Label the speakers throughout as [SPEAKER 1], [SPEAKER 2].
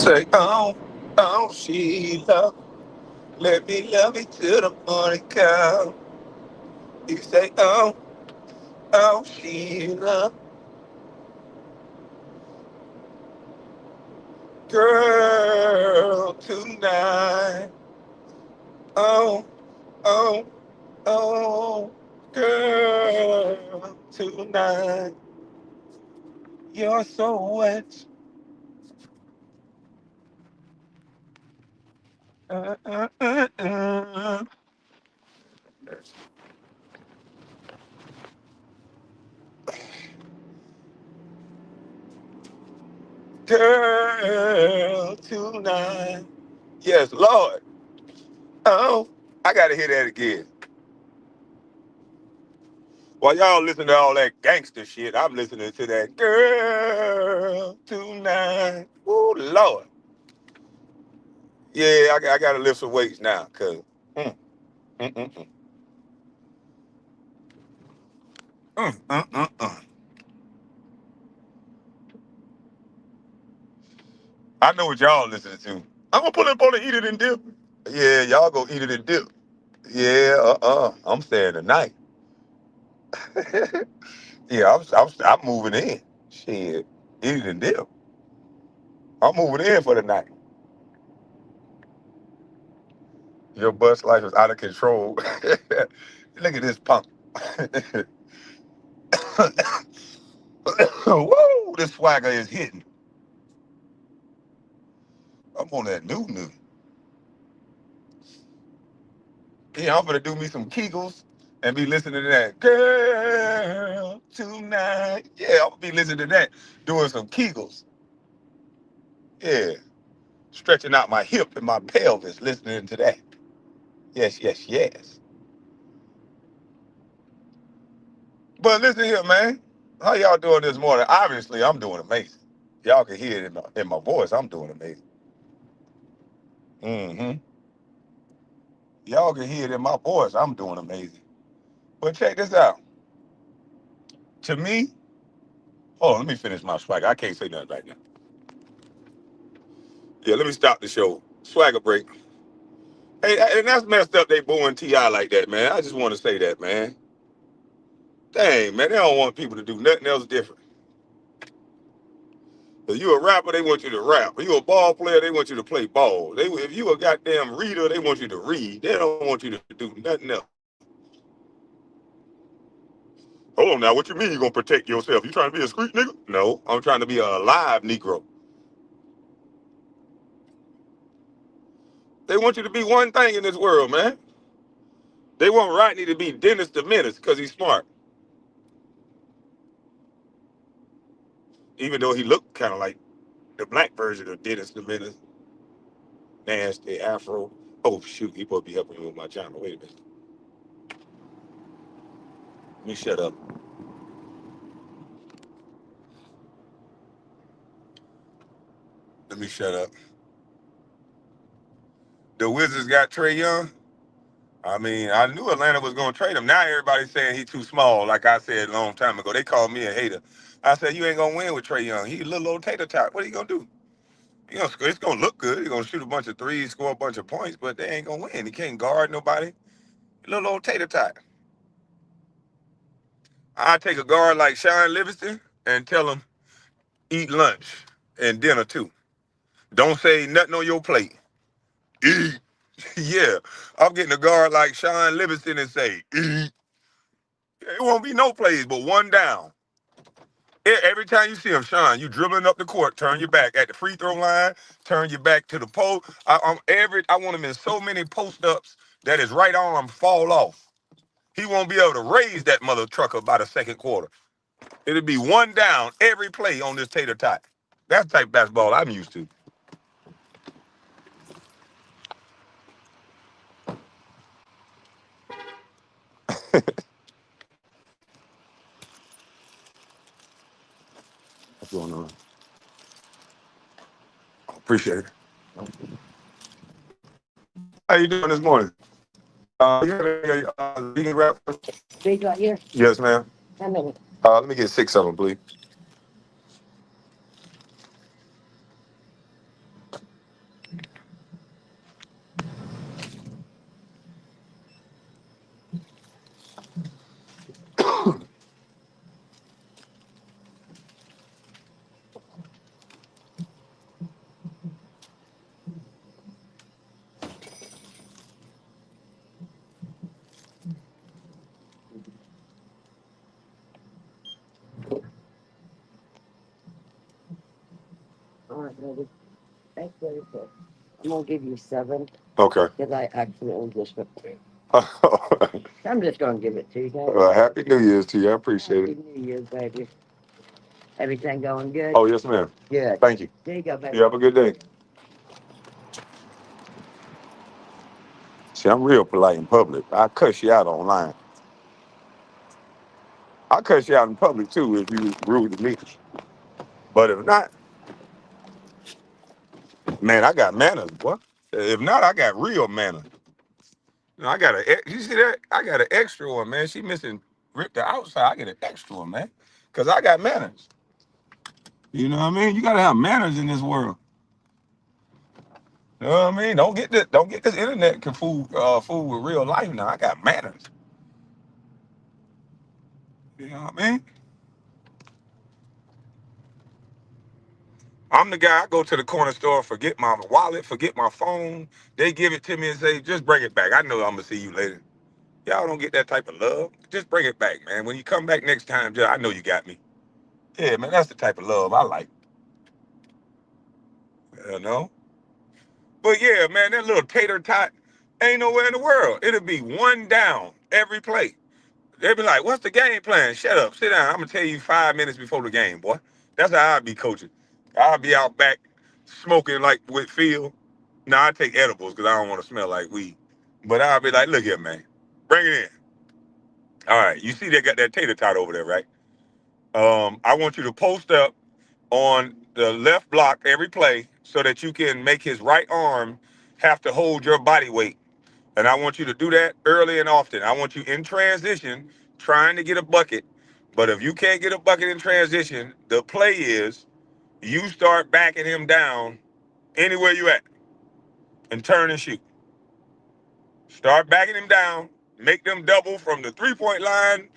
[SPEAKER 1] Say, oh, Sheila, let me love you till the morning come. You say, oh, Sheila, girl, tonight. Oh, oh, oh, girl, tonight. You're so wet. Uh, uh, uh, uh. Girl, tonight. Yes, Lord. Oh, I gotta hear that again. While y'all listen to all that gangster shit, I'm listening to that girl tonight. Oh, Lord. Yeah, I gotta lift some weights now, cause mm, mm, mm, mm, mm, mm, mm, mm. I know what y'all listening to. I'm gonna pull up on and eat it and dip. Yeah, y'all go eat it and dip. Yeah, I'm staying tonight. Yeah, I'm moving in. Shit, eat it and dip. I'm moving in for the night. Your bus life is out of control. Look at this punk. Woo, this swagger is hitting. I'm on that new. Yeah, I'm gonna do me some Kegels and be listening to that girl tonight. Yeah, I'm gonna be listening to that, doing some Kegels. Yeah, stretching out my hip and my pelvis, listening to that. Yes, yes, yes. But listen here, man. How y'all doing this morning? Obviously, I'm doing amazing. Y'all can hear it in my voice. I'm doing amazing. Mm-hmm. Y'all can hear it in my voice. I'm doing amazing. But check this out. To me, hold on, let me finish my swagger. I can't say nothing right now. Yeah, let me stop the show. Swagger break. Hey, and that's messed up. They booing Ti like that, man. I just want to say that, man. Dang, man, they don't want people to do nothing else different. If you a rapper, they want you to rap. If you a ball player, they want you to play ball. If you a goddamn reader, they want you to read. They don't want you to do nothing else. Hold on now, what you mean you gonna protect yourself? You trying to be a street nigga? No, I'm trying to be a alive Negro. They want you to be one thing in this world, man. They want Rodney to be Dennis the Menace because he's smart. Even though he looked kind of like the black version of Dennis the Menace. Nasty afro. Oh shoot, he supposed to be helping me with my channel. Wait a minute. Let me shut up. Let me shut up. The Wizards got Trey Young. I mean, I knew Atlanta was going to trade him. Now everybody's saying he's too small. Like I said a long time ago, they called me a hater. I said you ain't gonna win with Trey Young. He's a little old tater tot. What are you gonna do? It's gonna look good. He's gonna shoot a bunch of threes, score a bunch of points, but they ain't gonna win. He can't guard nobody. Little old tater tot. I take a guard like Sean Livingston and tell him eat lunch and dinner too. Don't say nothing on your plate. Eat. Yeah, I'm getting a guard like Sean Livingston and say eat. It won't be no plays, but one down. Every time you see him, Sean, you dribbling up the court, turn your back at the free throw line, turn your back to the post. I want him in so many post ups that his right arm fall off. He won't be able to raise that mother trucker by the second quarter. It'll be one down every play on this tater tot. That's the type of basketball I'm used to. What's going on? Appreciate it. How you doing this morning? You have a vegan wrap? Big right here? Yes, ma'am. How many? Let me get 6 of them, please.
[SPEAKER 2] I'm gonna give you 7
[SPEAKER 1] Okay.
[SPEAKER 2] because I accidentally just put 3. I'm just gonna give it to you guys.
[SPEAKER 1] Well, Happy New Year's to you. I appreciate
[SPEAKER 2] Happy
[SPEAKER 1] it.
[SPEAKER 2] New Year, baby. Everything going good?
[SPEAKER 1] Oh, yes, ma'am.
[SPEAKER 2] Good.
[SPEAKER 1] Thank you.
[SPEAKER 2] There you go, baby.
[SPEAKER 1] You have a good day. See, I'm real polite in public. I cuss you out online. I cuss you out in public too if you rude to me. But if not, man, I got manners, boy. If not, I got real manners. I got you see that? I got an extra one, man. She missing rip the outside. I get an extra one, man. Cause I got manners. You know what I mean? You gotta have manners in this world. You know what I mean? Don't get this internet fool with real life now. I got manners. You know what I mean? I'm the guy. I go to the corner store, forget my wallet, forget my phone. They give it to me and say, just bring it back. I know I'm gonna see you later. Y'all don't get that type of love. Just bring it back, man. When you come back next time, just, I know you got me. Yeah, man, that's the type of love I like. You know? But yeah, man, that little tater tot ain't nowhere in the world. It'll be one down every play. They be like, what's the game plan? Shut up, sit down. I'm gonna tell you 5 minutes before the game, boy. That's how I be coaching. I'll be out back smoking like with Phil. Now I take edibles because I don't want to smell like weed. But I'll be like, look here, man. Bring it in. All right, you see they got that tater tot over there, right? I want you to post up on the left block every play so that you can make his right arm have to hold your body weight. And I want you to do that early and often. I want you in transition trying to get a bucket. But if you can't get a bucket in transition, the play is you start backing him down anywhere you at and turn and shoot. Start backing him down, make them double from the 3-point line,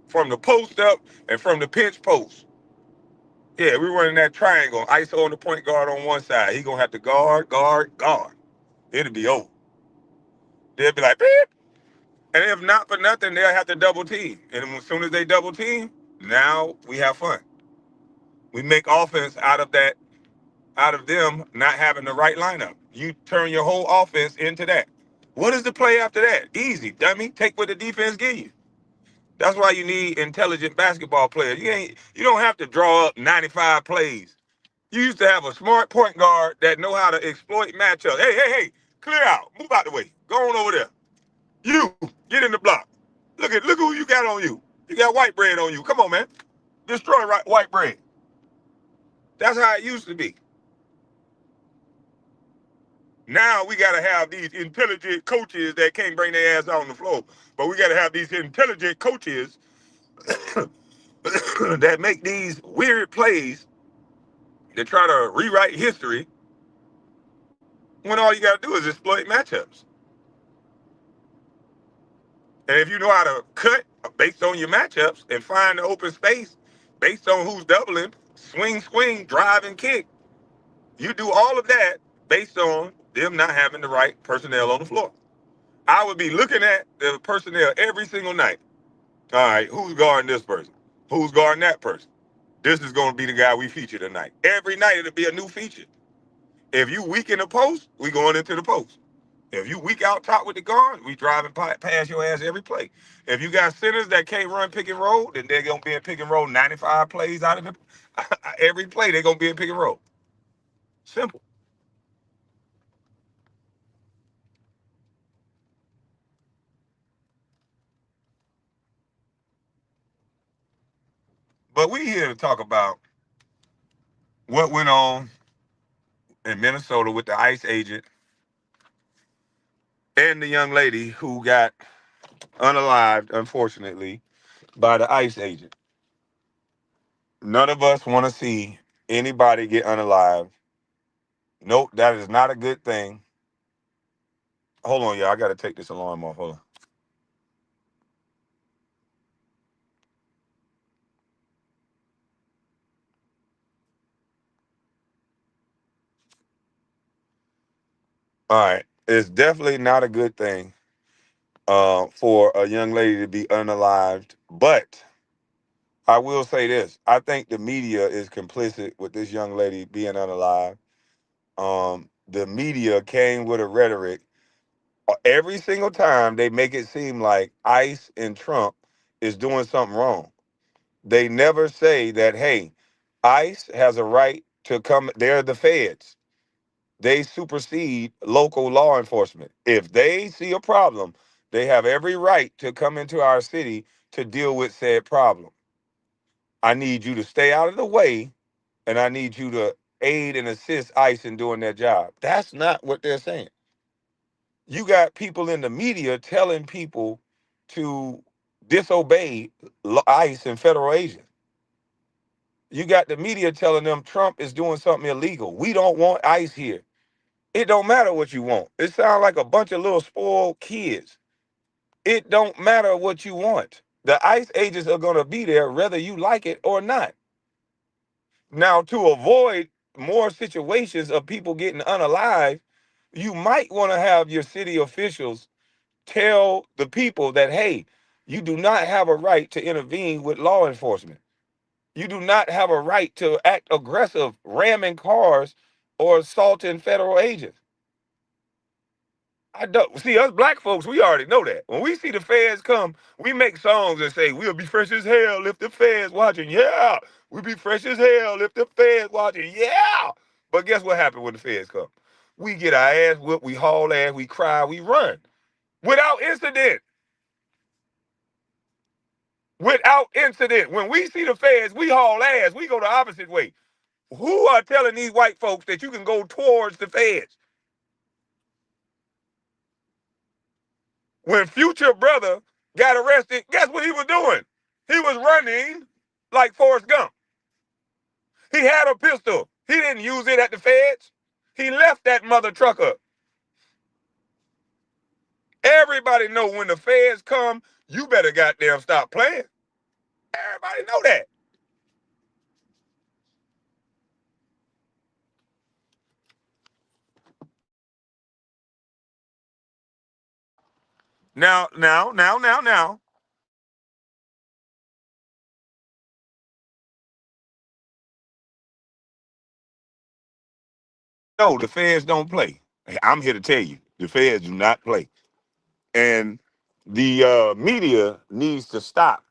[SPEAKER 1] from the post up, and from the pinch post. Yeah, we're running that triangle. ISO on the point guard on one side. He gonna have to guard, guard, guard. It'll be over. They'll be like, beep. And if not for nothing, they'll have to double team. And as soon as they double team, now we have fun. We make offense out of them not having the right lineup. You turn your whole offense into that. What is the play after that? Easy, dummy. Take what the defense give you. That's why you need intelligent basketball players. You don't have to draw up 95 plays. You used to have a smart point guard that know how to exploit matchups. Hey, hey, hey, clear out. Move out the way. Go on over there. You, get in the block. Look who you got on you. You got white bread on you. Come on, man. Destroy white bread. That's how it used to be. Now we got to have these intelligent coaches that can't bring their ass on the floor. But we got to have these intelligent coaches that make these weird plays that try to rewrite history when all you got to do is exploit matchups. And if you know how to cut based on your matchups and find the open space based on who's doubling, swing, drive, and kick, you do all of that based on them not having the right personnel on the floor. I would be looking at the personnel every single night. All right, who's guarding this person? Who's guarding that person? This is going to be the guy we feature tonight. Every night it'll be a new feature. If you weak in the post, we going into the post. If you weak out top with the guard, we driving past your ass every play. If you got centers that can't run pick and roll, then they're gonna be in pick and roll 95 plays out of them. Every play they're gonna be in pick and roll. Simple. But we here to talk about what went on in Minnesota with the ICE agent and the young lady who got unalived, unfortunately, by the ICE agent. None of us want to see anybody get unalived. Nope, that is not a good thing. Hold on, y'all. I got to take this alarm off. Hold on. All right. It's definitely not a good thing for a young lady to be unalived. But I will say this. I think the media is complicit with this young lady being unalived. the media came with a rhetoric. Every single time they make it seem like ICE and Trump is doing something wrong. They never say that, hey, ICE has a right to come. They're the feds. They supersede local law enforcement. If they see a problem, they have every right to come into our city to deal with said problem. I need you to stay out of the way, and I need you to aid and assist ICE in doing their job. That's not what they're saying. You got people in the media telling people to disobey ICE and federal agents. You got the media telling them Trump is doing something illegal. We don't want ICE here. It don't matter what you want. It sounds like a bunch of little spoiled kids. It don't matter what you want. The ICE agents are going to be there whether you like it or not. Now, to avoid more situations of people getting unalive, you might want to have your city officials tell the people that, hey, you do not have a right to intervene with law enforcement. You do not have a right to act aggressive, ramming cars or assaulting federal agents. I don't see us black folks. We already know that. When we see the feds come, we make songs and say we'll be fresh as hell if the feds watching. Yeah, we'll be fresh as hell if the feds watching. Yeah. But guess what happened when the feds come? We get our ass whooped. We haul ass. We cry. We run without incident. Without incident. When we see the feds, we haul ass. We go the opposite way. Who are telling these white folks that you can go towards the feds? When Future brother got arrested, guess what he was doing? He was running like Forrest Gump. He had a pistol. He didn't use it at the feds. He left that mother trucker. Everybody know when the feds come, you better goddamn stop playing. Everybody know that. Now. No, the feds don't play. I'm here to tell you, the feds do not play. And the media needs to stop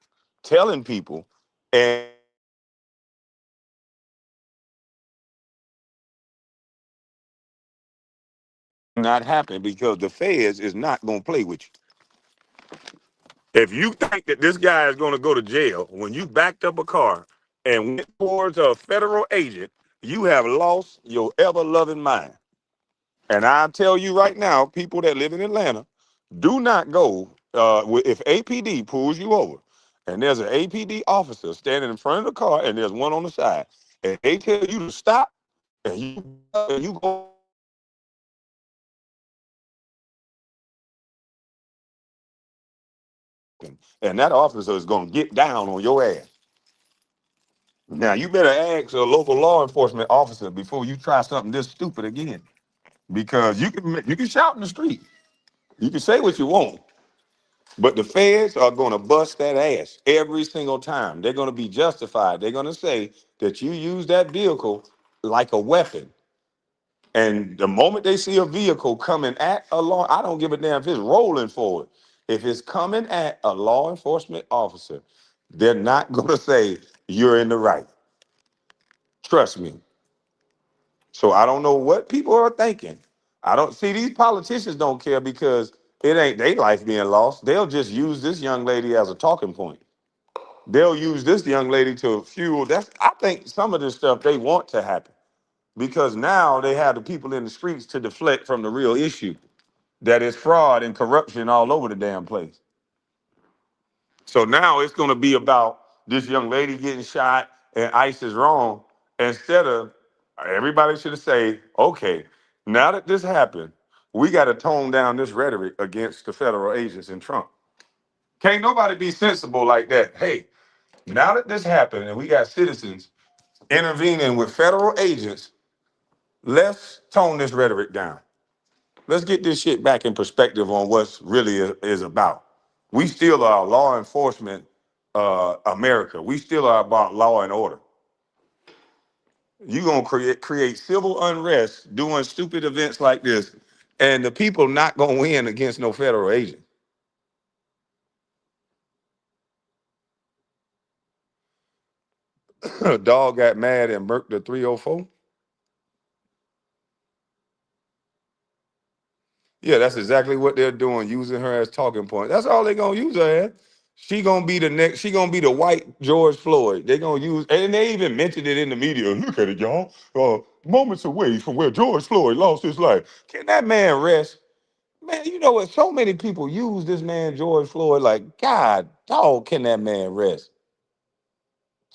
[SPEAKER 1] telling people and not happen because the feds is not going to play with you. If you think that this guy is going to go to jail when you backed up a car and went towards a federal agent, you have lost your ever loving mind. And I'll tell you right now, people that live in Atlanta, do not go if APD pulls you over and there's an APD officer standing in front of the car and there's one on the side and they tell you to stop and you go and that officer is going to get down on your ass. Now you better ask a local law enforcement officer before you try something this stupid again, because you can shout in the street, you can say what you want, but the feds are going to bust that ass every single time. They're going to be justified. They're going to say that you use that vehicle like a weapon. And the moment they see a vehicle coming at a law, I don't give a damn if it's rolling forward. If it's coming at a law enforcement officer, they're not going to say you're in the right. Trust me. So I don't know what people are thinking. I don't see these politicians don't care because it ain't their life being lost. They'll just use this young lady as a talking point. They'll use this young lady to fuel. I think some of this stuff they want to happen because now they have the people in the streets to deflect from the real issue that is fraud and corruption all over the damn place. So now it's going to be about this young lady getting shot and ICE is wrong. Instead of everybody should say, okay, now that this happened, we got to tone down this rhetoric against the federal agents and Trump. Can't nobody be sensible like that. Hey, now that this happened and we got citizens intervening with federal agents, let's tone this rhetoric down. Let's get this shit back in perspective on what's really is about. We still are law enforcement America. We still are about law and order. You gonna create civil unrest doing stupid events like this, and the people not gonna win against no federal agent. A dog got mad and murked the 304. Yeah, that's exactly what they're doing, using her as talking point. That's all they're gonna use her as. She gonna be the next. She gonna be the white George Floyd. They gonna use, and they even mentioned it in the media. Look at it, y'all. Moments away from where George Floyd lost his life. Can that man rest? Man, you know what? So many people use this man George Floyd. Like, God, dog, can that man rest?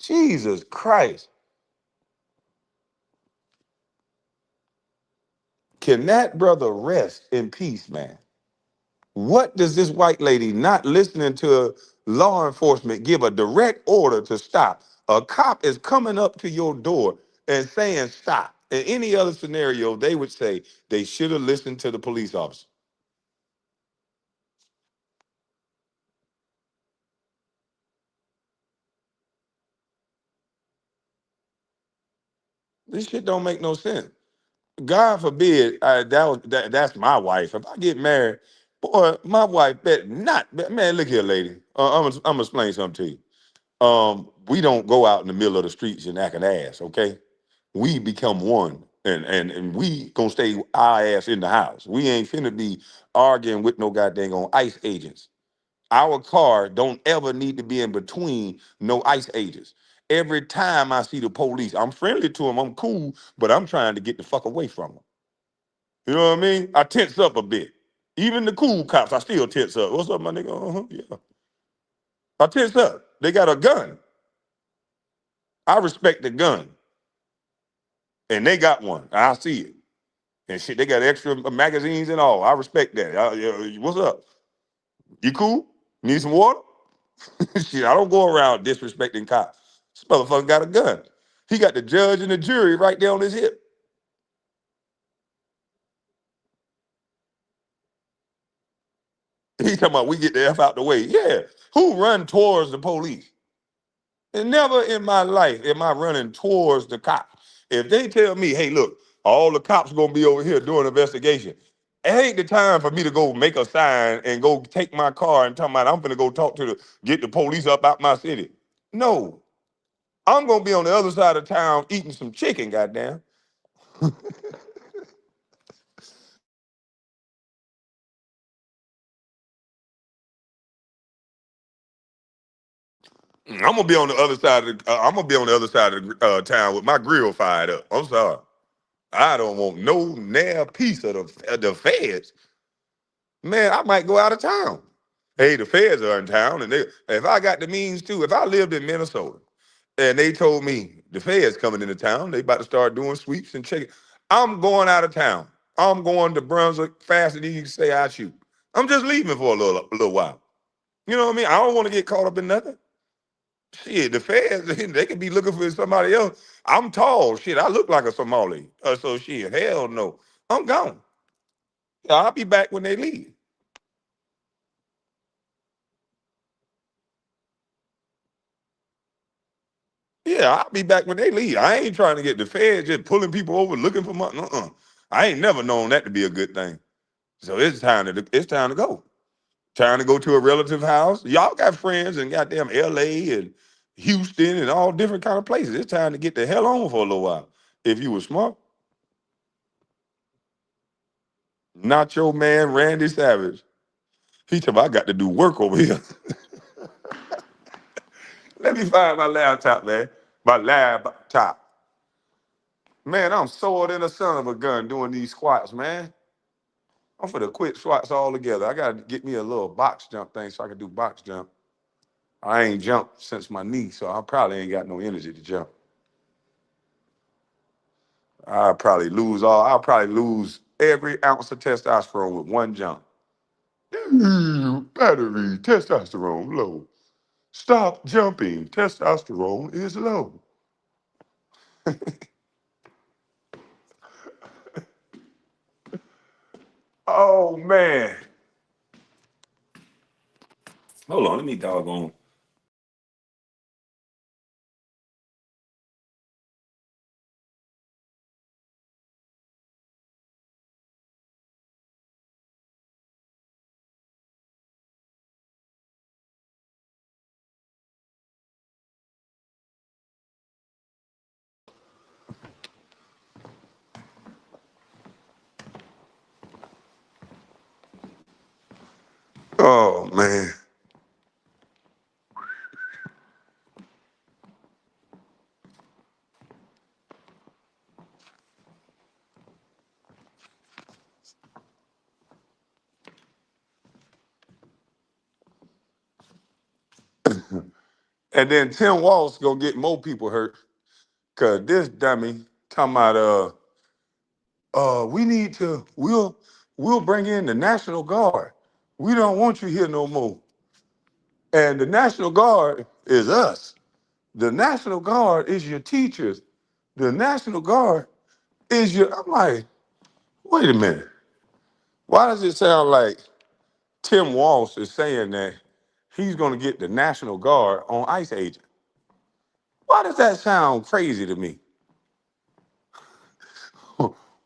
[SPEAKER 1] Jesus Christ, can that brother rest in peace, man? What does this white lady not listening to law enforcement give a direct order to stop? A cop is coming up to your door and saying stop. In any other scenario, they would say they should have listened to the police officer. This shit don't make no sense. God forbid that's my wife. If I get married, boy, my wife bet not. Man, look here, lady. I'm gonna explain something to you. We don't go out in the middle of the streets and act an ass, okay? We become one, and we gonna stay our ass in the house. We ain't finna be arguing with no goddamn on ICE agents. Our car don't ever need to be in between no ICE agents. Every time I see the police, I'm friendly to them, I'm cool, but I'm trying to get the fuck away from them. You know what I mean? I tense up a bit. Even the cool cops, I still tense up. What's up, my nigga? Yeah. I tense up. They got a gun. I respect the gun. And they got one. I see it. And shit, they got extra magazines and all. I respect that. What's up? You cool? Need some water? Shit, I don't go around disrespecting cops. This motherfucker got a gun. He got the judge and the jury right there on his hip. He talking about we get the F out the way. Yeah. Who run towards the police? And never in my life am I running towards the cops. If they tell me, hey, look, all the cops gonna be over here doing an investigation, it ain't the time for me to go make a sign and go take my car and talk about I'm gonna go talk to get the police up out my city. No, I'm gonna be on the other side of town eating some chicken, goddamn. I'm gonna be on the other side of I'm gonna be on the other side of the town with my grill fired up. I'm sorry. I don't want no nair piece of the feds. Man, I might go out of town. Hey, the feds are in town, and if I got the means to, if I lived in Minnesota and they told me the feds coming into town, they about to start doing sweeps and checking, I'm going out of town. I'm going to Brunswick faster than you can say I shoot. I'm just leaving for a little while. You know what I mean? I don't want to get caught up in nothing. Shit, the feds, they could be looking for somebody else. I'm tall. Shit, I look like a Somali. So shit, hell no. I'm gone. I'll be back when they leave. Yeah, I'll be back when they leave. I ain't trying to get the feds just pulling people over looking for money. I ain't never known that to be a good thing. So it's time to go. Time to go to a relative house. Y'all got friends in goddamn LA and Houston and all different kind of places. It's time to get the hell on for a little while. If you were smart, not your man Randy Savage. He told me I got to do work over here. Let me find my laptop, man. My laptop. Man, I'm sore than a son of a gun doing these squats, man. I'm for the quit squats altogether. I gotta get me a little box jump thing so I can do box jump. I ain't jumped since my knee, so I probably ain't got no energy to jump. I'll probably lose every ounce of testosterone with one jump. Battery, testosterone low. Stop jumping. Testosterone is low. Oh man. Hold on, let me doggone. Oh man. And then Tim Walsh gonna get more people hurt. Cause this dummy talking about we need to we'll bring in the National Guard. We don't want you here no more. And the National Guard is us. The National Guard is your teachers. The National Guard is your I'm like, wait a minute. Why does it sound like Tim Walsh is saying that he's gonna get the National Guard on ICE agent? Why does that sound crazy to me?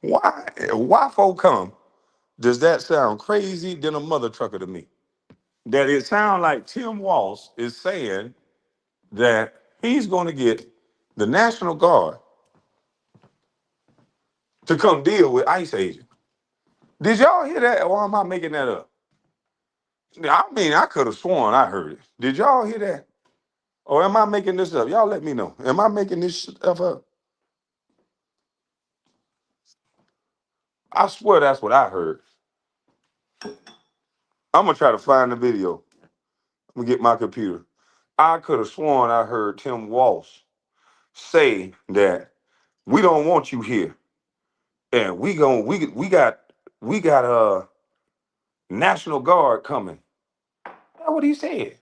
[SPEAKER 1] Why folk come? Does that sound crazy than a mother trucker to me? That it sounds like Tim Walsh is saying that he's going to get the National Guard to come deal with ICE agents. Did y'all hear that, or am I making that up? I mean, I could have sworn I heard it. Did y'all hear that, or am I making this up? Y'all let me know. Am I making this stuff up? I swear that's what I heard. I'm gonna try to find the video. I'm gonna get my computer. I could have sworn I heard Tim Walsh say that we don't want you here, and we got National Guard coming. That's what he said.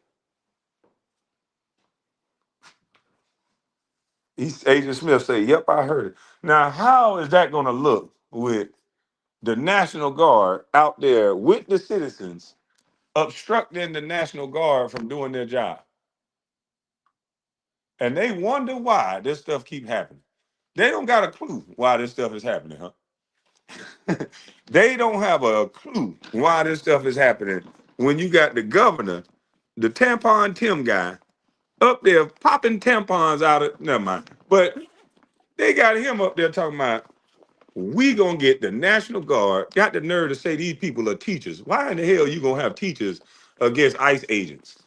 [SPEAKER 1] Agent Smith said, "Yep, I heard it." Now, how is that going to look with the National Guard out there with the citizens obstructing the National Guard from doing their job? And they wonder why this stuff keep happening. They don't got a clue why this stuff is happening, huh? They don't have a clue why this stuff is happening when you got the governor, the tampon Tim guy, up there popping tampons out of never mind. But they got him up there talking about we gonna get the National Guard, got the nerve to say these people are teachers. Why in the hell you gonna have teachers against ICE agents?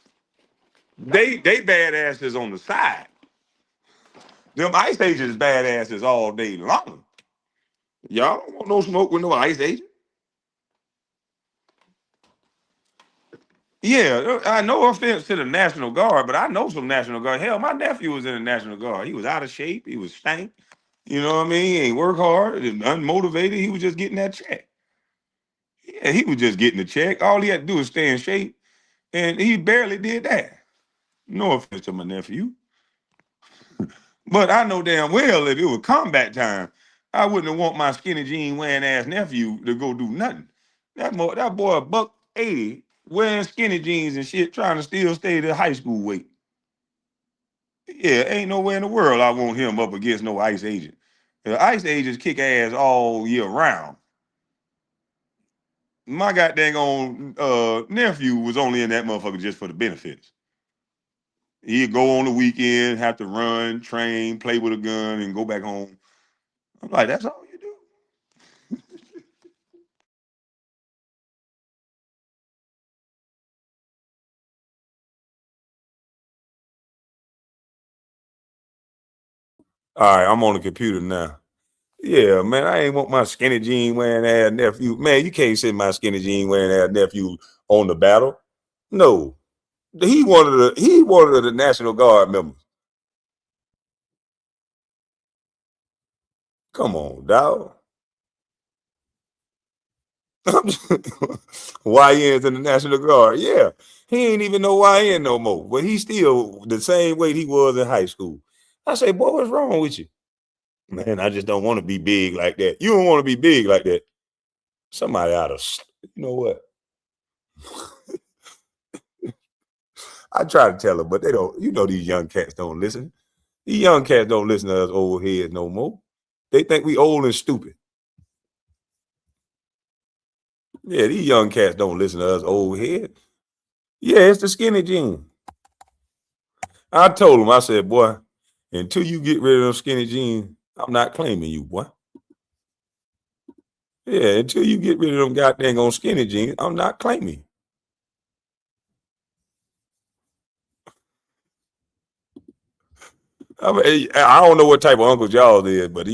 [SPEAKER 1] They badasses on the side. Them ICE agents badasses all day long. Y'all don't want no smoke with no ICE agent. Yeah, I no offense to the National Guard, but I know some National Guard. Hell, my nephew was in the National Guard. He was out of shape. He was stank. You know what I mean? He ain't work hard and unmotivated. He was just getting that check. Yeah, he was just getting the check. All he had to do was stay in shape, and he barely did that. No offense to my nephew, but I know damn well if it was combat time, I wouldn't want my skinny jean wearing ass nephew to go do nothing. That boy a buck 80 wearing skinny jeans and shit, trying to still stay to high school weight. Yeah, ain't nowhere in the world I want him up against no ICE agent. The ICE agents kick ass all year round. My goddamn on nephew was only in that motherfucker just for the benefits. He'd go on the weekend, have to run, train, play with a gun, and go back home. I'm like, that's all you do? All right, I'm on the computer now. Yeah, man, I ain't want my skinny jean wearing ass nephew. Man, you can't send my skinny jean wearing ass nephew on the battle. No, he one of the National Guard members. Come on, dog. YN's in the National Guard. Yeah. He ain't even no YN no more. But he's still the same weight he was in high school. I say, boy, what's wrong with you? Man, I just don't want to be big like that. You don't want to be big like that. Somebody ought to, you know what? I try to tell them, but they don't, these young cats don't listen. These young cats don't listen to us old heads no more. They think we old and stupid. Yeah, these young cats don't listen to us old heads. Yeah, it's the skinny jeans. I told him, I said, boy, until you get rid of those skinny jeans, I'm not claiming you, boy. Yeah, until you get rid of them goddamn on skinny jeans, I'm not claiming you. I don't know what type of uncles y'all is, but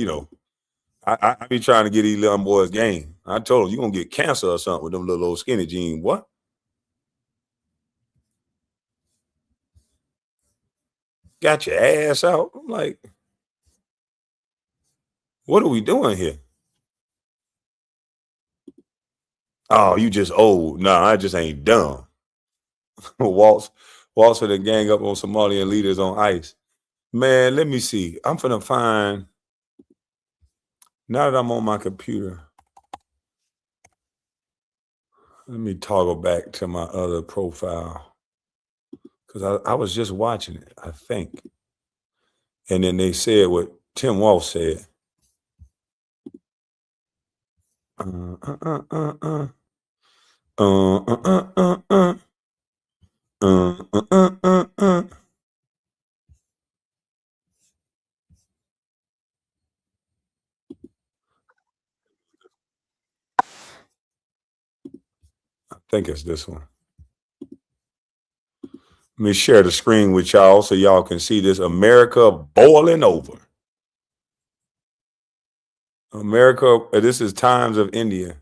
[SPEAKER 1] I be trying to get these little boys game. I told them you gonna get cancer or something with them little old skinny jeans. What? Got your ass out? I'm like, what are we doing here? Oh, you just old. Nah, I just ain't dumb. Waltz for the gang up on Somalian leaders on ice. Man, let me see. I'm finna find, now that I'm on my computer, let me toggle back to my other profile. Because I was just watching it, I think. And then they said what Tim Walsh said. I think it's this one. Let me share the screen with y'all so y'all can see this America boiling over. America, this is Times of India.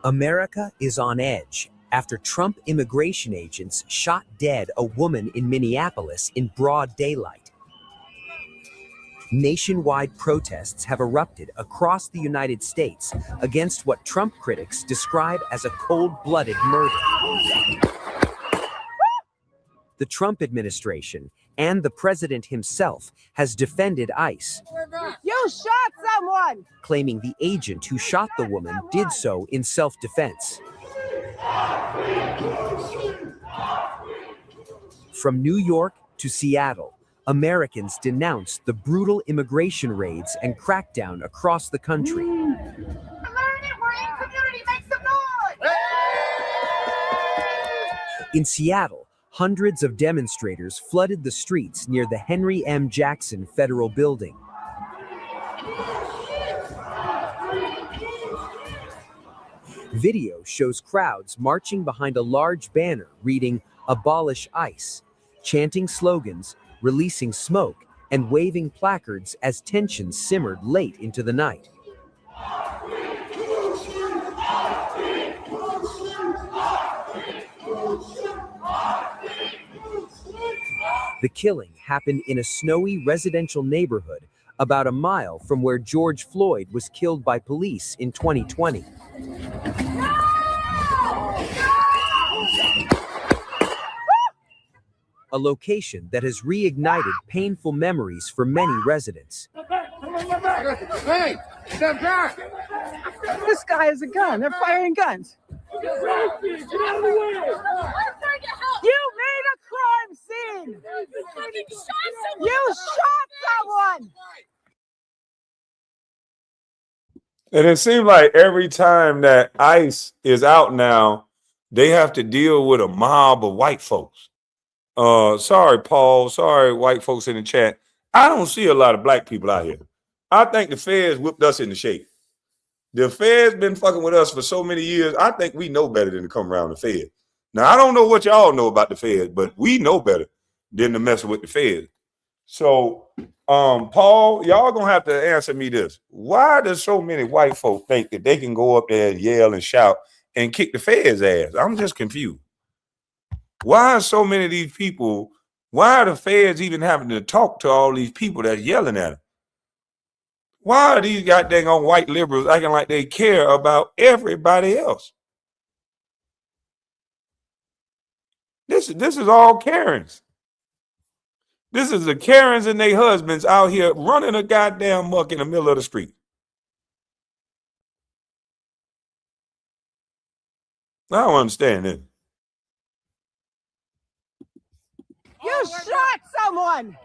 [SPEAKER 3] America is on edge after Trump immigration agents shot dead a woman in Minneapolis in broad daylight. Nationwide protests have erupted across the United States against what Trump critics describe as a cold-blooded murder. The Trump administration and the president himself has defended ICE.
[SPEAKER 4] You shot someone!
[SPEAKER 3] Claiming the agent who shot the woman did so in self-defense. From New York to Seattle, Americans denounced the brutal immigration raids and crackdown across the country. In Seattle, hundreds of demonstrators flooded the streets near the Henry M. Jackson Federal Building. Video shows crowds marching behind a large banner reading "Abolish ICE," chanting slogans, releasing smoke, and waving placards as tensions simmered late into the night. The killing happened in a snowy residential neighborhood about a mile from where George Floyd was killed by police in 2020. A location that has reignited painful memories for many residents.
[SPEAKER 4] Hey, step back! This guy has a gun. They're firing guns. Get out of the way! You made a crime scene! You shot someone!
[SPEAKER 1] And it seems like every time that ICE is out now, they have to deal with a mob of white folks. Sorry, Paul. Sorry, white folks in the chat. I don't see a lot of black people out here. I think the feds whipped us into shape. The feds been fucking with us for so many years. I think we know better than to come around the feds. Now, I don't know what y'all know about the feds, but we know better than to mess with the feds. So, Paul, y'all gonna have to answer me this. Why does so many white folk think that they can go up there and yell and shout and kick the feds' ass? I'm just confused. Why are so many of these people, why are the feds even having to talk to all these people that's yelling at them? Why are these goddamn white liberals acting like they care about everybody else? This is all Karens. This is the Karens and their husbands out here running a goddamn muck in the middle of the street. I don't understand it.
[SPEAKER 4] You shot someone!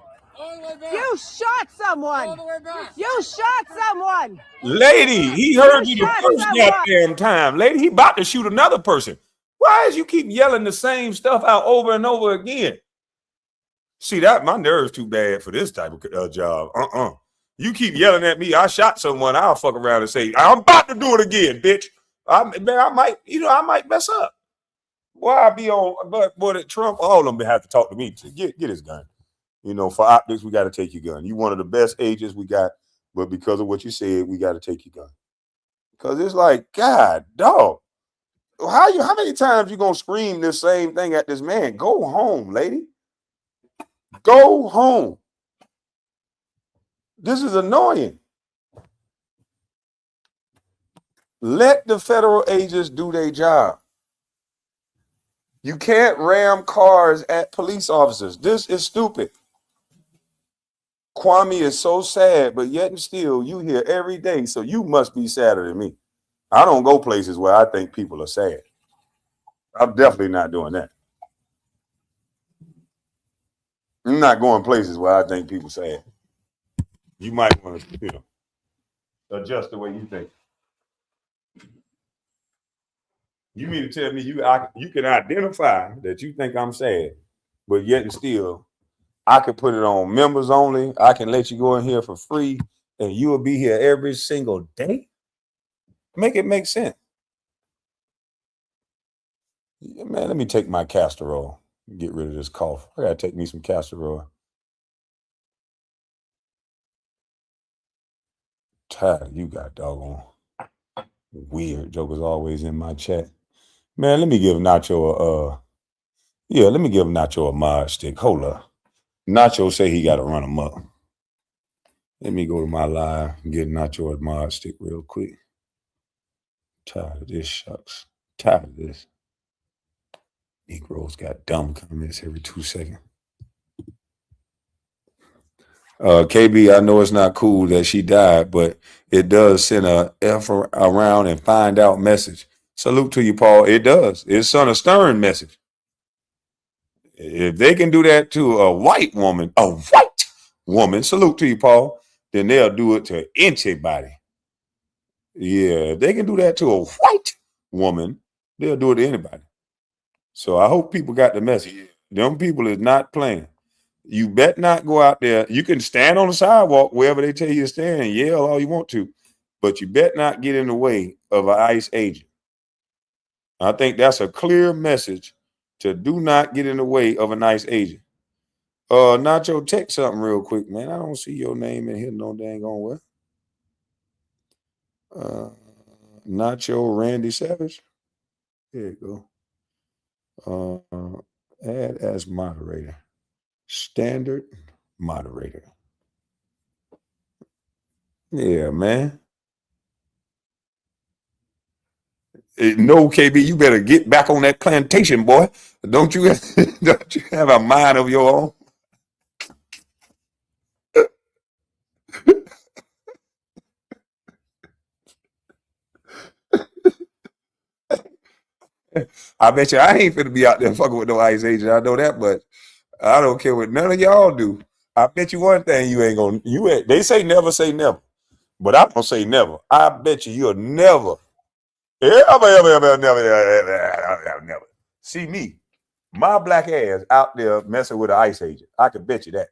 [SPEAKER 4] You shot someone! You shot someone!
[SPEAKER 1] Lady, he heard you the first goddamn time. Lady, he about to shoot another person. Why is you keep yelling the same stuff out over and over again? See, that my nerves too bad for this type of job. You keep yelling at me. I shot someone. I'll fuck around and say, I'm about to do it again, bitch. I might mess up. Why I be on, but boy, Trump, all of them have to talk to me to get his gun. For optics, we got to take your gun. You one of the best agents we got, but because of what you said, we got to take your gun. Because it's like, God, dog. How many times you gonna scream this same thing at this man? Go home, lady. Go home. This is annoying. Let the federal agents do their job. You can't ram cars at police officers. This is stupid. Kwame is so sad, but yet and still you hear every day, so you must be sadder than me. I don't go places where I think people are sad. I'm definitely not doing that. I'm not going places where I think people sad. You might want to, adjust the way you think. You mean to tell me you can identify that you think I'm sad, but yet and still, I can put it on members only. I can let you go in here for free, and you will be here every single day? Make it make sense. Yeah, man, let me take my castor oil. Get rid of this cough. I gotta take me some castor oil. Tired, you got doggone weird jokers always in my chat. Man, let me give Nacho a mod stick. Hold up. Nacho say he gotta run him up. Let me go to my live and get Nacho a mod stick real quick. Tired of this, shucks. Tired of this. Negroes got dumb comments every 2 seconds. KB, I know it's not cool that she died, but it does send a F around and find out message. Salute to you, Paul. It does. It sent a stern message. If they can do that to a white woman, salute to you, Paul, then they'll do it to anybody. Yeah, if they can do that to a white woman, they'll do it to anybody. So I hope people got the message. Them people is not playing. You bet not go out there. You can stand on the sidewalk wherever they tell you to stand and yell all you want to, but you bet not get in the way of an ICE agent. I think that's a clear message to do not get in the way of a nice agent. Nacho, text something real quick, man. I don't see your name in here no dang on what. Nacho Randy Savage. There you go. Add as moderator. Standard moderator. Yeah, man. No, KB, you better get back on that plantation, boy. Don't you have a mind of your own? I bet you I ain't finna be out there fucking with no ICE agent. I know that, but I don't care what none of y'all do. I bet you one thing you ain't gonna. They say never say never, but I'm gonna say never. I bet you'll never, never see me, my black ass out there messing with an ICE agent. I can bet you that.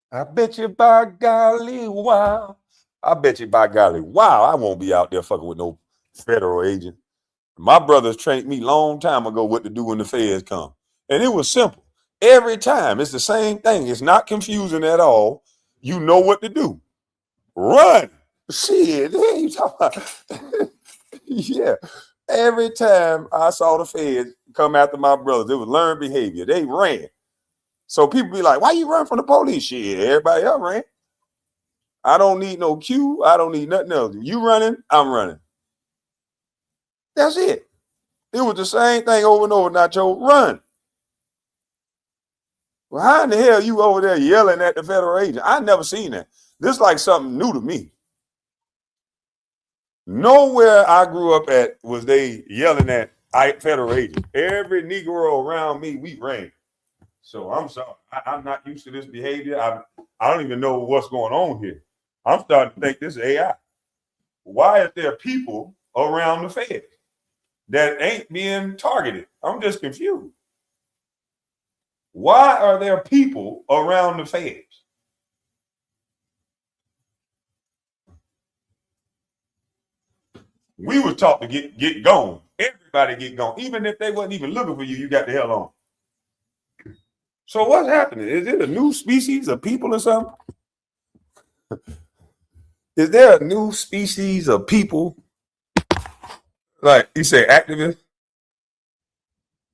[SPEAKER 1] I bet you by golly, wow. I bet you by golly, wow, I won't be out there fucking with no federal agent. My brothers trained me long time ago what to do when the feds come. And it was simple. Every time, it's the same thing. It's not confusing at all. You know what to do. Run. Shit, you talking about? Yeah. Every time I saw the feds come after my brothers, it was learned behavior. They ran. So people be like, why you run from the police? Shit, everybody else ran. I don't need no cue. I don't need nothing else. You running, I'm running. That's it. It was the same thing over and over, Nacho. Run. Well, how in the hell you over there yelling at the federal agent? I never seen that. This is like something new to me. Nowhere I grew up at was they yelling at federal agents. Every Negro around me, we ran. So I'm sorry. I'm not used to this behavior. I don't even know what's going on here. I'm starting to think this is AI. Why is there people around the feds? that ain't being targeted? I'm just confused. Why are there people around the feds? We were taught to get gone. Everybody get gone. Even if they wasn't even looking for you, you got the hell on. So what's happening? Is it a new species of people or something? Is there a new species of people? Like you say, activists?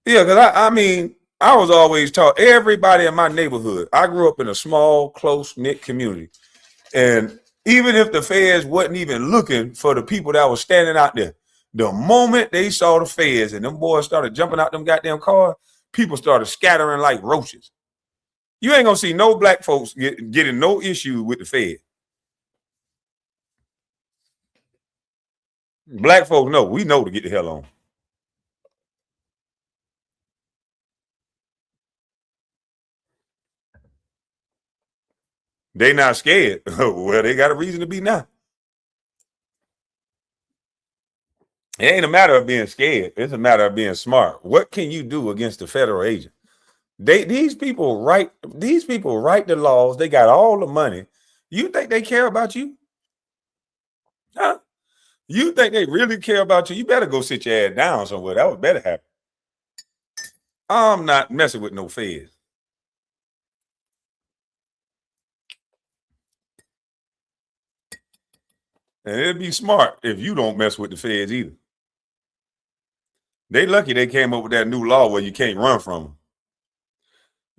[SPEAKER 1] Yeah, because I mean, I was always taught, everybody in my neighborhood, I grew up in a small, close-knit community. And even if the feds wasn't even looking for the people that was standing out there, the moment they saw the feds and them boys started jumping out them goddamn cars, people started scattering like roaches. You ain't gonna see no black folks getting no issue with the feds. Black folks know, we know to get the hell on. They not scared. Well, they got a reason to be now. It ain't a matter of being scared. It's a matter of being smart. What can you do against the federal agent? These people write the laws. They got all the money. You think they care about you? Huh? You think they really care about you? You better go sit your ass down somewhere. That would better happen. I'm not messing with no feds. And it'd be smart if you don't mess with the feds either. They lucky they came up with that new law where you can't run from them.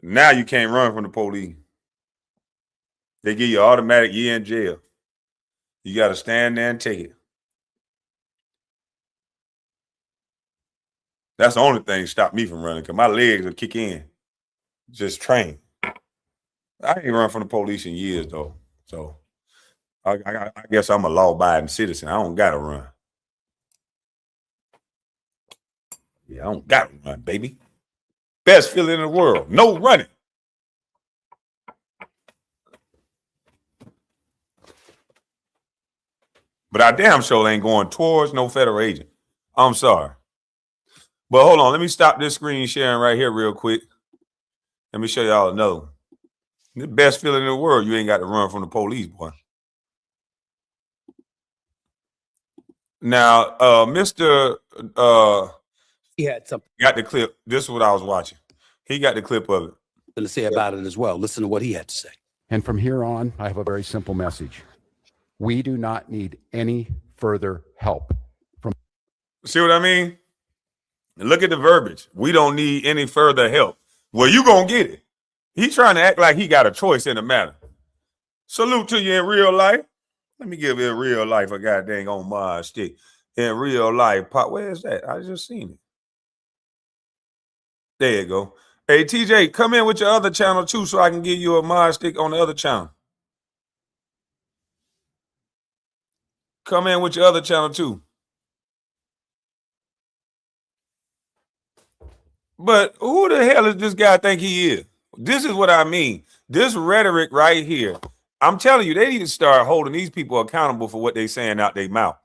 [SPEAKER 1] Now you can't run from the police. They give you an automatic year in jail. You got to stand there and take it. That's the only thing that stopped me from running, because my legs will kick in. Just train. I ain't run from the police in years, though. So I guess I'm a law-abiding citizen. I don't got to run. Yeah, I don't got to run, baby. Best feeling in the world. No running. But I damn sure ain't going towards no federal agent. I'm sorry. But hold on. Let me stop this screen sharing right here real quick. Let me show y'all another one. The best feeling in the world, you ain't got to run from the police, boy. Now, Mr.
[SPEAKER 5] He had something
[SPEAKER 1] got the clip. This is what I was watching. He got the clip of it.
[SPEAKER 5] to say about it as well. Listen to what he had to say.
[SPEAKER 6] And from here on, I have a very simple message. We do not need any further help from.
[SPEAKER 1] See what I mean? Look at the verbiage. We don't need any further help. Well, you gonna get it. He's trying to act like he got a choice in the matter. Salute to you in real life. Let me give you in real life a goddamn on my stick. In real life, Pop, where is that? I just seen it. There you go. Hey, TJ, come in with your other channel too so I can give you a mod stick on the other channel. Come in with your other channel too. But who the hell does this guy think he is? This is what I mean. This rhetoric right here. I'm telling you, they need to start holding these people accountable for what they saying out their mouth.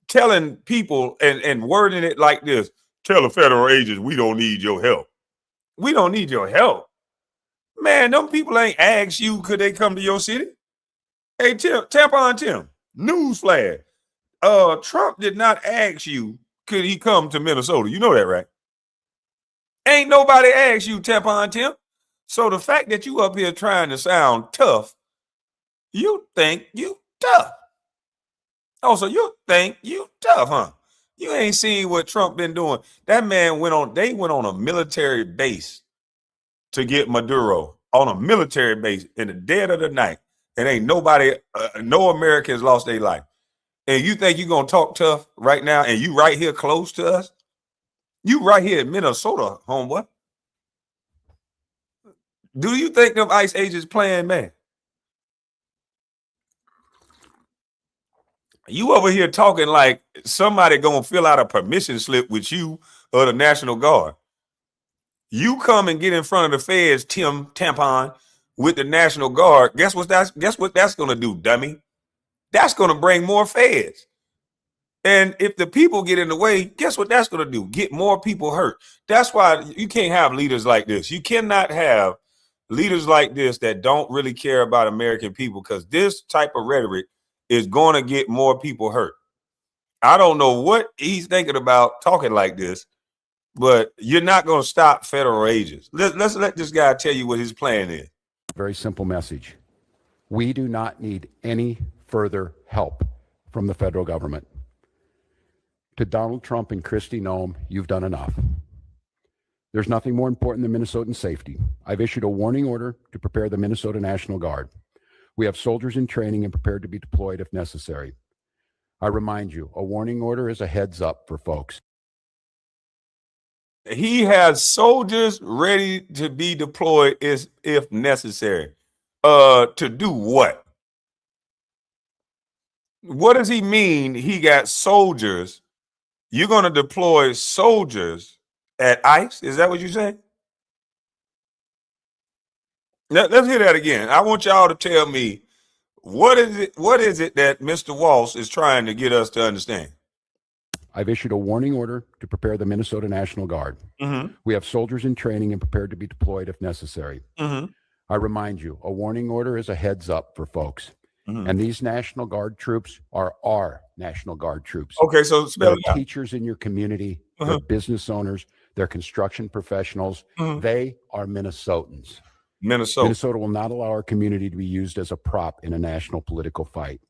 [SPEAKER 1] Telling people and wording it like this. Tell the federal agents we don't need your help. We don't need your help. Man, them people ain't asked you could they come to your city. Hey, Tampon Tim, newsflash. Trump did not ask you could he come to Minnesota. You know that, right? Ain't nobody asked you, Tampon Tim. So the fact that you up here trying to sound tough, you think you tough. Oh, so you think you tough, huh? You ain't seen what Trump been doing. That man went on a military base to get Maduro on a military base in the dead of the night. And ain't nobody, no Americans lost their life. And you think you gonna talk tough right now and you right here close to us? You right here in Minnesota, homeboy. Do you think them ICE agents playing, man? You over here talking like somebody gonna fill out a permission slip with you or the National Guard. You come and get in front of the feds, Tim Tampon, with the National Guard. Guess what that's gonna do, dummy? That's gonna bring more feds. And if the people get in the way, guess what that's going to do? Get more people hurt. That's why you can't have leaders like this. You cannot have leaders like this that don't really care about American people, because this type of rhetoric is going to get more people hurt. I don't know what he's thinking about talking like this, but you're not going to stop federal agents. Let's let this guy tell you what his plan is.
[SPEAKER 6] Very simple message. We do not need any further help from the federal government. To Donald Trump and Kristi Noem, you've done enough. There's nothing more important than Minnesotan safety. I've issued a warning order to prepare the Minnesota National Guard. We have soldiers in training and prepared to be deployed if necessary. I remind you, a warning order is a heads up for folks.
[SPEAKER 1] He has soldiers ready to be deployed if necessary. To do what? What does he mean he got soldiers? You're going to deploy soldiers at ICE? Is that what you're saying? Let's hear that again. I want y'all to tell me, what is it that Mr. Walsh is trying to get us to understand?
[SPEAKER 6] I've issued a warning order to prepare the Minnesota National Guard.
[SPEAKER 1] Mm-hmm.
[SPEAKER 6] We have soldiers in training and prepared to be deployed if necessary.
[SPEAKER 1] Mm-hmm.
[SPEAKER 6] I remind you, a warning order is a heads up for folks.
[SPEAKER 1] Mm-hmm.
[SPEAKER 6] And these National Guard troops are our National Guard troops.
[SPEAKER 1] Okay, so spell
[SPEAKER 6] They're
[SPEAKER 1] it out.
[SPEAKER 6] teachers in your community,
[SPEAKER 1] Uh-huh.
[SPEAKER 6] they're business owners, they're construction professionals.
[SPEAKER 1] Mhm.
[SPEAKER 6] They are Minnesotans.
[SPEAKER 1] Minnesota.
[SPEAKER 6] Minnesota will not allow our community to be used as a prop in a national political fight.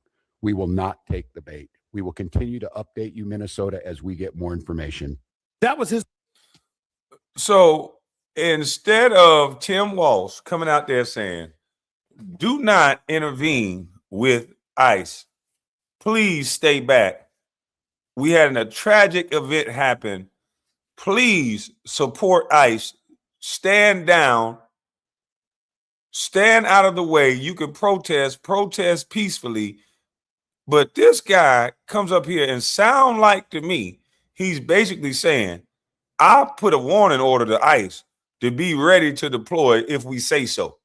[SPEAKER 6] We will not take the bait. We will continue to update you, Minnesota, as we get more information.
[SPEAKER 5] That was his.
[SPEAKER 1] So instead of Tim Walsh coming out there saying, do not intervene with ICE, please stay back. We had a tragic event happen. Please support ICE. Stand down. Stand out of the way. You can protest peacefully. But this guy comes up here and sound like, to me, he's basically saying, I'll put a warning order to ICE to be ready to deploy if we say so.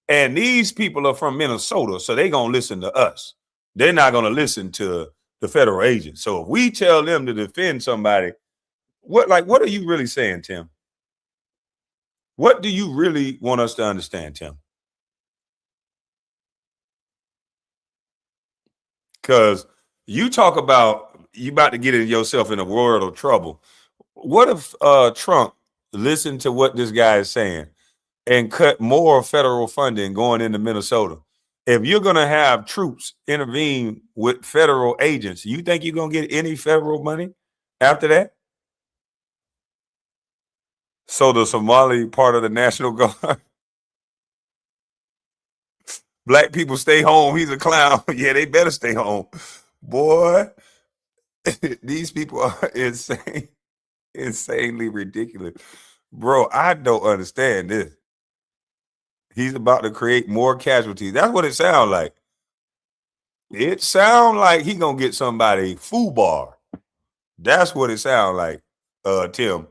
[SPEAKER 1] And these people are from Minnesota, so they're going to listen to us. They're not going to listen to the federal agents. So if we tell them to defend somebody, what are you really saying, Tim? What do you really want us to understand, Tim? Because you talk about you about to get yourself in a world of trouble. What if Trump listened to what this guy is saying and cut more federal funding going into Minnesota? If you're going to have troops intervene with federal agents, you think you're going to get any federal money after that? So the Somali part of the National Guard, black people stay home. He's a clown. Yeah, they better stay home. Boy, these people are insane, insanely ridiculous. Bro, I don't understand this. He's about to create more casualties. That's what it sounds like. It sounds like he gonna get somebody FUBAR. That's what it sounds like, Tim.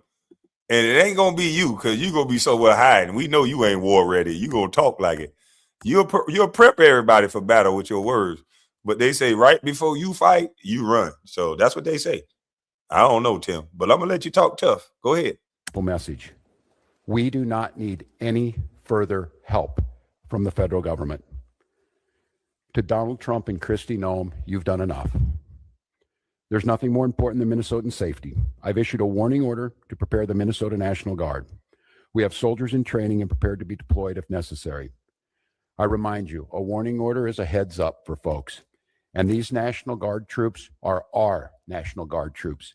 [SPEAKER 1] And it ain't gonna be you, because you gonna be so well hiding. We know you ain't war ready. You gonna talk like it. You'll prep everybody for battle with your words. But they say right before you fight, you run. So that's what they say. I don't know, Tim, but I'm gonna let you talk tough. Go ahead.
[SPEAKER 6] Message. We do not need any further help from the federal government. To Donald Trump and Kristi Noem, you've done enough. There's nothing more important than Minnesotan safety. I've issued a warning order to prepare the Minnesota National Guard. We have soldiers in training and prepared to be deployed if necessary. I remind you, a warning order is a heads up for folks. And these National Guard troops are our National Guard troops.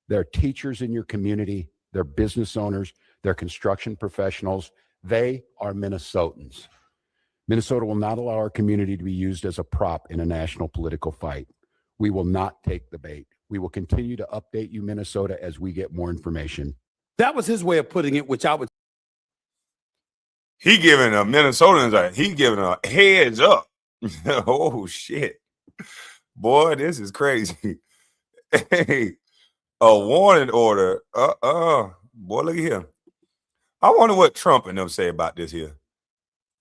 [SPEAKER 6] They're teachers in your community. They're business owners. They're construction professionals. They are Minnesotans. Minnesota will not allow our community to be used as a prop in a national political fight. We will not take the bait. We will continue to update you, Minnesota, as we get more information.
[SPEAKER 5] That was his way of putting it, which I would.
[SPEAKER 1] He giving a Minnesotans, he giving a heads up. Oh, shit. Boy, this is crazy. Hey, a warning order. Boy, look at him. I wonder what Trump and them say about this here.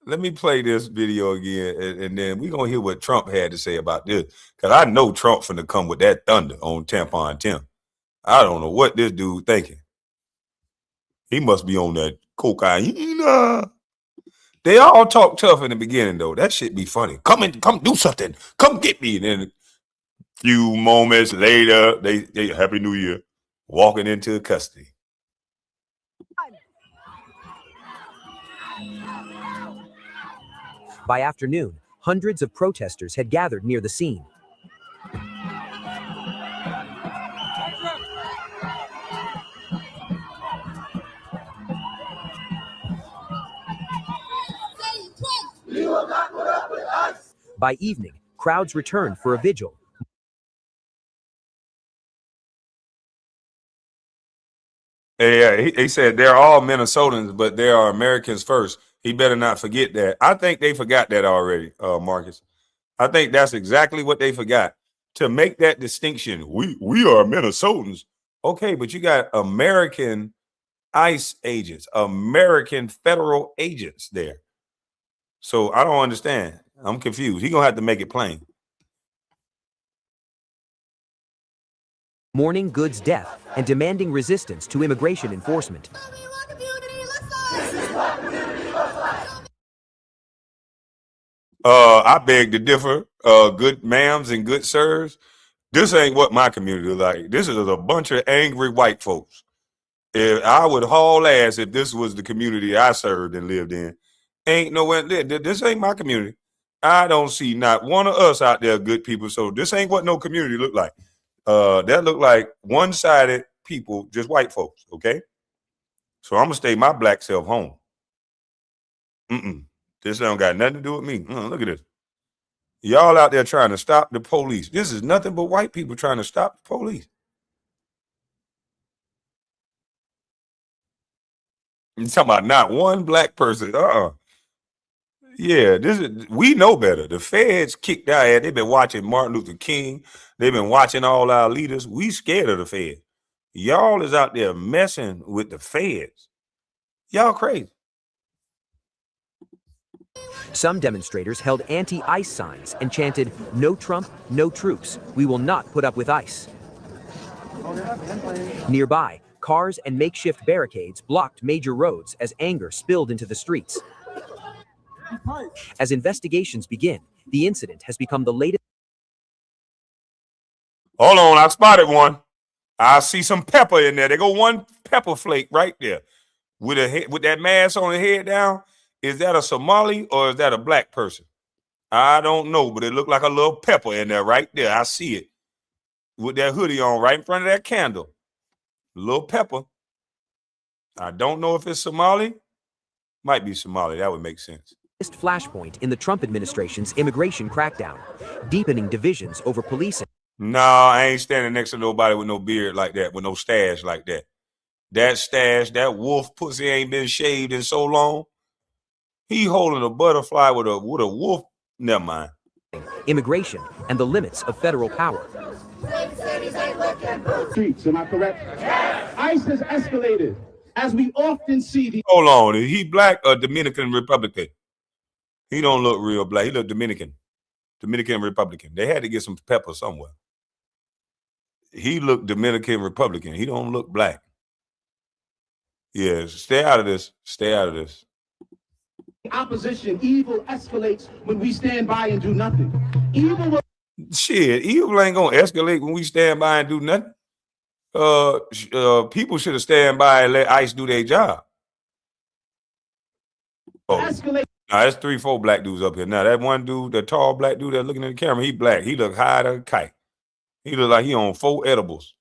[SPEAKER 1] Let me play this video again, and then we're going to hear what Trump had to say about this. Because I know Trump finna come with that thunder on Tampon Tim. I don't know what this dude thinking. He must be on that cocaine. They all talk tough in the beginning, though. That shit be funny. Come do something. Come get me. And then a few moments later, they Happy New Year, walking into custody.
[SPEAKER 3] By afternoon, hundreds of protesters had gathered near the scene. By evening, crowds returned for a vigil.
[SPEAKER 1] Yeah, he said they're all Minnesotans, but they are Americans first. He better not forget that. I think they forgot that already, Marcus. I think that's exactly what they forgot. To make that distinction, we are Minnesotans. Okay, but you got American ICE agents, American federal agents there. So I don't understand. I'm confused. He's going to have to make it plain.
[SPEAKER 3] Mourning Good's death and demanding resistance to immigration enforcement.
[SPEAKER 1] I beg to differ, good ma'ams and good sirs. This ain't what my community is like. This is a bunch of angry white folks. If I would haul ass if this was the community I served and lived in. Ain't nowhere. This ain't my community. I don't see not one of us out there good people. So this ain't what no community look like. That look like one-sided people, just white folks, okay? So I'm gonna stay my black self home. This don't got nothing to do with me. Look at this. Y'all out there trying to stop the police. This is nothing but white people trying to stop the police. You talking about not one black person? Yeah, we know better. The feds kicked our ass. They've been watching Martin Luther King. They've been watching all our leaders. We scared of the feds. Y'all is out there messing with the feds. Y'all crazy.
[SPEAKER 3] Some demonstrators held anti-ICE signs and chanted, "No Trump, no troops. We will not put up with ICE." Nearby, cars and makeshift barricades blocked major roads as anger spilled into the streets. As investigations begin, the incident has become the latest.
[SPEAKER 1] Hold on, I spotted one. I see some pepper in there. There go one pepper flake right there with that mask on the head down. Is that a Somali or is that a black person? I don't know, but it looked like a little pepper in there right there. I see it with that hoodie on right in front of that candle. A little pepper. I don't know if it's Somali. Might be Somali. That would make sense.
[SPEAKER 3] Flashpoint in the Trump administration's immigration crackdown, deepening divisions over policing.
[SPEAKER 1] No, I ain't standing next to nobody with no beard like that, with no stash like that. That stash, that wolf pussy ain't been shaved in so long. He holding a butterfly with a wolf. Never mind.
[SPEAKER 3] Immigration and the limits of federal power.
[SPEAKER 7] Streets, am I correct? Yes. ICE has escalated, as we often see.
[SPEAKER 1] Hold on, is he black or Dominican Republican? He don't look real black. He look Dominican Republican. They had to get some pepper somewhere. He looked Dominican Republican. He don't look black. Yes, stay out of this. Stay out of this.
[SPEAKER 7] Opposition, evil escalates when we stand by and do nothing. Evil
[SPEAKER 1] ain't gonna escalate when we stand by and do nothing. People should have stand by and let ICE do their job.
[SPEAKER 7] escalate.
[SPEAKER 1] Now, there's 3-4 black dudes up here. Now, that one dude, the tall black dude that's looking at the camera, he black. He look high to a kite. He look like he on 4 edibles.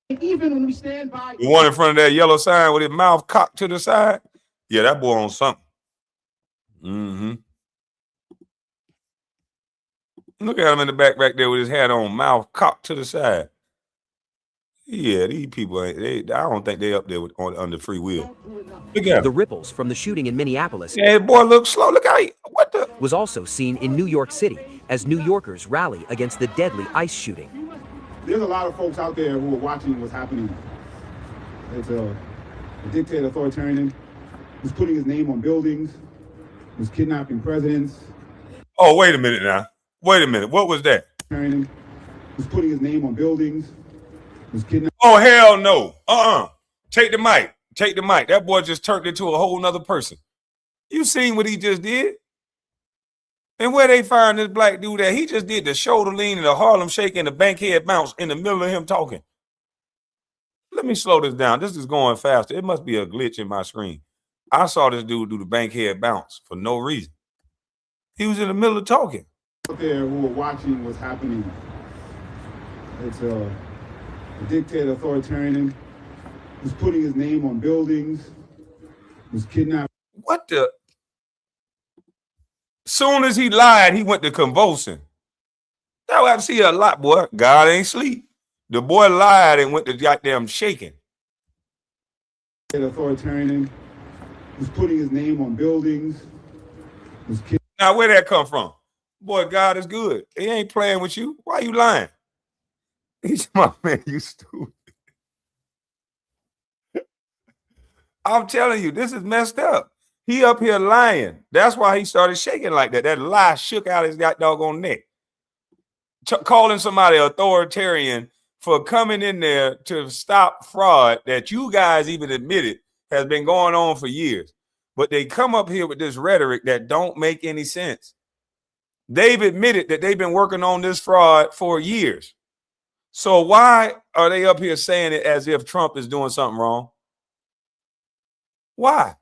[SPEAKER 7] Even when we stand by.
[SPEAKER 1] The one in front of that yellow sign with his mouth cocked to the side, yeah, that boy on something. Look at him in the back right there with his hat on, mouth cocked to the side. Yeah, these people, I don't think they up there under free will. Look at
[SPEAKER 3] the ripples from the shooting in Minneapolis.
[SPEAKER 1] Yeah, boy, look slow. Look how what the?
[SPEAKER 3] Was also seen in New York City as New Yorkers rally against the deadly ICE shooting.
[SPEAKER 8] There's a lot of folks out there who are watching what's happening. It's a dictator authoritarian who's putting his name on buildings, was kidnapping presidents.
[SPEAKER 1] Oh, wait a minute now. Wait a minute. What was that?
[SPEAKER 8] Was putting his name on buildings. Was kidnapping.
[SPEAKER 1] Oh, hell no. Take the mic. Take the mic. That boy just turned into a whole nother person. You seen what he just did? And where they find this black dude at? He just did the shoulder lean and the Harlem shake and the bankhead bounce in the middle of him talking. Let me slow this down. This is going faster. It must be a glitch in my screen. I saw this dude do the bankhead bounce for no reason. He was in the middle of talking.
[SPEAKER 8] Out there who were watching what's happening. It's a dictator, authoritarian. Was putting his name on buildings. Was kidnapping.
[SPEAKER 1] What the? Soon as he lied, he went to convulsing. That I see a lot, boy. God ain't sleep. The boy lied and went to goddamn shaking.
[SPEAKER 8] Authoritarian. Was putting his name on buildings. Was
[SPEAKER 1] now, where that come from? Boy, God is good. He ain't playing with you. Why you lying? He's my man, you stupid. I'm telling you, this is messed up. He up here lying. That's why he started shaking like that. That lie shook out his doggone neck. Calling somebody authoritarian for coming in there to stop fraud that you guys even admitted has been going on for years. But they come up here with this rhetoric that don't make any sense. They've admitted that they've been working on this fraud for years. So why are they up here saying it as if Trump is doing something wrong? Why?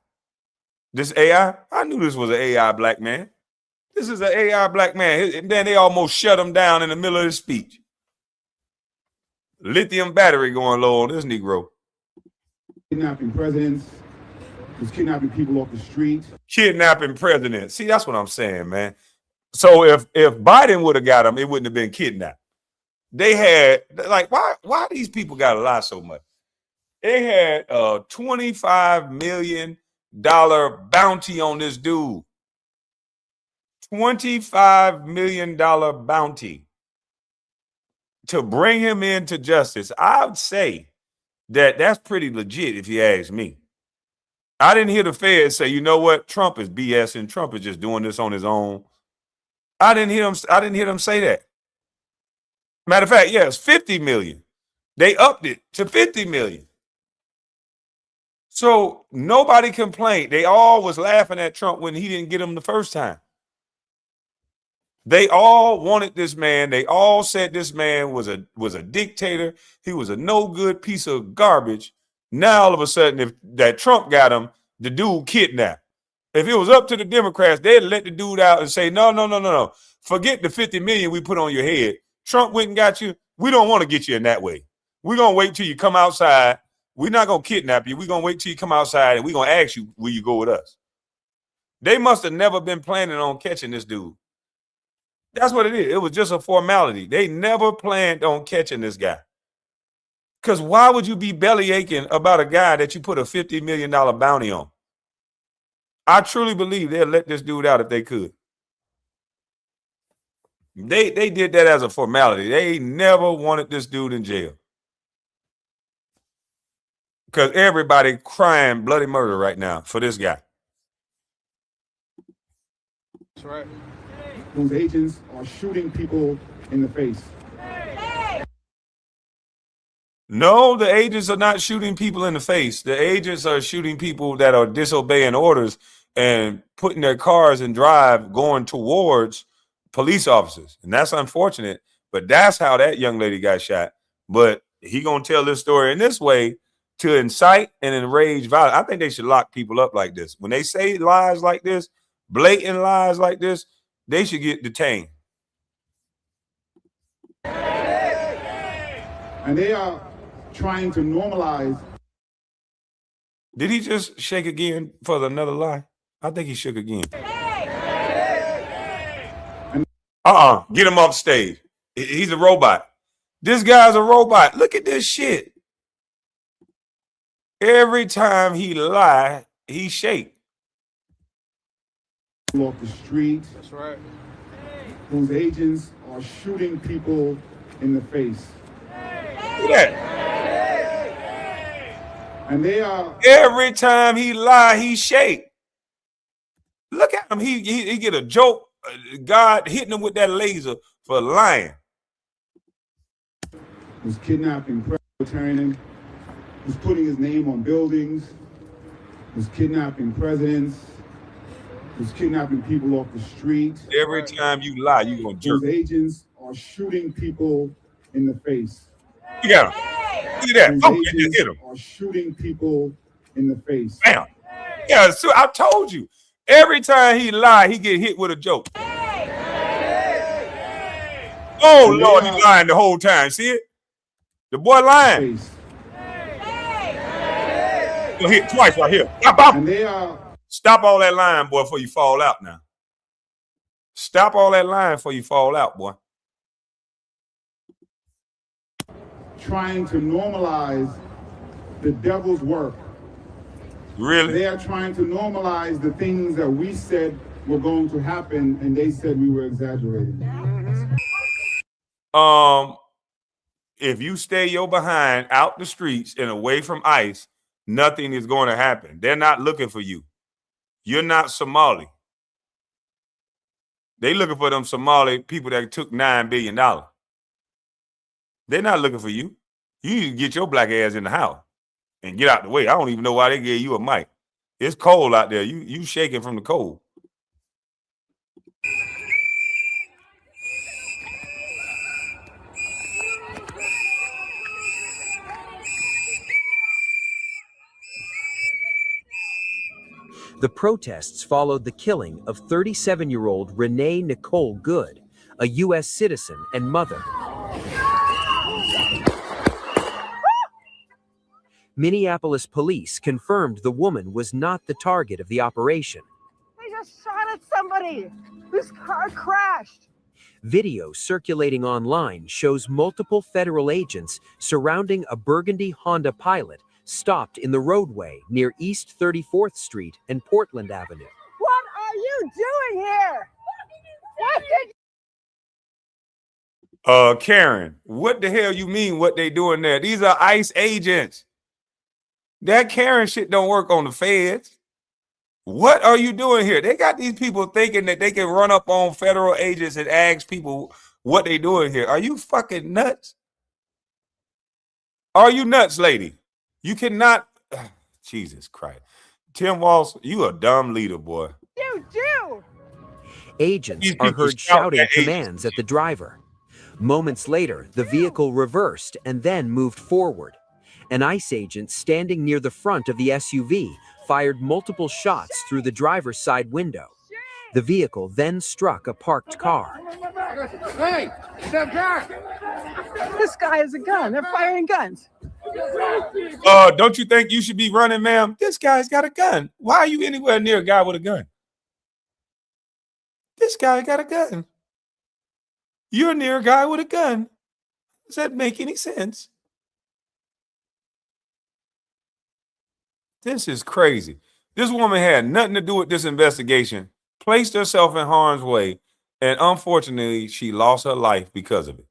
[SPEAKER 1] This AI? I knew this was an AI black man. This is an AI black man. And then they almost shut him down in the middle of his speech. Lithium battery going low on this Negro.
[SPEAKER 8] Kidnapping presidents. Was kidnapping people off the street.
[SPEAKER 1] Kidnapping presidents. See, that's what I'm saying, man. So if Biden would have got him, it wouldn't have been kidnapped. They had, like, why these people got to lie so much? They had a $25 million bounty on this dude. $25 million bounty to bring him into justice. I would say that that's pretty legit if you ask me. I didn't hear the feds say, you know what, Trump is BSing. Trump is just doing this on his own. I didn't hear them say that. Matter of fact, yes, 50 million. They upped it to 50 million. So nobody complained. They all was laughing at Trump when he didn't get them the first time. They all wanted this man. They all said this man was a dictator. He was a no good piece of garbage. Now all of a sudden, if that Trump got him, the dude kidnapped. If it was up to the Democrats, they'd let the dude out and say, no. Forget the 50 million we put on your head. Trump went and got you. We don't want to get you in that way. We're going to wait till you come outside. We're not going to kidnap you. We're going to wait till you come outside and we're going to ask you, will you go with us? They must have never been planning on catching this dude. That's what it is. It was just a formality. They never planned on catching this guy. Because why would you be belly aching about a guy that you put a $50 million bounty on? I truly believe they'll let this dude out if they could. They did that as a formality. They never wanted this dude in jail. Because everybody crying bloody murder right now for this guy.
[SPEAKER 8] That's right. Whose agents are shooting people in the face.
[SPEAKER 1] No, the agents are not shooting people in the face. The agents are shooting people that are disobeying orders and putting their cars in drive going towards police officers. And that's unfortunate, but that's how that young lady got shot. But he gonna tell this story in this way to incite and enrage violence. I think they should lock people up like this. When they say lies like this, blatant lies like this, they should get detained.
[SPEAKER 8] And they are trying to normalize.
[SPEAKER 1] Did he just shake again for another lie? I think he shook again. Get him off stage. He's a robot. This guy's a robot. Look at this shit. Every time he lie, he shake.
[SPEAKER 8] Off the street. That's right. Whose agents are shooting people in the face.
[SPEAKER 1] Look at that.
[SPEAKER 8] And they are.
[SPEAKER 1] Every time he lie, he shake. Look at him. He get a joke. God hitting him with that laser for lying.
[SPEAKER 8] Was kidnapping, turning, was putting his name on buildings, was kidnapping presidents, was kidnapping people off the street.
[SPEAKER 1] Every time you lie, you gonna jerk.
[SPEAKER 8] Those agents are shooting people in the face.
[SPEAKER 1] Look at him. Look at that.
[SPEAKER 8] Those
[SPEAKER 1] Oh, you just
[SPEAKER 8] agents
[SPEAKER 1] hit him.
[SPEAKER 8] are shooting people in the face.
[SPEAKER 1] Bam. Yeah, so I told you. Every time he lie, he get hit with a joke. Oh, Lord, he's lying the whole time. See it? The boy lying. You'll hit twice right here.
[SPEAKER 8] And they are
[SPEAKER 1] Stop all that lying, boy, before you fall out now. Stop all that lying before you fall out, boy.
[SPEAKER 8] trying to normalize the devil's work.
[SPEAKER 1] Really?
[SPEAKER 8] They are trying to normalize the things that we said were going to happen, and they said we were exaggerating.
[SPEAKER 1] If you stay your behind out the streets and away from ICE, nothing is going to happen. They're not looking for you. You're not Somali. They looking for them Somali people that took $9 billion. They're not looking for you. You need to get your black ass in the house and get out the way. I don't even know why they gave you a mic. It's cold out there. You shaking from the cold.
[SPEAKER 3] The protests followed the killing of 37-year-old Renee Nicole Good, a U.S. citizen and mother. Minneapolis police confirmed the woman was not the target of the operation.
[SPEAKER 4] They just shot at somebody whose car crashed.
[SPEAKER 3] Video circulating online shows multiple federal agents surrounding a burgundy Honda Pilot stopped in the roadway near East 34th Street and Portland Avenue.
[SPEAKER 4] What are you doing here? What did
[SPEAKER 1] Karen, what the hell you mean what they doing there? These are ICE agents. That Karen shit don't work on the feds. What are you doing here? They got these people thinking that they can run up on federal agents and ask people what they doing here. Are you fucking nuts? Are you nuts, lady? You cannot. Jesus Christ. Tim Walsh, you a dumb leader, boy.
[SPEAKER 4] you do?
[SPEAKER 3] Agents are heard shouting commands at the driver. Moments later, the vehicle reversed and then moved forward. An ICE agent standing near the front of the SUV fired multiple shots through the driver's side window. The vehicle then struck a parked car.
[SPEAKER 4] Hey, step back! This guy has a gun. They're firing guns.
[SPEAKER 1] Don't you think you should be running, ma'am? This guy's got a gun. Why are you anywhere near a guy with a gun? This guy got a gun. You're near a guy with a gun. Does that make any sense? This is crazy. This woman had nothing to do with this investigation, placed herself in harm's way, and unfortunately, she lost her life because of it.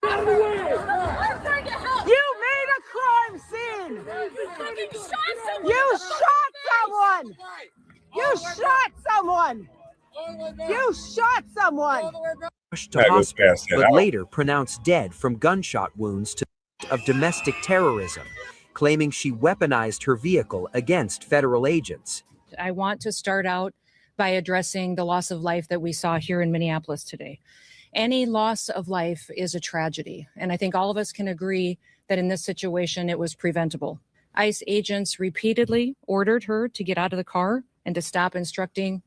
[SPEAKER 4] You made a crime scene! You shot someone! You shot someone! You shot someone!
[SPEAKER 3] Rushed to hospital, but later pronounced dead from gunshot wounds of domestic terrorism, claiming she weaponized her vehicle against federal agents.
[SPEAKER 9] I want to start out by addressing the loss of life that we saw here in Minneapolis today. Any loss of life is a tragedy, and I think all of us can agree that in this situation it was preventable. ICE agents repeatedly ordered her to get out of the car and to stop obstructing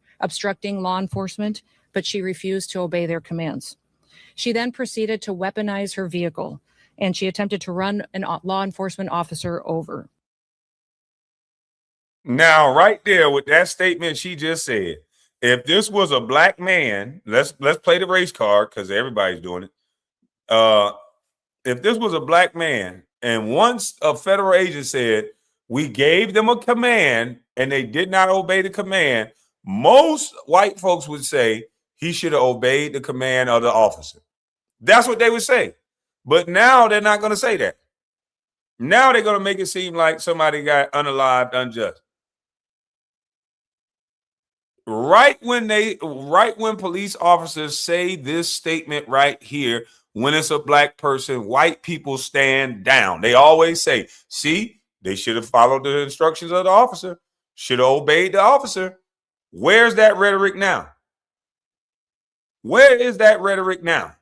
[SPEAKER 9] law enforcement, but she refused to obey their commands. She then proceeded to weaponize her vehicle, and she attempted to run a law enforcement officer over.
[SPEAKER 1] Now, right there with that statement she just said, if this was a black man, let's play the race card because everybody's doing it. If this was a black man, and once a federal agent said we gave them a command and they did not obey the command, most white folks would say he should have obeyed the command of the officer. That's what they would say. But now they're not going to say that. Now they're going to make it seem like somebody got unalived unjust. right when police officers say this statement right here, when it's a black person, white people stand down. They always say, see, they should have followed the instructions of the officer, should have obeyed the officer. Where's that rhetoric now? Where is that rhetoric now?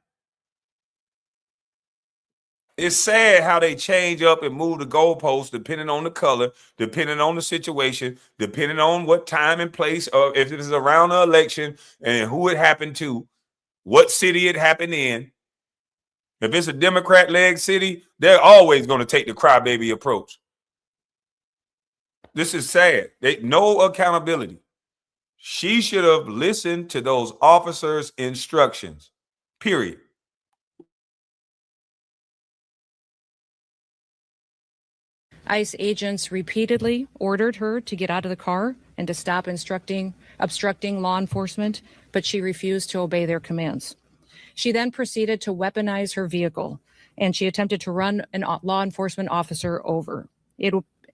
[SPEAKER 1] It's sad how they change up and move the goalposts depending on the color, depending on the situation, depending on what time and place, or if it is around the election and who it happened to, what city it happened in. If it's a Democrat-led city, they're always going to take the crybaby approach. This is sad. No accountability. She should have listened to those officers' instructions, period.
[SPEAKER 9] ICE agents repeatedly ordered her to get out of the car and to stop obstructing law enforcement, but she refused to obey their commands. She then proceeded to weaponize her vehicle, and she attempted to run a law enforcement officer over.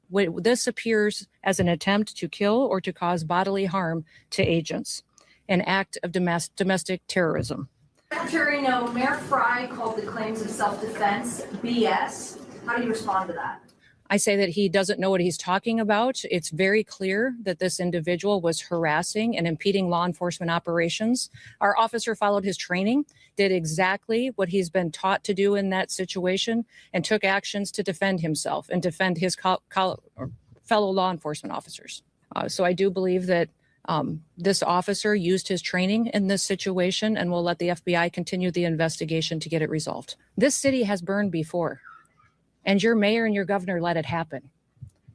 [SPEAKER 9] This appears as an attempt to kill or to cause bodily harm to agents, an act of domestic terrorism.
[SPEAKER 10] Secretary, Mayor Fry called the claims of self-defense BS. How do you respond to that?
[SPEAKER 9] I say that he doesn't know what he's talking about. It's very clear that this individual was harassing and impeding law enforcement operations. Our officer followed his training, did exactly what he's been taught to do in that situation, and took actions to defend himself and defend his fellow law enforcement officers. So I do believe that this officer used his training in this situation, and we'll let the FBI continue the investigation to get it resolved. This city has burned before, and your mayor and your governor let it happen.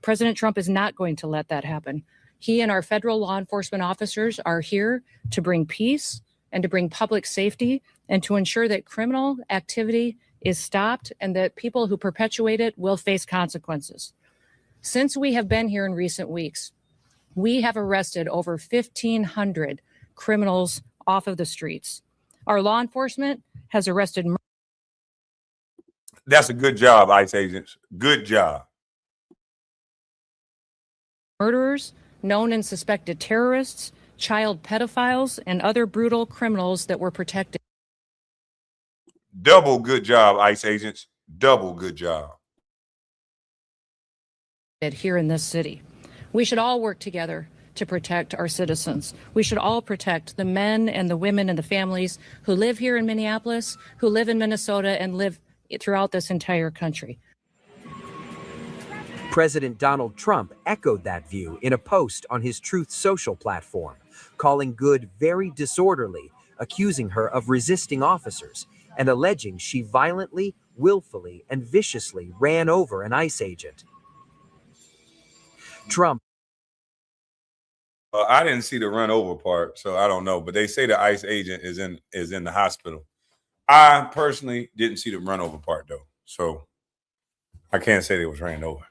[SPEAKER 9] President Trump is not going to let that happen. He and our federal law enforcement officers are here to bring peace and to bring public safety and to ensure that criminal activity is stopped and that people who perpetuate it will face consequences. Since we have been here in recent weeks, we have arrested over 1,500 criminals off of the streets. Our law enforcement has arrested.
[SPEAKER 1] That's a good job, ICE agents. Good job.
[SPEAKER 9] Murderers, known and suspected terrorists, child pedophiles, and other brutal criminals that were protected.
[SPEAKER 1] Double good job, ICE agents. Double good job.
[SPEAKER 9] Here in this city. We should all work together to protect our citizens. We should all protect the men and the women and the families who live here in Minneapolis, who live in Minnesota, and live throughout this entire country.
[SPEAKER 3] President Donald Trump echoed that view in a post on his Truth Social platform, calling Good very disorderly, accusing her of resisting officers, and alleging she violently, willfully, and viciously ran over an ICE agent. Trump.
[SPEAKER 1] I didn't see the run over part, so I don't know. But they say the ICE agent is in the hospital. I personally didn't see the run over part though, so I can't say they was ran over.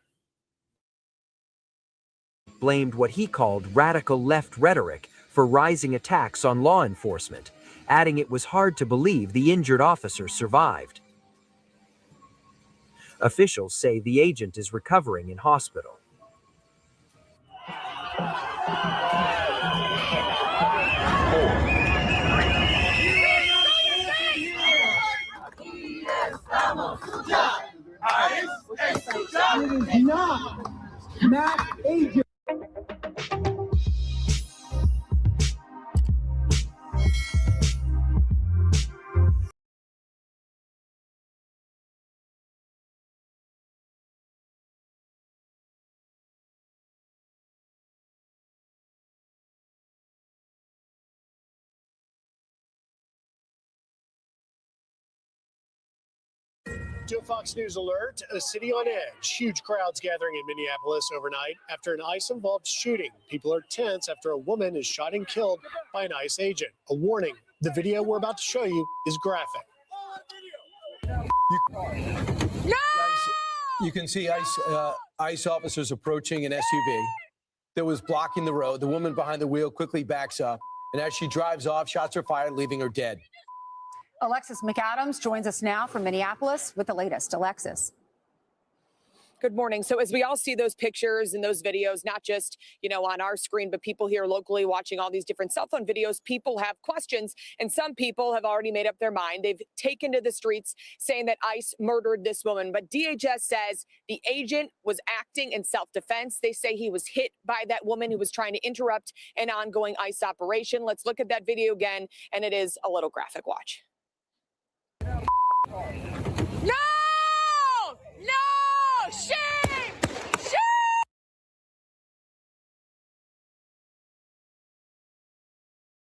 [SPEAKER 3] Blamed what he called radical left rhetoric for rising attacks on law enforcement, adding it was hard to believe the injured officer survived. Officials say the agent is recovering in hospital.
[SPEAKER 4] Not agent.
[SPEAKER 11] To a Fox News alert, a city on edge. Huge crowds gathering in Minneapolis overnight after an ICE-involved shooting. People are tense after a woman is shot and killed by an ICE agent. A warning, the video we're about to show you is graphic.
[SPEAKER 12] You can see ICE officers approaching an SUV that was blocking the road. The woman behind the wheel quickly backs up, and as she drives off, shots are fired, leaving her dead.
[SPEAKER 13] Alexis McAdams joins us now from Minneapolis with the latest. Alexis. Good morning. So as we all see those pictures and those videos, not just, on our screen, but people here locally watching all these different cell phone videos, people have questions, and some people have already made up their mind. They've taken to the streets saying that ICE murdered this woman. But DHS says the agent was acting in self-defense. They say he was hit by that woman who was trying to interrupt an ongoing ICE operation. Let's look at that video again, and it is a little graphic. Watch. No! No! Shame! Shame!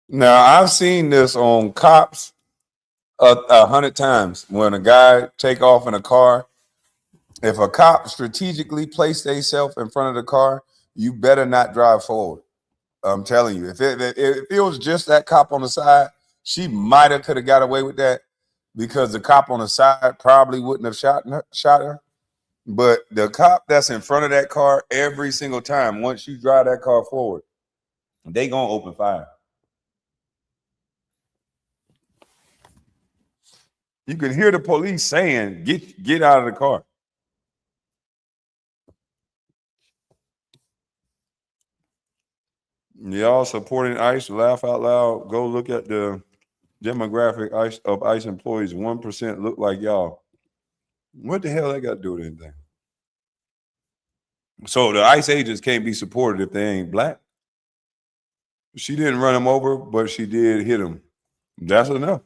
[SPEAKER 1] Now I've seen this on Cops 100 times. When a guy take off in a car, if a cop strategically placed themselves in front of the car, you better not drive forward. I'm telling you, if it was just that cop on the side, she might have could have got away with that because the cop on the side probably wouldn't have shot her. But the cop that's in front of that car every single time, once you drive that car forward, they gonna open fire. You can hear the police saying, "Get out of the car." Y'all supporting ICE? Laugh out loud. Go look at the demographic of ICE employees. 1% look like y'all. What the hell they got to do with anything? So the ICE agents can't be supported if they ain't black. She didn't run him over, but she did hit him. That's enough.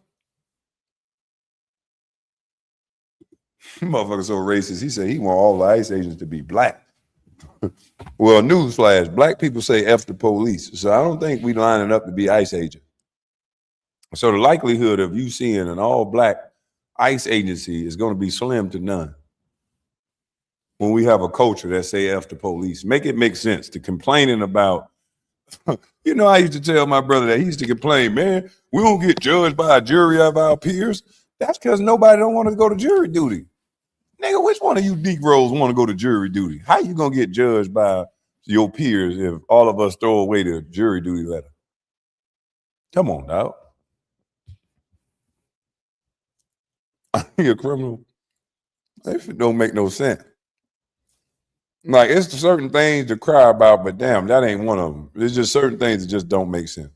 [SPEAKER 1] Motherfucker so racist. He said he want all the ICE agents to be black. Well, newsflash, black people say F the police. So I don't think we lining up to be ICE agent. So the likelihood of you seeing an all-black ICE agency is going to be slim to none. When we have a culture that say F the police, make it make sense. To complaining about, I used to tell my brother that he used to complain, man, we don't get judged by a jury of our peers. That's because nobody don't want to go to jury duty. Nigga, which one of you Negroes want to go to jury duty? How you going to get judged by your peers if all of us throw away the jury duty letter? Come on, dog. You a criminal? That don't make no sense. Like, it's certain things to cry about, but damn, that ain't one of them. There's just certain things that just don't make sense.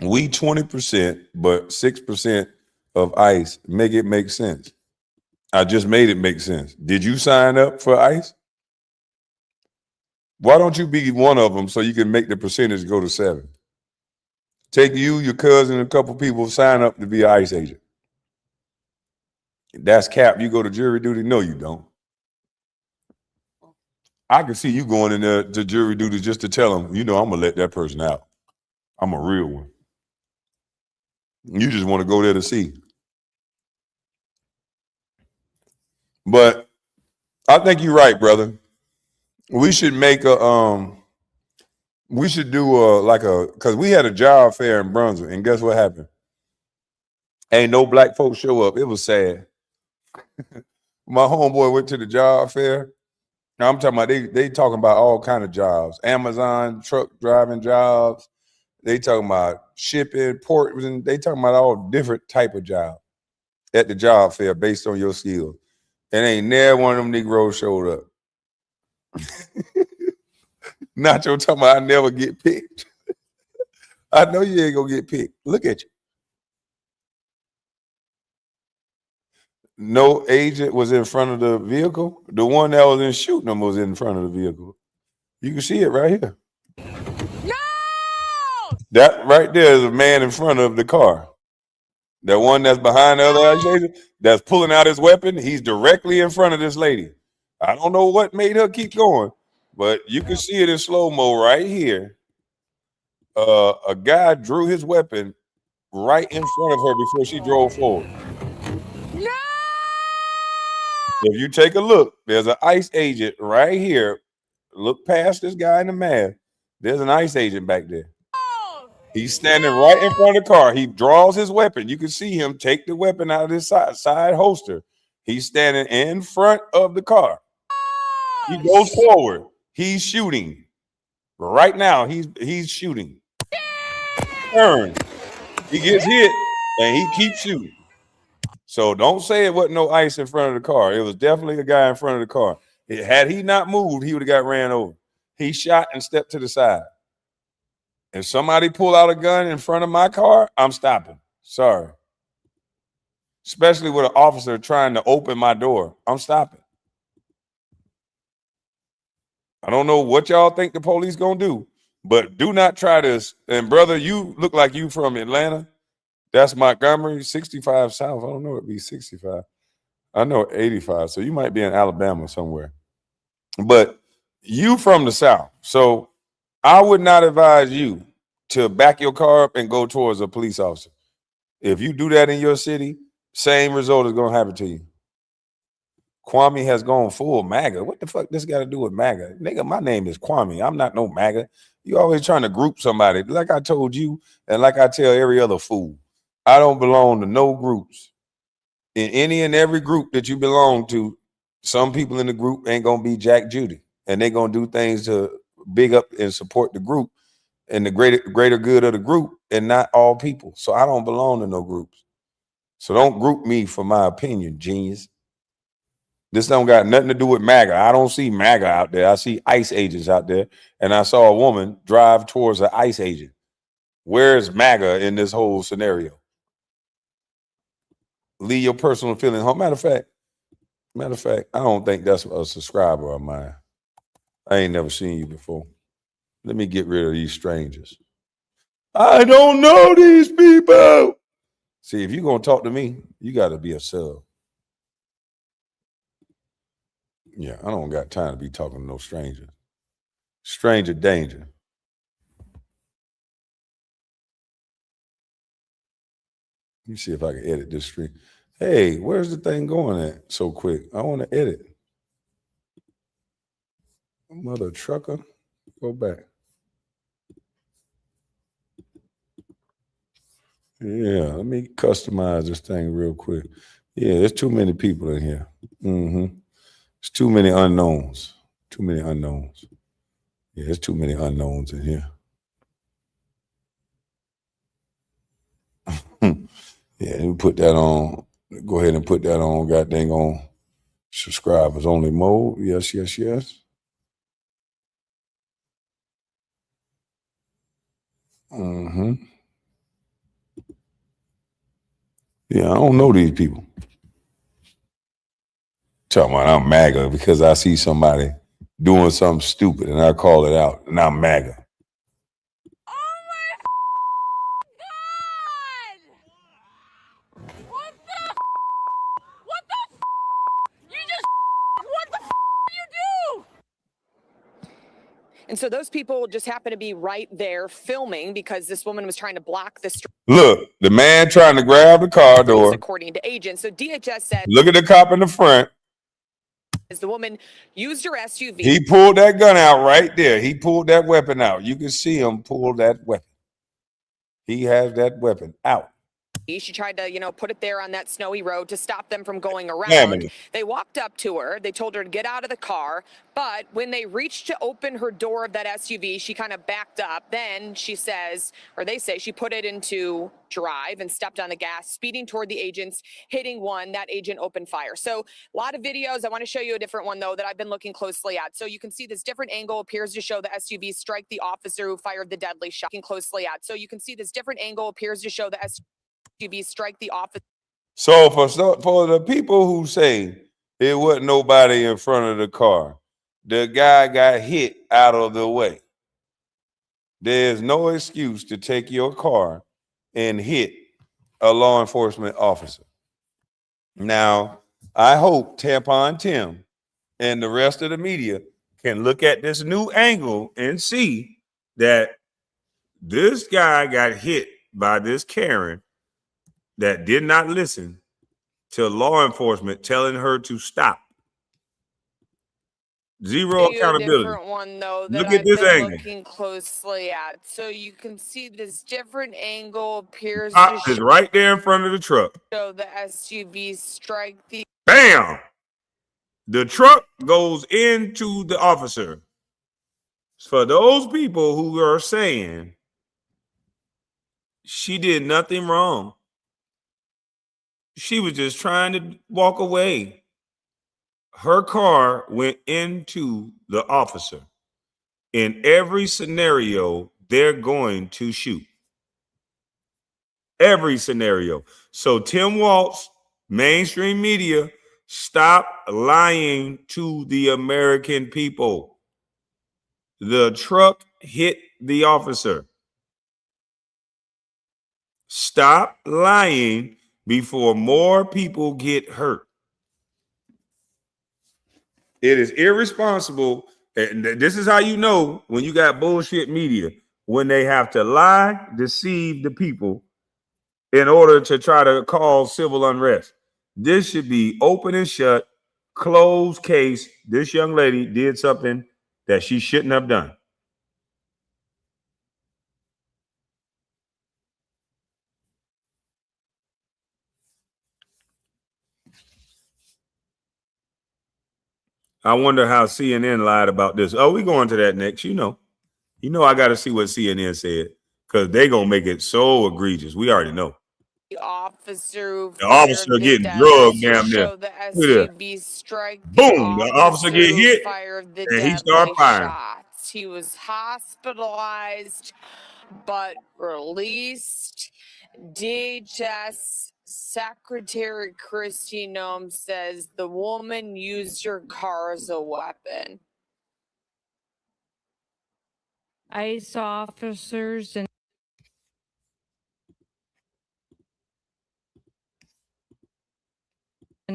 [SPEAKER 1] We 20%, but 6% of ICE make it make sense. I just made it make sense. Did you sign up for ICE? Why don't you be one of them so you can make the percentage go to 7? Take you, your cousin, and a couple people sign up to be an ICE agent. That's cap. You go to jury duty? No, you don't. I can see you going in there to jury duty just to tell them, I'm going to let that person out. I'm a real one. You just want to go there to see. But I think you're right, brother. We should make we should do because we had a job fair in Brunswick, and guess what happened? Ain't no black folks show up. It was sad. My homeboy went to the job fair. Now I'm talking about they talking about all kind of jobs. Amazon truck driving jobs. They talking about shipping, port. They talking about all different type of jobs at the job fair based on your skills. And ain't never one of them Negroes showed up. Nacho talking about I never get picked. I know you ain't gonna get picked. Look at you. No agent was in front of the vehicle. The one that was in shooting them was in front of the vehicle. You can see it right here.
[SPEAKER 13] No!
[SPEAKER 1] That right there is a man in front of the car. The one that's behind the other agent that's pulling out his weapon, he's directly in front of this lady. I don't know what made her keep going, but you can see it in slow-mo right here. A guy drew his weapon right in front of her before she drove forward.
[SPEAKER 13] No!
[SPEAKER 1] If you take a look, there's an ICE agent right here. Look past this guy in the mask. There's an ICE agent back there. He's standing right in front of the car. He draws his weapon. You can see him take the weapon out of his side holster. He's standing in front of the car. He goes forward. He's shooting. Right now, he's shooting. Turn. He gets hit, and he keeps shooting. So don't say it wasn't no ice in front of the car. It was definitely a guy in front of the car. Had he not moved, he would have got ran over. He shot and stepped to the side. If somebody pull out a gun in front of my car, I'm stopping. Sorry. Especially with an officer trying to open my door. I'm stopping. I don't know what y'all think the police gonna do, but do not try this. And brother, you look like you from Atlanta. That's Montgomery, 65 South. I don't know, it'd be 65. I know 85. So you might be in Alabama somewhere. But you from the South. So I would not advise you to back your car up and go towards a police officer. If you do that in your city, same result is gonna happen to you. Kwame has gone full MAGA. What the fuck this got to do with MAGA? Nigga, my name is Kwame. I'm not no MAGA. You always trying to group somebody. Like I told you, and like I tell every other fool, I don't belong to no groups. In any and every group that you belong to, some people in the group ain't gonna be Jack Judy. And they gonna do things to big up and support the group and the greater good of the group, and not all people. So I don't belong to no groups. So don't group me for my opinion, genius. This don't got nothing to do with MAGA. I don't see MAGA out there. I see ICE agents out there. And I saw a woman drive towards an ICE agent. Where's MAGA in this whole scenario? Leave your personal feeling home. Matter of fact, I don't think that's a subscriber of mine. I ain't never seen you before. Let me get rid of these strangers. I don't know these people. See, if you're going to talk to me, you got to be a sub. Yeah, I don't got time to be talking to no stranger. Stranger danger. Let me see if I can edit this stream. Hey, where's the thing going at so quick? I want to edit. Mother trucker, go back. Yeah, let me customize this thing real quick. Yeah, there's too many people in here. There's too many unknowns. Too many unknowns. Yeah, there's too many unknowns in here. Yeah, let me put that on. Go ahead and put that on. God dang on subscribers only mode. Yes, yes, yes. Yeah, I don't know these people. Talking about I'm MAGA because I see somebody doing something stupid and I call it out and I'm MAGA.
[SPEAKER 13] And so those people just happen to be right there filming because this woman was trying to block the street.
[SPEAKER 1] Look, the man trying to grab the car door.
[SPEAKER 13] According to agents. So DHS said,
[SPEAKER 1] look at the cop in the front.
[SPEAKER 13] As the woman used her SUV.
[SPEAKER 1] He pulled that gun out right there. He pulled that weapon out. You can see him pull that weapon. He has that weapon out.
[SPEAKER 13] She tried to, put it there on that snowy road to stop them from going around.
[SPEAKER 1] Family.
[SPEAKER 13] They walked up to her. They told her to get out of the car. But when they reached to open her door of that SUV, she kind of backed up. Then she says, or they say, she put it into drive and stepped on the gas, speeding toward the agents, hitting one. That agent opened fire. So a lot of videos. I want to show you a different one, though, that I've been looking closely at. So you can see this different angle appears to show the SUV strike the officer who fired the deadly shot. Looking closely at. So you can see this different angle appears to show the SUV strike the officer.
[SPEAKER 1] So for the people who say it wasn't nobody in front of the car, the guy got hit out of the way. There's no excuse to take your car and hit a law enforcement officer. Now, I hope Tampon Tim and the rest of the media can look at this new angle and see that this guy got hit by this Karen that did not listen to law enforcement telling her to stop. Zero accountability.
[SPEAKER 13] Different one though that
[SPEAKER 1] Look at
[SPEAKER 13] I've
[SPEAKER 1] this
[SPEAKER 13] been
[SPEAKER 1] angle.
[SPEAKER 13] looking closely at. So you can see this different angle appears
[SPEAKER 1] Cop
[SPEAKER 13] to
[SPEAKER 1] is right there in front of the truck.
[SPEAKER 13] show the SUV strike the.
[SPEAKER 1] Bam! The truck goes into the officer. For those people who are saying she did nothing wrong, She was just trying to walk away. Her car went into the officer. In every scenario, they're going to shoot. Every scenario. So Tim Walz, mainstream media, stop lying to the American people. The truck hit the officer. Stop lying before more people get hurt. It is irresponsible. And this is how you know when you got bullshit media, when they have to lie, deceive the people in order to try to cause civil unrest. This should be open and shut, closed case. This young lady did something that she shouldn't have done. I wonder how CNN lied about this. Oh, we going to that next. You know I got to see what CNN said because they going to make it so egregious. We already know.
[SPEAKER 13] The officer who
[SPEAKER 1] The
[SPEAKER 13] fired
[SPEAKER 1] officer
[SPEAKER 13] the
[SPEAKER 1] getting drugged
[SPEAKER 13] deadly
[SPEAKER 1] damn near.
[SPEAKER 13] show the
[SPEAKER 1] Look at that.
[SPEAKER 13] SUV strike. The
[SPEAKER 1] Boom. The officer
[SPEAKER 13] officer
[SPEAKER 1] get
[SPEAKER 13] who
[SPEAKER 1] hit
[SPEAKER 13] fired the
[SPEAKER 1] and he started
[SPEAKER 13] deadly
[SPEAKER 1] firing.
[SPEAKER 13] shots. He was hospitalized but released. DHS Secretary Kristi Noem says the woman used her car as a weapon.
[SPEAKER 9] ICE officers and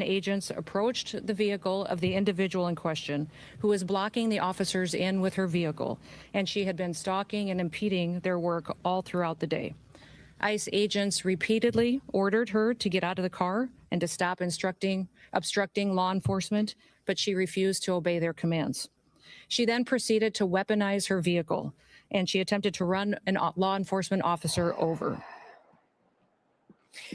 [SPEAKER 9] agents approached the vehicle of the individual in question, who was blocking the officers in with her vehicle, and she had been stalking and impeding their work all throughout the day. ICE agents repeatedly ordered her to get out of the car and to stop obstructing law enforcement, but she refused to obey their commands. She then proceeded to weaponize her vehicle, and she attempted to run a law enforcement officer over.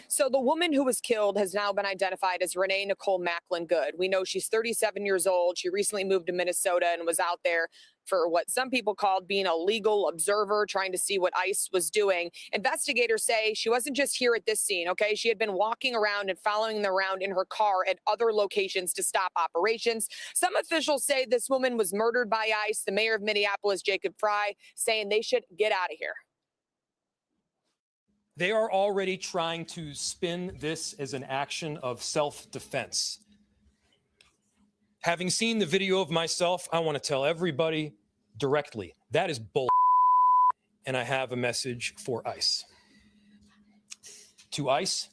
[SPEAKER 13] So the woman who was killed has now been identified as Renee Nicole Macklin Good. We know she's 37 years old. She recently moved to Minnesota and was out there for what some people called being a legal observer, trying to see what ICE was doing. Investigators say she wasn't just here at this scene, okay? She had been walking around and following them around in her car at other locations to stop operations. Some officials say this woman was murdered by ICE. The mayor of Minneapolis, Jacob Frey, saying they should get out of here.
[SPEAKER 14] They are already trying to spin this as an action of self-defense. Having seen the video of myself, I want to tell everybody directly, that is bull. And I have a message for ICE. To ICE,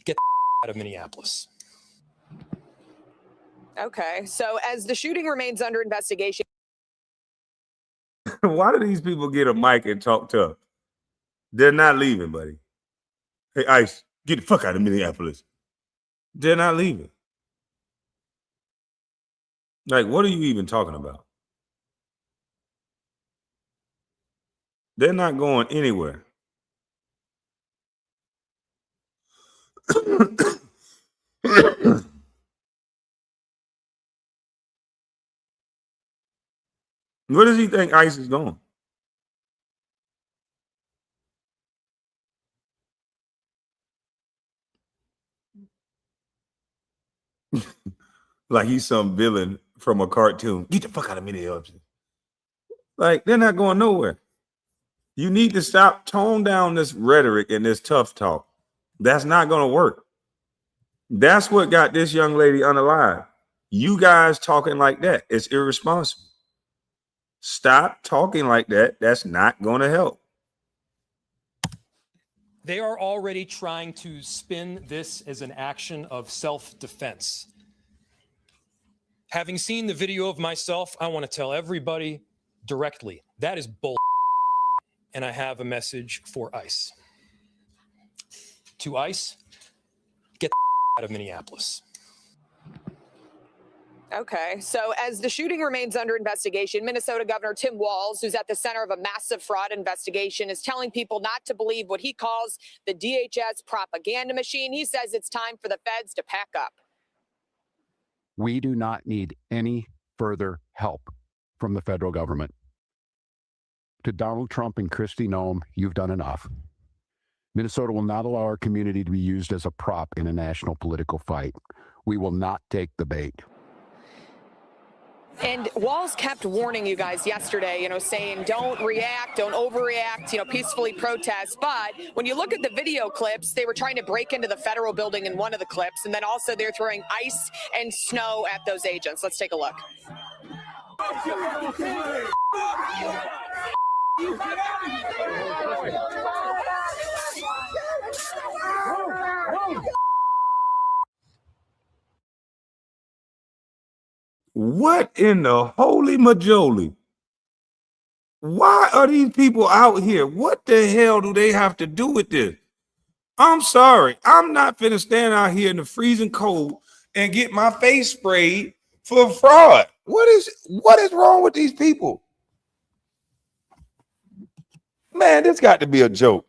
[SPEAKER 14] get the out of Minneapolis.
[SPEAKER 13] Okay, so as the shooting remains under investigation.
[SPEAKER 1] Why do these people get a mic and talk tough? They're not leaving, buddy. Hey, ICE, get the fuck out of Minneapolis. They're not leaving. Like, what are you even talking about? They're not going anywhere. Where does he think ICE is going? Like he's some villain from a cartoon. Get the fuck out of Minneapolis. Like, they're not going nowhere. You need to tone down this rhetoric and this tough talk. That's not going to work. That's what got this young lady unalive. You guys talking like that. It's irresponsible. Stop talking like that. That's not going to help.
[SPEAKER 14] They are already trying to spin this as an action of self-defense. Having seen the video of myself, I want to tell everybody directly, that is bull. And I have a message for ICE. To ICE, get the out of Minneapolis.
[SPEAKER 13] Okay, so as the shooting remains under investigation, Minnesota Governor Tim Walz, who's at the center of a massive fraud investigation, is telling people not to believe what he calls the DHS propaganda machine. He says it's time for the feds to pack up.
[SPEAKER 6] We do not need any further help from the federal government. To Donald Trump and Kristi Noem, you've done enough. Minnesota will not allow our community to be used as a prop in a national political fight. We will not take the bait.
[SPEAKER 13] And Walz kept warning you guys yesterday, saying don't react, don't overreact, peacefully protest. But when you look at the video clips, they were trying to break into the federal building in one of the clips. And then also they're throwing ice and snow at those agents. Let's take a look.
[SPEAKER 1] What in the holy majoli? Why are these people out here? What the hell do they have to do with this? I'm sorry. I'm not finna stand out here in the freezing cold and get my face sprayed for fraud. What is wrong with these people? Man, this got to be a joke.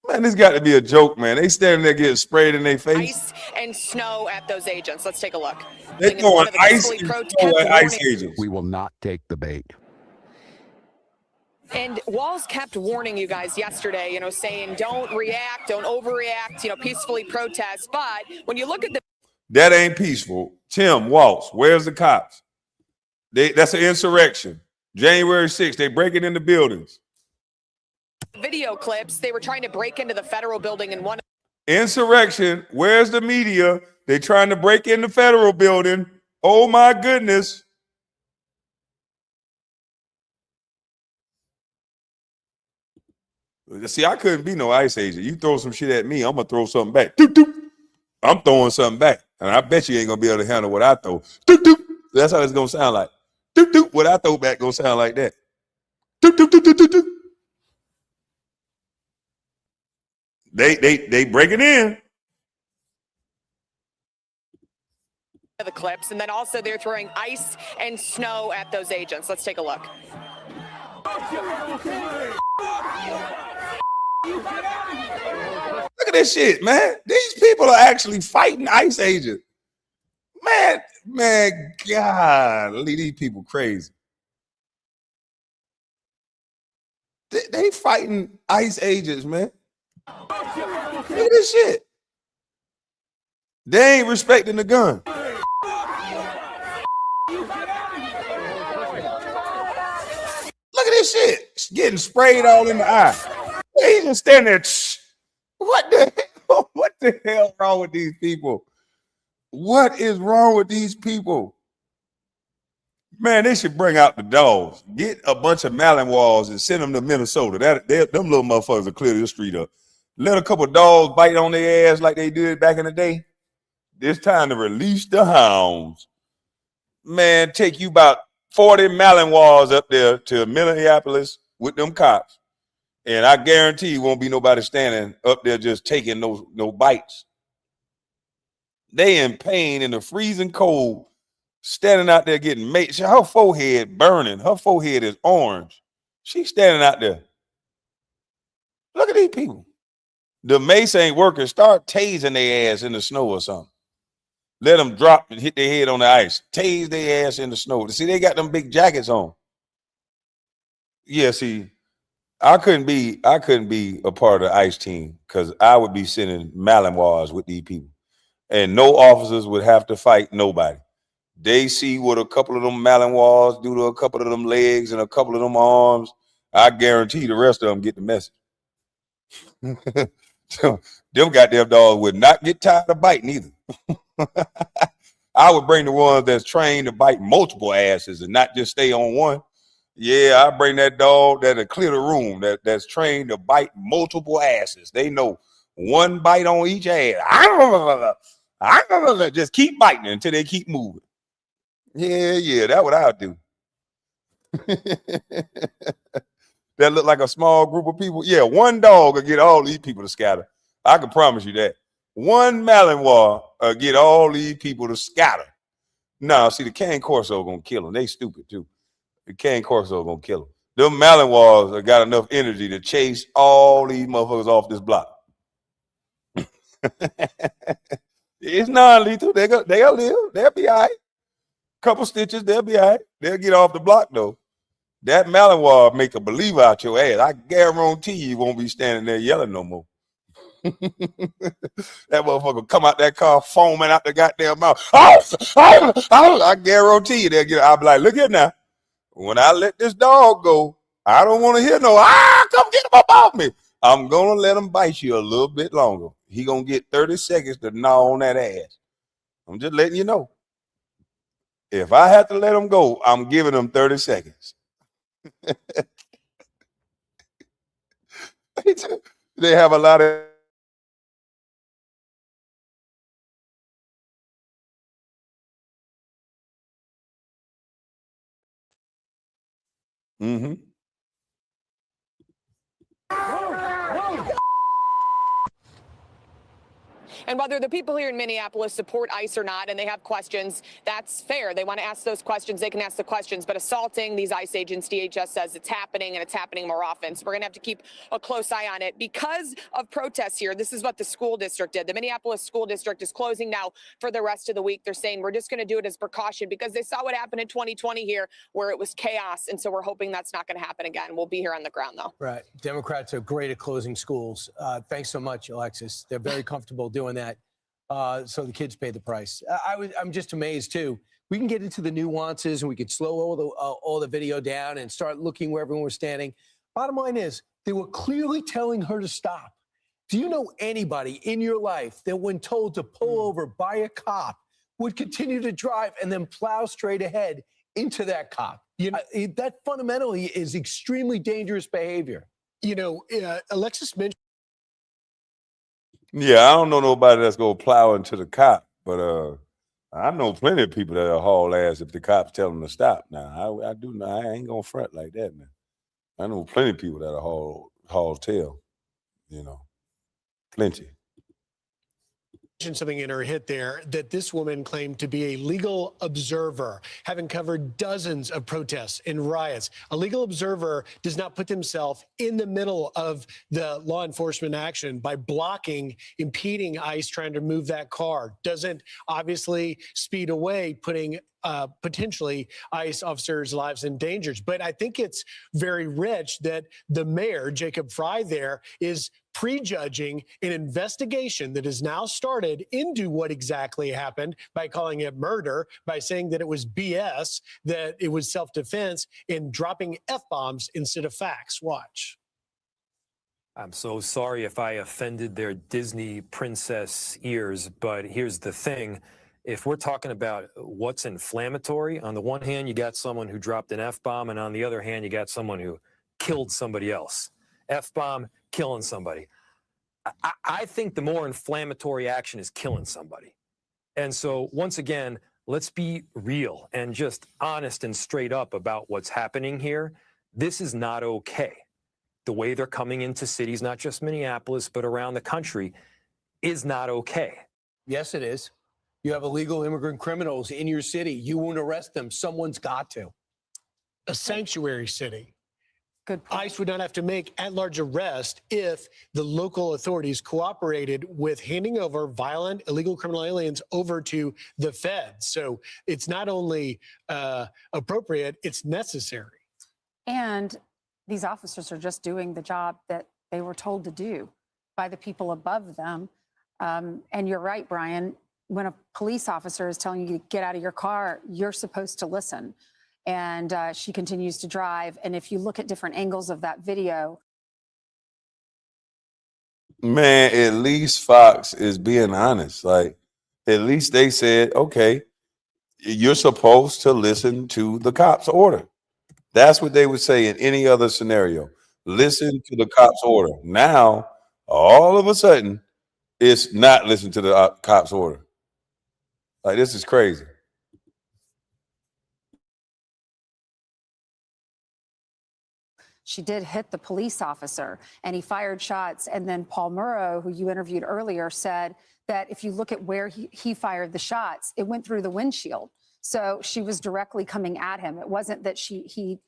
[SPEAKER 1] Man, this got to be a joke, man. They standing there getting sprayed in their face.
[SPEAKER 13] Ice and snow at those agents. Let's take a look.
[SPEAKER 1] They're throwing ice and snow at ICE agents.
[SPEAKER 6] We will not take the bait.
[SPEAKER 13] And Walz kept warning you guys yesterday, saying don't react, don't overreact, peacefully protest. But when you look at the
[SPEAKER 1] that ain't peaceful. Tim Walz, where's the cops? That's an insurrection. January 6th, they breaking into buildings.
[SPEAKER 13] Video clips, they were trying to break into the federal building in one.
[SPEAKER 1] Insurrection, where's the media? They trying to break in the federal building. Oh my goodness. See, I couldn't be no ICE agent. You throw some shit at me, I'm gonna throw something back. Doop, doop. I'm throwing something back. And I bet you ain't gonna be able to handle what I throw. Doop, doop. That's how it's gonna sound like. Doop, doop. What I throw back gonna sound like that. Doop, doop, doop, doop, doop, doop. They break it in.
[SPEAKER 13] The clips, and then also they're throwing ice and snow at those agents. Let's take a look.
[SPEAKER 1] Look at this shit, man. These people are actually fighting ICE agents. Man, God, these people crazy. They fighting ICE agents, man. Look at this shit. They ain't respecting the gun. Look at this shit. It's getting sprayed all in the eye. They just stand there. What the hell? What the hell wrong with these people? What is wrong with these people? Man, they should bring out the dogs. Get a bunch of Malinois and send them to Minnesota. Them little motherfuckers will clear the street up. Let a couple dogs bite on their ass like they did back in the day. It's time to release the hounds. Man, take you about 40 Malinois up there to Minneapolis with them cops. And I guarantee you won't be nobody standing up there just taking no bites. They in pain in the freezing cold, standing out there getting made. Her forehead burning. Her forehead is orange. She's standing out there. Look at these people. The mace ain't working. Start tasing their ass in the snow or something. Let them drop and hit their head on the ice. Tase their ass in the snow. See, they got them big jackets on. Yeah, see, I couldn't be a part of the ICE team because I would be sending Malinois with these people. And no officers would have to fight nobody. They see what a couple of them Malinois do to a couple of them legs and a couple of them arms. I guarantee the rest of them get the message. Them goddamn dogs would not get tired of biting either. I would bring the ones that's trained to bite multiple asses and not just stay on one. Yeah, I bring that dog that'll clear the room, that's trained to bite multiple asses. They know one bite on each ass. Just keep biting until they keep moving. Yeah, that's what I'll do. That look like a small group of people. Yeah, one dog will get all these people to scatter. I can promise you that. One Malinois will get all these people to scatter. No, see, the Cane Corso gonna kill them. They stupid too. The Cane Corso gonna kill them. Them Malinois have got enough energy to chase all these motherfuckers off this block. It's non-lethal. They'll live. They'll be all right. Couple stitches, they'll be all right. They'll get off the block though. That Malinois make a believer out your ass. I guarantee you won't be standing there yelling no more. That motherfucker come out that car foaming out the goddamn mouth. I guarantee you they'll get. I'll be like, look here now. When I let this dog go, I don't want to hear no, come get him up off me. I'm going to let him bite you a little bit longer. He going to get 30 seconds to gnaw on that ass. I'm just letting you know. If I have to let him go, I'm giving him 30 seconds. They have a lot of. Mm-hmm.
[SPEAKER 13] And whether the people here in Minneapolis support ICE or not, and they have questions, that's fair. They want to ask those questions, they can ask the questions. But assaulting these ICE agents, DHS says it's happening, and it's happening more often. So we're going to have to keep a close eye on it. Because of protests here, this is what the school district did. The Minneapolis school district is closing now for the rest of the week. They're saying we're just going to do it as precaution because they saw what happened in 2020 here, where it was chaos. And so we're hoping that's not going to happen again. We'll be here on the ground, though.
[SPEAKER 12] Right. Democrats are great at closing schools. Thanks so much, Alexis. They're very comfortable doing that. So the kids pay the price. I'm just amazed too. We can get into the nuances and we could slow all the video down and start looking where everyone was standing. Bottom line is they were clearly telling her to stop. Do you know anybody in your life that when told to pull over by a cop would continue to drive and then plow straight ahead into that cop? That fundamentally is extremely dangerous behavior.
[SPEAKER 11] Alexis mentioned.
[SPEAKER 1] Yeah, I don't know nobody that's gonna plow into the cop, but I know plenty of people that'll haul ass if the cops tell them to stop. Now, I do know I ain't gonna front like that, man. I know plenty of people that'll haul tail, plenty.
[SPEAKER 11] Something in her hit there that this woman claimed to be a legal observer, having covered dozens of protests and riots. A legal observer does not put themselves in the middle of the law enforcement action by blocking, impeding ICE trying to move that car. Doesn't obviously speed away, putting potentially ICE officers' lives in danger. But I think it's very rich that the mayor, Jacob Fry, there is prejudging an investigation that has now started into what exactly happened by calling it murder, by saying that it was BS, that it was self-defense, and dropping F-bombs instead of facts. Watch.
[SPEAKER 14] I'm so sorry if I offended their Disney princess ears, but here's the thing. If we're talking about what's inflammatory, on the one hand, you got someone who dropped an F-bomb, and on the other hand, you got someone who killed somebody else. F-bomb, killing somebody. I think the more inflammatory action is killing somebody. And so, once again, let's be real and just honest and straight up about what's happening here. This is not okay. The way they're coming into cities, not just Minneapolis, but around the country, is not okay.
[SPEAKER 12] Yes, it is. You have illegal immigrant criminals in your city. You won't arrest them. Someone's got to.
[SPEAKER 11] A sanctuary city.
[SPEAKER 13] Good point.
[SPEAKER 11] ICE would not have to make at-large arrest if the local authorities cooperated with handing over violent, illegal criminal aliens over to the feds. So it's not only appropriate, it's necessary.
[SPEAKER 15] And these officers are just doing the job that they were told to do by the people above them. And you're right, Brian. When a police officer is telling you to get out of your car, you're supposed to listen. And she continues to drive. And if you look at different angles of that video.
[SPEAKER 1] Man, at least Fox is being honest. Like, at least they said, okay, you're supposed to listen to the cop's order. That's what they would say in any other scenario. Listen to the cop's order. Now, all of a sudden, it's not listen to the cop's order. Like, this is crazy.
[SPEAKER 15] She did hit the police officer and he fired shots. And then Paul Murrow, who you interviewed earlier, said that if you look at where he fired the shots, it went through the windshield. So she was directly coming at him. It wasn't that he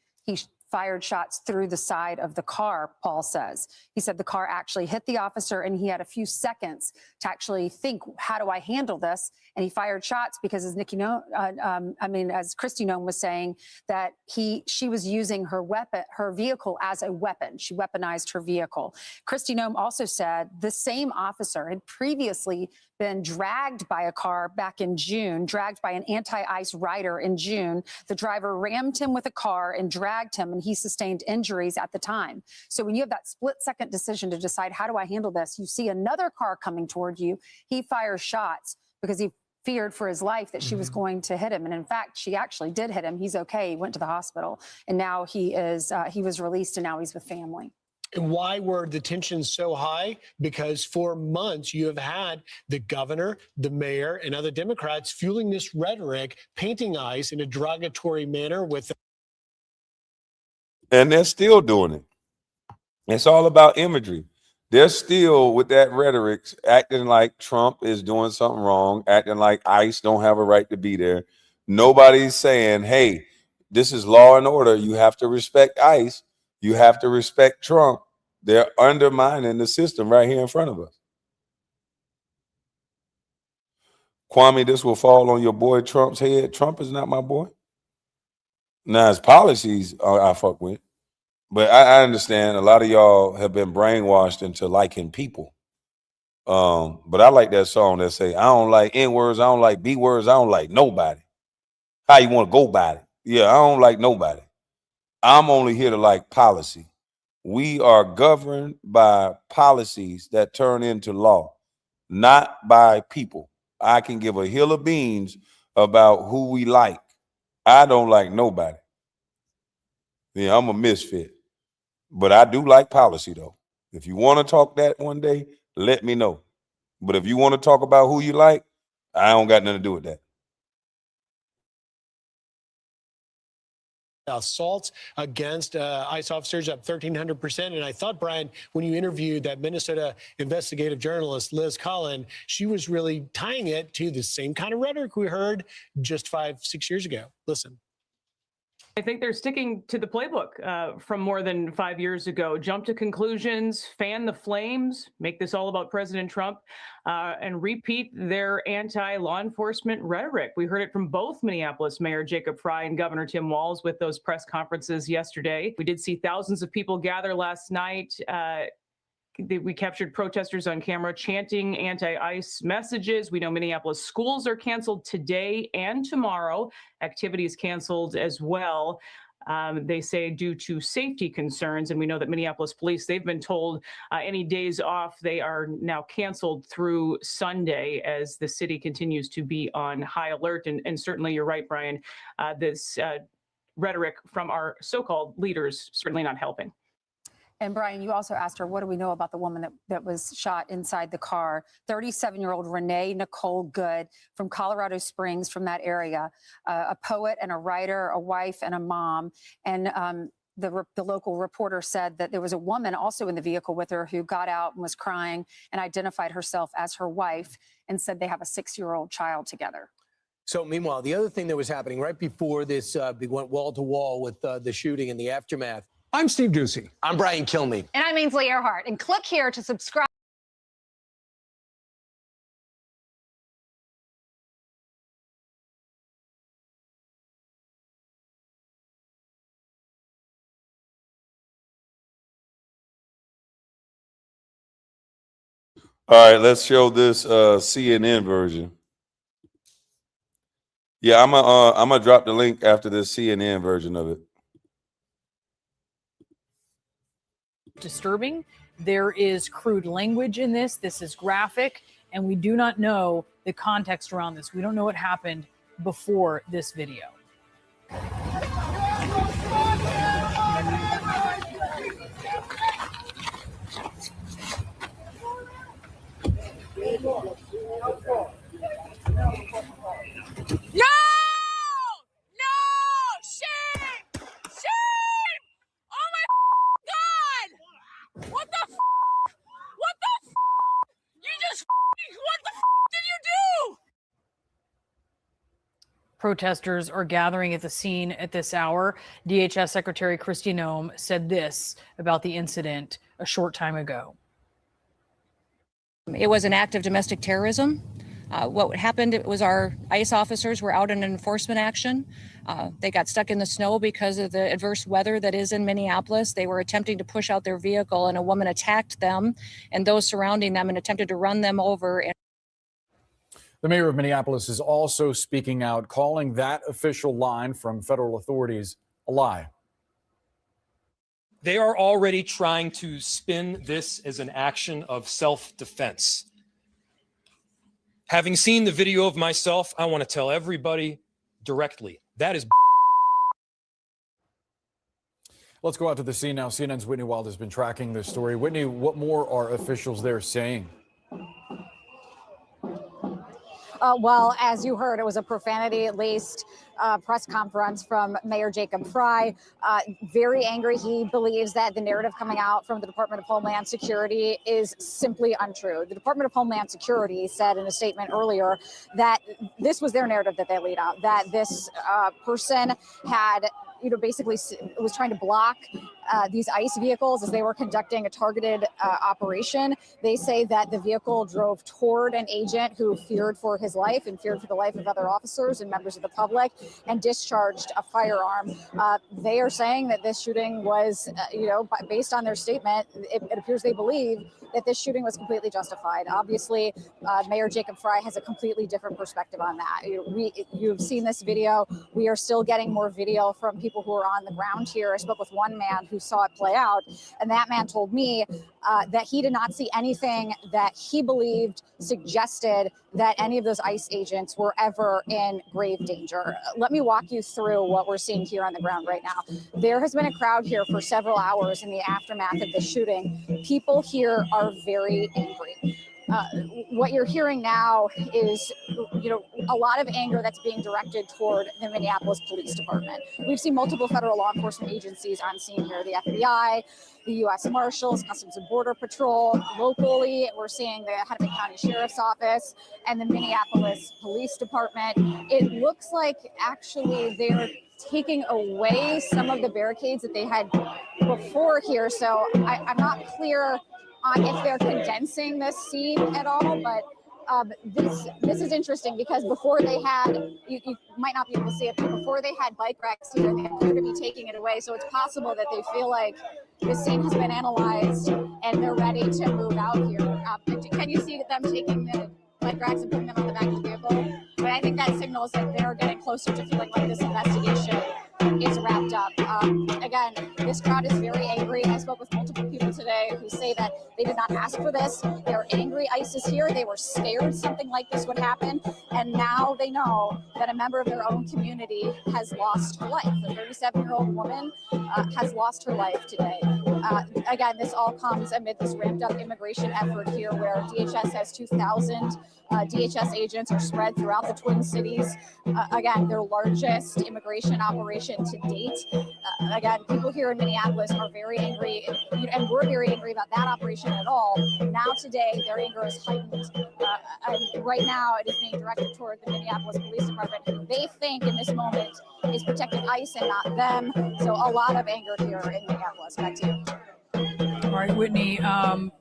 [SPEAKER 15] fired shots through the side of the car, Paul says. He said the car actually hit the officer and he had a few seconds to actually think, how do I handle this? And he fired shots because, as as Kristi Noem was saying, that she was using her vehicle as a weapon. She weaponized her vehicle. Kristi Noem also said the same officer had previously been dragged by a car back in June, dragged by an anti-ICE rider in June. The driver rammed him with a car and dragged him, and he sustained injuries at the time. So when you have that split-second decision to decide, how do I handle this? You see another car coming toward you. He fires shots because he feared for his life that she was going to hit him. And in fact, she actually did hit him. He's okay. He went to the hospital, and now he was released, and now he's with family.
[SPEAKER 11] And why were the tensions so high? Because for months you have had the governor, the mayor, and other Democrats fueling this rhetoric, painting ICE in a derogatory manner with.
[SPEAKER 1] And they're still doing it. It's all about imagery. They're still with that rhetoric, acting like Trump is doing something wrong, acting like ICE don't have a right to be there. Nobody's saying, hey, this is law and order. You have to respect ICE. You have to respect Trump. They're undermining the system right here in front of us. Kwame, this will fall on your boy Trump's head. Trump is not my boy. Now, his policies I fuck with. But I understand a lot of y'all have been brainwashed into liking people. But I like that song that say, I don't like N words, I don't like B words, I don't like nobody. How you want to go by it? Yeah, I don't like nobody. I'm only here to like policy. We are governed by policies that turn into law, not by people. I can give a hill of beans about who we like. I don't like nobody. Yeah, I'm a misfit. But I do like policy, though. If you want to talk that one day, let me know. But if you want to talk about who you like, I don't got nothing to do with that.
[SPEAKER 11] Assaults against ICE officers up 1,300%. And I thought, Brian, when you interviewed that Minnesota investigative journalist, Liz Collin, she was really tying it to the same kind of rhetoric we heard just 5-6 years ago. Listen.
[SPEAKER 16] I think they're sticking to the playbook from more than 5 years ago. Jump to conclusions, fan the flames, make this all about President Trump, and repeat their anti-law enforcement rhetoric. We heard it from both Minneapolis Mayor Jacob Frey and Governor Tim Walz with those press conferences yesterday. We did see thousands of people gather last night. We captured protesters on camera chanting anti-ICE messages. We know Minneapolis schools are canceled today and tomorrow. Activities canceled as well. They say due to safety concerns. And we know that Minneapolis police, they've been told any days off, they are now canceled through Sunday as the city continues to be on high alert. And certainly you're right, Brian, this rhetoric from our so-called leaders certainly not helping.
[SPEAKER 15] And Brian, you also asked her, what do we know about the woman that was shot inside the car? 37-year-old Renee Nicole Good from Colorado Springs, from that area, a poet and a writer, a wife and a mom. And the local reporter said that there was a woman also in the vehicle with her who got out and was crying and identified herself as her wife and said they have a 6-year-old child together.
[SPEAKER 12] So meanwhile, the other thing that was happening right before this, we went wall to wall with the shooting and the aftermath.
[SPEAKER 5] I'm Steve Doocy.
[SPEAKER 12] I'm Brian Kilmeade.
[SPEAKER 17] And I'm Ainsley Earhart. And click here to subscribe.
[SPEAKER 1] All right, let's show this CNN version. Yeah, I'm gonna drop the link after this CNN version of it.
[SPEAKER 18] Disturbing. There is crude language in this. This is graphic, and we do not know the context around this. We don't know what happened before this video.
[SPEAKER 4] No! No! Shame! Shame! Oh my God! What the What the You just what the did you do?
[SPEAKER 18] Protesters are gathering at the scene at this hour. DHS Secretary Kristi Noem said this about the incident a short time ago.
[SPEAKER 9] It was an act of domestic terrorism. What happened was our ICE officers were out in an enforcement action. They got stuck in the snow because of the adverse weather that is in Minneapolis. They were attempting to push out their vehicle, and a woman attacked them and those surrounding them and attempted to run them over.
[SPEAKER 19] The mayor of Minneapolis is also speaking out, calling that official line from federal authorities a lie.
[SPEAKER 14] They are already trying to spin this as an action of self-defense. Having seen the video of myself, I want to tell everybody directly, that is.
[SPEAKER 19] Let's go out to the scene now. CNN's Whitney Wild has been tracking this story. Whitney, what more are officials there saying?
[SPEAKER 17] Well, as you heard, it was a profanity-laced press conference from Mayor Jacob Frey. Very angry. He believes that the narrative coming out from the Department of Homeland Security is simply untrue. The Department of Homeland Security said in a statement earlier that this was their narrative that they laid out, that this person had basically was trying to block these ICE vehicles as they were conducting a targeted operation. They say that the vehicle drove toward an agent who feared for his life and feared for the life of other officers and members of the public and discharged a firearm. They are saying that this shooting was, based on their statement, it appears they believe that this shooting was completely justified. Obviously, Mayor Jacob Frey has a completely different perspective on that. You've seen this video. We are still getting more video from people who are on the ground here. I spoke with one man who saw it play out, and that man told me that he did not see anything that he believed suggested that any of those ICE agents were ever in grave danger. Let me walk you through what we're seeing here on the ground right now. There has been a crowd here for several hours in the aftermath of the shooting. People here are very angry. What you're hearing now is, a lot of anger that's being directed toward the Minneapolis Police Department. We've seen multiple federal law enforcement agencies on scene here, the FBI, the U.S. Marshals, Customs and Border Patrol. Locally, we're seeing the Hennepin County Sheriff's Office and the Minneapolis Police Department. It looks like actually they're taking away some of the barricades that they had before here. So I'm not clear on if they're condensing this scene at all, but this is interesting because before they had, you might not be able to see it, but before they had bike racks here, they appear to be taking it away. So it's possible that they feel like the scene has been analyzed and they're ready to move out here. Can you see them taking the bike racks and putting them on the back of the vehicle? But I think that signals that they're getting closer to feeling like this investigation is wrapped up. Again, this crowd is very angry. I spoke with multiple people today who say that they did not ask for this. They're angry ICE is here. They were scared something like this would happen. And now they know that a member of their own community has lost her life. A 37-year-old woman has lost her life today. Again, this all comes amid this ramped up immigration effort here where DHS has 2,000 DHS agents are spread throughout the Twin Cities. Again, their largest immigration operation to date. Again, people here in Minneapolis are very angry, and we're very angry about that operation at all. Now today, their anger is heightened. And right now, it is being directed toward the Minneapolis Police Department, who they think in this moment is protecting ICE and not them. So a lot of anger here in Minneapolis. Back to you.
[SPEAKER 18] All right, Whitney,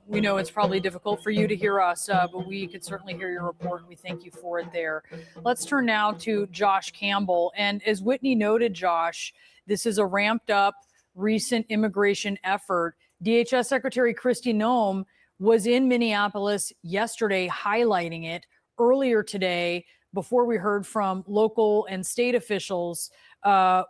[SPEAKER 18] we know it's probably difficult for you to hear us, but we could certainly hear your report, and we thank you for it there. Let's turn now to Josh Campbell. And as Whitney noted, Josh, this is a ramped up recent immigration effort. DHS Secretary Kristi Noem was in Minneapolis yesterday highlighting it. Earlier today, before we heard from local and state officials,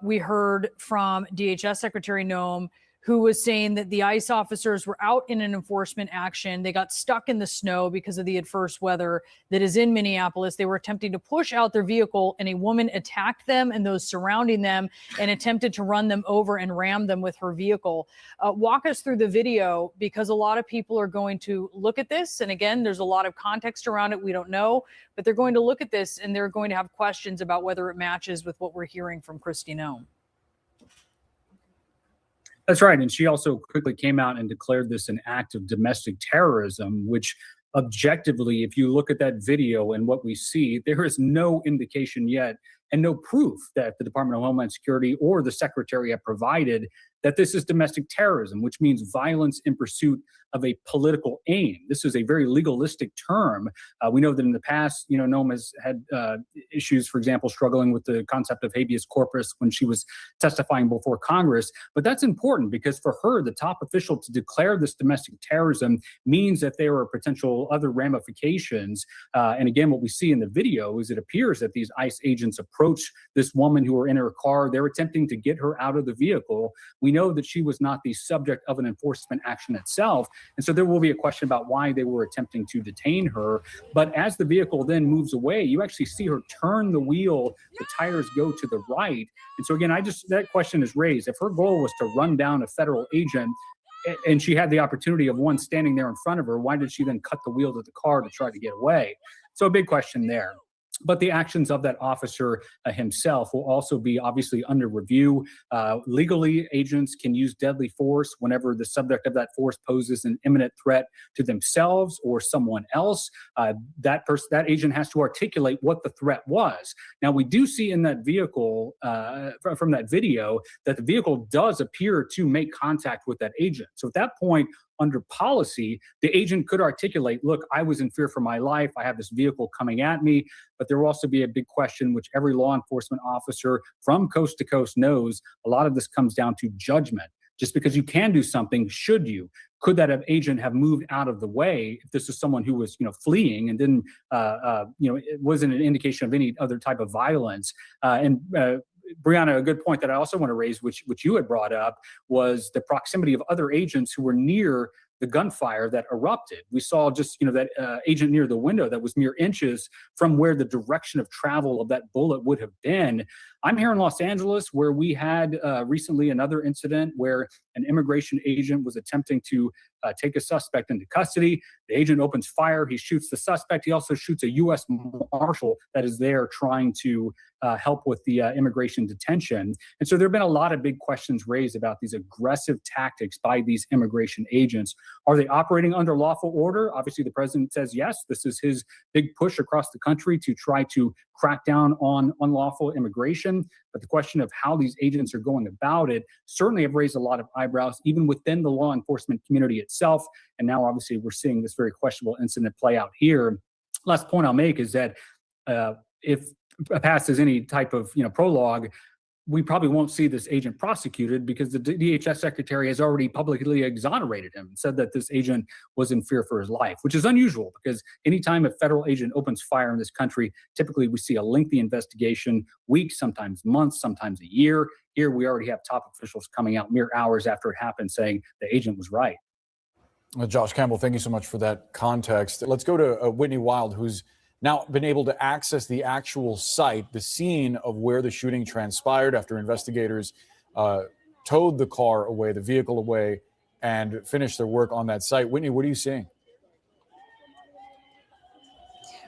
[SPEAKER 18] we heard from DHS Secretary Noem, who was saying that the ICE officers were out in an enforcement action. They got stuck in the snow because of the adverse weather that is in Minneapolis. They were attempting to push out their vehicle, and a woman attacked them and those surrounding them and attempted to run them over and ram them with her vehicle. Walk us through the video, because a lot of people are going to look at this. And again, there's a lot of context around it. We don't know, but they're going to look at this and they're going to have questions about whether it matches with what we're hearing from Kristi Noem.
[SPEAKER 20] That's right. And she also quickly came out and declared this an act of domestic terrorism, which objectively, if you look at that video and what we see, there is no indication yet and no proof that the Department of Homeland Security or the Secretary have provided that this is domestic terrorism, which means violence in pursuit of a political aim. This is a very legalistic term. We know that in the past, Noam has had issues, for example, struggling with the concept of habeas corpus when she was testifying before Congress. But that's important because for her, the top official, to declare this domestic terrorism means that there are potential other ramifications. And again, what we see in the video is it appears that these ICE agents approach this woman who were in her car. They're attempting to get her out of the vehicle. We know that she was not the subject of an enforcement action itself. And so there will be a question about why they were attempting to detain her. But as the vehicle then moves away, you actually see her turn the wheel, the tires go to the right. And so again, that question is raised. If her goal was to run down a federal agent and she had the opportunity of one standing there in front of her, why did she then cut the wheel to the car to try to get away? So a big question there. But the actions of that officer himself will also be obviously under review. Legally, agents can use deadly force whenever the subject of that force poses an imminent threat to themselves or someone else. That agent has to articulate what the threat was. Now, we do see in that vehicle, from that video, that the vehicle does appear to make contact with that agent. So at that point, under policy, the agent could articulate, look, I was in fear for my life. I have this vehicle coming at me. But there will also be a big question, which every law enforcement officer from coast to coast knows. A lot of this comes down to judgment. Just because you can do something, should you? Could that agent have moved out of the way if this is someone who was, fleeing and didn't, it wasn't an indication of any other type of violence? Brianna, a good point that I also want to raise, which you had brought up, was the proximity of other agents who were near the gunfire that erupted. We saw just, that agent near the window that was mere inches from where the direction of travel of that bullet would have been. I'm here in Los Angeles, where we had recently another incident where an immigration agent was attempting to take a suspect into custody. The agent opens fire. He shoots the suspect. He also shoots a U.S. Marshal that is there trying to help with the immigration detention. And so there have been a lot of big questions raised about these aggressive tactics by these immigration agents. Are they operating under lawful order? Obviously, the president says yes. This is his big push across the country to try to crack down on unlawful immigration. But the question of how these agents are going about it certainly have raised a lot of eyebrows, even within the law enforcement community itself. And now, obviously, we're seeing this very questionable incident play out here. Last point I'll make is that if past as any type of prologue, we probably won't see this agent prosecuted because the DHS secretary has already publicly exonerated him and said that this agent was in fear for his life, which is unusual because anytime a federal agent opens fire in this country, typically we see a lengthy investigation, weeks, sometimes months, sometimes a year. Here we already have top officials coming out mere hours after it happened saying the agent was right.
[SPEAKER 19] Josh Campbell, thank you so much for that context. Let's go to Whitney Wild, who's now been able to access the actual site, the scene of where the shooting transpired after investigators towed the car away, the vehicle away, and finished their work on that site. Whitney, what are you seeing?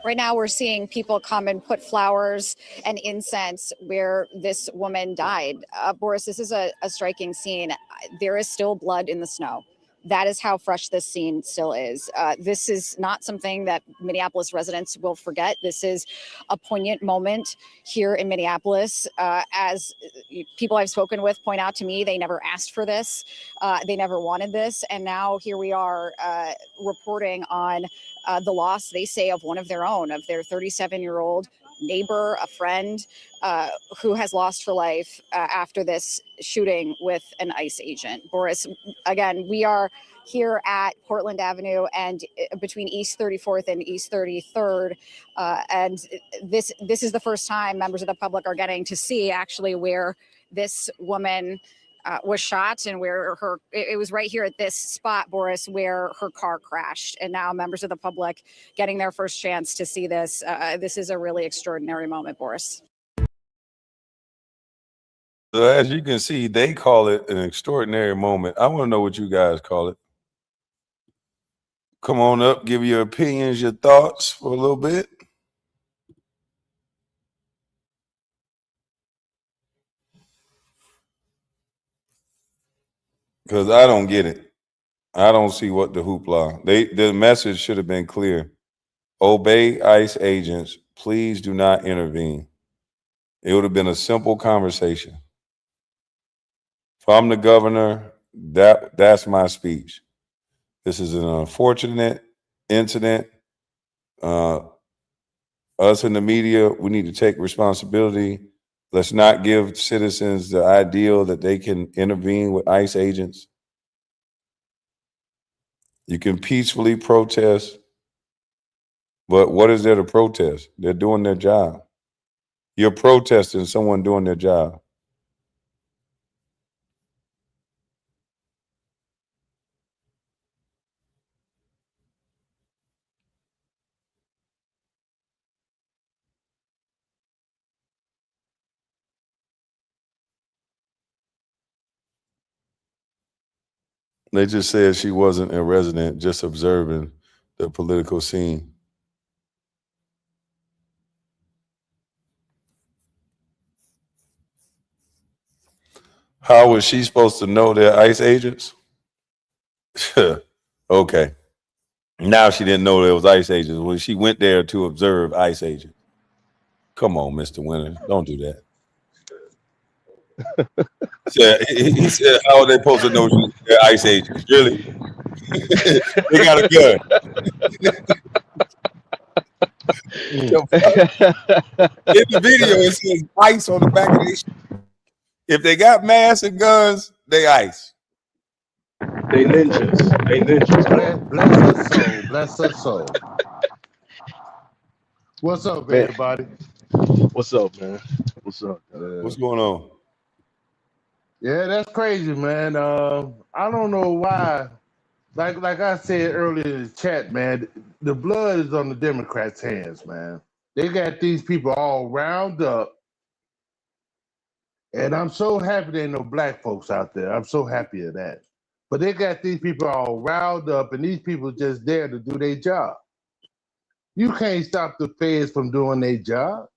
[SPEAKER 17] Right now, we're seeing people come and put flowers and incense where this woman died. Boris, this is a striking scene. There is still blood in the snow. That is how fresh this scene still is. This is not something that Minneapolis residents will forget. This is a poignant moment here in Minneapolis. As people I've spoken with point out to me, they never asked for this. They never wanted this. And now here we are reporting on the loss, they say, of one of their own, of their 37-year-old neighbor, a friend who has lost her life after this shooting with an ICE agent. Boris, again, we are here at Portland Avenue and between East 34th and East 33rd. And this is the first time members of the public are getting to see actually where this woman was shot and where it was right here at this spot, Boris, where her car crashed. And now members of the public getting their first chance to see this. This is a really extraordinary moment, Boris.
[SPEAKER 1] So as you can see, they call it an extraordinary moment. I want to know what you guys call it. Come on up, give your opinions, your thoughts for a little bit. Because I don't get it. I don't see what the hoopla. The message should have been clear. Obey ICE agents. Please do not intervene.
[SPEAKER 2] It would have been a simple conversation. If I'm the governor, that's my speech. This is an unfortunate incident. Us in the media, we need to take responsibility. Let's not give citizens the ideal that they can intervene with ICE agents. You can peacefully protest, but what is there to protest? They're doing their job. You're protesting someone doing their job. They just said she wasn't a resident, just observing the political scene. How was she supposed to know they're ICE agents? Okay. Now she didn't know there was ICE agents. Well, she went there to observe ICE agents. Come on, Mr. Winters. Don't do that. He said, how are they supposed to know they're ICE agents? Really? They got a gun. In the video, it says ICE on the back of their shit. If they got masks and guns, they ICE.
[SPEAKER 21] They ninjas. They ninjas.
[SPEAKER 22] Bless her soul. Bless her soul. What's up,
[SPEAKER 21] Man.
[SPEAKER 22] everybody?
[SPEAKER 21] What's up, man? What's up?
[SPEAKER 2] What's going on?
[SPEAKER 22] Yeah, that's crazy, man. I don't know why. Like I said earlier in the chat, man, the blood is on the Democrats' hands, man. They got these people all round up. And I'm so happy there ain't no black folks out there. I'm so happy of that. But they got these people all riled up, and these people just there to do their job. You can't stop the feds from doing their job.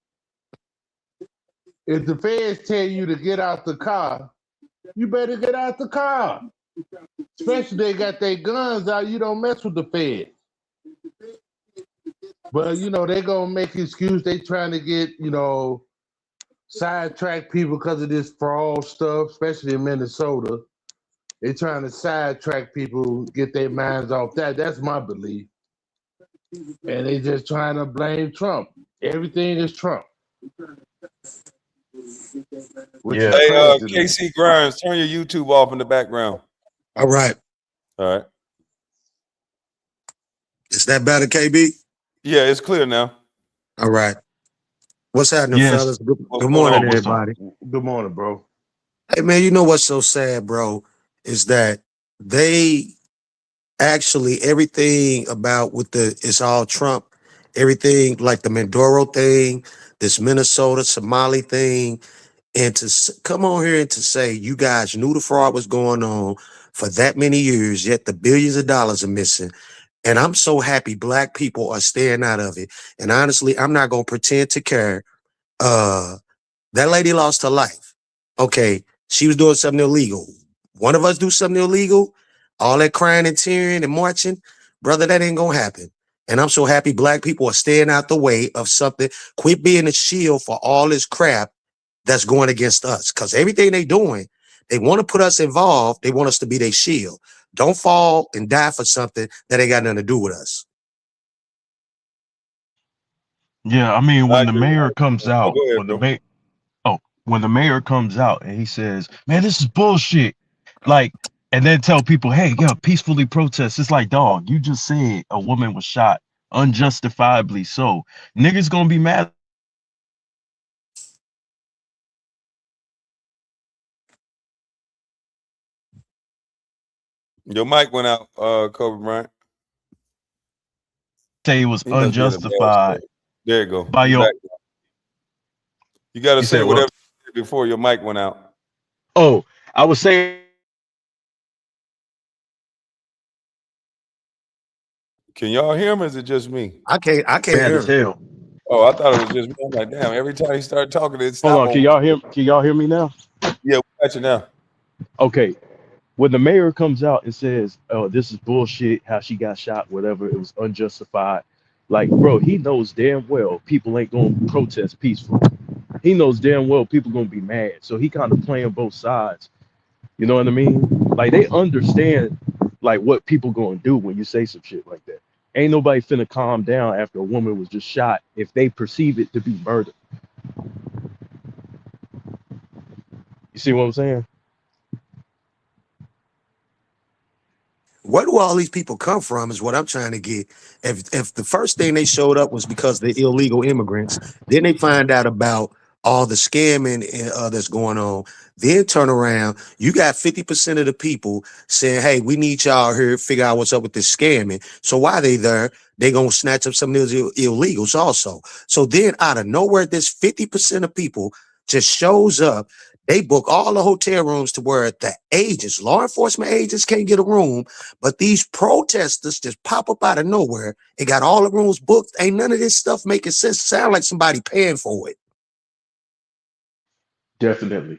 [SPEAKER 22] If the feds tell you to get out the car, you better get out the car. Especially they got their guns out, you don't mess with the feds. But, they going to make excuse. They trying to get, sidetrack people because of this fraud stuff, especially in Minnesota. They trying to sidetrack people, get their minds off that. That's my belief. And they just trying to blame Trump. Everything is Trump.
[SPEAKER 2] Yeah. Hey, KC Grimes, turn your YouTube off in the background.
[SPEAKER 23] All right.
[SPEAKER 2] All right.
[SPEAKER 23] Is that better, KB?
[SPEAKER 2] Yeah, it's clear now.
[SPEAKER 23] All right. What's happening,
[SPEAKER 2] Yes.
[SPEAKER 23] fellas? Good morning, everybody.
[SPEAKER 22] Good morning, bro.
[SPEAKER 23] Hey, man, you know what's so sad, bro, is that they actually, everything about it's all Trump, everything like the Mandoro thing, this Minnesota Somali thing, and to come on here and to say you guys knew the fraud was going on for that many years, yet the billions of dollars are missing. And I'm so happy black people are staying out of it. And honestly, I'm not going to pretend to care. That lady lost her life. Okay, she was doing something illegal. One of us do something illegal, all that crying and tearing and marching, brother, that ain't gonna happen. And I'm so happy black people are staying out the way of something. Quit being a shield for all this crap that's going against us. Because everything they doing, they want to put us involved. They want us to be their shield. Don't fall and die for something that ain't got nothing to do with us.
[SPEAKER 21] Yeah, I mean, when the mayor comes out,
[SPEAKER 2] go ahead,
[SPEAKER 21] when the mayor comes out and he says, "Man, this is bullshit," like, and then tell people, "Hey, yeah, peacefully protest." It's like, dog, you just said a woman was shot unjustifiably. So niggas gonna be mad.
[SPEAKER 2] Your mic went out, Kobe Bryant.
[SPEAKER 21] Say it was
[SPEAKER 2] He must be in a bad
[SPEAKER 21] unjustified.
[SPEAKER 2] state. There you go.
[SPEAKER 21] By
[SPEAKER 2] You
[SPEAKER 21] your
[SPEAKER 2] back. You got to
[SPEAKER 21] You
[SPEAKER 2] say
[SPEAKER 21] said
[SPEAKER 2] whatever
[SPEAKER 21] what?
[SPEAKER 2] you said before your mic went out.
[SPEAKER 21] Oh, I was saying.
[SPEAKER 2] Can y'all hear him or is it just me?
[SPEAKER 23] I can't
[SPEAKER 21] Bad
[SPEAKER 23] hear
[SPEAKER 21] as
[SPEAKER 23] him.
[SPEAKER 21] hell.
[SPEAKER 2] Oh, I thought it was just me. I'm like, damn, every time he started talking, it
[SPEAKER 21] Hold
[SPEAKER 2] stopped
[SPEAKER 21] on,
[SPEAKER 2] on.
[SPEAKER 21] can y'all hear me now?
[SPEAKER 2] Yeah, we got you now.
[SPEAKER 21] Okay. When the mayor comes out and says, "Oh, this is bullshit, how she got shot, whatever, it was unjustified," like, bro, he knows damn well people ain't gonna protest peacefully. he knows damn well people gonna be mad, so he kind of playing both sides. You know what I mean? Like they understand like what people gonna do when you say some shit like that. Ain't nobody finna calm down after a woman was just shot if they perceive it to be murder. You see what I'm saying?
[SPEAKER 23] Where do all these people come from is what I'm trying to get. If the first thing they showed up was because they're illegal immigrants, then they find out about all the scamming that's going on, then turn around, you got 50% of the people saying, hey, we need y'all here to figure out what's up with this scamming. So while they there, they gonna snatch up some of those illegals also. So then out of nowhere, this 50% of people just shows up. They book all the hotel rooms to where the agents, law enforcement agents can't get a room, but these protesters just pop up out of nowhere and got all the rooms booked. Ain't none of this stuff making sense. Sound like somebody paying for it.
[SPEAKER 21] Definitely.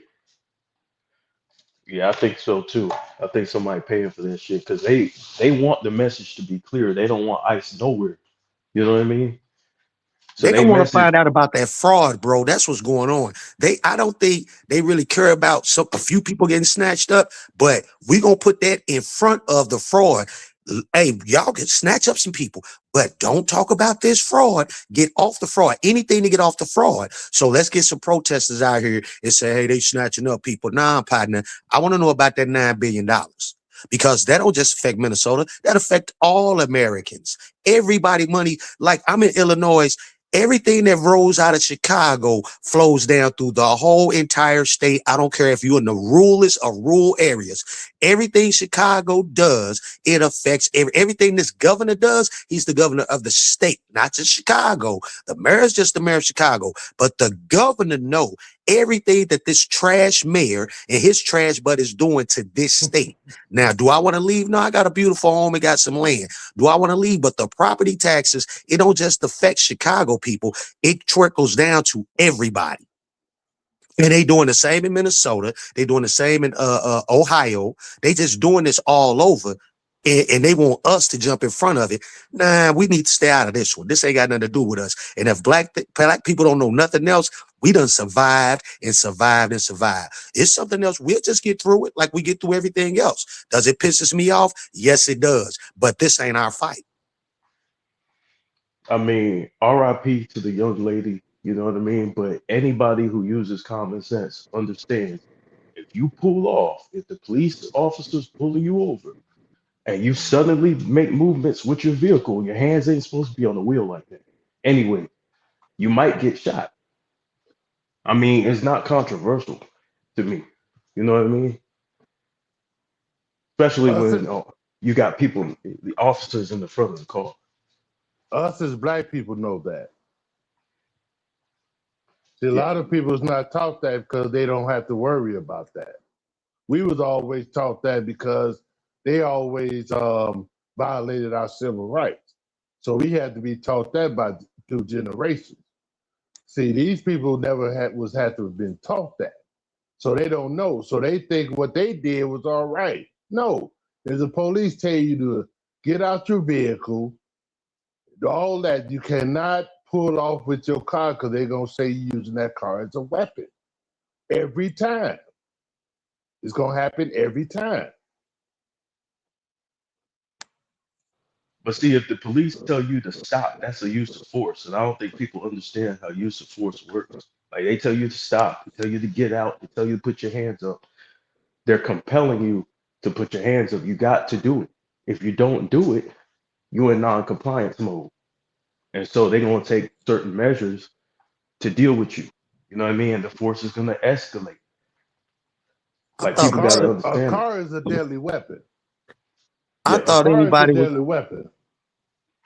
[SPEAKER 21] Yeah, I think so too. I think somebody paying for that shit because they want the message to be clear. They don't want ICE nowhere. You know what I mean? So
[SPEAKER 23] They
[SPEAKER 21] they
[SPEAKER 23] don't want to
[SPEAKER 21] message.
[SPEAKER 23] find out about that fraud, bro. That's what's going on. I don't think they really care about a few people getting snatched up, but we gonna put that in front of the fraud. Hey, y'all can snatch up some people, but don't talk about this fraud. Get off the fraud. Anything to get off the fraud. So let's get some protesters out here and say, hey, they snatching up people. Nah, partner. I want to know about that $9 billion. Because that don't just affect Minnesota, that affect all Americans. Everybody money, like I'm in Illinois. Everything that rolls out of Chicago flows down through the whole entire state. I don't care if you're in the ruralest of rural areas. Everything Chicago does, it affects everything this governor does. He's the governor of the state, not just Chicago. The mayor is just the mayor of Chicago, but the governor know everything that this trash mayor and his trash butt is doing to this state. Now, do I want to leave? No, I got a beautiful home and got some land. Do I want to leave? But the property taxes, it don't just affect Chicago people. It trickles down to everybody. And they doing the same in Minnesota. They doing the same in Ohio. They just doing this all over. And they want us to jump in front of it. Nah, we need to stay out of this one. This ain't got nothing to do with us. And if black people don't know nothing else, we done survived and survived and survived. It's something else. We'll just get through it like we get through everything else. Does it pisses me off? Yes, it does. But this ain't our fight.
[SPEAKER 21] I mean, RIP to the young lady, you know what I mean? But anybody who uses common sense understands if you pull off, if the police officers pulling you over and you suddenly make movements with your vehicle, your hands ain't supposed to be on the wheel like that. Anyway, you might get shot. I mean, it's not controversial to me. You know what I mean? Especially
[SPEAKER 22] Us,
[SPEAKER 21] when you got people, the officers in the front of the car.
[SPEAKER 22] us as black people know that. See, a
[SPEAKER 21] Yeah.
[SPEAKER 22] lot of people's not taught that because they don't have to worry about that. We was always taught that because they always violated our civil rights. So we had to be taught that by 2 generations. See, these people never had to have been taught that. So they don't know. So they think what they did was all right. No, there's a police tell you to get out your vehicle, all that. You cannot pull off with your car because they're going to say you're using that car as a weapon. Every time. It's going to happen every time.
[SPEAKER 21] But see, if the police tell you to stop, that's a use of force. And I don't think people understand how use of force works. Like they tell you to stop, they tell you to get out, they tell you to put your hands up. They're compelling you to put your hands up. You got to do it. If you don't do it, you're in non-compliance mode. And so they're going to take certain measures to deal with you. You know what I mean? And the force is going to escalate. Like people got to
[SPEAKER 22] A
[SPEAKER 21] understand it.
[SPEAKER 22] car is a deadly weapon.
[SPEAKER 23] I
[SPEAKER 21] Yeah.
[SPEAKER 22] A
[SPEAKER 23] thought
[SPEAKER 22] car is a
[SPEAKER 23] anybody would
[SPEAKER 22] deadly weapon.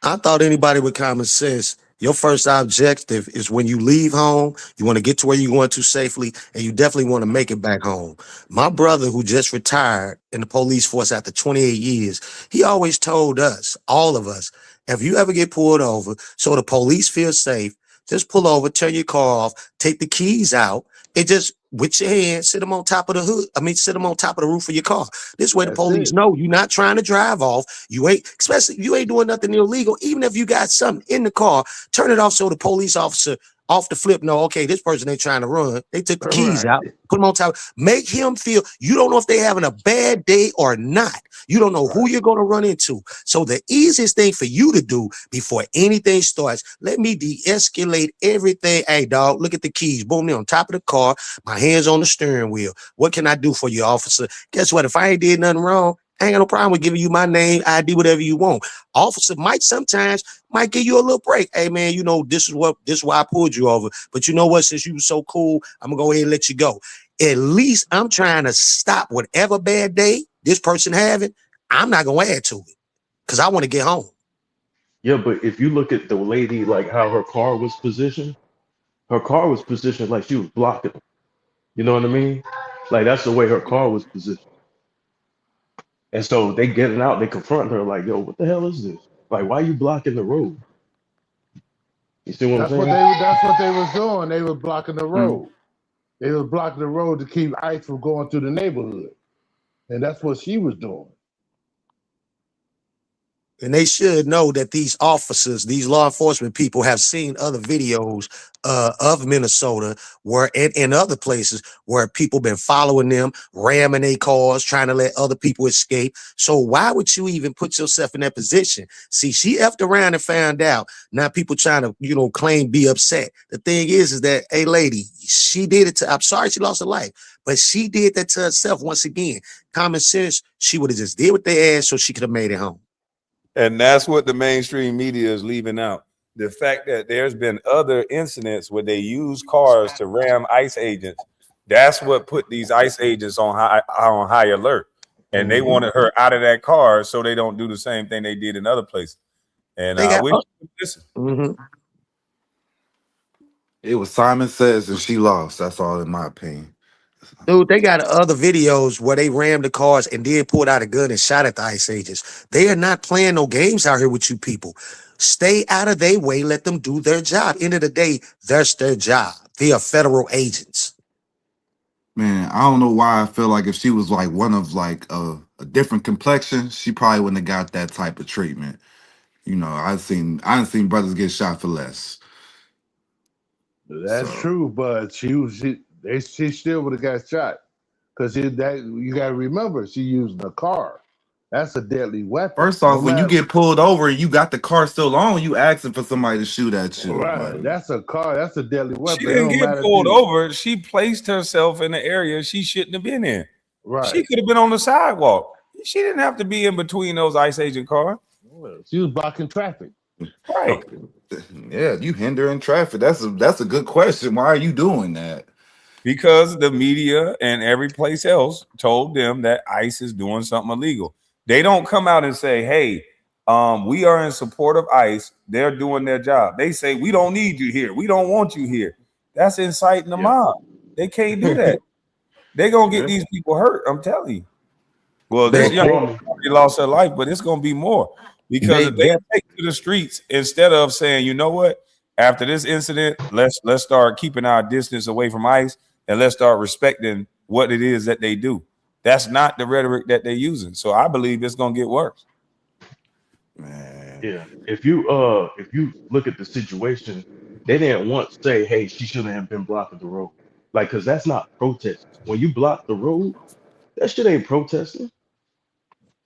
[SPEAKER 23] I thought anybody with common sense, your first objective is when you leave home, you want to get to where you're going to safely, and you definitely want to make it back home. My brother, who just retired in the police force after 28 years, he always told us, all of us, if you ever get pulled over, so the police feel safe, just pull over, turn your car off, take the keys out, and just with your hand, sit them on top of the hood. Sit them on top of the roof of your car. This way the
[SPEAKER 22] That's
[SPEAKER 23] police
[SPEAKER 22] it.
[SPEAKER 23] know you're not trying to drive off. You ain't, especially you ain't doing nothing illegal. Even if you got something in the car, turn it off so the police officer off the flip. No, okay, this person ain't trying to run. They took the keys
[SPEAKER 22] Right.
[SPEAKER 23] out, put them on top. Make him feel you don't know if they're having a bad day or not. You don't know who you're going to run into. So the easiest thing for you to do before anything starts, let me de-escalate everything. Hey, dog, look at the keys. Boom, they're on top of the car. My hands on the steering wheel. What can I do for you, officer? Guess what? If I ain't did nothing wrong, I ain't got no problem with giving you my name, ID, whatever you want. Officer might sometimes give you a little break. Hey man, you know, this is why I pulled you over. But you know what? Since you were so cool, I'm gonna go ahead and let you go. At least I'm trying to stop whatever bad day this person having. I'm not gonna add to it because I want to get home.
[SPEAKER 21] Yeah, but if you look at the lady, like how her car was positioned like she was blocking them. You know what I mean? Like that's the way her car was positioned. And so they getting out, they confront her like, yo, what the hell is this? Like, why you blocking the road? You see what I'm saying?
[SPEAKER 22] That's what they was doing. They was blocking the
[SPEAKER 21] Mhm.
[SPEAKER 22] road. They was blocking the road to keep ICE from going through the neighborhood. And that's what she was doing.
[SPEAKER 23] And they should know that these officers, these law enforcement people have seen other videos of Minnesota where and other places where people been following them, ramming their cars, trying to let other people escape. So why would you even put yourself in that position? See, she effed around and found out. Now people trying to, claim be upset. The thing is that, hey, lady, she did it to, I'm sorry she lost her life, but she did that to herself once again. Common sense, she would have just did what they asked so she could have made it home.
[SPEAKER 2] And that's what the mainstream media is leaving out. The fact that there's been other incidents where they use cars to ram ICE agents. That's what put these ICE agents on high alert. And they wanted her out of that car so they don't do the same thing they did in other places. And
[SPEAKER 23] They got
[SPEAKER 2] we listen.
[SPEAKER 7] It was Simon Says and she lost. That's all in my opinion.
[SPEAKER 23] Dude, they got other videos where they rammed the cars and then pulled out a gun and shot at the ICE agents. They are not playing no games out here with you people. Stay out of their way. Let them do their job. End of the day, that's their job. They are federal agents.
[SPEAKER 7] Man, I don't know why I feel like if she was like one of like a different complexion, she probably wouldn't have got that type of treatment. I've seen brothers get shot for less.
[SPEAKER 22] That's true, but she still would have got shot. Because you got to remember, she using a car. That's a deadly weapon.
[SPEAKER 7] First off, when you get pulled over and you got the car still on, you asking for somebody to shoot at you.
[SPEAKER 22] Right,
[SPEAKER 7] Like,
[SPEAKER 22] that's a car. That's a deadly weapon.
[SPEAKER 2] She didn't get pulled over. She placed herself in the area she shouldn't have been in.
[SPEAKER 22] Right.
[SPEAKER 2] She could have been on the sidewalk. She didn't have to be in between those ICE agent cars.
[SPEAKER 22] She was blocking traffic.
[SPEAKER 2] Right.
[SPEAKER 7] Yeah, you hindering traffic. That's a good question. Why are you doing that?
[SPEAKER 2] Because the media and every place else told them that ICE is doing something illegal. They don't come out and say, hey, we are in support of ICE. They're doing their job. They say, we don't need you here. We don't want you here. That's inciting the mob. They can't do that. They're going to get these people hurt. I'm telling you. Well, this young lady lost her life, but it's going to be more. Because if they take to the streets, instead of saying, you know what, after this incident, let's start keeping our distance away from ICE and let's start respecting what it is that they do. That's not the rhetoric that they're using. So I believe it's going to get worse.
[SPEAKER 21] Yeah. If you look at the situation, they didn't once say, hey, she shouldn't have been blocking the road. Like, cause that's not protesting. When you block the road, that shit ain't protesting.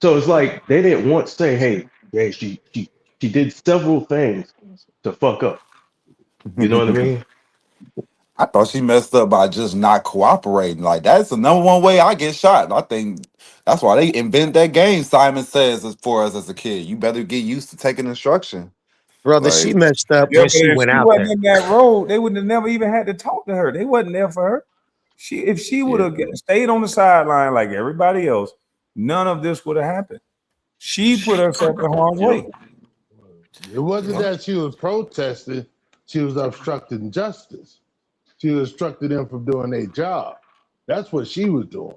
[SPEAKER 21] So it's like they didn't once say, hey, yeah, she did several things to fuck up. You know what I mean?
[SPEAKER 7] I thought she messed up by just not cooperating. Like, that's the number one way I get shot. I think that's why they invented that game, Simon Says, for us as a kid. You better get used to taking instruction.
[SPEAKER 23] Brother,
[SPEAKER 7] Like,
[SPEAKER 23] she messed up
[SPEAKER 2] Yeah,
[SPEAKER 23] when
[SPEAKER 2] but
[SPEAKER 23] she
[SPEAKER 2] if
[SPEAKER 23] went
[SPEAKER 2] she
[SPEAKER 23] out
[SPEAKER 2] wasn't
[SPEAKER 23] there.
[SPEAKER 2] in that road, they wouldn't have never even had to talk to her. They wasn't there for her. If she would have stayed on the sideline like everybody else, none of this would have happened. She put herself in harm's way.
[SPEAKER 22] It wasn't that she was protesting. She was obstructing justice. She was obstructing them from doing their job. That's what she was doing.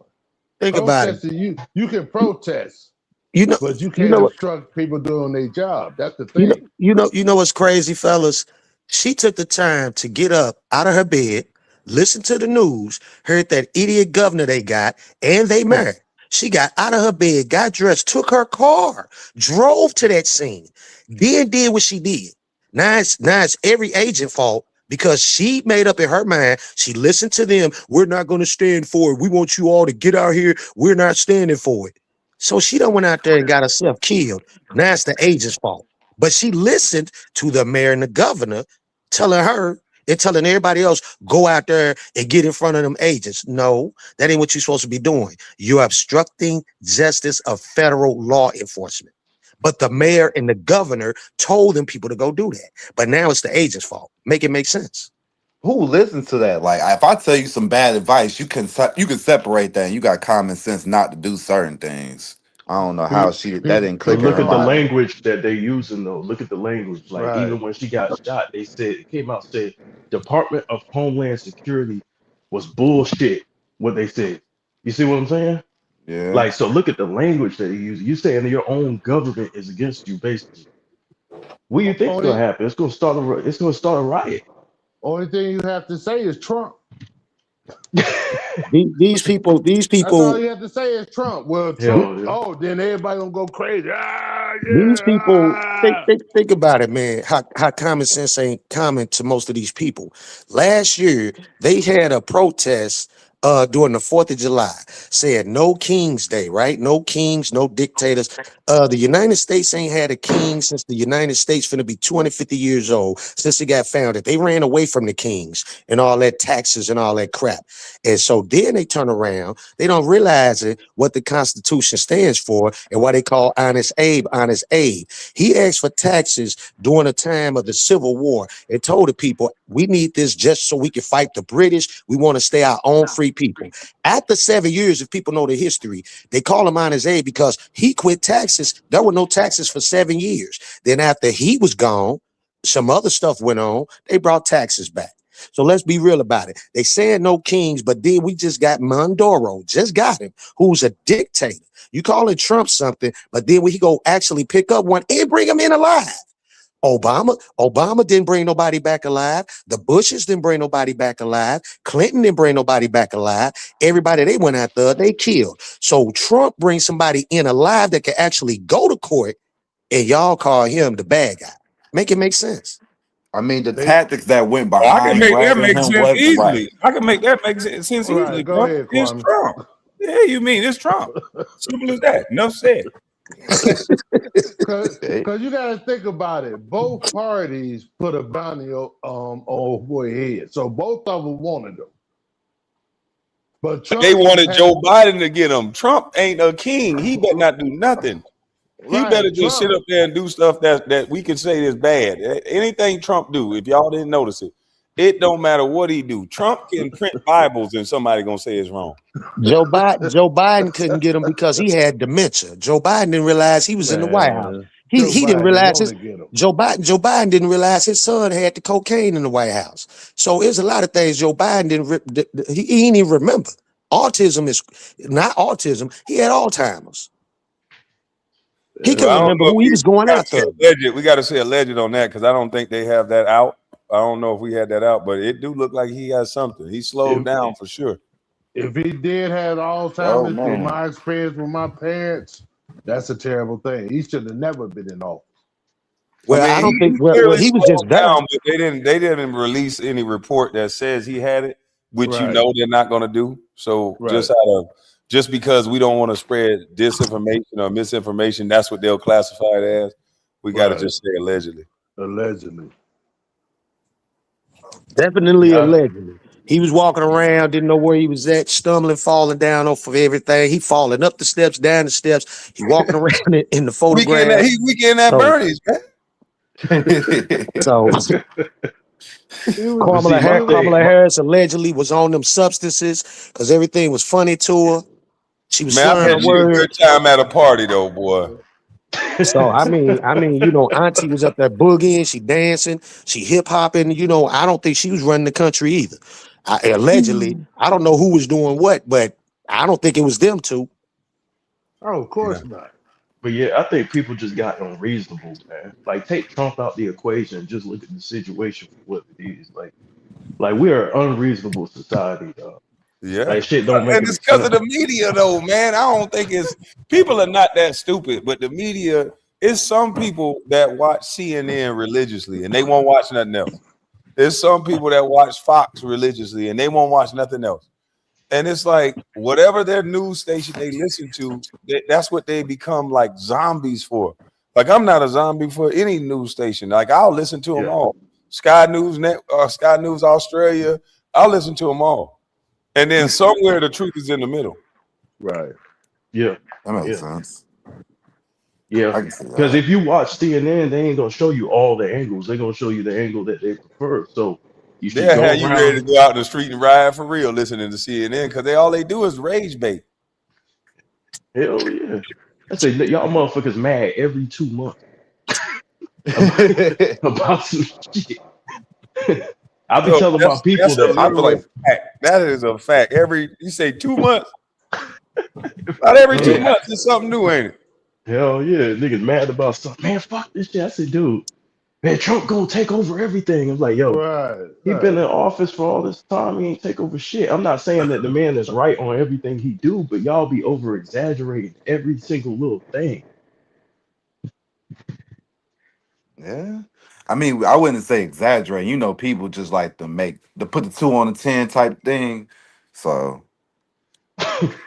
[SPEAKER 23] Think about it.
[SPEAKER 22] Protesting, you can protest, but you
[SPEAKER 23] You
[SPEAKER 22] can't
[SPEAKER 23] know,
[SPEAKER 22] obstruct people doing their job. That's the
[SPEAKER 23] you know,
[SPEAKER 22] thing.
[SPEAKER 23] you know what's crazy, fellas? She took the time to get up out of her bed, listen to the news, heard that idiot governor they got, and they married. She got out of her bed, got dressed, took her car, drove to that scene, then did what she did. Now it's every agent fault because she made up in her mind. She listened to them. We're not going to stand for it. We want you all to get out here. We're not standing for it. So she done went out there and got herself killed. Now it's the agent's fault. But she listened to the mayor and the governor telling her and telling everybody else, go out there and get in front of them agents. No, that ain't what you're supposed to be doing. You're obstructing justice of federal law enforcement. But the mayor and the governor told them people to go do that. But now it's the agent's fault. Make it make sense.
[SPEAKER 7] Who listens to that? Like, if I tell you some bad advice, you can separate that. And you got common sense not to do certain things. I don't know how that didn't
[SPEAKER 21] But
[SPEAKER 7] click in
[SPEAKER 21] look
[SPEAKER 7] her
[SPEAKER 21] at the
[SPEAKER 7] mind.
[SPEAKER 21] language that they using though. Look at the language. Like
[SPEAKER 22] Right.
[SPEAKER 21] even when she got shot, they said it came out said Department of Homeland Security was bullshit. What they said. You see what I'm saying?
[SPEAKER 7] Yeah.
[SPEAKER 21] Like so, look at the language that they use. You saying that your own government is against you, basically. What do you think's gonna
[SPEAKER 22] Only,
[SPEAKER 21] happen? It's gonna start a. It's gonna start a riot.
[SPEAKER 22] only thing you have to say is Trump.
[SPEAKER 23] These people,
[SPEAKER 22] That's all you have to say is Trump. Well, Trump.
[SPEAKER 21] Hell yeah.
[SPEAKER 22] Oh, then everybody gonna go crazy. Ah,
[SPEAKER 23] these
[SPEAKER 22] yeah.
[SPEAKER 23] people,
[SPEAKER 22] Ah.
[SPEAKER 23] think about it, man. How common sense ain't common to most of these people. Last year, they had a protest during the 4th of July, saying no King's Day, right? No kings, no dictators. The United States ain't had a king since the United States finna be 250 years old since it got founded. They ran away from the kings and all that taxes and all that crap. And so then they turn around, they don't realize it, what the Constitution stands for and why they call Honest Abe Honest Abe. He asked for taxes during the time of the Civil War and told the people, we need this just so we can fight the British. We want to stay our own free people. After 7 years, if people know the history, they call him Honest Abe because he quit taxes. There were no taxes for 7 years. Then after he was gone, some other stuff went on. They brought taxes back. So let's be real about it. They saying no kings, but then we just got Mondoro, just got him, who's a dictator. You calling Trump something, but then he go actually pick up one and bring him in alive. Obama didn't bring nobody back alive. The Bushes didn't bring nobody back alive. Clinton didn't bring nobody back alive. Everybody they went after, they killed. So Trump brings somebody in alive that can actually go to court, and y'all call him the bad guy. Make it make sense.
[SPEAKER 7] I mean, the tactics that went
[SPEAKER 2] Oh, I can
[SPEAKER 7] behind
[SPEAKER 2] make that
[SPEAKER 7] grabbing
[SPEAKER 2] make
[SPEAKER 7] him
[SPEAKER 2] sense
[SPEAKER 7] wasn't right.
[SPEAKER 2] easily. I can make that make sense easily.
[SPEAKER 22] Right, go
[SPEAKER 2] Trump.
[SPEAKER 22] ahead,
[SPEAKER 2] It's
[SPEAKER 22] Kwame.
[SPEAKER 2] Trump. Yeah, you mean it's Trump. Simple as that. Enough said.
[SPEAKER 22] Because you got to think about it. Both parties put a bounty on boy head, so both of them wanted them. But Trump
[SPEAKER 2] They wanted Joe Biden to get him. Trump ain't a king. He better not do nothing. He
[SPEAKER 22] Right,
[SPEAKER 2] better just
[SPEAKER 22] Trump.
[SPEAKER 2] sit up there and do stuff that we can say is bad. Anything Trump do, if y'all didn't notice it, it don't matter what he do. Trump can print Bibles and somebody gonna say it's wrong.
[SPEAKER 23] Joe Biden couldn't get him because he had dementia. Joe Biden didn't realize he was in the White House.
[SPEAKER 22] Man,
[SPEAKER 23] He
[SPEAKER 22] Joe
[SPEAKER 23] didn't
[SPEAKER 22] Biden
[SPEAKER 23] realize
[SPEAKER 22] want
[SPEAKER 23] his
[SPEAKER 22] to get him.
[SPEAKER 23] Joe Biden didn't realize his son had the cocaine in the White House. So there's a lot of things Joe Biden he didn't even remember. Autism is not autism. He had Alzheimer's. He
[SPEAKER 2] Well,
[SPEAKER 23] couldn't
[SPEAKER 2] I don't
[SPEAKER 23] remember
[SPEAKER 2] know
[SPEAKER 23] who
[SPEAKER 2] if
[SPEAKER 23] he was going after.
[SPEAKER 2] we got to say alleged on that because I don't think they have that out. I don't know if we had that out, but it do look like he has something. He slowed down for sure.
[SPEAKER 22] If he did have Alzheimer's, in my experience with my parents, that's a terrible thing. He should have never been in office.
[SPEAKER 23] Well,
[SPEAKER 2] I mean,
[SPEAKER 23] I don't think.
[SPEAKER 2] he
[SPEAKER 23] Well,
[SPEAKER 2] clearly
[SPEAKER 23] he was
[SPEAKER 2] slowed
[SPEAKER 23] just there.
[SPEAKER 2] down, but they didn't release any report that says he had it, which you
[SPEAKER 22] Right.
[SPEAKER 2] know they're not going to do. So
[SPEAKER 22] Right.
[SPEAKER 2] just because we don't want to spread disinformation or misinformation, that's what they'll classify it as. We got to
[SPEAKER 22] Right.
[SPEAKER 2] just say allegedly.
[SPEAKER 22] Allegedly.
[SPEAKER 23] Definitely
[SPEAKER 22] Yeah.
[SPEAKER 23] allegedly. He was walking around, didn't know where he was at, stumbling, falling down off of everything. He falling up the steps, down the steps. He walking around in the photograph.
[SPEAKER 2] We getting at
[SPEAKER 23] So-
[SPEAKER 2] Bernie's, man.
[SPEAKER 23] So Kamala
[SPEAKER 22] thing-
[SPEAKER 23] Harris allegedly was on them substances because everything was funny to her. She was
[SPEAKER 2] Man, I
[SPEAKER 23] slurring her
[SPEAKER 2] bet you a
[SPEAKER 23] words.
[SPEAKER 2] good time at a party though, boy.
[SPEAKER 23] So I mean, Auntie was up there boogieing, she dancing, she hip hopping. I don't think she was running the country either. Allegedly, I don't know who was doing what, but I don't think it was them two.
[SPEAKER 22] Oh, of course not.
[SPEAKER 21] But yeah, I think people just got unreasonable, man. Like take Trump out the equation and just look at the situation for what it is. Like we are an unreasonable society, dog.
[SPEAKER 2] Yeah,
[SPEAKER 21] Like shit don't make
[SPEAKER 2] and
[SPEAKER 21] any
[SPEAKER 2] it's because of
[SPEAKER 21] sense.
[SPEAKER 2] the media, though, man. I don't think people are not that stupid, but the media is some people that watch CNN religiously and they won't watch nothing else. There's some people that watch Fox religiously and they won't watch nothing else. And it's like whatever their news station they listen to, that's what they become like zombies for. Like I'm not a zombie for any news station. Like I'll listen to them all. Sky News Net, Sky News Australia. I'll listen to them all. And then somewhere the truth is in the middle.
[SPEAKER 22] Right.
[SPEAKER 21] Yeah.
[SPEAKER 7] That makes
[SPEAKER 21] Yeah.
[SPEAKER 7] sense.
[SPEAKER 21] Yeah.
[SPEAKER 7] I can see
[SPEAKER 21] Because
[SPEAKER 7] that.
[SPEAKER 21] if you watch CNN, they ain't gonna show you all the angles. They're gonna show you the angle that they prefer. So you should
[SPEAKER 2] They'll have
[SPEAKER 21] go
[SPEAKER 2] you ready to
[SPEAKER 21] around.
[SPEAKER 2] go out in the street and ride for real listening to CNN because all they do is rage bait.
[SPEAKER 21] Hell yeah. I say y'all motherfuckers mad every 2 months about some shit. I'll be
[SPEAKER 2] So
[SPEAKER 21] telling my people
[SPEAKER 2] that's a
[SPEAKER 21] that I feel
[SPEAKER 2] literal
[SPEAKER 21] like
[SPEAKER 2] fact. That is a fact. You say 2 months, not every 2
[SPEAKER 21] yeah,
[SPEAKER 2] months. It's something new, ain't it?
[SPEAKER 21] hell yeah, niggas mad about stuff. Man, fuck this shit. I said, dude, man, Trump gonna take over everything. I'm like, yo,
[SPEAKER 22] Right.
[SPEAKER 21] he been in office for all this time. He ain't take over shit. I'm not saying that the man is right on everything he do, but y'all be over exaggerating every single little thing.
[SPEAKER 7] Yeah. I mean, I wouldn't say exaggerate. You know, people just like to put the 2 on the 10 type thing. So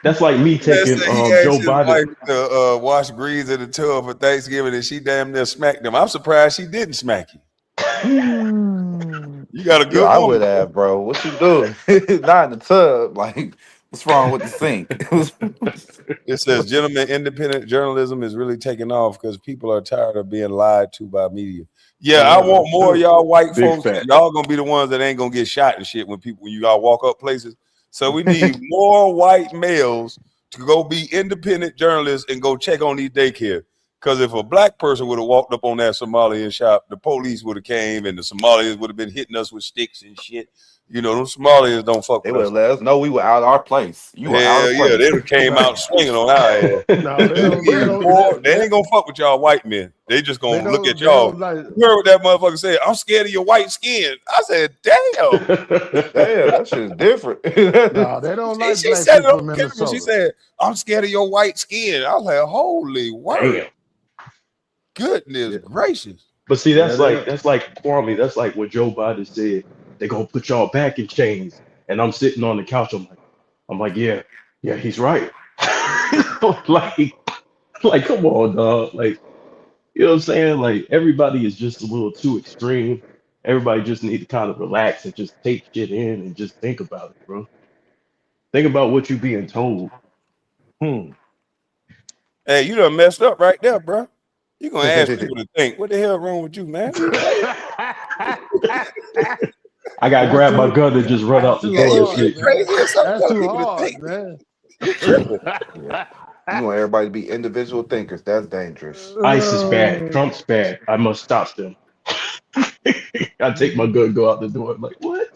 [SPEAKER 21] That's like me
[SPEAKER 2] Let's
[SPEAKER 21] taking
[SPEAKER 2] say he
[SPEAKER 21] Joe
[SPEAKER 2] asked his
[SPEAKER 21] Biden.
[SPEAKER 2] wife to wash greens in the tub for Thanksgiving and she damn near smacked him. I'm surprised she didn't smack you. You got a
[SPEAKER 7] yeah,
[SPEAKER 2] good
[SPEAKER 7] I
[SPEAKER 2] woman.
[SPEAKER 7] would have, bro. What you doing? Not in the tub. Like, what's wrong with the sink?
[SPEAKER 2] It says, gentlemen, independent journalism is really taking off because people are tired of being lied to by media. Yeah, I
[SPEAKER 22] Yeah,
[SPEAKER 2] want
[SPEAKER 22] that's
[SPEAKER 2] more of
[SPEAKER 22] true.
[SPEAKER 2] y'all white
[SPEAKER 21] Big
[SPEAKER 2] folks.
[SPEAKER 21] fat.
[SPEAKER 2] Y'all gonna be the ones that ain't gonna get shot and shit when y'all walk up places. So we need more white males to go be independent journalists and go check on these daycare. Because if a black person would have walked up on that Somalian shop, the police would have came and the Somalians would have been hitting us with sticks and shit. You know, them Somalians don't fuck
[SPEAKER 7] They
[SPEAKER 2] with
[SPEAKER 7] would
[SPEAKER 2] us.
[SPEAKER 7] have let us know we were out of our place. You were out
[SPEAKER 2] Hell
[SPEAKER 7] of
[SPEAKER 2] yeah,
[SPEAKER 7] place.
[SPEAKER 2] they came
[SPEAKER 22] Right.
[SPEAKER 2] out swinging on our ass.
[SPEAKER 22] No, they
[SPEAKER 2] We
[SPEAKER 22] don't. They
[SPEAKER 2] need
[SPEAKER 22] don't.
[SPEAKER 2] more. They ain't gonna fuck with y'all white men. They just
[SPEAKER 22] They
[SPEAKER 2] gonna look at
[SPEAKER 22] don't. They
[SPEAKER 2] y'all.
[SPEAKER 22] don't like.
[SPEAKER 2] You heard what that motherfucker said? I'm scared of your white skin. I said, damn.
[SPEAKER 7] Damn, that shit is different.
[SPEAKER 22] No, they don't like
[SPEAKER 2] She
[SPEAKER 22] black
[SPEAKER 2] said it
[SPEAKER 22] people in
[SPEAKER 2] on camera. She
[SPEAKER 22] Minnesota.
[SPEAKER 2] said, I'm scared of your white skin. I was like, holy word.
[SPEAKER 21] Damn.
[SPEAKER 2] Goodness
[SPEAKER 22] Yeah,
[SPEAKER 2] gracious.
[SPEAKER 21] But see,
[SPEAKER 22] yeah,
[SPEAKER 21] that's like Kwame. That's like what Joe Biden said. They're gonna put y'all back in chains. And I'm sitting on the couch. I'm like, yeah, he's right. like, come on, dog. Like, you know what I'm saying? Like, everybody is just a little too extreme. Everybody just need to kind of relax and just take shit in and just think about it, bro. Think about what you're being told.
[SPEAKER 2] Hey, you done messed up right there, bro. You gonna ask people to think. What the hell wrong with you, man?
[SPEAKER 21] I gotta
[SPEAKER 22] that's
[SPEAKER 21] grab my
[SPEAKER 22] too.
[SPEAKER 21] gun and just run
[SPEAKER 22] That's
[SPEAKER 21] out the
[SPEAKER 22] too
[SPEAKER 2] Yeah,
[SPEAKER 21] door and
[SPEAKER 22] hard,
[SPEAKER 2] you
[SPEAKER 21] shit.
[SPEAKER 22] man.
[SPEAKER 2] crazy or something?
[SPEAKER 22] That's
[SPEAKER 2] Telling
[SPEAKER 22] too
[SPEAKER 2] people to
[SPEAKER 22] hard,
[SPEAKER 2] think.
[SPEAKER 22] man.
[SPEAKER 2] You tripping.
[SPEAKER 7] Yeah. You want everybody to be individual thinkers. That's dangerous.
[SPEAKER 21] ICE is bad. Trump's bad. I must stop them. I take my gun, go out the door. I'm like, what?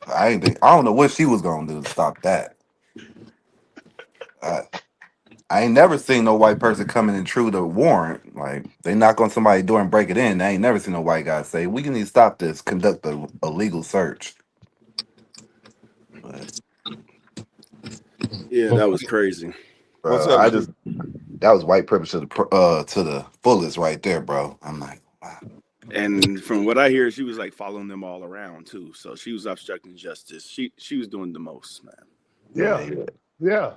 [SPEAKER 7] I don't know what she was gonna do to stop that. I, I ain't never seen no white person coming intrude a warrant. Like they knock on somebody's door and break it in. I ain't never seen a white guy say, "We need to stop this. Conduct a legal search." But,
[SPEAKER 3] Yeah, that was crazy.
[SPEAKER 2] What's
[SPEAKER 7] bro,
[SPEAKER 2] up,
[SPEAKER 7] I
[SPEAKER 2] G?
[SPEAKER 7] just that was white privilege to the fullest right there, bro. I'm like, wow.
[SPEAKER 3] And from what I hear, she was like following them all around too. So she was obstructing justice. She was doing the most, man.
[SPEAKER 22] Yeah,
[SPEAKER 7] Yeah,
[SPEAKER 22] yeah,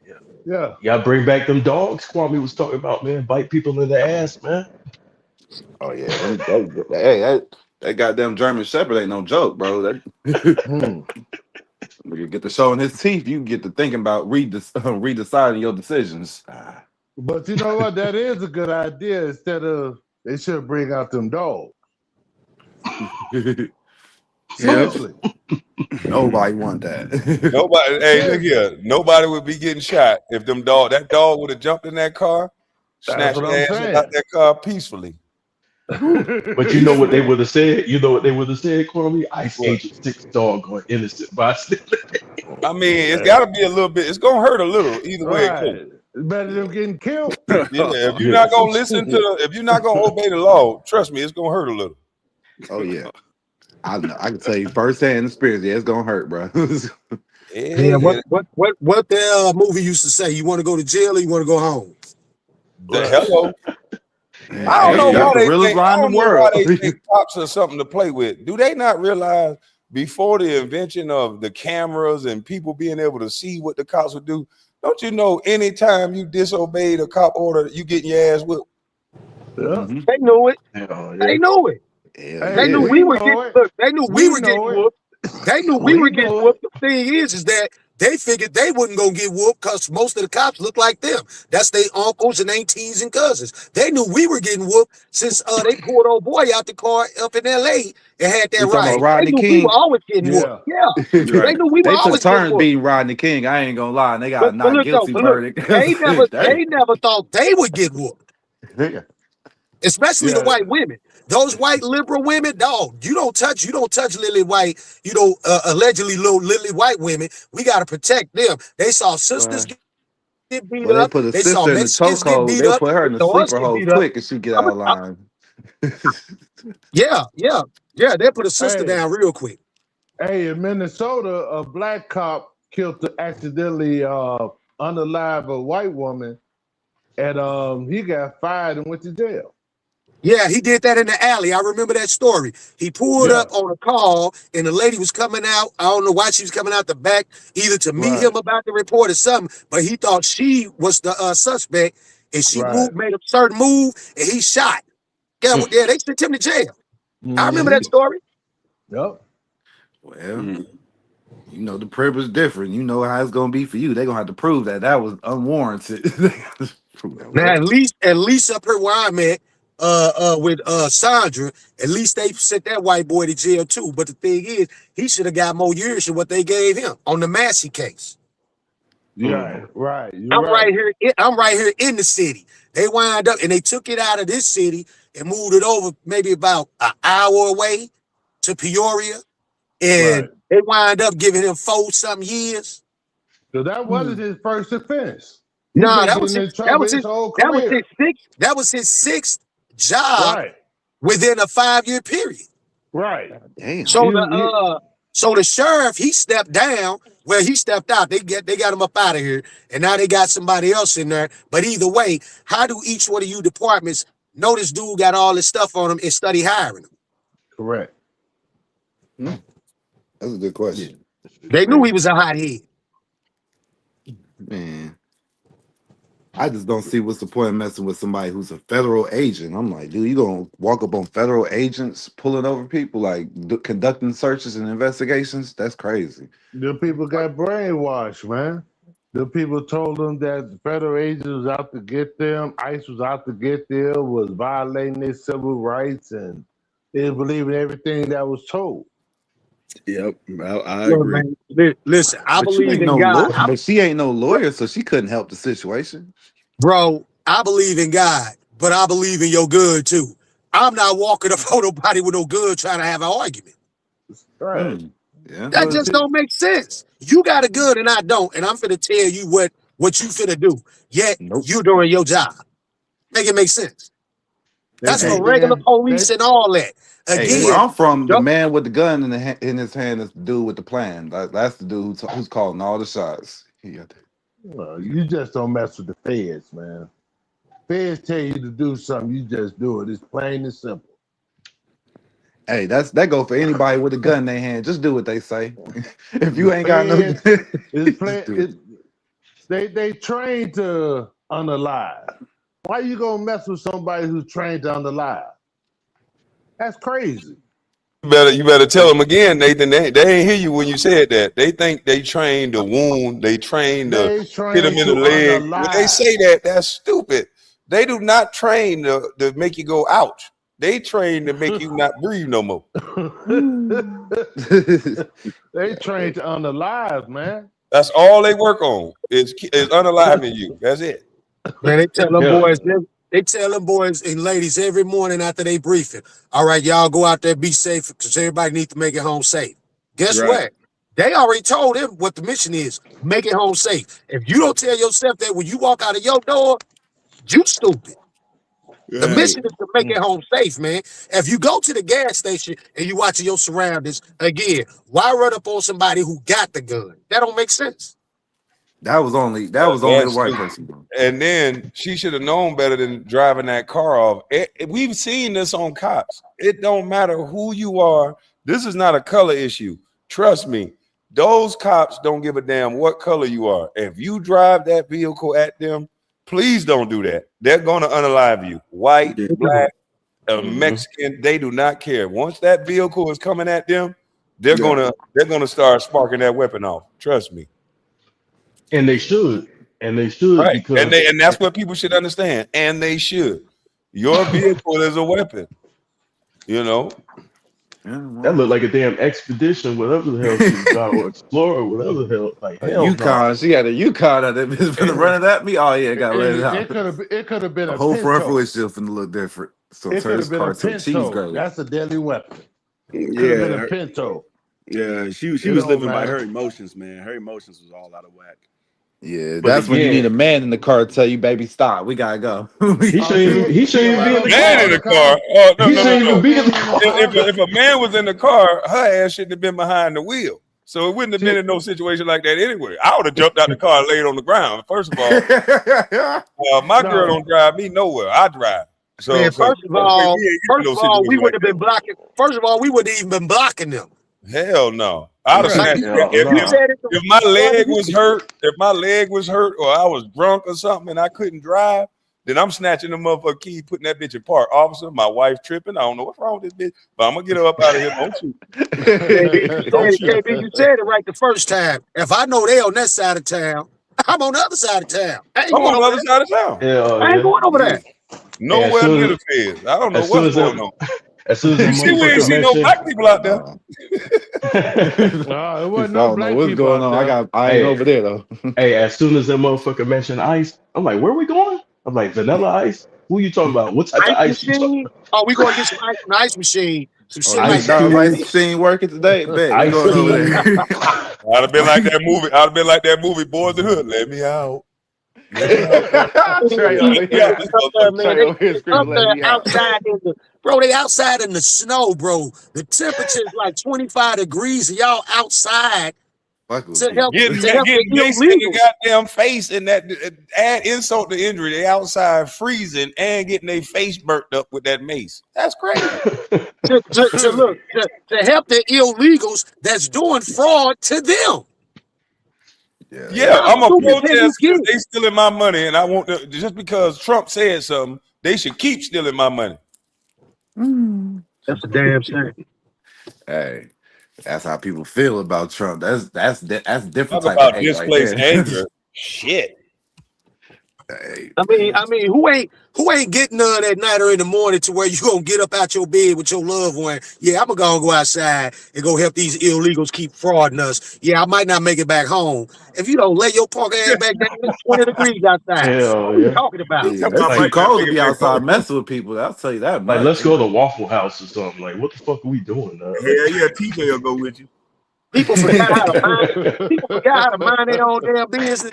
[SPEAKER 21] Yeah.
[SPEAKER 22] yeah.
[SPEAKER 21] Y'all bring back them dogs Kwame was talking about, man. Bite people in the ass, man.
[SPEAKER 7] oh yeah. Hey, that goddamn German Shepherd ain't no joke, bro. That
[SPEAKER 22] Hmm.
[SPEAKER 7] when you get to showing his teeth, you get to thinking about redeciding your decisions.
[SPEAKER 22] But you know what? That is a good idea. Instead of they should bring out them dogs.
[SPEAKER 3] Yep.
[SPEAKER 22] Seriously,
[SPEAKER 7] Nobody want that.
[SPEAKER 2] Nobody, hey, look
[SPEAKER 22] seriously.
[SPEAKER 2] here. Nobody would be getting shot if that dog would have jumped in that car,
[SPEAKER 22] That's
[SPEAKER 2] snatched
[SPEAKER 22] what
[SPEAKER 2] their
[SPEAKER 22] I'm
[SPEAKER 2] ass up out
[SPEAKER 22] saying.
[SPEAKER 2] that car peacefully.
[SPEAKER 21] But you know what they would have said? You know what they would have said, Kwame? ICE
[SPEAKER 2] What?
[SPEAKER 21] agent 6 dog on innocent bystander.
[SPEAKER 2] I mean, it's
[SPEAKER 22] Hey,
[SPEAKER 2] got to be a little bit. It's gonna hurt a little either way it goes.
[SPEAKER 22] right. It's better than getting killed.
[SPEAKER 2] Yeah, if you're
[SPEAKER 21] Yeah.
[SPEAKER 2] not gonna if you're not gonna obey the law, trust me, it's gonna hurt a little.
[SPEAKER 7] Oh yeah, I know. I can tell you firsthand experience. Yeah, it's gonna hurt, bro.
[SPEAKER 2] Yeah,
[SPEAKER 23] Yeah,
[SPEAKER 2] yeah.
[SPEAKER 23] what the movie used to say? You want to go to jail or you want to go home?
[SPEAKER 2] The
[SPEAKER 22] Right.
[SPEAKER 2] hello. I don't know
[SPEAKER 7] That's
[SPEAKER 2] why
[SPEAKER 7] the
[SPEAKER 2] they
[SPEAKER 7] realest
[SPEAKER 2] think.
[SPEAKER 7] lie
[SPEAKER 2] I
[SPEAKER 7] in the
[SPEAKER 2] don't know why
[SPEAKER 7] world.
[SPEAKER 2] they think cops are something to play with. Do they not realize before the invention of the cameras and people being able to see what the cops would do? Don't you know? Anytime you disobeyed a cop order, you getting your ass whipped.
[SPEAKER 22] Yeah.
[SPEAKER 6] They knew it.
[SPEAKER 21] Hell
[SPEAKER 6] They
[SPEAKER 21] yeah.
[SPEAKER 6] knew it.
[SPEAKER 7] Hell
[SPEAKER 6] They knew
[SPEAKER 7] yeah.
[SPEAKER 6] we
[SPEAKER 22] We
[SPEAKER 6] were
[SPEAKER 22] know
[SPEAKER 6] getting
[SPEAKER 22] it.
[SPEAKER 6] look. They knew we
[SPEAKER 22] We
[SPEAKER 6] were getting
[SPEAKER 22] know it.
[SPEAKER 6] whooped. They knew we were
[SPEAKER 22] We
[SPEAKER 6] getting
[SPEAKER 22] know it.
[SPEAKER 6] whooped. The thing is that they figured they wasn't gonna get whooped because most of the cops look like them. That's their uncles and aunties and cousins. They knew we were getting whooped since they pulled old boy out the car up in L.A. and had that
[SPEAKER 7] You talking about
[SPEAKER 6] riot. They
[SPEAKER 7] Rodney
[SPEAKER 6] knew we were
[SPEAKER 7] King?
[SPEAKER 6] always getting whooped.
[SPEAKER 22] Yeah.
[SPEAKER 6] Yeah, they
[SPEAKER 21] Right.
[SPEAKER 6] knew we were
[SPEAKER 7] They took
[SPEAKER 6] always getting
[SPEAKER 7] turns
[SPEAKER 6] whooped.
[SPEAKER 7] beating Rodney King. I ain't gonna lie. And they got a
[SPEAKER 6] But
[SPEAKER 7] not
[SPEAKER 6] look though,
[SPEAKER 7] guilty
[SPEAKER 6] but look,
[SPEAKER 7] verdict.
[SPEAKER 6] they never thought they would get whooped.
[SPEAKER 7] Yeah.
[SPEAKER 6] Especially the
[SPEAKER 22] Yeah.
[SPEAKER 6] white women. Those white liberal women, dog, you don't touch Lily White, allegedly little Lily White women. We got to protect them. They saw sisters
[SPEAKER 7] Well,
[SPEAKER 6] get beat
[SPEAKER 7] they
[SPEAKER 6] up.
[SPEAKER 7] put a
[SPEAKER 6] They saw
[SPEAKER 7] sister in the
[SPEAKER 6] Mexicans get
[SPEAKER 7] chokehold.
[SPEAKER 6] beat
[SPEAKER 7] They'll
[SPEAKER 6] up.
[SPEAKER 7] put her
[SPEAKER 6] They
[SPEAKER 7] in the
[SPEAKER 6] saw us
[SPEAKER 7] sleeper
[SPEAKER 6] get
[SPEAKER 7] hold
[SPEAKER 6] beat up.
[SPEAKER 7] quick if she get out of line.
[SPEAKER 6] Yeah. They put a sister
[SPEAKER 22] Hey,
[SPEAKER 6] down real quick.
[SPEAKER 22] hey, in Minnesota, a black cop accidentally unalive a white woman, and he got fired and went to jail.
[SPEAKER 6] Yeah, he did that in the alley. I remember that story. He pulled
[SPEAKER 22] Yeah.
[SPEAKER 6] up on a call, and the lady was coming out. I don't know why she was coming out the back, either to meet
[SPEAKER 22] Right.
[SPEAKER 6] him about the report or something. But he thought she was the suspect, and she
[SPEAKER 22] Right.
[SPEAKER 6] made a certain move, and he shot. Yeah, they sent him to jail. I remember that story.
[SPEAKER 22] Yep.
[SPEAKER 7] Well, you know the privilege different. You know how it's gonna be for you. They're gonna have to prove that was unwarranted. Prove that was
[SPEAKER 6] Now, at least up here where I'm at, with Sandra, at least they sent that white boy to jail too. But the thing is, he should have got more years than what they gave him on the Massey case.
[SPEAKER 22] Yeah. Right. You're
[SPEAKER 6] I'm
[SPEAKER 22] right.
[SPEAKER 6] right here in the city. They wind up and they took it out of this city and moved it over maybe about an hour away to Peoria, and
[SPEAKER 22] Right.
[SPEAKER 6] they wind up giving him 4-something years.
[SPEAKER 22] So that wasn't his first offense. He
[SPEAKER 6] No,
[SPEAKER 22] been getting in trouble his whole
[SPEAKER 6] that was
[SPEAKER 22] career.
[SPEAKER 6] his sixth job
[SPEAKER 22] Right.
[SPEAKER 6] within a 5-year period.
[SPEAKER 22] Right.
[SPEAKER 7] Damn.
[SPEAKER 6] So the sheriff, he stepped down. Well, he stepped out. They got him up out of here, and now they got somebody else in there. But either way, how do each one of you departments know this dude got all this stuff on him and study hiring him?
[SPEAKER 22] Correct.
[SPEAKER 7] That's a good question.
[SPEAKER 6] They knew he was a hothead.
[SPEAKER 7] Man, I just don't see what's the point of messing with somebody who's a federal agent. I'm like, dude, you gonna walk up on federal agents pulling over people, like conducting searches and investigations? That's crazy.
[SPEAKER 22] The people got brainwashed, man. The people told them that the federal agents was out to get them, ICE was out to get them, was violating their civil rights, and they didn't believe in everything that was told.
[SPEAKER 3] Yep, I
[SPEAKER 6] Look,
[SPEAKER 3] agree.
[SPEAKER 6] man, listen, I
[SPEAKER 7] But you
[SPEAKER 6] believe
[SPEAKER 7] ain't
[SPEAKER 6] in
[SPEAKER 7] no
[SPEAKER 6] God.
[SPEAKER 7] lawyer. But she ain't no lawyer, so she couldn't help the situation.
[SPEAKER 6] Bro, I believe in God, but I believe in your good too. I'm not walking up on nobody with no good trying to have an argument.
[SPEAKER 22] Right.
[SPEAKER 7] Yeah.
[SPEAKER 6] That just don't make sense. You got a gun and I don't, and I'm finna tell you what you finna do. Yet you doing your job. Make it make sense. That's for regular police and all that.
[SPEAKER 7] Hey, where
[SPEAKER 6] Again,
[SPEAKER 7] I'm from, the man with the gun in his hand is the dude with the plan. That's the dude who's calling all the shots.
[SPEAKER 22] Well, you just don't mess with the feds, man. Feds tell you to do something, you just do it. It's plain and simple.
[SPEAKER 7] Hey, that go for anybody with a gun in their hand. Just do what they say. If you ain't got no,
[SPEAKER 22] they trained to unalive. Why you gonna mess with somebody who's trained to unalive? That's crazy.
[SPEAKER 2] You better tell them again, Nathan. They ain't hear you when you said that. They think they trained to wound. They trained to hit them in the leg. When they say that, that's stupid. They do not train to make you go ouch. They train to make you not breathe no more.
[SPEAKER 22] They trained to unalive, man.
[SPEAKER 2] That's all they work on is unaliving you. That's it.
[SPEAKER 6] man, they tell them boys. They tell them boys and ladies every morning after they briefing. All right, y'all go out there, be safe, because everybody needs to make it home safe. Guess what? They already told them what the mission is: make it home safe. If you don't tell yourself that when you walk out of your door, you stupid. The mission is to make it home safe, man. If you go to the gas station and you watching your surroundings, again, why run up on somebody who got the gun? That don't make sense.
[SPEAKER 7] That was only
[SPEAKER 2] That's
[SPEAKER 7] the white
[SPEAKER 2] stupid.
[SPEAKER 7] person, bro.
[SPEAKER 2] And then she should have known better than driving that car off. We've seen this on cops. It don't matter who you are. This is not a color issue. Trust me. Those cops don't give a damn what color you are. If you drive that vehicle at them, please don't do that. They're going to unalive you. White, black, Mexican, they do not care. Once that vehicle is coming at them, they're gonna start sparking that weapon off. Trust me.
[SPEAKER 21] And they should. And they should
[SPEAKER 2] Right.
[SPEAKER 21] because
[SPEAKER 2] And that's what people should understand. And they should. Your vehicle is a weapon. You know.
[SPEAKER 21] that looked like a damn expedition, whatever the hell she was on, or explorer, whatever the hell. Like
[SPEAKER 7] A
[SPEAKER 21] hell
[SPEAKER 7] Yukon,
[SPEAKER 21] no.
[SPEAKER 7] she had a Yukon out there finna run it at me. Oh yeah, gotta let it out.
[SPEAKER 22] It could have been
[SPEAKER 7] The
[SPEAKER 22] a
[SPEAKER 7] whole front
[SPEAKER 22] Pinto.
[SPEAKER 7] windshield finna look different. So
[SPEAKER 22] It
[SPEAKER 7] turn
[SPEAKER 22] could
[SPEAKER 7] this
[SPEAKER 22] have been
[SPEAKER 7] car
[SPEAKER 22] a
[SPEAKER 7] to a cheese
[SPEAKER 22] Pinto.
[SPEAKER 7] grater.
[SPEAKER 22] That's a deadly weapon. Could have
[SPEAKER 3] Yeah,
[SPEAKER 22] been a
[SPEAKER 3] her-
[SPEAKER 22] Pinto.
[SPEAKER 3] yeah. She
[SPEAKER 22] It
[SPEAKER 3] was
[SPEAKER 22] don't
[SPEAKER 3] living by
[SPEAKER 22] matter.
[SPEAKER 3] her emotions, man. Her emotions was all out of whack.
[SPEAKER 7] Yeah,
[SPEAKER 3] But
[SPEAKER 7] that's when you need a
[SPEAKER 3] again,
[SPEAKER 7] man in the car to tell you, baby, stop. We gotta go.
[SPEAKER 21] He shouldn't even be in the
[SPEAKER 2] Man in the
[SPEAKER 21] car.
[SPEAKER 2] car. Oh no,
[SPEAKER 21] He
[SPEAKER 2] no,
[SPEAKER 21] shouldn't
[SPEAKER 2] no,
[SPEAKER 21] even
[SPEAKER 2] no.
[SPEAKER 21] be in the car.
[SPEAKER 2] If a man was in the car, her ass shouldn't have been behind the wheel. So it wouldn't have been in no situation like that anyway. I would have jumped out the car and laid on the ground. First of all, my girl don't drive me nowhere. I drive. So,
[SPEAKER 6] Man,
[SPEAKER 2] so
[SPEAKER 6] first of
[SPEAKER 2] we
[SPEAKER 6] all,
[SPEAKER 2] ain't getting no
[SPEAKER 6] we
[SPEAKER 2] situation like
[SPEAKER 6] wouldn't have been blocking. First of all, we wouldn't even been blocking them.
[SPEAKER 2] hell no. I'd have
[SPEAKER 6] Like
[SPEAKER 2] snatched
[SPEAKER 6] you said it.
[SPEAKER 2] if my leg was hurt or I was drunk or something and I couldn't drive, then I'm snatching the motherfucking key, putting that bitch in park. Officer, my wife tripping. I don't know what's wrong with this bitch, but I'm gonna get her up out of here. Don't shoot.
[SPEAKER 6] KB, you said it right the first time. If I know they on that side of town, I'm on the other side of town. I ain't
[SPEAKER 2] I'm
[SPEAKER 6] going
[SPEAKER 2] on the
[SPEAKER 6] over
[SPEAKER 2] other
[SPEAKER 6] there.
[SPEAKER 2] side of town.
[SPEAKER 21] Hell
[SPEAKER 6] I ain't
[SPEAKER 21] yeah.
[SPEAKER 6] going over there.
[SPEAKER 2] Nowhere
[SPEAKER 21] soon
[SPEAKER 2] near
[SPEAKER 21] as-
[SPEAKER 2] the feds. I don't know
[SPEAKER 21] as soon
[SPEAKER 2] what's
[SPEAKER 21] as
[SPEAKER 2] going
[SPEAKER 21] that-
[SPEAKER 2] on.
[SPEAKER 21] As soon as that
[SPEAKER 2] You see, we ain't
[SPEAKER 21] motherfucker
[SPEAKER 2] see no
[SPEAKER 21] mentioned,
[SPEAKER 2] black people out there.
[SPEAKER 22] It
[SPEAKER 7] I
[SPEAKER 22] wasn't
[SPEAKER 7] don't
[SPEAKER 22] no
[SPEAKER 7] know
[SPEAKER 22] black
[SPEAKER 7] what's
[SPEAKER 22] people
[SPEAKER 7] going
[SPEAKER 22] out
[SPEAKER 7] on.
[SPEAKER 22] there.
[SPEAKER 7] I ain't over there though.
[SPEAKER 21] hey, as soon as that motherfucker mentioned ice, I'm like, where we going? I'm like, vanilla ice? Who you talking about? What type of
[SPEAKER 6] Ice
[SPEAKER 21] ice you talking
[SPEAKER 6] machine? Oh, we gonna get some ice from the ice machine. Some
[SPEAKER 7] Oh,
[SPEAKER 6] shit
[SPEAKER 7] you
[SPEAKER 6] like
[SPEAKER 21] Ice
[SPEAKER 6] that.
[SPEAKER 7] know, ice
[SPEAKER 21] cube,
[SPEAKER 7] machine working today. Bet we
[SPEAKER 21] ice
[SPEAKER 7] going over
[SPEAKER 21] tea.
[SPEAKER 7] there.
[SPEAKER 2] I'd have been like that movie. I'd have been like that movie, Boys in the Hood. Let me out. Let me out.
[SPEAKER 7] Trey
[SPEAKER 2] Let
[SPEAKER 7] over
[SPEAKER 2] me
[SPEAKER 7] here.
[SPEAKER 2] out this
[SPEAKER 6] Up there,
[SPEAKER 2] motherfucker.
[SPEAKER 6] man.
[SPEAKER 7] Trey over here
[SPEAKER 6] They
[SPEAKER 7] screaming,
[SPEAKER 6] up
[SPEAKER 7] "Let
[SPEAKER 6] there
[SPEAKER 7] me out."
[SPEAKER 6] outside in the they outside in the snow, bro. The temperature is like 25 degrees, and y'all outside
[SPEAKER 7] Fuck with
[SPEAKER 6] to
[SPEAKER 7] people.
[SPEAKER 6] help the
[SPEAKER 2] Getting laced in the
[SPEAKER 6] illegals.
[SPEAKER 2] goddamn face and that add insult to injury. They outside freezing and getting their face burnt up with that mace. That's crazy.
[SPEAKER 6] to help the illegals that's doing fraud to them.
[SPEAKER 2] Yeah, I'm a
[SPEAKER 6] How stupid can you
[SPEAKER 2] protest because
[SPEAKER 6] get?
[SPEAKER 2] they stealing my money, and I want to, just because Trump said something, they should keep stealing my money.
[SPEAKER 6] That's a damn shame.
[SPEAKER 7] Hey, that's how people feel about Trump. That's different
[SPEAKER 2] Talk
[SPEAKER 7] type of
[SPEAKER 2] about
[SPEAKER 7] hate right
[SPEAKER 2] displaced
[SPEAKER 7] there.
[SPEAKER 2] anger. Shit.
[SPEAKER 7] Hey,
[SPEAKER 6] I mean, who ain't getting none at night or in the morning to where you gonna get up out your bed with your loved one? Yeah, I'm gonna go outside and go help these illegals keep frauding us. Yeah, I might not make it back home. If you don't lay your punk ass back down, it's 20 degrees outside.
[SPEAKER 21] Hell
[SPEAKER 6] What are you
[SPEAKER 21] yeah.
[SPEAKER 6] talking about?
[SPEAKER 7] yeah, it's too cold to be outside messing with people. I'll tell you that
[SPEAKER 21] Like,
[SPEAKER 7] much.
[SPEAKER 21] let's go to Waffle House or something. Like, what the fuck are we doing?
[SPEAKER 2] Hell yeah, TJ will go with you.
[SPEAKER 6] People forgot how to mind their own damn business.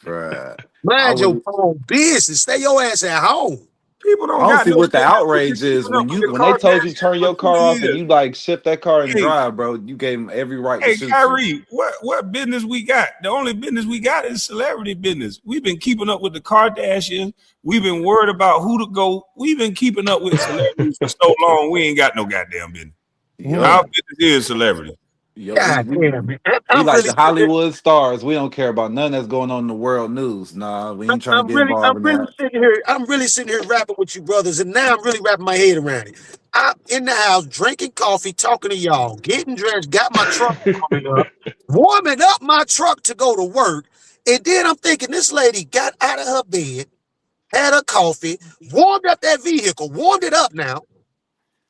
[SPEAKER 7] Bruh.
[SPEAKER 6] Mind your own business. Stay your ass at home.
[SPEAKER 2] People don't
[SPEAKER 7] I don't
[SPEAKER 2] got
[SPEAKER 7] see
[SPEAKER 2] no
[SPEAKER 7] what the
[SPEAKER 2] sense.
[SPEAKER 7] outrage is
[SPEAKER 2] Keeping up with the
[SPEAKER 7] when they told you
[SPEAKER 2] Kardashians
[SPEAKER 7] turn
[SPEAKER 2] for
[SPEAKER 7] your
[SPEAKER 2] 2
[SPEAKER 7] car off and
[SPEAKER 2] years.
[SPEAKER 7] you like shift that car and
[SPEAKER 2] Hey.
[SPEAKER 7] drive, bro. You gave him every right to
[SPEAKER 2] Hey,
[SPEAKER 7] shoot you.
[SPEAKER 2] Kyrie, what business we got? The only business we got is celebrity business. We've been keeping up with the Kardashians. We've been worried about who to go. We've been keeping up with celebrities for so long. We ain't got no goddamn business. Our business is celebrity.
[SPEAKER 6] God damn, man.
[SPEAKER 7] We
[SPEAKER 6] I'm
[SPEAKER 7] like
[SPEAKER 6] really
[SPEAKER 7] the Hollywood stars. We don't care about nothing that's going on in the world news. Nah, we ain't trying to get involved in that.
[SPEAKER 6] I'm really sitting here rapping with you brothers, and now I'm really wrapping my head around it. I'm in the house drinking coffee, talking to y'all, getting dressed, got my truck warming up my truck to go to work, and then I'm thinking this lady got out of her bed, had her coffee, warmed up that vehicle, warmed it up now.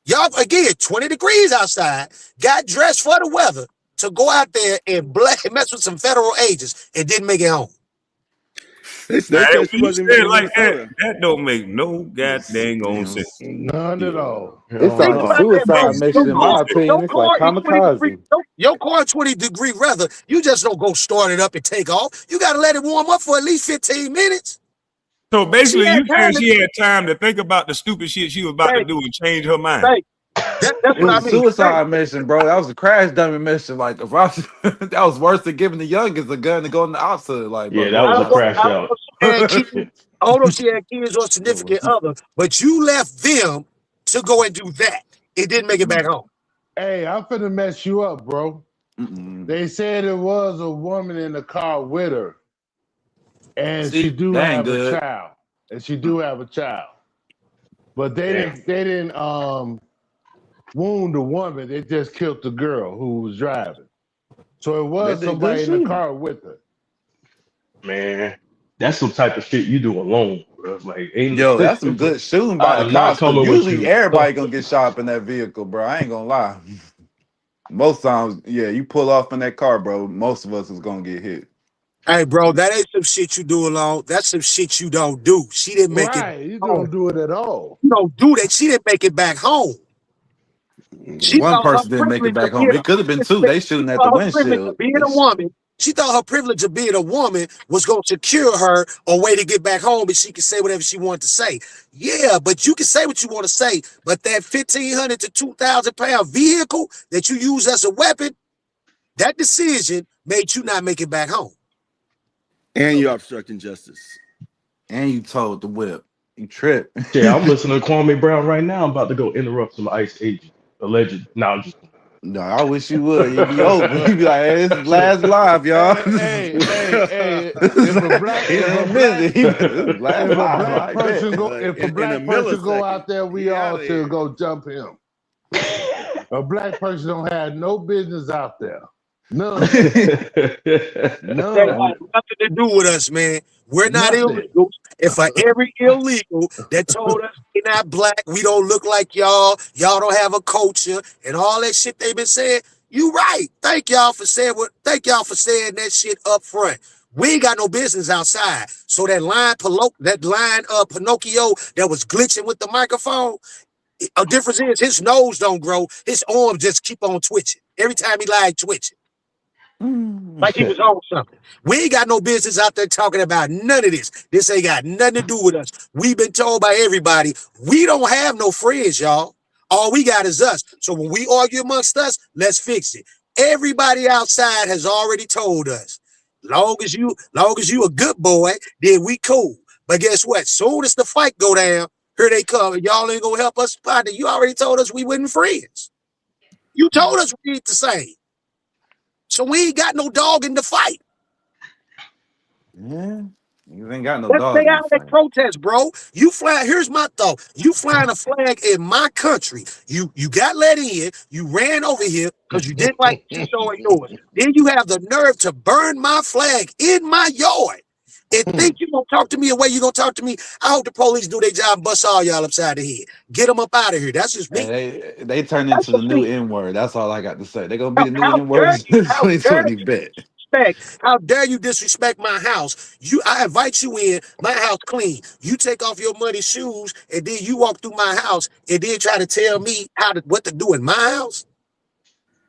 [SPEAKER 6] Y'all, again, 20 degrees outside, got dressed for the weather to go out there and mess with some federal agents and didn't make it home.
[SPEAKER 3] They
[SPEAKER 2] Now,
[SPEAKER 3] said she
[SPEAKER 2] when you
[SPEAKER 3] wasn't
[SPEAKER 2] say
[SPEAKER 3] even
[SPEAKER 2] it
[SPEAKER 3] in
[SPEAKER 2] like that,
[SPEAKER 3] Minnesota.
[SPEAKER 2] that don't make no goddamn on sense.
[SPEAKER 22] None at all.
[SPEAKER 7] It sounds like a suicide mission, in my opinion. It's like kamikaze.
[SPEAKER 6] Your car 20-degree weather, you just don't go start it up and take off. You got to let it warm up for at least 15 minutes.
[SPEAKER 2] So basically,
[SPEAKER 6] She had
[SPEAKER 2] you saying
[SPEAKER 6] time
[SPEAKER 2] she had time to think about the stupid shit she was about to do and change her mind.
[SPEAKER 23] That's
[SPEAKER 7] It
[SPEAKER 23] what
[SPEAKER 7] was
[SPEAKER 23] I
[SPEAKER 7] a
[SPEAKER 23] mean.
[SPEAKER 7] suicide mission, bro. That was a crash dummy mission. Like, if I, that was worse than giving the youngest a gun to go in the opposite. Like, bro,
[SPEAKER 21] Yeah, that
[SPEAKER 7] go
[SPEAKER 23] I
[SPEAKER 21] was a
[SPEAKER 23] don't know.
[SPEAKER 21] crash
[SPEAKER 23] I
[SPEAKER 7] faster.
[SPEAKER 23] don't
[SPEAKER 21] out.
[SPEAKER 23] know if she had kids. I don't know if she had kids or significant other, but you left them to go and do that. It didn't make it back home.
[SPEAKER 22] Hey, I'm finna mess you up, bro. They said it was a woman in the car with her, and she
[SPEAKER 7] See,
[SPEAKER 22] do
[SPEAKER 7] that ain't
[SPEAKER 22] have a
[SPEAKER 7] good.
[SPEAKER 22] child, but they didn't wound the woman. They just killed the girl who was driving. So it
[SPEAKER 7] They
[SPEAKER 22] was
[SPEAKER 7] did good
[SPEAKER 22] somebody in the
[SPEAKER 7] shooting.
[SPEAKER 22] car with her.
[SPEAKER 21] Man, that's some type of shit you do alone, bro. Like, ain't
[SPEAKER 7] Yo, that's some good shooting by
[SPEAKER 21] I
[SPEAKER 7] the
[SPEAKER 21] am not
[SPEAKER 7] cops. Cause
[SPEAKER 21] coming with
[SPEAKER 7] usually
[SPEAKER 21] you.
[SPEAKER 7] everybody gonna get shot up in that vehicle, bro. I ain't gonna lie. Most times, yeah, you pull off in that car, bro. Most of us is gonna get hit.
[SPEAKER 23] Hey, bro, that ain't some shit you do alone. That's some shit you don't do. She didn't make it
[SPEAKER 22] Right, you
[SPEAKER 23] home.
[SPEAKER 22] don't do it at all.
[SPEAKER 23] You don't do that. She didn't make it back home. She
[SPEAKER 7] One
[SPEAKER 23] thought her
[SPEAKER 7] person didn't make it
[SPEAKER 23] privilege
[SPEAKER 7] back
[SPEAKER 23] of being
[SPEAKER 7] home. It could have been two. They
[SPEAKER 23] she
[SPEAKER 7] shooting at the
[SPEAKER 23] thought her privilege of
[SPEAKER 7] windshield.
[SPEAKER 23] being a woman. She thought her privilege of being a woman was going to secure her a way to get back home, and she could say whatever she wanted to say. Yeah, but you can say what you want to say, but that 1,500 to 2,000 pound vehicle that you use as a weapon, that decision made you not make it back home.
[SPEAKER 3] And you're obstructing justice.
[SPEAKER 7] And you told the whip. You tripped.
[SPEAKER 21] Yeah, I'm listening to Kwame Brown right now. I'm about to go interrupt some ICE agent. Alleged. No, I'm just.
[SPEAKER 7] No, I wish you would. It'd be over. You'd be like, hey, this is last live, y'all.
[SPEAKER 22] Hey, if a black person go out there, we all should go jump him. A black person don't have no business out there. None.
[SPEAKER 23] That has nothing to do with us, man. We're not illegal. And for every illegal that told us we're not black, we don't look like y'all don't have a culture, and all that shit they've been saying, you right. Thank y'all for saying that shit up front. We ain't got no business outside. So that line Pinocchio that was glitching with the microphone, a difference is his nose don't grow. His arms just keep on twitching. Every time he lied, twitching. Like he was on something. We ain't got no business out there talking about none of this. This ain't got nothing to do with us. We've been told by everybody, we don't have no friends, y'all. All we got is us. So when we argue amongst us, let's fix it. Everybody outside has already told us, long as you a good boy, then we cool. But guess what? Soon as the fight go down, here they come. And y'all ain't gonna help us, partner. You already told us we wasn't friends. You told us we ain't the same. So we ain't got no dog in the fight.
[SPEAKER 7] Yeah, you ain't got no
[SPEAKER 23] Let's
[SPEAKER 7] dog
[SPEAKER 23] stay
[SPEAKER 7] in
[SPEAKER 23] out
[SPEAKER 7] the
[SPEAKER 23] of that
[SPEAKER 7] fight.
[SPEAKER 23] protest, bro. You fly. Here's my thought. You flying a flag in my country. You got let in. You ran over here because you didn't like what you saw in yours. Then you have the nerve to burn my flag in my yard and think you gonna talk to me the way you gonna talk to me. I hope the police do their job and bust all y'all upside the head. Get them up out of here. That's just me.
[SPEAKER 7] Hey, they turn
[SPEAKER 23] That's
[SPEAKER 7] into the
[SPEAKER 23] just
[SPEAKER 7] new
[SPEAKER 23] me.
[SPEAKER 7] N word. That's all I got to say. They're gonna be the new
[SPEAKER 23] How
[SPEAKER 7] N
[SPEAKER 23] dare
[SPEAKER 7] words
[SPEAKER 23] you?
[SPEAKER 7] in
[SPEAKER 23] How dare
[SPEAKER 7] 2020.
[SPEAKER 23] you
[SPEAKER 7] Bet.
[SPEAKER 23] disrespect? How dare you disrespect my house? I invite you in, my house clean. You take off your muddy shoes and then you walk through my house and then try to tell me what to do in my house?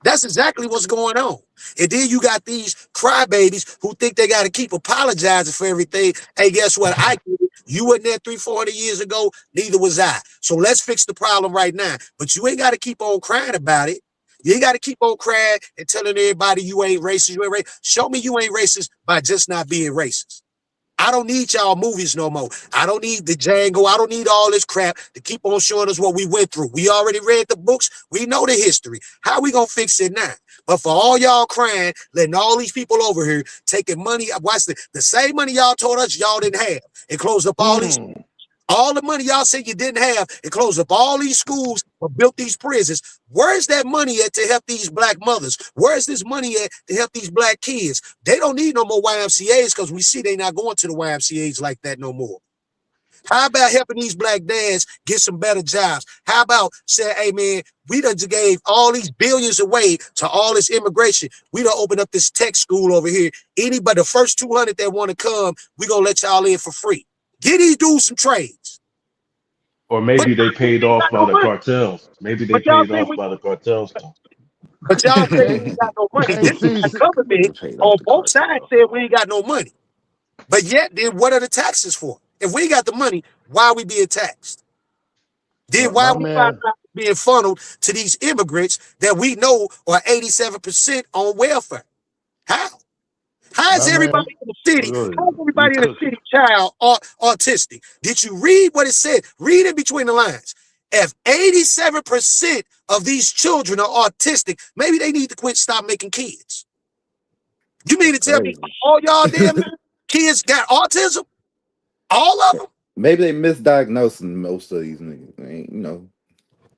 [SPEAKER 23] That's exactly what's going on. And then you got these crybabies who think they got to keep apologizing for everything. Hey, guess what? I get it. You weren't there 300-400 years ago, neither was I. So let's fix the problem right now. But you ain't got to keep on crying about it. You ain't got to keep on crying and telling everybody you ain't racist. You ain't racist. Show me you ain't racist by just not being racist. I don't need y'all movies no more. I don't need the Django. I don't need all this crap to keep on showing us what we went through. We already read the books. We know the history. How we gonna fix it now? But for all y'all crying, letting all these people over here taking money, watch the same money y'all told us y'all didn't have and closed up all the money y'all said you didn't have and closed up all these schools or built these prisons. Where's that money at to help these black mothers? Where's this money at to help these black kids? They don't need no more YMCAs because we see they not going to the YMCAs like that no more. How about helping these black dads get some better jobs? How about saying, hey man, we done gave all these billions away to all this immigration. We done opened up this tech school over here. Anybody, the first 200 that want to come, we gonna let y'all in for free. Get these dudes some trades.
[SPEAKER 21] Or maybe they paid off by the cartels. Maybe they
[SPEAKER 23] But y'all
[SPEAKER 21] paid
[SPEAKER 23] say
[SPEAKER 21] off by the cartels.
[SPEAKER 23] we ain't got no money. This is the government on both sides said we ain't got no money. But yet, then what are the taxes for? If we ain't got the money, why are we being taxed? Then why
[SPEAKER 22] my
[SPEAKER 23] we
[SPEAKER 22] man,
[SPEAKER 23] being funneled to these immigrants that we know are 87% on welfare. How? How is
[SPEAKER 22] My man,
[SPEAKER 23] everybody in the city?
[SPEAKER 22] look,
[SPEAKER 23] How is
[SPEAKER 22] you
[SPEAKER 23] everybody in the
[SPEAKER 22] cooking.
[SPEAKER 23] city child autistic? Did you read what it said? Read in between the lines. If 87% of these children are autistic, maybe they need to stop making kids. You mean to tell me
[SPEAKER 7] Crazy.
[SPEAKER 23] all y'all damn kids got autism? All of them?
[SPEAKER 7] Maybe they misdiagnosing most of these niggas. You know.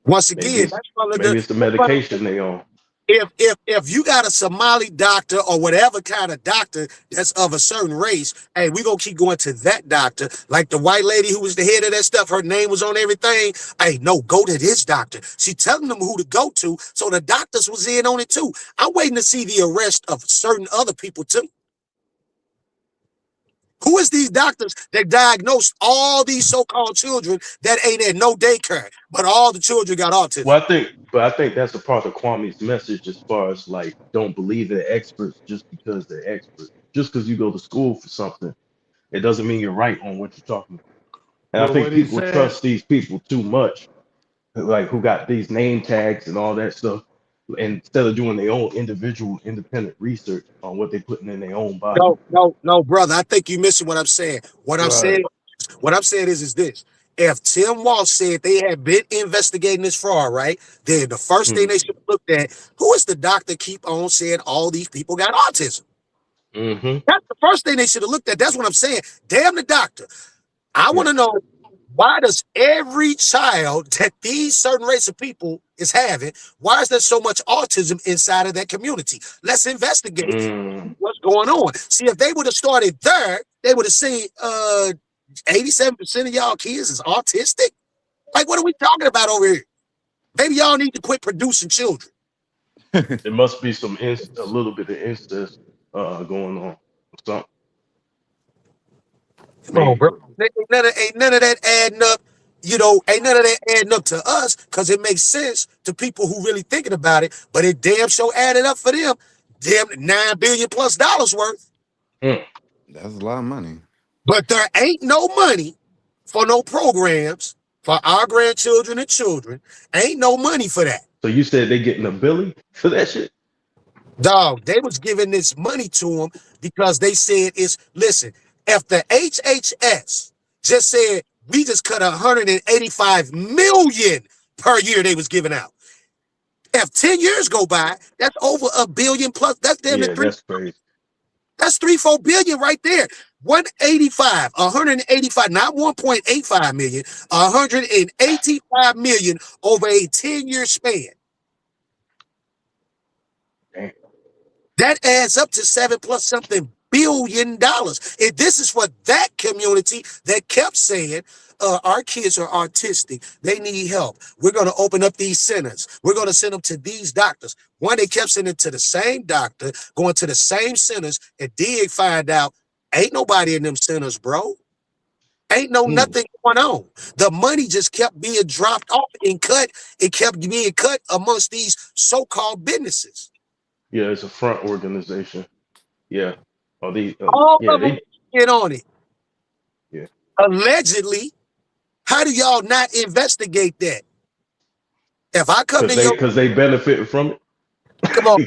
[SPEAKER 23] Once
[SPEAKER 21] Maybe
[SPEAKER 23] again,
[SPEAKER 21] it's
[SPEAKER 23] that's one of
[SPEAKER 21] maybe it's the medication they on.
[SPEAKER 23] if you got a Somali doctor or whatever kind of doctor that's of a certain race, hey, we gonna keep going to that doctor. Like the white lady who was the head of that stuff, her name was on everything. Hey, no, go to this doctor. She telling them who to go to, so the doctors was in on it too. I'm waiting to see the arrest of certain other people too. Who is these doctors that diagnosed all these so-called children that ain't at no daycare, but all the children got autism?
[SPEAKER 21] Well, I think that's a part of Kwame's message as far as like don't believe in experts just because they're experts. Just because you go to school for something, it doesn't mean you're right on what you're talking about. And I
[SPEAKER 22] But
[SPEAKER 21] think
[SPEAKER 22] what he
[SPEAKER 21] people
[SPEAKER 22] said,
[SPEAKER 21] trust these people too much, like who got these name tags and all that stuff, instead of doing their own individual independent research on what they're putting in their own body.
[SPEAKER 23] No, brother. I think you're missing what I'm saying.
[SPEAKER 22] right?
[SPEAKER 23] What I'm saying is this. If Tim Walsh said they had been investigating this fraud, right? Then the first thing
[SPEAKER 21] Mm-hmm.
[SPEAKER 23] they should have looked at, who is the doctor keep on saying all these people got autism?
[SPEAKER 21] Mm-hmm.
[SPEAKER 23] That's the first thing they should have looked at. That's what I'm saying. Damn the doctor. I
[SPEAKER 21] Yeah.
[SPEAKER 23] want to know, why does every child that these certain race of people is having, why is there so much autism inside of that community? Let's investigate
[SPEAKER 21] Mm.
[SPEAKER 23] what's going on. See, if they would have started there, they would have seen 87% of y'all kids is autistic. Like, what are we talking about over here? Maybe y'all need to quit producing children.
[SPEAKER 21] There must be a little bit of incest going on. Something.
[SPEAKER 23] Come on,
[SPEAKER 21] Maybe.
[SPEAKER 23] bro. Ain't none of that adding up. Ain't none of that adding up to us because it makes sense to people who really thinking about it, but it damn sure added up for them. Damn, $9 billion plus worth.
[SPEAKER 21] Mm.
[SPEAKER 7] That's a lot of money.
[SPEAKER 23] But there ain't no money for no programs for our grandchildren and children. Ain't no money for that.
[SPEAKER 21] So you said they getting a Billy for that shit?
[SPEAKER 23] Dog, they was giving this money to them because they said listen, if the HHS just said we just cut 185 million per year they was giving out. If 10 years go by, that's over $1 billion plus. That's damn near
[SPEAKER 21] Yeah, that's crazy.
[SPEAKER 23] that's 3-4 billion right there. 185, not 1.85 million, 185 million over a 10-year span.
[SPEAKER 21] Damn.
[SPEAKER 23] That adds up to 7 plus something billion dollars. And this is for that community that kept saying, our kids are autistic. They need help. We're going to open up these centers. We're going to send them to these doctors. One, they kept sending to the same doctor, going to the same centers, and did find out ain't nobody in them centers, bro. Ain't nothing going on. The money just kept being dropped off and cut. It kept being cut amongst these so-called businesses.
[SPEAKER 21] Yeah, it's a front organization. Yeah. Oh,
[SPEAKER 23] All
[SPEAKER 21] yeah,
[SPEAKER 23] of them get on it.
[SPEAKER 21] yeah.
[SPEAKER 23] Allegedly, how do y'all not investigate that? If I come to your,
[SPEAKER 21] Because they benefited from it.
[SPEAKER 23] come on,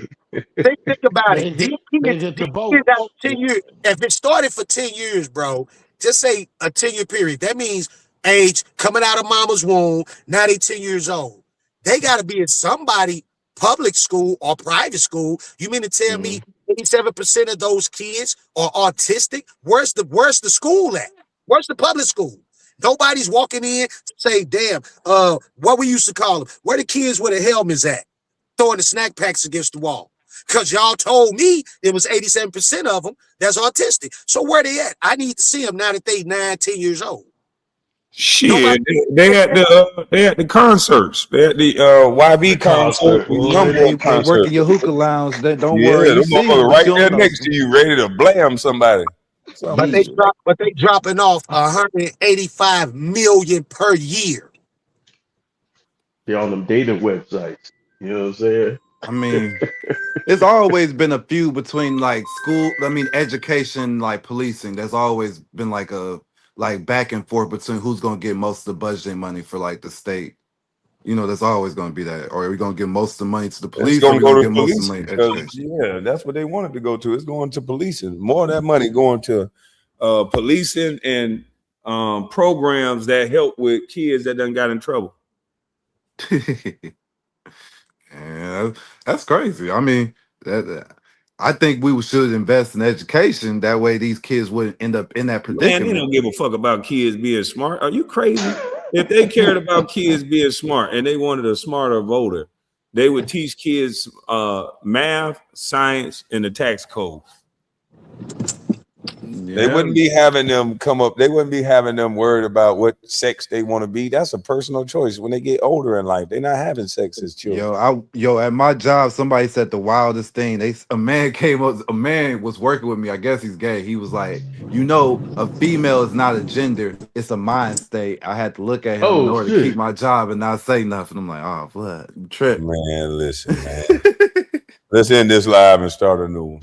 [SPEAKER 23] think about it.
[SPEAKER 22] They
[SPEAKER 23] These
[SPEAKER 22] get
[SPEAKER 23] kids,
[SPEAKER 22] they get the
[SPEAKER 23] out
[SPEAKER 22] votes.
[SPEAKER 23] 10 years. If it started for 10 years, bro, just say a 10-year period. That means age coming out of mama's womb, now they 10 years old. They got to be in somebody public school or private school. You mean to tell me 87% of those kids are autistic? Where's the school at? Where's the public school? Nobody's walking in to say, damn, what we used to call them, where the kids with the helmets at? Throwing the snack packs against the wall. Because y'all told me it was 87% of them that's autistic. So where they at? I need to see them now that they 9, 10 years old.
[SPEAKER 2] Shit, they had the concerts. They had the YB concert, the
[SPEAKER 21] concert.
[SPEAKER 2] YoungBoy
[SPEAKER 8] They work
[SPEAKER 2] concert.
[SPEAKER 8] in your hookah lounge. Don't
[SPEAKER 2] Yeah,
[SPEAKER 8] worry, you
[SPEAKER 2] them
[SPEAKER 8] see them,
[SPEAKER 2] motherfuckers
[SPEAKER 8] but
[SPEAKER 2] right
[SPEAKER 8] you
[SPEAKER 2] there
[SPEAKER 8] don't know.
[SPEAKER 2] next to you, ready to blam somebody.
[SPEAKER 23] But they dropping off 185 million per year.
[SPEAKER 21] They're on them dating websites. You know what I'm saying?
[SPEAKER 7] I mean, it's always been a feud between like education, like policing. There's always been like back and forth between who's gonna get most of the budgeting money for like the state. You know, that's always going to be that. Or are we going to give most of the money to the
[SPEAKER 2] It's
[SPEAKER 7] police, or are
[SPEAKER 2] gonna
[SPEAKER 7] we
[SPEAKER 2] go
[SPEAKER 7] going to
[SPEAKER 2] to
[SPEAKER 7] give most of the
[SPEAKER 2] policing
[SPEAKER 7] money to
[SPEAKER 2] because
[SPEAKER 7] education?
[SPEAKER 2] yeah, that's what they wanted to go to. It's going to policing. More of that money going to policing and programs that help with kids that done got in trouble.
[SPEAKER 7] Yeah, that's crazy. I mean, I think we should invest in education. That way, these kids wouldn't end up in that
[SPEAKER 2] Man, they
[SPEAKER 7] predicament.
[SPEAKER 2] don't give a fuck about kids being smart. Are you crazy? If they cared about kids being smart and they wanted a smarter voter, they would teach kids math, science, and the tax code. They
[SPEAKER 7] Yeah.
[SPEAKER 2] wouldn't be having them come up. They wouldn't be having them worried about what sex they want to be. That's a personal choice. When they get older in life, they're not having sex as children.
[SPEAKER 7] Yo, at my job, somebody said the wildest thing. A man came up, a man was working with me. I guess he's gay. He was like, you know, a female is not a gender, it's a mind state. I had to look at him in
[SPEAKER 21] Oh
[SPEAKER 7] order to keep
[SPEAKER 21] shit.
[SPEAKER 7] my job and not say nothing. I'm like, oh, blood, you trip.
[SPEAKER 2] Man, listen, man. Let's end this live and start a new one.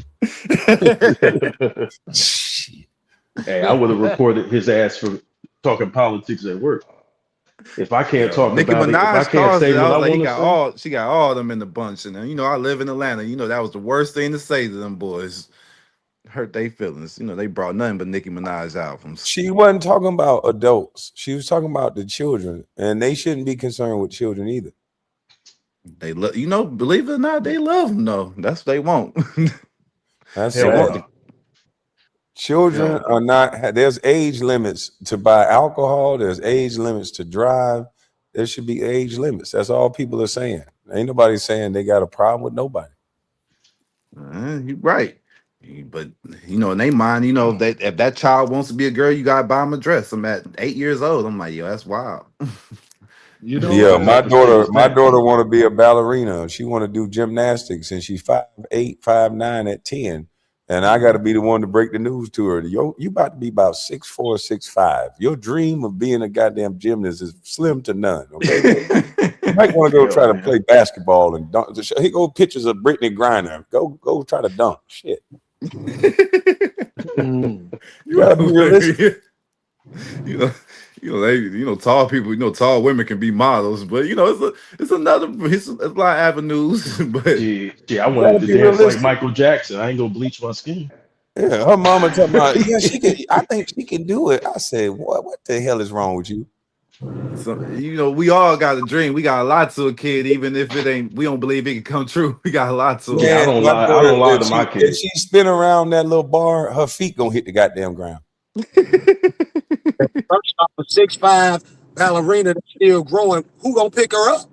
[SPEAKER 21] Hey, I would have reported his ass for talking politics at work. If I can't talk
[SPEAKER 7] Nicki
[SPEAKER 21] about it, if I
[SPEAKER 7] Minaj
[SPEAKER 21] can't
[SPEAKER 7] caused
[SPEAKER 21] say
[SPEAKER 7] it. I
[SPEAKER 21] what I
[SPEAKER 7] was like,
[SPEAKER 21] want to say,
[SPEAKER 7] she got all of them in the bunch. And you know, I live in Atlanta. You know, that was the worst thing to say to them boys. Hurt their feelings. You know, they brought nothing but Nicki Minaj albums.
[SPEAKER 2] She wasn't talking about adults. She was talking about the children, and they shouldn't be concerned with children either.
[SPEAKER 7] They love, you know, believe it or not, they love them though. That's what they want.
[SPEAKER 2] That's
[SPEAKER 7] They want
[SPEAKER 2] sad.
[SPEAKER 7] the
[SPEAKER 2] Children are not. There's age limits to buy alcohol. There's age limits to drive. There should be age limits. That's all people are saying. Ain't nobody saying they got a problem with nobody.
[SPEAKER 7] You're right. But you know, in their mind, you know, if that child wants to be a girl, you gotta buy him a dress. I'm at 8 years old. I'm like, yo, that's wild.
[SPEAKER 21] you know,
[SPEAKER 2] Yeah,
[SPEAKER 21] I
[SPEAKER 2] my
[SPEAKER 21] have to say this
[SPEAKER 2] daughter want to be a ballerina. She want to do gymnastics, and she's 5'8", 5'9" at 10. And I got to be the one to break the news to her. Yo, you about to be about 6'4", 6'5". Your dream of being a goddamn gymnast is slim to none. Okay, you might want to go try to play basketball and dunk. Here go pictures of Brittany Griner. Go try to dunk. Shit. You gotta be realistic.
[SPEAKER 7] Tall people, tall women can be models, but it's a lot of avenues. But
[SPEAKER 21] I wanted to dance like Michael Jackson. I ain't gonna bleach my skin.
[SPEAKER 2] Yeah, her mama talking about, yeah, she can. I think she can do it. I said, what the hell is wrong with you?
[SPEAKER 7] So we all got a dream. We got a lot to a kid, even if it ain't. We don't believe it can come true. We got a lot to.
[SPEAKER 21] Yeah, I don't lie. I don't lie to my kids.
[SPEAKER 2] If she spin around that little bar, her feet gonna hit the goddamn ground.
[SPEAKER 6] First off, a 6'5" ballerina that's still growing. Who gonna pick her up?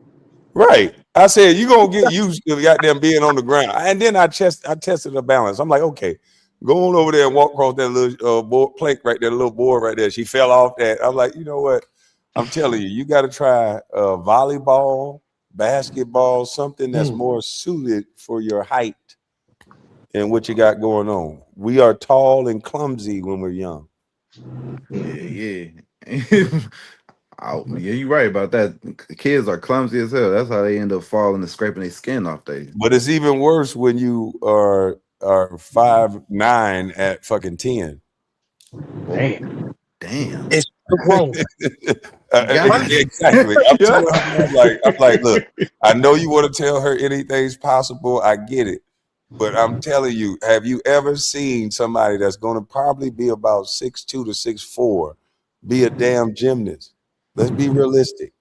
[SPEAKER 2] Right. I said you gonna get used to goddamn being on the ground. And then I tested the balance. I'm like, okay, go on over there and walk across that little board plank right there, the little board right there. She fell off that. I'm like, you know what? I'm telling you, you got to try volleyball, basketball, something that's more suited for your height and what you got going on. We are tall and clumsy when we're young.
[SPEAKER 7] Yeah. Yeah, you're right about that. Kids are clumsy as hell. That's how they end up falling and scraping their skin off.
[SPEAKER 2] But it's even worse when you are 5'9" at fucking 10.
[SPEAKER 21] Damn.
[SPEAKER 6] It's grown.
[SPEAKER 2] Exactly. I'm like, look, I know you want to tell her anything's possible. I get it. But I'm telling you, have you ever seen somebody that's going to probably be about 6'2" to 6'4" be a damn gymnast? Let's be realistic.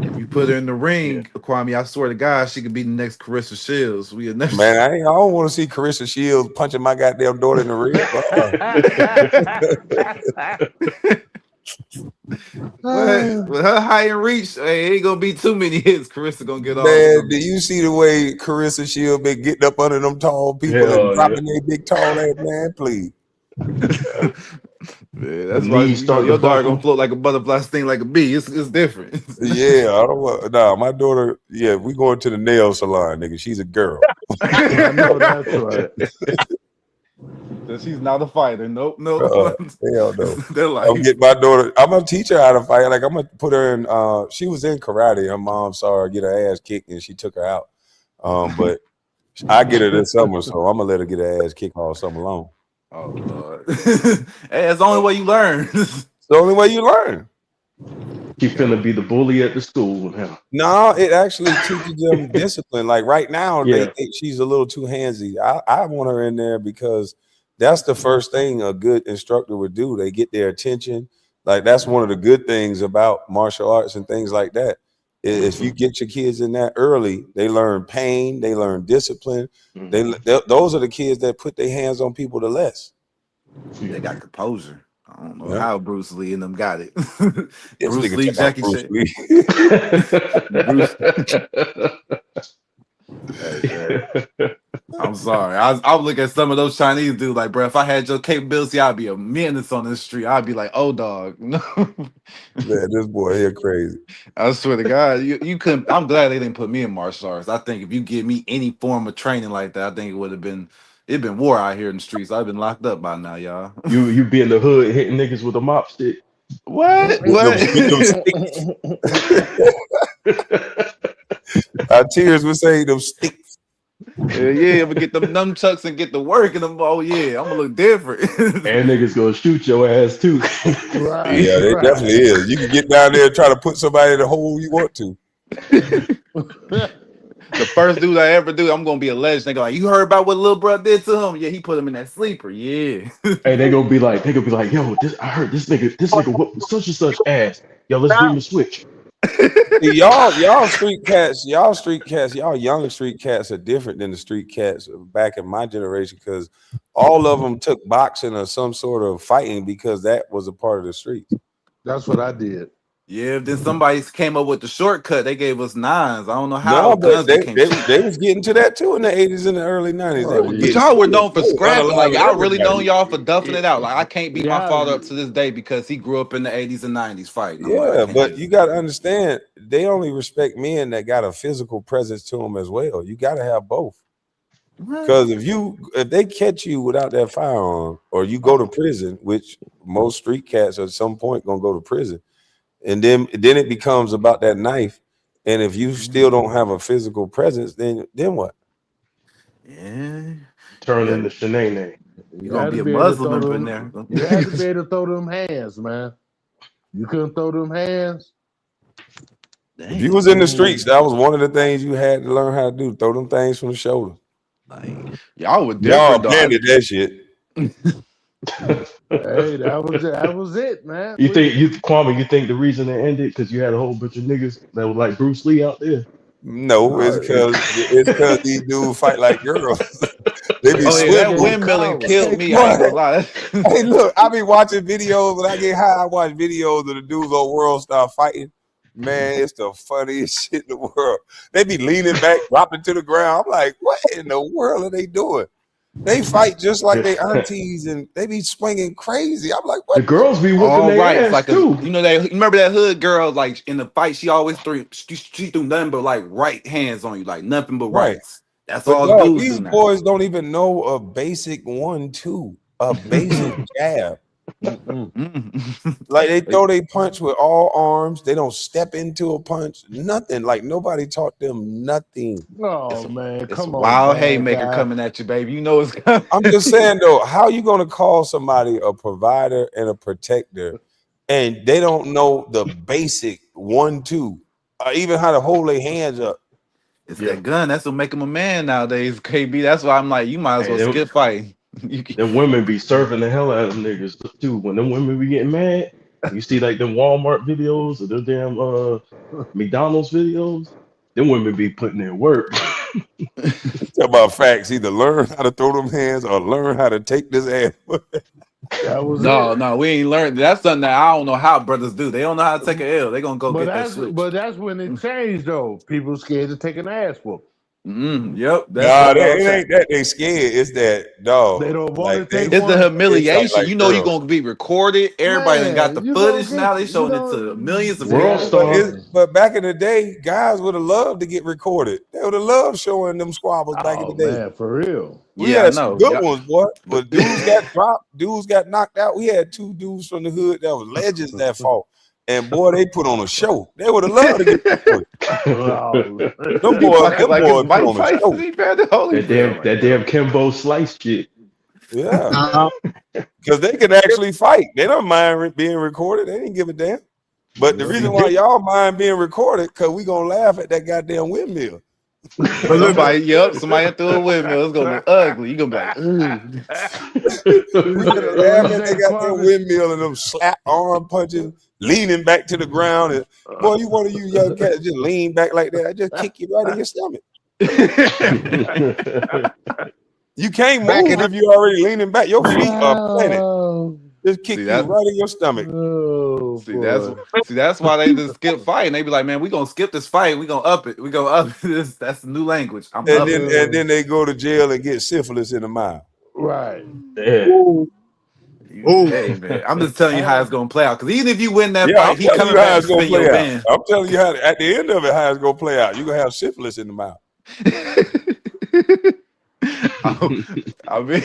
[SPEAKER 7] If you put her in the ring, Kwame, I swear to God, she could be the next Carissa Shields.
[SPEAKER 2] Man, I don't want to see Carissa Shields punching my goddamn daughter in the rib.
[SPEAKER 7] With her height and reach, ain't gonna be too many hits. Carissa gonna get off.
[SPEAKER 2] Man, do you see the way Carissa Shields been getting up under them tall people and dropping their big tall ass? Man, please.
[SPEAKER 7] Yeah, that's why your daughter gonna float like a butterfly, sting like a bee. It's different.
[SPEAKER 2] Yeah, I don't want. Nah, my daughter. Yeah, we going to the nail salon, nigga. She's a girl.
[SPEAKER 22] I know that's right.
[SPEAKER 7] She's not a fighter. Nope.
[SPEAKER 2] Hell no.
[SPEAKER 7] They're like,
[SPEAKER 2] I'm get my daughter. I'm gonna teach her how to fight. Like I'm gonna put her in. She was in karate. Her mom saw her get her ass kicked, and she took her out. But I get her this summer, so I'm gonna let her get her ass kicked all summer long.
[SPEAKER 7] Oh Lord. Hey, it's the only way you learn.
[SPEAKER 2] It's the only way you learn.
[SPEAKER 21] She finna be the bully at the school now.
[SPEAKER 2] No, it actually teaches them discipline. Like right now, they
[SPEAKER 21] Yeah.
[SPEAKER 2] think she's a little too handsy. I want her in there because that's the first thing a good instructor would do. They get their attention. Like that's one of the good things about martial arts and things like that. If you get your kids in that early, they learn pain, they learn discipline. Those are the kids that put their hands on people the less.
[SPEAKER 7] They got composure. I don't know
[SPEAKER 2] Yeah.
[SPEAKER 7] how Bruce Lee and them got it.
[SPEAKER 2] This
[SPEAKER 7] Bruce
[SPEAKER 2] nigga
[SPEAKER 7] Lee,
[SPEAKER 2] talking about
[SPEAKER 7] Jackie
[SPEAKER 2] Bruce
[SPEAKER 7] Chan.
[SPEAKER 2] Lee.
[SPEAKER 7] Bruce. Hey, man. I'm sorry. I would look at some of those Chinese dudes like, bro, if I had your capability, I'd be a menace on this street. I'd be like, oh, dog. No.
[SPEAKER 2] Man, this boy here crazy.
[SPEAKER 7] I swear to God, you couldn't. I'm glad they didn't put me in martial arts. I think if you give me any form of training like that, I think it would have been war out here in the streets. I've been locked up by now, y'all.
[SPEAKER 21] You be in the hood hitting niggas with a mop stick.
[SPEAKER 7] What?
[SPEAKER 2] With them sticks. Our tears would say them sticks.
[SPEAKER 7] Yeah, but get them nunchucks and get to work and them. Oh yeah, I'm gonna look different.
[SPEAKER 21] And niggas gonna shoot your ass too.
[SPEAKER 22] Right.
[SPEAKER 2] Yeah, it definitely is. You can get down there and try to put somebody in the hole you want to.
[SPEAKER 7] The first dude I ever do, I'm gonna be a legend. They go like, you heard about what little bro did to him? Yeah, he put him in that sleeper. Yeah.
[SPEAKER 21] Hey, they gonna be like, yo, I heard this nigga whooped such and such ass. Yo, let's bring the switch.
[SPEAKER 2] See, y'all street cats, y'all young street cats are different than the street cats back in my generation because all of them took boxing or some sort of fighting because that was a part of the streets.
[SPEAKER 22] That's what I did.
[SPEAKER 7] Yeah, then somebody came up with the shortcut. They gave us nines. I don't know how
[SPEAKER 2] No, but
[SPEAKER 7] guns became cheap.
[SPEAKER 2] they was getting to that too in the 80s and the early 90s. They were
[SPEAKER 7] But
[SPEAKER 2] getting
[SPEAKER 7] y'all were known for
[SPEAKER 2] to it.
[SPEAKER 7] scrapping. Like I really known
[SPEAKER 2] Everybody.
[SPEAKER 7] y'all for duffing it out. Like I can't beat my
[SPEAKER 22] Yeah.
[SPEAKER 7] father up to this day because he grew up in the 80s and 90s fighting. I'm like, I
[SPEAKER 2] Yeah,
[SPEAKER 7] can't
[SPEAKER 2] but
[SPEAKER 7] do
[SPEAKER 2] you got to understand, they only respect men that got a physical presence to them as well. You got to have both. Because if they catch you without that firearm, or you go to prison, which most street cats at some point gonna go to prison, and then it becomes about that knife. And if you still don't have a physical presence, then what?
[SPEAKER 7] Yeah.
[SPEAKER 21] Turn into Shanae.
[SPEAKER 7] You're gonna be a Muslim up in there.
[SPEAKER 22] You had to be able to throw them hands, man. You couldn't throw them hands.
[SPEAKER 2] If you was in the streets, that was one of the things you had to learn how to do. Throw them things from the shoulder.
[SPEAKER 7] Like y'all were
[SPEAKER 2] Y'all
[SPEAKER 7] different,
[SPEAKER 2] planted that shit.
[SPEAKER 22] Hey, that was it, man.
[SPEAKER 21] Kwame, you think the reason they ended because you had a whole bunch of niggas that was like Bruce Lee out there?
[SPEAKER 2] No, it's because these dudes fight like girls. They be
[SPEAKER 7] Oh yeah, that windmilling killed me. I ain't gonna lie.
[SPEAKER 2] Hey, look, I be watching videos when I get high. I watch videos of the dudes on World Star fighting. Man, it's the funniest shit in the world. They be leaning back, dropping to the ground. I'm like, what in the world are they doing? They fight just like they aunties, and they be swinging crazy. I'm like, what?
[SPEAKER 21] The girls be whipping their ass
[SPEAKER 7] like
[SPEAKER 21] too.
[SPEAKER 7] you remember that hood girl? Like in the fight, she always she threw nothing but like right hands on you, like nothing but rights. That's
[SPEAKER 2] But
[SPEAKER 7] all
[SPEAKER 2] dog,
[SPEAKER 7] dudes
[SPEAKER 2] these
[SPEAKER 7] do now.
[SPEAKER 2] boys don't even know a basic 1-2, a basic jab. Like they throw their punch with all arms. They don't step into a punch. Nothing. Like nobody taught them nothing.
[SPEAKER 22] Oh man,
[SPEAKER 7] It's
[SPEAKER 22] come
[SPEAKER 7] a
[SPEAKER 22] on,
[SPEAKER 7] wild
[SPEAKER 22] bad
[SPEAKER 7] haymaker
[SPEAKER 22] guy.
[SPEAKER 7] coming at you, baby. You know it's coming.
[SPEAKER 2] I'm just saying though, how you gonna call somebody a provider and a protector, and they don't know the basic 1-2, or even how to hold their hands up?
[SPEAKER 7] It's that gun. That's what make him a man nowadays, KB. That's why I'm like, you might as well skip fighting.
[SPEAKER 21] Them women be serving the hell out of niggas too. When them women be getting mad, you see like them Walmart videos or them damn McDonald's videos. Them women be putting in work.
[SPEAKER 2] Talk about facts. Either learn how to throw them hands or learn how to take this ass.
[SPEAKER 22] That was
[SPEAKER 7] No, we ain't learned. That's something that I don't know how brothers do. They don't know how to take an L. They gonna go get that switch.
[SPEAKER 22] But that's when it changed though. People scared to take an ass whoop.
[SPEAKER 7] Yep.
[SPEAKER 2] Nah, it ain't that they scared. It's that dog.
[SPEAKER 22] They don't want to take
[SPEAKER 7] It's the
[SPEAKER 22] one.
[SPEAKER 7] humiliation.
[SPEAKER 2] Like
[SPEAKER 7] you know
[SPEAKER 2] girls.
[SPEAKER 7] you're gonna be recorded. Everybody done got the
[SPEAKER 22] you
[SPEAKER 7] footage
[SPEAKER 22] gonna
[SPEAKER 7] now.
[SPEAKER 22] get-
[SPEAKER 7] They showing
[SPEAKER 22] you
[SPEAKER 7] it to millions of
[SPEAKER 21] World
[SPEAKER 7] people.
[SPEAKER 2] But back in the day, guys would have loved to get recorded. They would have loved showing them squabbles back in the day.
[SPEAKER 22] Man, for real.
[SPEAKER 2] We
[SPEAKER 7] Yeah, I
[SPEAKER 2] had some
[SPEAKER 7] know.
[SPEAKER 2] good
[SPEAKER 7] Yeah.
[SPEAKER 2] ones, boy. But dudes got dropped, dudes got knocked out. We had 2 dudes from the hood that was legends that fought. And boy, they put on a show. They would have loved to get recorded. Them boys put on a show.
[SPEAKER 21] That damn Kimbo Slice shit.
[SPEAKER 2] Yeah. Because they can actually fight. They don't mind being recorded. They didn't give a damn. But the reason why y'all mind being recorded, because we gonna laugh at that goddamn windmill.
[SPEAKER 7] Somebody threw a windmill. It's gonna look ugly. You gonna be like, ooh.
[SPEAKER 2] You gonna laugh at that goddamn windmill and them slap arm punching, leaning back to the ground. And boy, you one of you young cats just lean back like that. I just kick you right in your stomach. You can't move if you're already leaning back. Your feet are planted. Just kick you right in your stomach.
[SPEAKER 7] That's why they just skip fighting. They be like, man, we gonna skip this fight. We gonna up it. We gonna up this. That's the new language.
[SPEAKER 2] And then they go to jail and get syphilis in the mouth.
[SPEAKER 22] Right.
[SPEAKER 7] Hey man, I'm just telling you how it's gonna play out. Because even if you win that
[SPEAKER 2] I'm
[SPEAKER 7] fight, he
[SPEAKER 2] telling
[SPEAKER 7] coming
[SPEAKER 2] you how
[SPEAKER 7] back
[SPEAKER 2] it's
[SPEAKER 7] to
[SPEAKER 2] gonna
[SPEAKER 7] spin your
[SPEAKER 2] play out.
[SPEAKER 7] band.
[SPEAKER 2] I'm telling you how at the end of it how it's gonna play out. You're gonna have syphilis in the mouth.
[SPEAKER 7] I mean,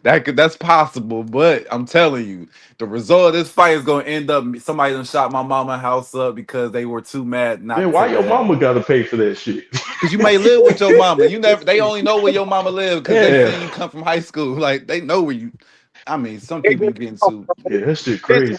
[SPEAKER 7] that's possible, but I'm telling you, the result of this fight is gonna end up somebody done shot my mama house up because they were too mad not.
[SPEAKER 21] Then
[SPEAKER 7] to
[SPEAKER 21] why
[SPEAKER 7] take
[SPEAKER 21] your
[SPEAKER 7] her
[SPEAKER 21] mama
[SPEAKER 7] out.
[SPEAKER 21] gotta pay for that shit?
[SPEAKER 7] Because you may live with your mama. You never. They only know where your mama live because they seen you come from high school. Like they know where you. I mean, some people you getting to.
[SPEAKER 21] Yeah, that shit crazy.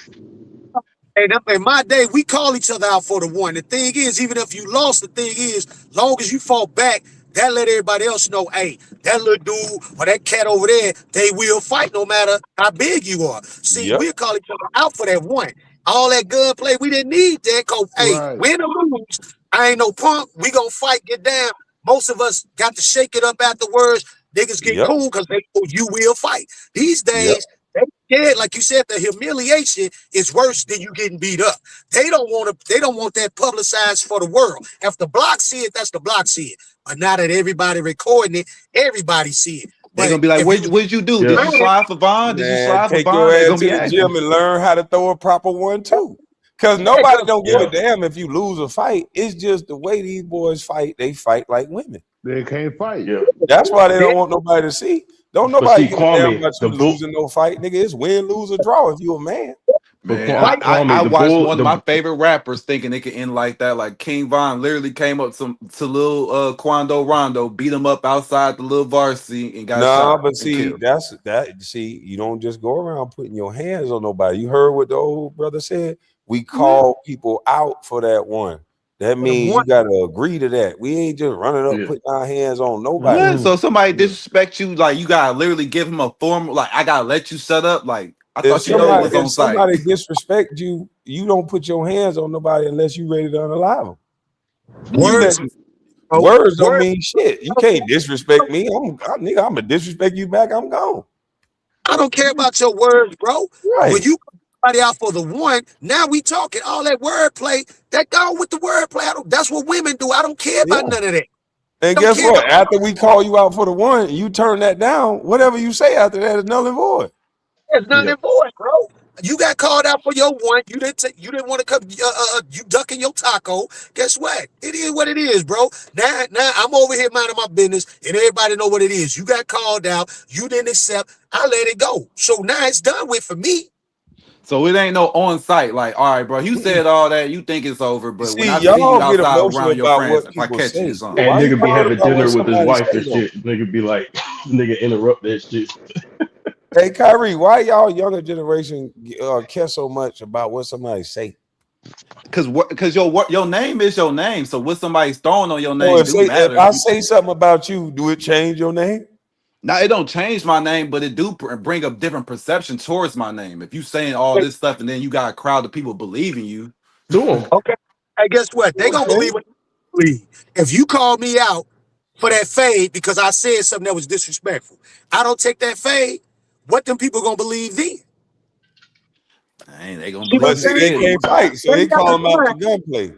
[SPEAKER 6] Hey, in my day, we call each other out for the one. The thing is, even if you lost, the thing is, long as you fought back, that let everybody else know, hey, that little dude or that cat over there, they will fight no matter how big you are. See, we'll call each other out for that one. All that gunplay, we didn't need that. Cause hey, win or lose, I ain't no punk. We gonna fight, get down. Most of us got to shake it up afterwards. Niggas get cool because they know you will fight. These days, they scared, like you said, the humiliation is worse than you getting beat up. They don't want that publicized for the world. If the block see it, that's the block see it. But now that everybody recording it, everybody see it.
[SPEAKER 7] They're gonna be like, what did you do? Did you slide for Vaughn? Did you slide for
[SPEAKER 2] Take your
[SPEAKER 7] Vaughn? They're
[SPEAKER 2] ass
[SPEAKER 7] gonna
[SPEAKER 2] to
[SPEAKER 7] be
[SPEAKER 2] the
[SPEAKER 7] asking.
[SPEAKER 2] gym and learn how to throw a proper one too. Because nobody don't give a damn if you lose a fight. It's just the way these boys fight. They fight like women.
[SPEAKER 22] They can't fight.
[SPEAKER 21] Yeah.
[SPEAKER 2] That's why they don't want nobody to see. Don't
[SPEAKER 21] But
[SPEAKER 2] nobody
[SPEAKER 21] see,
[SPEAKER 2] give a damn
[SPEAKER 21] Kwame,
[SPEAKER 2] about you losing no fight, nigga. It's win, lose, or draw if you a man.
[SPEAKER 7] Man,
[SPEAKER 21] Kwame,
[SPEAKER 7] I
[SPEAKER 21] the
[SPEAKER 7] watched
[SPEAKER 21] bull,
[SPEAKER 7] one of my favorite rappers thinking it could end like that. Like King Von literally came up to little Quando Rondo, beat him up outside the little varsity and got
[SPEAKER 2] Nah,
[SPEAKER 7] shot
[SPEAKER 2] but
[SPEAKER 7] and
[SPEAKER 2] see,
[SPEAKER 7] killed.
[SPEAKER 2] See, you don't just go around putting your hands on nobody. You heard what the old brother said? We call people out for that one. That means you gotta agree to that. We ain't just running up putting our hands on nobody.
[SPEAKER 7] What? So somebody disrespect you, like you gotta literally give him a formal, like I gotta let you shut up. Like I thought you know it was on site.
[SPEAKER 2] Somebody disrespect you, you don't put your hands on nobody unless you ready to unalive them. Words don't mean shit. You can't disrespect me. I'm gonna disrespect you back. I'm gone.
[SPEAKER 6] I don't care about your words, bro.
[SPEAKER 2] Right.
[SPEAKER 6] When you put somebody out for the one, now we talking all that wordplay. That go with the wordplay. That's what women do. I don't care about none of that.
[SPEAKER 2] And
[SPEAKER 6] Don't
[SPEAKER 2] guess
[SPEAKER 6] care
[SPEAKER 2] what?
[SPEAKER 6] about-
[SPEAKER 2] After we call you out for the one, you turn that down. Whatever you say after that is null and void.
[SPEAKER 6] There's nothing for it, bro. You got called out for your one. You didn't want to come. You ducking your taco. Guess what? It is what it is, bro. Now I'm over here minding my business, and everybody know what it is. You got called out. You didn't accept. I let it go. So now it's done with for me.
[SPEAKER 7] So it ain't no on site. Like, all right, bro, you said all that. You think it's over, but when
[SPEAKER 2] See,
[SPEAKER 7] I see you
[SPEAKER 2] y'all get
[SPEAKER 7] outside
[SPEAKER 2] emotional
[SPEAKER 7] around your
[SPEAKER 2] about
[SPEAKER 7] friends,
[SPEAKER 2] what
[SPEAKER 7] if I
[SPEAKER 2] people
[SPEAKER 7] catch you or
[SPEAKER 2] say.
[SPEAKER 7] something,
[SPEAKER 21] and
[SPEAKER 2] Why you
[SPEAKER 21] nigga be
[SPEAKER 2] worried
[SPEAKER 21] having
[SPEAKER 2] about what
[SPEAKER 21] dinner with his
[SPEAKER 2] somebody
[SPEAKER 21] wife
[SPEAKER 2] say
[SPEAKER 21] and
[SPEAKER 2] though?
[SPEAKER 21] shit. Nigga be like, nigga interrupt that shit.
[SPEAKER 2] Hey, Kyrie, why y'all younger generation care so much about what somebody say?
[SPEAKER 7] Because your name is your name. So what somebody's throwing on your
[SPEAKER 2] So
[SPEAKER 7] name do
[SPEAKER 2] if
[SPEAKER 7] matter.
[SPEAKER 2] I say something about you, do it change your name?
[SPEAKER 7] Now it don't change my name, but it do bring a different perception towards my name. If you saying all this stuff and then you got a crowd of people believing you,
[SPEAKER 6] Okay. Hey, guess what? They gonna believe what they believe. If you call me out for that fade because I said something that was disrespectful, I don't take that fade. What them people gonna believe then?
[SPEAKER 7] they gonna
[SPEAKER 6] See what
[SPEAKER 7] believe
[SPEAKER 2] But
[SPEAKER 6] I'm
[SPEAKER 7] you
[SPEAKER 2] see, they
[SPEAKER 7] scared of
[SPEAKER 2] can't
[SPEAKER 7] you.
[SPEAKER 2] fight, so they call them out for gunplay.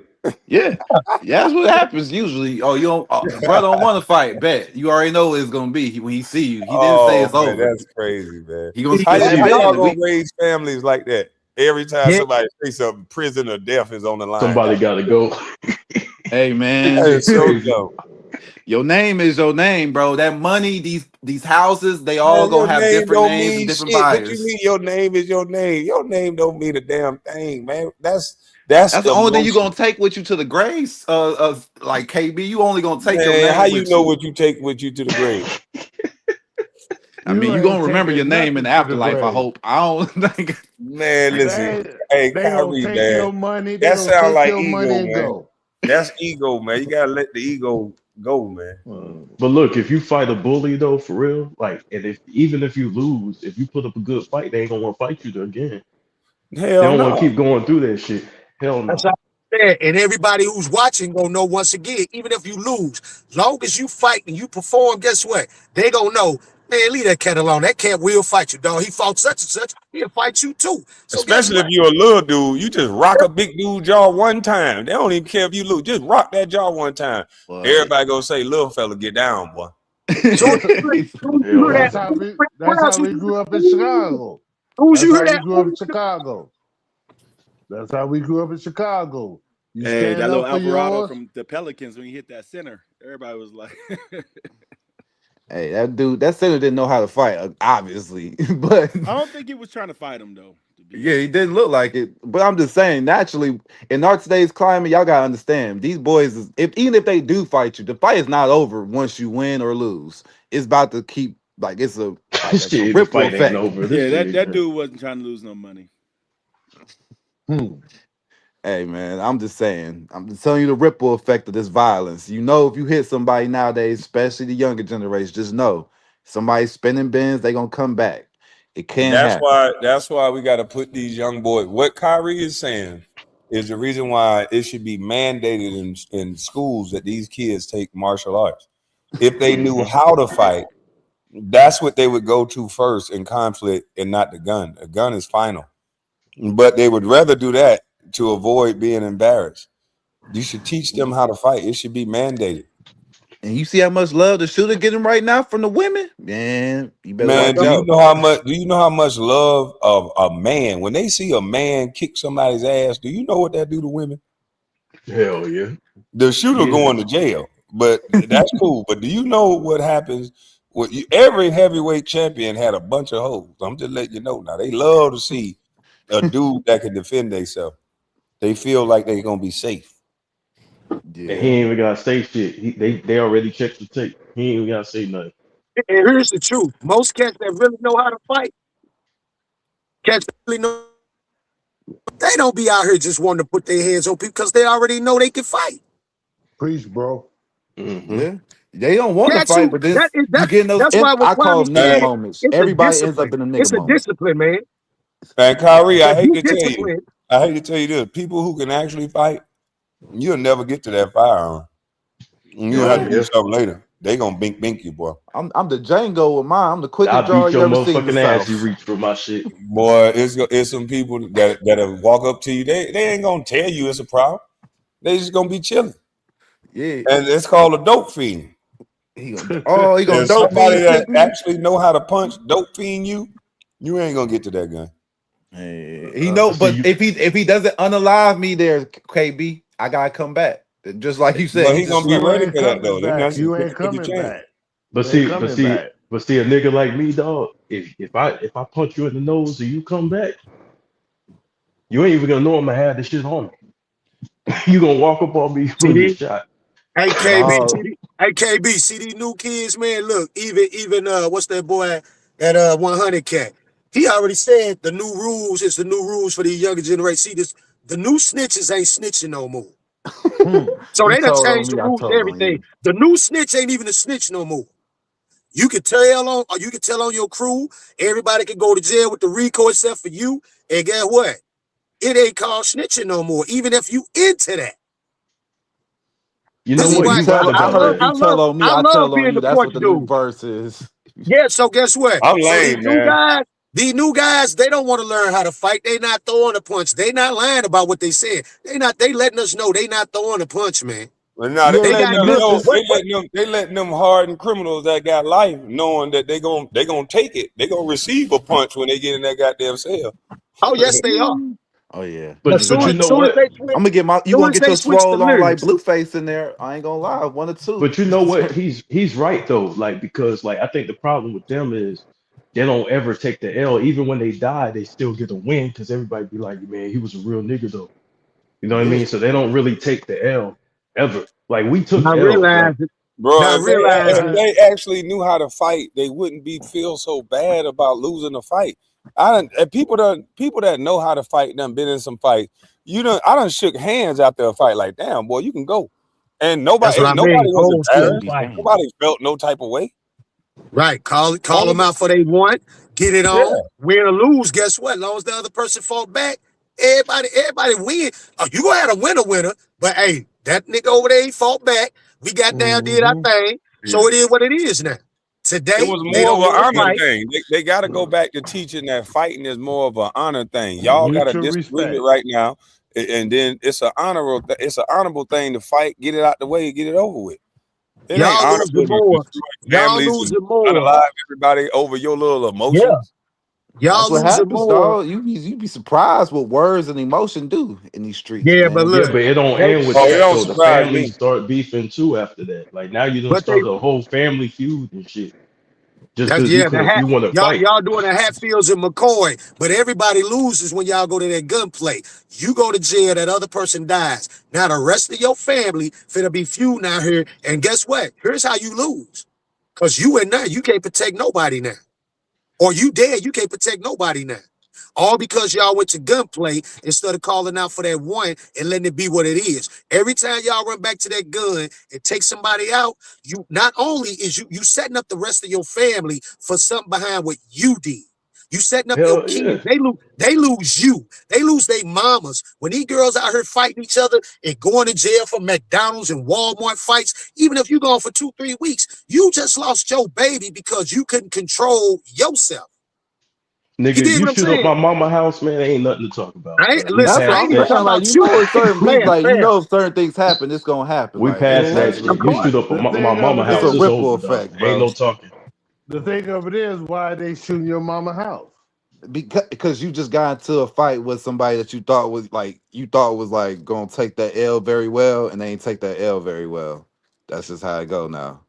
[SPEAKER 7] Yeah, that's what happens usually. Oh, you don't, brother don't want to fight. Bet you already know what it's gonna be when he see you. He didn't say
[SPEAKER 2] Oh
[SPEAKER 7] it's
[SPEAKER 2] man,
[SPEAKER 7] over.
[SPEAKER 2] that's crazy, man.
[SPEAKER 7] He gonna
[SPEAKER 2] How
[SPEAKER 7] spill you
[SPEAKER 2] y'all
[SPEAKER 7] in.
[SPEAKER 2] gonna raise families like that? Every time somebody say something, prison or death is on the line.
[SPEAKER 21] Somebody gotta go.
[SPEAKER 7] Hey man,
[SPEAKER 2] That is so dumb.
[SPEAKER 7] your name is your name, bro. That money, these houses, they all
[SPEAKER 2] Man, your
[SPEAKER 7] gonna have
[SPEAKER 2] name
[SPEAKER 7] different
[SPEAKER 2] don't
[SPEAKER 7] names and
[SPEAKER 2] mean
[SPEAKER 7] different
[SPEAKER 2] shit. What you
[SPEAKER 7] buyers.
[SPEAKER 2] mean your name is your name? Your name don't mean a damn thing, man. That's
[SPEAKER 7] That's the only thing you
[SPEAKER 2] emotion.
[SPEAKER 7] gonna take with you to the graves. Like KB, you only gonna take your
[SPEAKER 2] Man, how
[SPEAKER 7] name
[SPEAKER 2] you
[SPEAKER 7] with
[SPEAKER 2] know
[SPEAKER 7] you.
[SPEAKER 2] what you take with you to the grave?
[SPEAKER 7] I mean, you
[SPEAKER 22] ain't
[SPEAKER 7] gonna remember your
[SPEAKER 22] taking
[SPEAKER 7] name in
[SPEAKER 22] nothing
[SPEAKER 7] the
[SPEAKER 22] to the
[SPEAKER 7] afterlife. I
[SPEAKER 22] grave.
[SPEAKER 7] hope. I don't think.
[SPEAKER 2] Man, listen. Hey,
[SPEAKER 22] They gonna
[SPEAKER 2] Kyrie,
[SPEAKER 22] take
[SPEAKER 2] man.
[SPEAKER 22] your money. They
[SPEAKER 2] That
[SPEAKER 22] gonna
[SPEAKER 2] sound
[SPEAKER 22] take
[SPEAKER 2] like
[SPEAKER 22] your money
[SPEAKER 2] ego,
[SPEAKER 22] and
[SPEAKER 2] man.
[SPEAKER 22] go.
[SPEAKER 2] That's ego, man. You gotta let the ego go, man.
[SPEAKER 21] But look, if you fight a bully though, for real, like, and if even if you lose, if you put up a good fight, they ain't gonna want to fight you again. They
[SPEAKER 2] Hell
[SPEAKER 21] don't want to
[SPEAKER 2] no.
[SPEAKER 21] keep going through that shit. Hell
[SPEAKER 6] That's
[SPEAKER 21] no.
[SPEAKER 6] how I said. And everybody who's watching gonna know once again, even if you lose, long as you fight and you perform, guess what? They gonna know, man, leave that cat alone. That cat will fight you, dog. He fought such and such, he'll fight you too. So guess
[SPEAKER 2] Especially if
[SPEAKER 6] what?
[SPEAKER 2] you're a little dude, you just rock a big dude jaw one time. They don't even care if you lose. Just rock that jaw one time.
[SPEAKER 7] But
[SPEAKER 2] Everybody gonna say, "Little fella, get down, boy."
[SPEAKER 6] Soon as you
[SPEAKER 21] Hell
[SPEAKER 6] hear that,
[SPEAKER 21] no.
[SPEAKER 22] That's how we grew up in Chicago.
[SPEAKER 6] soon as
[SPEAKER 22] That's
[SPEAKER 6] you
[SPEAKER 22] how
[SPEAKER 6] hear
[SPEAKER 22] we
[SPEAKER 6] that,
[SPEAKER 22] grew up in Chicago. That's how we grew up in Chicago. You
[SPEAKER 3] Hey, that
[SPEAKER 22] stand
[SPEAKER 3] little
[SPEAKER 22] up for
[SPEAKER 3] Alvarado
[SPEAKER 22] yours.
[SPEAKER 3] from the Pelicans when he hit that center, everybody was like,
[SPEAKER 7] hey, that center didn't know how to fight, obviously. But
[SPEAKER 3] I don't think he was trying to fight him though. To be
[SPEAKER 7] yeah, he
[SPEAKER 3] honest,
[SPEAKER 7] didn't look like it. But I'm just saying, naturally, in our today's climate, y'all gotta understand these boys. Even if they do fight you, the fight is not over once you win or lose. It's about to keep like it's a
[SPEAKER 21] Shit, the
[SPEAKER 7] ripple
[SPEAKER 21] fight ain't
[SPEAKER 7] effect.
[SPEAKER 21] over. This
[SPEAKER 3] yeah,
[SPEAKER 21] shit
[SPEAKER 3] that
[SPEAKER 21] ain't.
[SPEAKER 3] dude wasn't trying to lose no money.
[SPEAKER 7] Hey man, I'm just saying. I'm just telling you the ripple effect of this violence. You know, if you hit somebody nowadays, especially the younger generation, just know somebody spinning bins, they gonna come back. It
[SPEAKER 2] And
[SPEAKER 7] can happen.
[SPEAKER 2] that's why we got to put these young boys. What Kyrie is saying is the reason why it should be mandated in schools that these kids take martial arts. If they knew how to fight, that's what they would go to first in conflict, and not the gun. A gun is final, but they would rather do that to avoid being embarrassed. You should teach them how to fight. It should be mandated.
[SPEAKER 7] And you see how much love the shooter getting right now from the women? Man, you better
[SPEAKER 2] Man,
[SPEAKER 7] watch
[SPEAKER 2] do you
[SPEAKER 7] out.
[SPEAKER 2] know how much? Do you know how much love of a man when they see a man kick somebody's ass? Do you know what that do to women?
[SPEAKER 21] Hell yeah.
[SPEAKER 2] The shooter
[SPEAKER 21] Yeah.
[SPEAKER 2] going to jail, but that's cool. But do you know what happens? Every heavyweight champion had a bunch of hoes. I'm just letting you know now. They love to see a dude that can defend themselves. They feel like they're gonna be safe.
[SPEAKER 21] And he
[SPEAKER 7] Yeah.
[SPEAKER 21] ain't even gotta say shit. They already checked the tape. He ain't even gotta say nothing.
[SPEAKER 6] and here's the truth. Most cats that really know how to fight, cats that really know, they don't be out here just wanting to put their hands on people because they already know they can fight.
[SPEAKER 22] Preach, bro.
[SPEAKER 21] Mm-hmm.
[SPEAKER 7] Yeah. They don't want to
[SPEAKER 6] Cats
[SPEAKER 7] fight,
[SPEAKER 6] who
[SPEAKER 7] but then you get in those
[SPEAKER 6] that's why what
[SPEAKER 7] I call
[SPEAKER 6] Kwame
[SPEAKER 7] them nigga
[SPEAKER 6] said,
[SPEAKER 7] moments.
[SPEAKER 6] it's a
[SPEAKER 7] Everybody ends up
[SPEAKER 6] discipline.
[SPEAKER 7] in a nigga
[SPEAKER 6] It's a
[SPEAKER 7] moment.
[SPEAKER 6] discipline, man.
[SPEAKER 2] And Kyrie, I
[SPEAKER 6] If
[SPEAKER 2] hate
[SPEAKER 6] you
[SPEAKER 2] to tell you,
[SPEAKER 6] discipline,
[SPEAKER 2] this: people who can actually fight, you'll never get to that firearm. You'll have
[SPEAKER 21] Hell
[SPEAKER 2] to do
[SPEAKER 21] yeah.
[SPEAKER 2] something later. They gonna bink you, boy.
[SPEAKER 7] I'm the Django with mine. I'm the quickest
[SPEAKER 21] I'll
[SPEAKER 7] draw
[SPEAKER 21] beat
[SPEAKER 7] you
[SPEAKER 21] your
[SPEAKER 7] ever seen in the
[SPEAKER 21] motherfucking ass. You
[SPEAKER 7] South.
[SPEAKER 21] reach for my shit.
[SPEAKER 2] Boy, it's some people that'll walk up to you. They ain't gonna tell you it's a problem. They just gonna be chilling,
[SPEAKER 7] Yeah.
[SPEAKER 2] and it's called a dope fiend.
[SPEAKER 7] He gonna
[SPEAKER 2] And
[SPEAKER 7] dope
[SPEAKER 2] somebody
[SPEAKER 7] fiend
[SPEAKER 2] that
[SPEAKER 7] kick me.
[SPEAKER 2] actually know how to punch dope fiend you, you ain't gonna get to that gun.
[SPEAKER 7] Hey, he know,
[SPEAKER 21] See
[SPEAKER 7] but
[SPEAKER 21] you.
[SPEAKER 7] if he doesn't unalive me there, KB, I gotta come back. Just like you said,
[SPEAKER 2] But
[SPEAKER 7] he
[SPEAKER 2] he
[SPEAKER 7] just
[SPEAKER 2] gonna be
[SPEAKER 7] slept.
[SPEAKER 22] You
[SPEAKER 2] ready
[SPEAKER 22] ain't
[SPEAKER 2] for that
[SPEAKER 22] coming
[SPEAKER 2] though. Them
[SPEAKER 22] back.
[SPEAKER 2] that's his
[SPEAKER 22] You ain't
[SPEAKER 2] 50
[SPEAKER 22] coming
[SPEAKER 2] chance.
[SPEAKER 22] back.
[SPEAKER 21] But
[SPEAKER 22] You ain't
[SPEAKER 21] see, but
[SPEAKER 22] coming
[SPEAKER 21] see,
[SPEAKER 22] back.
[SPEAKER 21] but see, a nigga like me, dog. If I punch you in the nose and you come back, you ain't even gonna know I'm gonna have this shit on me. You gonna walk up on me, you gonna get
[SPEAKER 6] CD,
[SPEAKER 21] shot.
[SPEAKER 6] AKB,
[SPEAKER 7] No,
[SPEAKER 6] CD, AKB, see these new kids, man. Look, even what's that boy that 100 cat? He already said the new rules is the new rules for the younger generation. See this, the new snitches ain't snitching no more. So
[SPEAKER 7] he
[SPEAKER 6] they done
[SPEAKER 7] told on
[SPEAKER 6] changed the
[SPEAKER 7] me, I
[SPEAKER 6] rules to
[SPEAKER 7] told on
[SPEAKER 6] everything.
[SPEAKER 7] you.
[SPEAKER 6] The new snitch ain't even a snitch no more. You can tell on, or you can tell on your crew. Everybody can go to jail with the RICO except for you. And guess what? It ain't called snitching no more. Even if you into that.
[SPEAKER 21] You know
[SPEAKER 6] This
[SPEAKER 7] And
[SPEAKER 6] is
[SPEAKER 7] if
[SPEAKER 21] what?
[SPEAKER 7] you
[SPEAKER 6] why
[SPEAKER 21] You
[SPEAKER 7] tell,
[SPEAKER 21] right
[SPEAKER 7] I
[SPEAKER 21] about
[SPEAKER 7] heard if
[SPEAKER 21] that.
[SPEAKER 7] you tell on me,
[SPEAKER 6] I
[SPEAKER 7] I
[SPEAKER 6] love
[SPEAKER 7] tell on
[SPEAKER 6] being
[SPEAKER 7] you.
[SPEAKER 6] the
[SPEAKER 7] That's
[SPEAKER 6] point
[SPEAKER 7] what the new
[SPEAKER 6] dude.
[SPEAKER 7] verse is.
[SPEAKER 6] Yeah, so guess what?
[SPEAKER 2] I'm
[SPEAKER 6] So
[SPEAKER 2] lame, man.
[SPEAKER 6] these new guys, they don't want to learn how to fight. They not throwing a punch. They not lying about what they said. They letting us know they not throwing a punch, man.
[SPEAKER 2] But nah,
[SPEAKER 7] Yeah,
[SPEAKER 6] They
[SPEAKER 2] letting
[SPEAKER 6] got
[SPEAKER 2] them
[SPEAKER 6] good.
[SPEAKER 2] know
[SPEAKER 7] listen.
[SPEAKER 2] they letting them hardened criminals that got life knowing that they gonna take it. They gonna receive a punch when they get in that goddamn cell.
[SPEAKER 6] Oh, yes, they are.
[SPEAKER 7] Oh yeah,
[SPEAKER 6] But
[SPEAKER 21] But
[SPEAKER 7] niggas
[SPEAKER 21] but you
[SPEAKER 7] like
[SPEAKER 21] know
[SPEAKER 6] soon as
[SPEAKER 21] what?
[SPEAKER 6] they switch,
[SPEAKER 7] I'm gonna get my. You
[SPEAKER 6] soon
[SPEAKER 7] gonna
[SPEAKER 6] as
[SPEAKER 7] get
[SPEAKER 6] they
[SPEAKER 7] your
[SPEAKER 6] switch the
[SPEAKER 7] swole on like
[SPEAKER 6] lyrics,
[SPEAKER 7] Blueface in there. I ain't gonna lie, one or two.
[SPEAKER 21] But you know what? He's right though. Like because like I think the problem with them is they don't ever take the L. Even when they die, they still get a win because everybody be like, man, he was a real nigga though. You know what I
[SPEAKER 7] Yeah,
[SPEAKER 21] mean? So they don't really take the L ever. Like we took
[SPEAKER 6] not
[SPEAKER 21] L's. Like
[SPEAKER 6] realizing,
[SPEAKER 2] Bro,
[SPEAKER 6] Not
[SPEAKER 2] if
[SPEAKER 6] realizing,
[SPEAKER 2] they actually knew how to fight, they wouldn't feel so bad about losing a fight. People that know how to fight done been in some fights. I done shook hands after a fight like, damn, boy, you can go. And
[SPEAKER 6] that's what I
[SPEAKER 2] nobody
[SPEAKER 6] mean.
[SPEAKER 2] was
[SPEAKER 6] Old school
[SPEAKER 2] embarrassed.
[SPEAKER 6] fight.
[SPEAKER 2] Nobody felt no type of way.
[SPEAKER 6] Right. Call
[SPEAKER 2] Only,
[SPEAKER 6] them out for they want, get it
[SPEAKER 2] yeah.
[SPEAKER 6] on, win or lose. Guess what? As long as the other person fought back, everybody win. You gonna have a winner, but hey, that nigga over there, he fought back. We got down, did our thing. So it is what it is now.
[SPEAKER 2] It
[SPEAKER 6] Today,
[SPEAKER 2] was
[SPEAKER 6] they
[SPEAKER 2] more of
[SPEAKER 6] don't
[SPEAKER 2] an
[SPEAKER 6] want to
[SPEAKER 2] honor
[SPEAKER 6] fight.
[SPEAKER 2] thing. They got to go back to teaching that fighting is more of an honor thing. Y'all got a
[SPEAKER 22] Mutual
[SPEAKER 2] disagreement
[SPEAKER 22] respect.
[SPEAKER 2] right now, and then it's an honorable thing to fight. Get it out the way. Get it over with. It ain't
[SPEAKER 6] Y'all
[SPEAKER 2] honorable
[SPEAKER 6] losing
[SPEAKER 2] to
[SPEAKER 6] more.
[SPEAKER 2] destroy
[SPEAKER 6] Y'all
[SPEAKER 2] families and
[SPEAKER 6] losing more.
[SPEAKER 2] unalive everybody over your little
[SPEAKER 6] Yeah.
[SPEAKER 2] emotions.
[SPEAKER 7] That's
[SPEAKER 6] Y'all
[SPEAKER 7] what
[SPEAKER 6] losing
[SPEAKER 7] happens,
[SPEAKER 6] more.
[SPEAKER 7] dog. You be surprised what words and emotion do in these streets,
[SPEAKER 6] Yeah, but
[SPEAKER 7] man.
[SPEAKER 21] Yeah,
[SPEAKER 6] look,
[SPEAKER 21] but it don't
[SPEAKER 6] they
[SPEAKER 21] end with
[SPEAKER 2] Oh, it
[SPEAKER 21] that
[SPEAKER 2] don't
[SPEAKER 21] though. The
[SPEAKER 2] surprise me.
[SPEAKER 21] families start beefing too after that. Like now you done
[SPEAKER 6] but they
[SPEAKER 21] start a whole family feud and shit just
[SPEAKER 6] that's
[SPEAKER 21] because
[SPEAKER 6] yeah, the hat.
[SPEAKER 21] you want to
[SPEAKER 6] Y'all,
[SPEAKER 21] fight.
[SPEAKER 6] y'all doing the Hatfields and McCoy, but everybody loses when y'all go to that gunplay. You go to jail, that other person dies. Now the rest of your family finna be feuding out here, and guess what? Here's how you lose. Cause you and now you can't protect nobody now. Or you dead, you can't protect nobody now. All because y'all went to gunplay instead of calling out for that one and letting it be what it is. Every time y'all run back to that gun and take somebody out, you not only is you setting up the rest of your family for something behind what you did. You setting up your
[SPEAKER 21] Hell
[SPEAKER 6] kids.
[SPEAKER 21] yeah.
[SPEAKER 6] They lose you. They lose their mamas. When these girls out here fighting each other and going to jail for McDonald's and Walmart fights, even if you gone for 2-3 weeks, you just lost your baby because you couldn't control yourself. You
[SPEAKER 21] Nigga,
[SPEAKER 6] dig
[SPEAKER 21] you
[SPEAKER 6] what I'm
[SPEAKER 21] shoot up
[SPEAKER 6] saying?
[SPEAKER 21] my mama house, man, ain't nothing to talk about,
[SPEAKER 6] I
[SPEAKER 21] bro.
[SPEAKER 6] ain't
[SPEAKER 21] We
[SPEAKER 6] listen.
[SPEAKER 7] That's what
[SPEAKER 6] I
[SPEAKER 21] passed
[SPEAKER 6] ain't
[SPEAKER 7] I'm
[SPEAKER 6] even
[SPEAKER 21] that
[SPEAKER 7] saying.
[SPEAKER 6] talking
[SPEAKER 21] shit.
[SPEAKER 7] Like,
[SPEAKER 6] about you.
[SPEAKER 7] in certain beefs,
[SPEAKER 6] Player,
[SPEAKER 7] like
[SPEAKER 6] player.
[SPEAKER 7] if certain things happen, it's gonna happen.
[SPEAKER 21] We
[SPEAKER 7] Like
[SPEAKER 21] passed that
[SPEAKER 7] eventually,
[SPEAKER 21] shit.
[SPEAKER 6] Of
[SPEAKER 21] You
[SPEAKER 6] course.
[SPEAKER 21] shoot up
[SPEAKER 22] The
[SPEAKER 21] my
[SPEAKER 22] thing of
[SPEAKER 21] mama
[SPEAKER 22] it
[SPEAKER 7] it's a
[SPEAKER 21] house,
[SPEAKER 22] is,
[SPEAKER 21] it's
[SPEAKER 7] ripple
[SPEAKER 21] over, dog.
[SPEAKER 7] effect,
[SPEAKER 21] Ain't
[SPEAKER 7] bro.
[SPEAKER 21] no talking.
[SPEAKER 22] the thing of it is, why they shooting your mama house?
[SPEAKER 7] Because you just got into a fight with somebody that you thought was like gonna take that L very well, and they ain't take that L very well. That's just how it go now.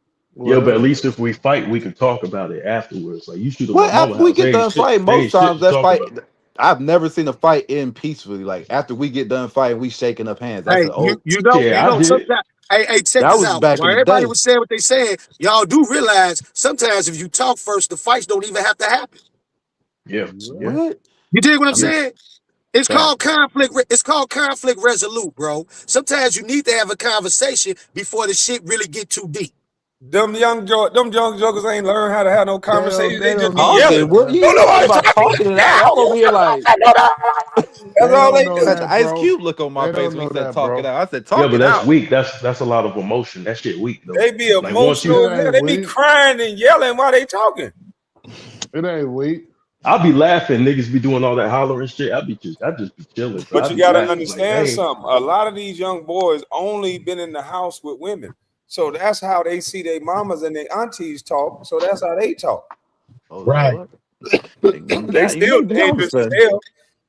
[SPEAKER 21] Yeah, but at
[SPEAKER 22] Well,
[SPEAKER 21] least if we fight, we could talk about it afterwards. Like you shoot up
[SPEAKER 7] Well,
[SPEAKER 21] my mama
[SPEAKER 7] after we
[SPEAKER 21] house,
[SPEAKER 7] get done fighting,
[SPEAKER 21] they
[SPEAKER 7] most
[SPEAKER 21] ain't shit
[SPEAKER 7] times
[SPEAKER 21] to
[SPEAKER 7] that
[SPEAKER 21] talk
[SPEAKER 7] fight,
[SPEAKER 21] about.
[SPEAKER 7] I've never seen a fight end peacefully. Like after we get done fighting, we shaking up hands. That's
[SPEAKER 6] Hey,
[SPEAKER 7] an old.
[SPEAKER 21] Yeah, I did.
[SPEAKER 6] sometimes hey, check
[SPEAKER 7] That
[SPEAKER 6] this
[SPEAKER 7] was
[SPEAKER 6] out.
[SPEAKER 7] back in
[SPEAKER 6] While
[SPEAKER 7] the
[SPEAKER 6] everybody
[SPEAKER 7] day.
[SPEAKER 6] was saying what they said, y'all do realize sometimes if you talk first, the fights don't even have to happen.
[SPEAKER 21] Yeah, yeah,
[SPEAKER 7] What?
[SPEAKER 6] You dig what I'm
[SPEAKER 21] yeah.
[SPEAKER 6] saying? It's called
[SPEAKER 7] Facts.
[SPEAKER 6] conflict. It's called conflict resolute, bro. Sometimes you need to have a conversation before the shit really get too deep.
[SPEAKER 2] Them young jokers ain't learned how to have no conversation.
[SPEAKER 22] they
[SPEAKER 2] They just
[SPEAKER 22] don't
[SPEAKER 2] be
[SPEAKER 22] know
[SPEAKER 2] yelling.
[SPEAKER 7] Talking?
[SPEAKER 22] that,
[SPEAKER 7] What
[SPEAKER 22] bro.
[SPEAKER 7] you
[SPEAKER 2] Don't
[SPEAKER 7] ain't talking
[SPEAKER 2] nobody
[SPEAKER 7] about
[SPEAKER 2] talking.
[SPEAKER 7] talking and out? Y'all over here like
[SPEAKER 2] That's
[SPEAKER 22] They
[SPEAKER 2] all
[SPEAKER 22] don't
[SPEAKER 2] they
[SPEAKER 22] know
[SPEAKER 2] do.
[SPEAKER 7] had the
[SPEAKER 22] that,
[SPEAKER 7] Ice
[SPEAKER 22] bro.
[SPEAKER 7] Cube look on my
[SPEAKER 22] They
[SPEAKER 7] face
[SPEAKER 22] don't
[SPEAKER 7] when he
[SPEAKER 22] know
[SPEAKER 7] said
[SPEAKER 22] that,
[SPEAKER 7] talk it
[SPEAKER 22] bro.
[SPEAKER 7] out. I said
[SPEAKER 21] Yeah,
[SPEAKER 7] talk
[SPEAKER 21] but
[SPEAKER 7] it
[SPEAKER 21] that's
[SPEAKER 7] out.
[SPEAKER 21] weak. That's a lot of emotion. That shit weak though.
[SPEAKER 2] They be
[SPEAKER 21] Like once you,
[SPEAKER 2] emotional as
[SPEAKER 22] It
[SPEAKER 2] hell.
[SPEAKER 22] ain't
[SPEAKER 2] They be
[SPEAKER 22] weak.
[SPEAKER 2] crying and yelling while they talking.
[SPEAKER 22] It ain't weak.
[SPEAKER 21] I'll be laughing. Niggas be doing all that hollering shit. I just be chilling, bro. I
[SPEAKER 2] But you
[SPEAKER 21] be
[SPEAKER 2] got to
[SPEAKER 21] laughing like,
[SPEAKER 2] understand
[SPEAKER 21] dang.
[SPEAKER 2] something. A lot of these young boys only been in the house with women. So that's how they see their mamas and their aunties talk. So that's how they talk.
[SPEAKER 7] Oh
[SPEAKER 6] Right.
[SPEAKER 7] Lord, you
[SPEAKER 2] They
[SPEAKER 7] got you
[SPEAKER 2] still
[SPEAKER 7] may be on
[SPEAKER 2] dangerous as
[SPEAKER 7] something.
[SPEAKER 2] hell.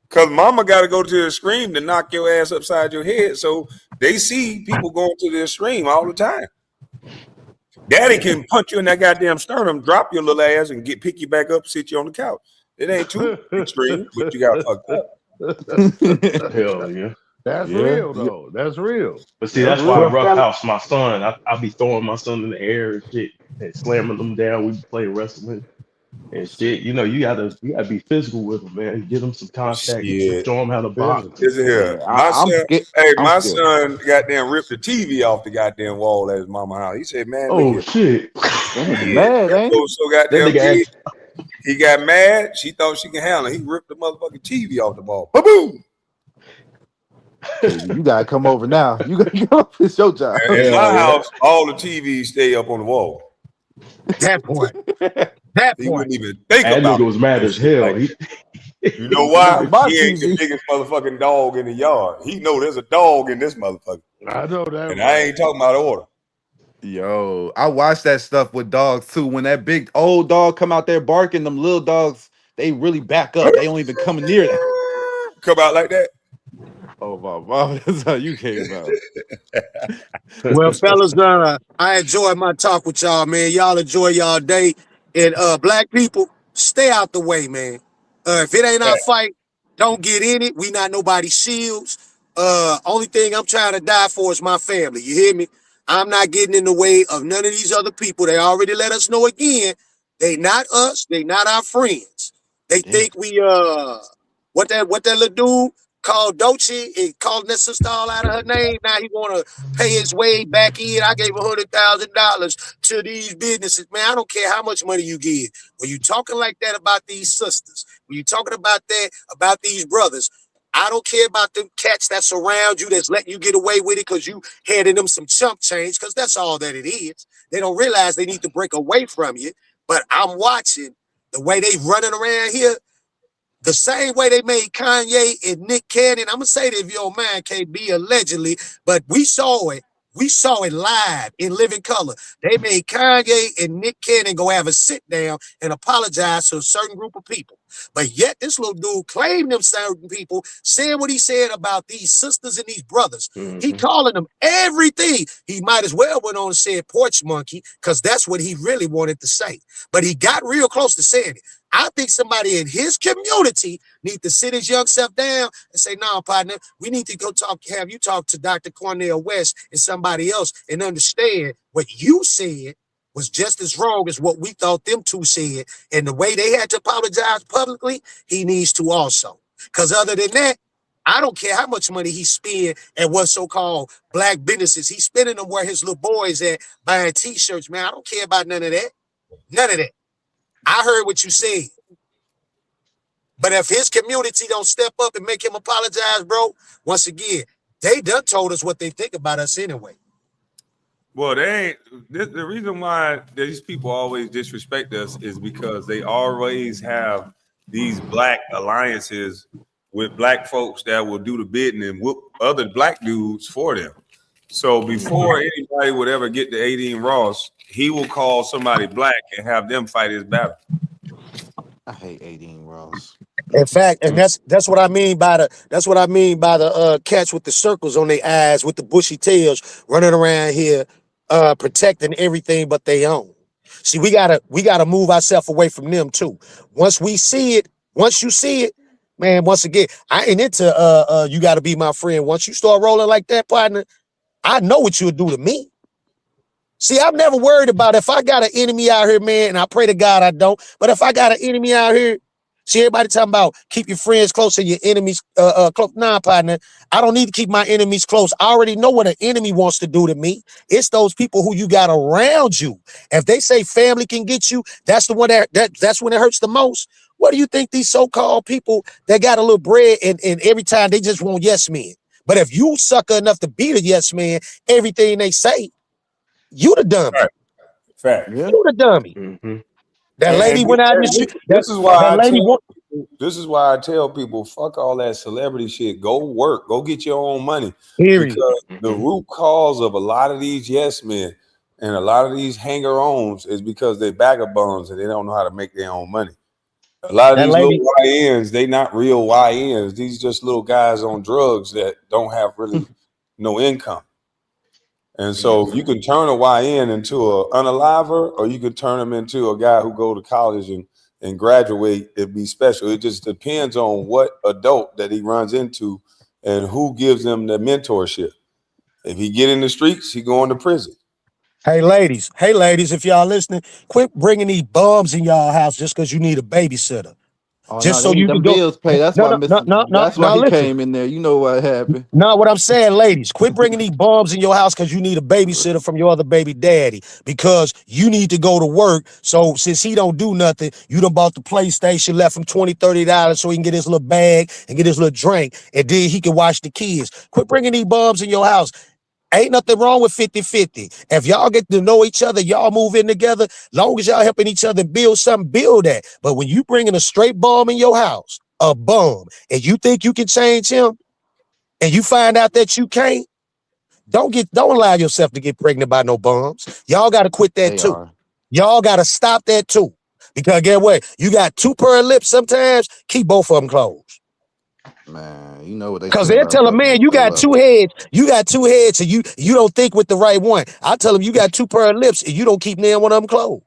[SPEAKER 2] Cause mama got to go to the extreme to knock your ass upside your head. So they see people going to the extreme all the time. Daddy can punch you in that goddamn sternum, drop your little ass, and pick you back up, sit you on the couch. It ain't too extreme, but you got fucked up.
[SPEAKER 21] Hell yeah.
[SPEAKER 22] That's
[SPEAKER 7] Yeah,
[SPEAKER 22] real, though. That's real.
[SPEAKER 21] But see,
[SPEAKER 7] that's
[SPEAKER 21] that's why I
[SPEAKER 7] real.
[SPEAKER 6] Well, fella,
[SPEAKER 21] roughhouse my son. I be throwing my son in the air and shit and slamming them down. We play wrestling and shit. You know, you gotta be physical with them, man. Get them some contact,
[SPEAKER 2] Shit.
[SPEAKER 21] show them how to box.
[SPEAKER 22] Physical.
[SPEAKER 2] Listen here.
[SPEAKER 7] Yeah,
[SPEAKER 2] My
[SPEAKER 7] I'm
[SPEAKER 2] son,
[SPEAKER 7] scared.
[SPEAKER 2] hey,
[SPEAKER 7] I'm
[SPEAKER 2] my
[SPEAKER 7] scared.
[SPEAKER 2] son goddamn ripped the TV off the goddamn wall at his mama house. He said, man, look
[SPEAKER 21] Oh
[SPEAKER 2] here.
[SPEAKER 21] shit.
[SPEAKER 7] That nigga
[SPEAKER 2] Yeah,
[SPEAKER 7] mad,
[SPEAKER 2] that
[SPEAKER 7] ain't
[SPEAKER 2] boy
[SPEAKER 7] he?
[SPEAKER 2] was so
[SPEAKER 21] That
[SPEAKER 2] goddamn
[SPEAKER 21] nigga
[SPEAKER 2] big.
[SPEAKER 21] asked,
[SPEAKER 2] He got mad. She thought she could handle it. He ripped the motherfucking TV off the ball. Boom!
[SPEAKER 7] KD, you gotta come over now. You gotta go. It's your job.
[SPEAKER 2] In my
[SPEAKER 21] hell yeah.
[SPEAKER 2] house, all the TVs stay up on the wall.
[SPEAKER 6] that point. That
[SPEAKER 2] He
[SPEAKER 6] point.
[SPEAKER 2] wouldn't even think
[SPEAKER 21] That
[SPEAKER 2] about
[SPEAKER 21] nigga was mad
[SPEAKER 2] no
[SPEAKER 21] as
[SPEAKER 2] shit
[SPEAKER 21] hell.
[SPEAKER 2] like
[SPEAKER 21] He
[SPEAKER 2] that. You know
[SPEAKER 7] Look
[SPEAKER 2] why?
[SPEAKER 7] at my
[SPEAKER 2] He ain't the
[SPEAKER 7] TV.
[SPEAKER 2] biggest motherfucking dog in the yard. He know there's a dog in this motherfucker.
[SPEAKER 22] I know that
[SPEAKER 2] And I
[SPEAKER 22] right.
[SPEAKER 2] ain't talking about order.
[SPEAKER 7] Yo, I watch that stuff with dogs too. When that big old dog come out there barking, them little dogs, they really back up. They don't even come near that.
[SPEAKER 2] Come out like that.
[SPEAKER 7] Oh my mom, that's how you came out.
[SPEAKER 6] Well, fellas, I enjoyed my talk with y'all, man. Y'all enjoy y'all day. And black people, stay out the way, man. If it ain't our fight, don't get in it. We not nobody's shields. Only thing I'm trying to die for is my family. You hear me?
[SPEAKER 23] I'm not getting in the way of none of these other people. They already let us know again. They not us. They not our friends. They think we what that little dude called Dochi and calling that sister all out of her name. Now he want to pay his way back in. I gave $100,000 to these businesses. Man, I don't care how much money you give. When you talking like that about these sisters, when you talking about that about these brothers, I don't care about them cats that's around you that's letting you get away with it because you handing them some chump change, because that's all that it is. They don't realize they need to break away from you. But I'm watching the way they running around here, the same way they made Kanye and Nick Cannon. I'm gonna say that if you don't mind, KB, allegedly, but we saw it. We saw it live in living color. They made Kanye and Nick Cannon go have a sit down and apologize to a certain group of people. But yet this little dude claimed them certain people, saying what he said about these sisters and these brothers. He calling them everything. He might as well went on and said porch monkey, because that's what he really wanted to say. But he got real close to saying it. I think somebody in his community need to sit his young self down and say, "No, partner, we need to go have you talk to Dr. Cornell West and somebody else and understand what you said was just as wrong as what we thought them two said. And the way they had to apologize publicly, he needs to also. Because other than that, I don't care how much money he spend at what so-called black businesses. He's spending them where his little boys at buying T-shirts, man. I don't care about none of that. None of that. I heard what you said. But if his community don't step up and make him apologize, bro, once again, they done told us what they think about us anyway.
[SPEAKER 2] Well, they ain't. The reason why these people always disrespect us is because they always have these black alliances with black folks that will do the bidding and whoop other black dudes for them. So before anybody would ever get to Adine Ross, he will call somebody black and have them fight his battle.
[SPEAKER 7] I hate Adine Ross.
[SPEAKER 23] In fact, and that's what I mean by the cats with the circles on their eyes with the bushy tails running around here protecting everything but they own. See, we gotta move ourselves away from them too. Once you see it, man, once again, I ain't into you gotta be my friend. Once you start rolling like that, partner, I know what you'll do to me. See, I'm never worried about if I got an enemy out here, man, and I pray to God I don't, but if I got an enemy out here, see, everybody talking about keep your friends close and your enemies close. Nah, partner, I don't need to keep my enemies close. I already know what an enemy wants to do to me. It's those people who you got around you. If they say family can get you, that's the one that's when it hurts the most. What do you think these so-called people that got a little bread and every time they just want yes men? But if you sucker enough to be the yes man, everything they say, you the dummy.
[SPEAKER 2] Right. Fact.
[SPEAKER 23] Yeah. You the dummy. That lady went out in the street.
[SPEAKER 2] This is why I tell people, fuck all that celebrity shit. Go work. Go get your own money.
[SPEAKER 23] Period.
[SPEAKER 2] Because the root cause of a lot of these yes men and a lot of these hanger-ons is because they're vagabonds and they don't know how to make their own money. A lot of these little YNs, they not real YNs. These just little guys on drugs that don't have really no income. And so you can turn a YN into an unaliver, or you can turn him into a guy who go to college and graduate and be special. It just depends on what adult that he runs into and who gives him the mentorship. If he get in the streets, he going to prison.
[SPEAKER 23] Hey ladies, if y'all listening, quit bringing these bums in y'all house just because you need a babysitter.
[SPEAKER 7] Oh,
[SPEAKER 23] just
[SPEAKER 7] no,
[SPEAKER 23] so you
[SPEAKER 7] them
[SPEAKER 23] can go.
[SPEAKER 7] bills pay. That's why that's why he
[SPEAKER 23] listen.
[SPEAKER 7] came in there. You know what happened.
[SPEAKER 23] No, what I'm saying, ladies, quit bringing these bums in your house because you need a babysitter from your other baby daddy, because you need to go to work. So since he don't do nothing, you done bought the PlayStation, left him $20, $30 so he can get his little bag and get his little drink, and then he can watch the kids. Quit bringing these bums in your house. Ain't nothing wrong with 50-50. If y'all get to know each other, y'all move in together, long as y'all helping each other build something, build that. But when you bringing a straight bum in your house, a bum, and you think you can change him, and you find out that you can't, don't allow yourself to get pregnant by no bums. Y'all got to quit that too. Y'all got to stop that too. Because get what? You got two pair of lips sometimes, keep both of them closed.
[SPEAKER 7] Man, you know what they
[SPEAKER 23] Because
[SPEAKER 7] say
[SPEAKER 23] they'll
[SPEAKER 7] about
[SPEAKER 23] tell a
[SPEAKER 7] brothers
[SPEAKER 23] man,
[SPEAKER 7] and
[SPEAKER 23] you
[SPEAKER 7] their
[SPEAKER 23] got
[SPEAKER 7] love.
[SPEAKER 23] two heads. You got two heads, and you don't think with the right one. I tell them you got two pair of lips, and you don't keep near one of them closed.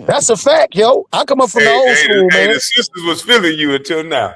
[SPEAKER 23] That's a fact, yo. I come up from the old school, man.
[SPEAKER 2] The sisters was feeling you until now.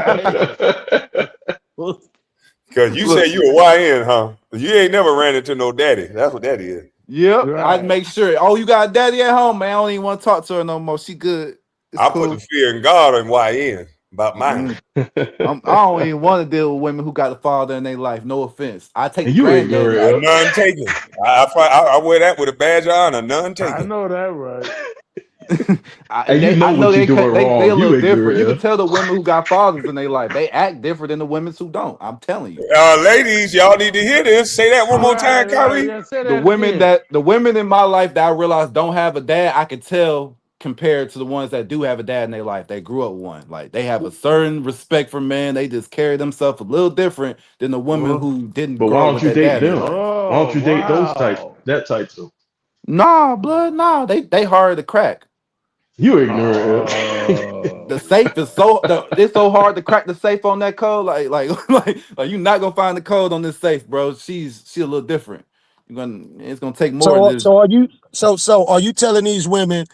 [SPEAKER 1] Cause you say you a YN, huh? You ain't never ran into no daddy. That's what that is.
[SPEAKER 7] Yep,
[SPEAKER 22] Right.
[SPEAKER 7] I'd make sure. Oh, you got a daddy at home, man. I don't even want to talk to her no more. She good. It's
[SPEAKER 1] I put
[SPEAKER 7] cool.
[SPEAKER 1] the fear in God on YN about mine.
[SPEAKER 7] I don't even want to deal with women who got a father in their life. No offense. I take
[SPEAKER 21] And
[SPEAKER 7] the
[SPEAKER 21] you
[SPEAKER 7] granddaddy.
[SPEAKER 21] ignorant.
[SPEAKER 1] None taken. I wear that with a badge of honor. None
[SPEAKER 22] I
[SPEAKER 1] taken.
[SPEAKER 22] know that right.
[SPEAKER 21] And you know
[SPEAKER 7] I know
[SPEAKER 21] what you're doing
[SPEAKER 7] they a
[SPEAKER 21] wrong. You
[SPEAKER 7] little different. You can
[SPEAKER 21] ignorant.
[SPEAKER 7] tell the women who got fathers in their life. They act different than the women who don't. I'm telling you.
[SPEAKER 1] Ladies, y'all need to hear this. Say that one more time,
[SPEAKER 22] Right.
[SPEAKER 1] Kyrie.
[SPEAKER 22] Yeah, say that again.
[SPEAKER 7] The women in my life that I realize don't have a dad, I can tell compared to the ones that do have a dad in their life. They grew up with one. Like they have a certain respect for men. They just carry themselves a little different than the women who didn't
[SPEAKER 21] But why
[SPEAKER 7] grow up
[SPEAKER 21] don't
[SPEAKER 7] with
[SPEAKER 21] you
[SPEAKER 7] their
[SPEAKER 21] date
[SPEAKER 7] dad in their
[SPEAKER 21] them?
[SPEAKER 7] life.
[SPEAKER 21] Why don't
[SPEAKER 22] Oh,
[SPEAKER 21] you date those types?
[SPEAKER 22] wow.
[SPEAKER 21] That type too.
[SPEAKER 7] Nah, blood, nah. They hard to crack.
[SPEAKER 21] You ignorant.
[SPEAKER 7] The safe is it's so hard to crack the safe on that code. Like you're not gonna find the code on this safe, bro. She's a little different. It's gonna take more than just
[SPEAKER 6] So are you telling these women,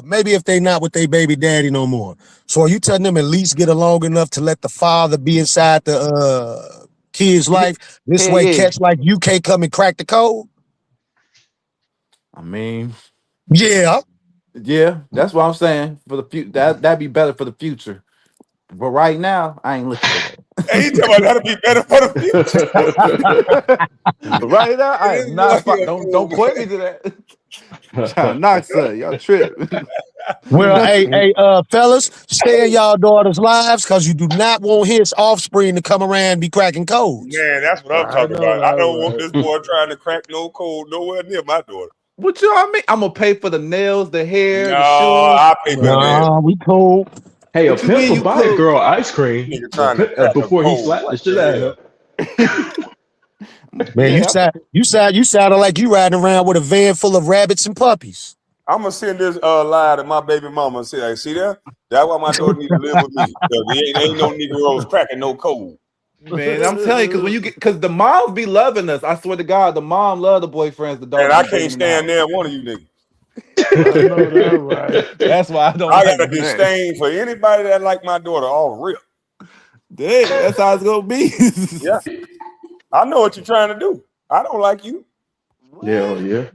[SPEAKER 6] maybe if they not with their baby daddy no more, so are you telling them at least get along enough to let the father be inside the kid's life? This
[SPEAKER 7] hell
[SPEAKER 6] way,
[SPEAKER 7] yeah.
[SPEAKER 6] catch like you can't come and crack the code.
[SPEAKER 7] I mean,
[SPEAKER 6] Yeah.
[SPEAKER 7] that's what I'm saying. For the future, that'd be better for the future. But right now, I ain't looking for that.
[SPEAKER 1] Hey, you talking about that'll be better for the future.
[SPEAKER 7] Right now, I
[SPEAKER 1] This
[SPEAKER 7] am
[SPEAKER 1] boy
[SPEAKER 7] not.
[SPEAKER 1] here,
[SPEAKER 7] Don't point me to that. Trying to knock son, y'all trip.
[SPEAKER 6] Well, fellas, stay in y'all daughters' lives because you do not want his offspring to come around and be cracking codes.
[SPEAKER 1] Man, that's what I'm
[SPEAKER 22] I
[SPEAKER 1] talking
[SPEAKER 22] know
[SPEAKER 1] about. I
[SPEAKER 22] that
[SPEAKER 1] don't want
[SPEAKER 22] right.
[SPEAKER 1] this boy trying to crack no code nowhere near my daughter.
[SPEAKER 7] What you all mean? I'm gonna pay for the nails, the hair,
[SPEAKER 1] No,
[SPEAKER 7] the shoes.
[SPEAKER 1] I pay for the nail.
[SPEAKER 6] Nah, we cool.
[SPEAKER 21] Hey, a
[SPEAKER 7] What you
[SPEAKER 21] pimp
[SPEAKER 7] mean
[SPEAKER 21] will
[SPEAKER 7] you
[SPEAKER 21] buy a
[SPEAKER 7] cool?
[SPEAKER 21] girl ice cream
[SPEAKER 1] Nigga trying to crack a
[SPEAKER 21] before he
[SPEAKER 1] code.
[SPEAKER 21] slapped the
[SPEAKER 1] What
[SPEAKER 21] shit
[SPEAKER 1] the
[SPEAKER 21] out of
[SPEAKER 1] hell?
[SPEAKER 21] her.
[SPEAKER 6] Man,
[SPEAKER 7] Yeah,
[SPEAKER 6] you sounded like you riding around with a van full of rabbits and puppies.
[SPEAKER 1] I'm gonna send this lie to my baby mama and say, like, see there? That's why my daughter need to live with me. Because there ain't no Negroes cracking no code.
[SPEAKER 7] man, I'm telling you, because the moms be loving us. I swear to God, the mom love the boyfriends the
[SPEAKER 1] And
[SPEAKER 7] daughter
[SPEAKER 1] I
[SPEAKER 7] be
[SPEAKER 1] can't
[SPEAKER 7] bringing in the
[SPEAKER 1] stand
[SPEAKER 7] house.
[SPEAKER 1] there one of you niggas.
[SPEAKER 22] I know that right.
[SPEAKER 7] That's why I don't
[SPEAKER 1] I
[SPEAKER 7] like
[SPEAKER 1] got a
[SPEAKER 7] the man.
[SPEAKER 1] disdain for anybody that like my daughter all real.
[SPEAKER 7] Dang, that's how it's gonna be.
[SPEAKER 1] Yeah. I know what you're trying to do. I don't like you.
[SPEAKER 21] Hell yeah.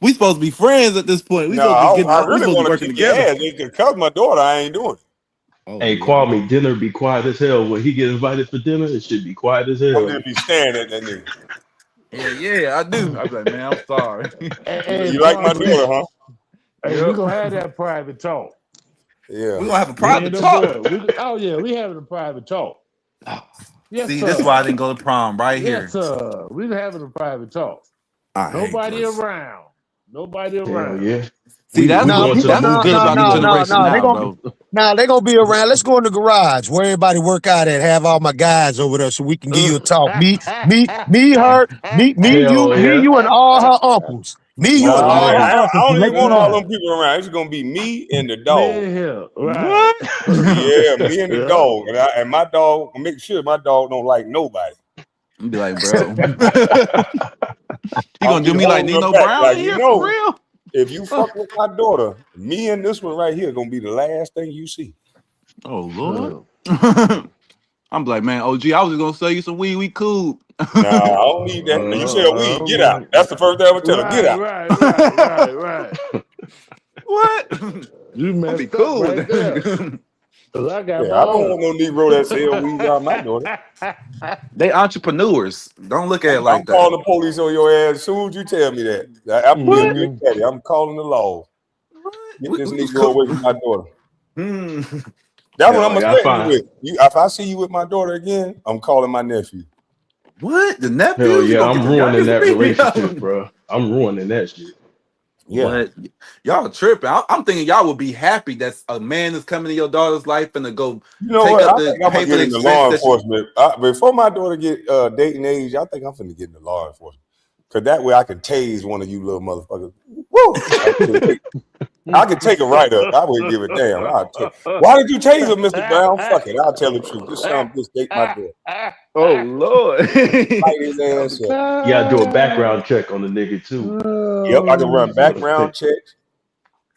[SPEAKER 7] We supposed to be friends at this point. We
[SPEAKER 1] No,
[SPEAKER 7] supposed to be getting.
[SPEAKER 1] I
[SPEAKER 7] We
[SPEAKER 1] really
[SPEAKER 7] supposed to
[SPEAKER 1] want
[SPEAKER 7] be
[SPEAKER 1] to
[SPEAKER 7] working
[SPEAKER 1] kick your
[SPEAKER 7] together.
[SPEAKER 1] ass. Because my daughter, I ain't doing it.
[SPEAKER 7] Oh
[SPEAKER 21] Hey,
[SPEAKER 7] yeah,
[SPEAKER 21] Kwame, dinner be quiet as hell. When he get invited for dinner, it should be quiet as
[SPEAKER 1] I'm
[SPEAKER 21] hell.
[SPEAKER 1] gonna be staring at that nigga.
[SPEAKER 7] yeah, I do. I be like, man, I'm sorry.
[SPEAKER 22] Hey,
[SPEAKER 1] You like my
[SPEAKER 22] Kwame.
[SPEAKER 1] daughter, huh?
[SPEAKER 22] Hey, we
[SPEAKER 7] Yep.
[SPEAKER 22] gonna have that private talk.
[SPEAKER 1] Yeah.
[SPEAKER 7] We gonna have a
[SPEAKER 22] Me and
[SPEAKER 7] private
[SPEAKER 22] the
[SPEAKER 7] talk.
[SPEAKER 22] boy. Oh yeah, we having a private talk. Yes,
[SPEAKER 7] See, that's
[SPEAKER 22] sir.
[SPEAKER 7] why I didn't go to prom right
[SPEAKER 22] Yes,
[SPEAKER 7] here.
[SPEAKER 22] sir. We having a private talk.
[SPEAKER 7] I hate
[SPEAKER 22] Nobody
[SPEAKER 7] this.
[SPEAKER 22] around. Nobody
[SPEAKER 21] Hell
[SPEAKER 22] around.
[SPEAKER 21] yeah.
[SPEAKER 7] See,
[SPEAKER 21] We
[SPEAKER 6] Nah,
[SPEAKER 21] going to the
[SPEAKER 7] that's what's
[SPEAKER 21] movie
[SPEAKER 7] good about the
[SPEAKER 21] studio.
[SPEAKER 7] generation
[SPEAKER 6] They
[SPEAKER 7] now,
[SPEAKER 6] gonna
[SPEAKER 7] bro.
[SPEAKER 6] they gonna be around. Let's go in the garage where everybody work out at. Have all my guys over there so we can give you a talk.
[SPEAKER 21] Hell
[SPEAKER 6] Me,
[SPEAKER 21] yeah.
[SPEAKER 6] you, and all her uncles. Me, you, and
[SPEAKER 21] Oh
[SPEAKER 6] all
[SPEAKER 21] man.
[SPEAKER 6] her
[SPEAKER 1] I
[SPEAKER 6] uncles.
[SPEAKER 1] don't even
[SPEAKER 6] Make it
[SPEAKER 1] want all them
[SPEAKER 6] known.
[SPEAKER 1] people around. It's gonna be me and the
[SPEAKER 22] Me
[SPEAKER 1] dog.
[SPEAKER 22] and him. Right.
[SPEAKER 7] What?
[SPEAKER 1] Yeah, me and the
[SPEAKER 22] Yeah.
[SPEAKER 1] dog. And my dog, make sure my dog don't like nobody.
[SPEAKER 7] Be like, bro. You
[SPEAKER 1] I'll
[SPEAKER 7] gonna
[SPEAKER 1] be
[SPEAKER 7] do me like
[SPEAKER 1] holding her
[SPEAKER 7] Nino
[SPEAKER 1] back.
[SPEAKER 7] Brown
[SPEAKER 1] Like,
[SPEAKER 7] in here for real?
[SPEAKER 1] if you fuck with my daughter, me and this one right here gonna be the last thing you see.
[SPEAKER 7] Oh Lord. I'm like, man, OG, I was just gonna sell you some weed. We cool.
[SPEAKER 1] Nah, I don't need that. Now, you say a weed, get out. That's the first thing I'm gonna tell her. Get out.
[SPEAKER 22] Right.
[SPEAKER 7] What?
[SPEAKER 22] You
[SPEAKER 7] I'll be
[SPEAKER 22] messed up
[SPEAKER 7] cool with
[SPEAKER 22] right there.
[SPEAKER 7] that.
[SPEAKER 22] 'Cause I got
[SPEAKER 1] Yeah,
[SPEAKER 22] my
[SPEAKER 1] I don't
[SPEAKER 22] own.
[SPEAKER 1] want no Negro that sell weed out my daughter.
[SPEAKER 7] They entrepreneurs. Don't look at it
[SPEAKER 1] I'm
[SPEAKER 7] like that.
[SPEAKER 1] calling the police on your ass as soon as you tell me that. I'm being a
[SPEAKER 7] What?
[SPEAKER 1] good daddy. I'm calling the law. Get this
[SPEAKER 7] We was
[SPEAKER 1] Negro
[SPEAKER 7] cool.
[SPEAKER 1] away from my daughter. That's what I'm
[SPEAKER 21] Hell
[SPEAKER 1] gonna
[SPEAKER 21] yeah.
[SPEAKER 1] threaten you with. If I see you with my daughter again, I'm calling my nephew.
[SPEAKER 7] What? The
[SPEAKER 21] Hell
[SPEAKER 7] nephews? You
[SPEAKER 21] yeah.
[SPEAKER 7] gonna get
[SPEAKER 21] I'm
[SPEAKER 7] the
[SPEAKER 21] ruining
[SPEAKER 7] youngest
[SPEAKER 21] that
[SPEAKER 7] beat me up?
[SPEAKER 21] relationship, bro. I'm ruining that shit.
[SPEAKER 1] Yeah.
[SPEAKER 7] What? Y'all tripping. I'm thinking y'all would be happy that a man is coming to your daughter's life and to go
[SPEAKER 1] You know
[SPEAKER 7] take
[SPEAKER 1] what?
[SPEAKER 7] up
[SPEAKER 1] I
[SPEAKER 7] the
[SPEAKER 1] think I'm
[SPEAKER 7] pay
[SPEAKER 1] gonna
[SPEAKER 7] for
[SPEAKER 1] get
[SPEAKER 7] the
[SPEAKER 1] into
[SPEAKER 7] expense
[SPEAKER 1] law
[SPEAKER 7] that she.
[SPEAKER 1] enforcement. Before my daughter get dating age, I think I'm finna get into law enforcement. Cause that way I can tase one of you little motherfuckers. Woo! I can take it right up. I wouldn't give a damn. Why did you tase her, Mr. Brown? Fuck it. I'll tell the truth. This son just date my daughter.
[SPEAKER 7] Oh Lord.
[SPEAKER 1] Light his ass up.
[SPEAKER 21] You gotta do a background check on the nigga too.
[SPEAKER 1] Yep, I can run background checks.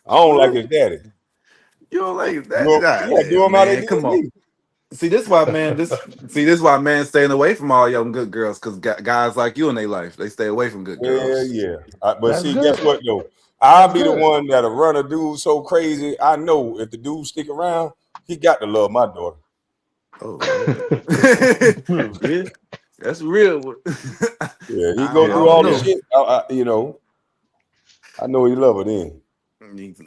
[SPEAKER 1] I don't like his daddy.
[SPEAKER 7] You don't like that?
[SPEAKER 1] Do him how they
[SPEAKER 7] Man,
[SPEAKER 1] did
[SPEAKER 7] come on.
[SPEAKER 1] me.
[SPEAKER 7] See, this why man. This why man staying away from all young good girls because guys like you in their life they stay away from good girls.
[SPEAKER 2] Yeah. But
[SPEAKER 22] That's
[SPEAKER 2] see, guess
[SPEAKER 22] good.
[SPEAKER 2] what though? I'll
[SPEAKER 22] That's
[SPEAKER 2] be the
[SPEAKER 22] good.
[SPEAKER 2] one that'll run a dude so crazy. I know if the dude stick around, he got to love my daughter.
[SPEAKER 7] Oh, yeah, that's real.
[SPEAKER 2] Yeah, he
[SPEAKER 7] I
[SPEAKER 2] go through
[SPEAKER 7] don't
[SPEAKER 2] all the
[SPEAKER 7] know.
[SPEAKER 2] shit. I know he love her then.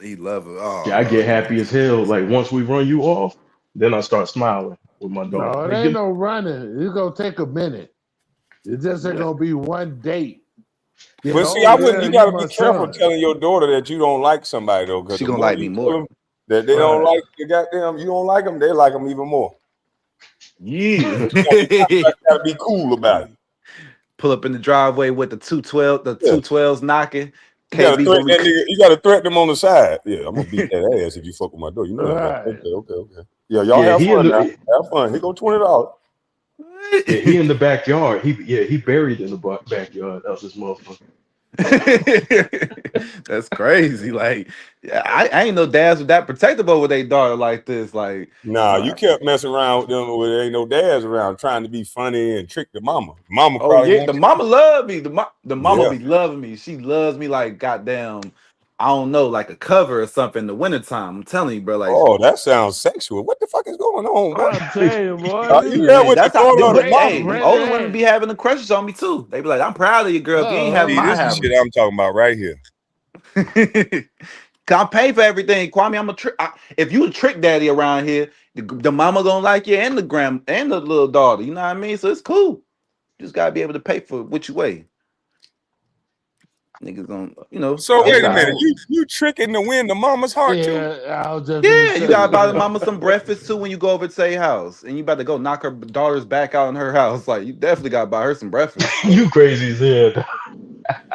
[SPEAKER 7] He love her.
[SPEAKER 21] Yeah, I
[SPEAKER 7] Oh,
[SPEAKER 21] get happy as hell. Like once we run you off, then I start smiling with my daughter.
[SPEAKER 22] No, it
[SPEAKER 21] Like,
[SPEAKER 22] ain't no running. It's gonna take a minute. It just ain't gonna be one date.
[SPEAKER 2] But see,
[SPEAKER 22] Oh
[SPEAKER 2] I wouldn't.
[SPEAKER 22] yeah,
[SPEAKER 2] You
[SPEAKER 22] you
[SPEAKER 2] got to be
[SPEAKER 22] my
[SPEAKER 2] careful
[SPEAKER 22] son.
[SPEAKER 2] telling your daughter that you don't like somebody though, because
[SPEAKER 7] she
[SPEAKER 2] the
[SPEAKER 7] gonna
[SPEAKER 2] more
[SPEAKER 7] like me
[SPEAKER 2] you tell
[SPEAKER 7] more.
[SPEAKER 2] them that they don't
[SPEAKER 22] Right.
[SPEAKER 2] like the goddamn, you don't like them, they like them even more.
[SPEAKER 7] Yeah.
[SPEAKER 2] You gotta be cool about it.
[SPEAKER 7] Pull up in the driveway with the 212, the
[SPEAKER 2] Yeah.
[SPEAKER 7] 212s knocking.
[SPEAKER 2] You gotta
[SPEAKER 7] KB
[SPEAKER 2] threaten
[SPEAKER 7] gonna
[SPEAKER 2] that
[SPEAKER 7] be.
[SPEAKER 2] nigga. You gotta threaten them on the side. Yeah, I'm gonna beat that ass if you fuck with my door. You know that, right?
[SPEAKER 22] Right.
[SPEAKER 2] Okay. Yeah, y'all
[SPEAKER 21] yeah,
[SPEAKER 2] have
[SPEAKER 21] he in
[SPEAKER 2] fun now.
[SPEAKER 21] the
[SPEAKER 2] Have fun. Here go $20.
[SPEAKER 21] he in the backyard. He buried in the backyard. That was his motherfucker.
[SPEAKER 7] That's crazy. Like, I ain't no dads with that protective over their daughter like this. Like,
[SPEAKER 2] Nah, you kept messing around with them when there ain't no dads around, trying to be funny and trick the mama. Mama
[SPEAKER 7] oh
[SPEAKER 2] probably
[SPEAKER 7] yeah, the
[SPEAKER 2] wants
[SPEAKER 7] mama love me. The mama
[SPEAKER 2] Yeah.
[SPEAKER 7] be loving me. She loves me like goddamn. I don't know, like a cover or something in the wintertime. I'm telling you, bro. Like,
[SPEAKER 2] Oh, that sounds sexual. What the fuck is going on, boy?
[SPEAKER 22] I'm telling you, boy.
[SPEAKER 2] You there
[SPEAKER 7] hey,
[SPEAKER 2] with the
[SPEAKER 7] that's how.
[SPEAKER 2] daughter of the
[SPEAKER 7] Hey,
[SPEAKER 2] mama?
[SPEAKER 7] them older women be having the crushes on me too. They be like, "I'm proud of you, girl. If you ain't have them,
[SPEAKER 2] See,
[SPEAKER 7] I
[SPEAKER 2] this is
[SPEAKER 7] have
[SPEAKER 2] shit
[SPEAKER 7] them."
[SPEAKER 2] I'm talking about right here.
[SPEAKER 7] Cause I'm paying for everything, Kwame. I'm a trick. If you a trick daddy around here, the mama gonna like you and the little daughter. You know what I mean? So it's cool. You just gotta be able to pay for what you weigh. Niggas gonna,
[SPEAKER 2] So
[SPEAKER 7] get
[SPEAKER 2] wait a
[SPEAKER 7] some.
[SPEAKER 2] minute, you tricking to win the mama's heart too?
[SPEAKER 22] Yeah, I was just gonna
[SPEAKER 7] Yeah, you
[SPEAKER 22] say.
[SPEAKER 7] gotta buy the mama some breakfast too when you go over to their house, and you about to go knock her daughter's back out in her house. Like you definitely gotta buy her some breakfast.
[SPEAKER 21] You crazy as hell.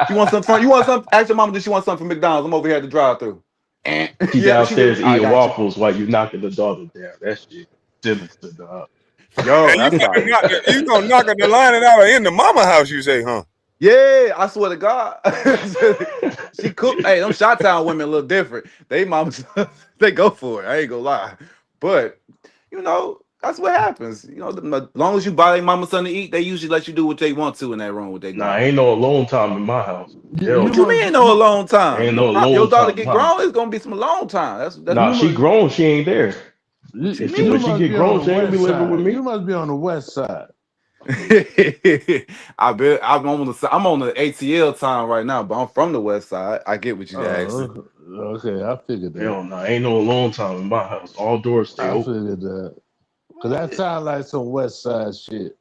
[SPEAKER 7] You want something? You want something? Ask your mama, does she want something from McDonald's? I'm over here at the drive-through.
[SPEAKER 21] She
[SPEAKER 7] Yeah, she do.
[SPEAKER 21] downstairs
[SPEAKER 7] I
[SPEAKER 21] eating
[SPEAKER 7] got you.
[SPEAKER 21] waffles while you knocking the daughter down. That shit sinister, dog.
[SPEAKER 7] Yo,
[SPEAKER 2] And
[SPEAKER 7] that's like,
[SPEAKER 2] you gonna knock her the line out in the mama house, you say, huh?
[SPEAKER 7] yeah, I swear to God. She cook. Hey, them Chi-Town women a little different. They mamas, they go for it. I ain't gonna lie. But that's what happens. As long as you buy their mama something to eat, they usually let you do what they want to in that room with their
[SPEAKER 21] Nah,
[SPEAKER 7] daughter.
[SPEAKER 21] ain't no alone time in my house. Hell
[SPEAKER 7] What you
[SPEAKER 21] no.
[SPEAKER 7] mean no alone time?
[SPEAKER 21] Ain't no
[SPEAKER 7] Your
[SPEAKER 21] alone
[SPEAKER 7] daughter
[SPEAKER 21] time in
[SPEAKER 7] get
[SPEAKER 21] my house.
[SPEAKER 7] grown, it's gonna be some alone time. That's
[SPEAKER 21] Nah, she grown. She ain't there.
[SPEAKER 7] what you
[SPEAKER 22] You
[SPEAKER 21] When
[SPEAKER 7] mean.
[SPEAKER 21] she
[SPEAKER 22] must
[SPEAKER 21] get
[SPEAKER 22] be on
[SPEAKER 21] grown,
[SPEAKER 22] the
[SPEAKER 21] she ain't gonna be
[SPEAKER 22] west
[SPEAKER 21] living with
[SPEAKER 22] side.
[SPEAKER 21] me.
[SPEAKER 22] You must be on the west side.
[SPEAKER 7] I'm on the ATL time right now, but I'm from the west side. I get what you asking.
[SPEAKER 22] Okay. I figured that.
[SPEAKER 21] Hell no, ain't no alone time in my house. All doors stay
[SPEAKER 22] I
[SPEAKER 21] open.
[SPEAKER 22] figured that. Cause that sounds like some west side shit.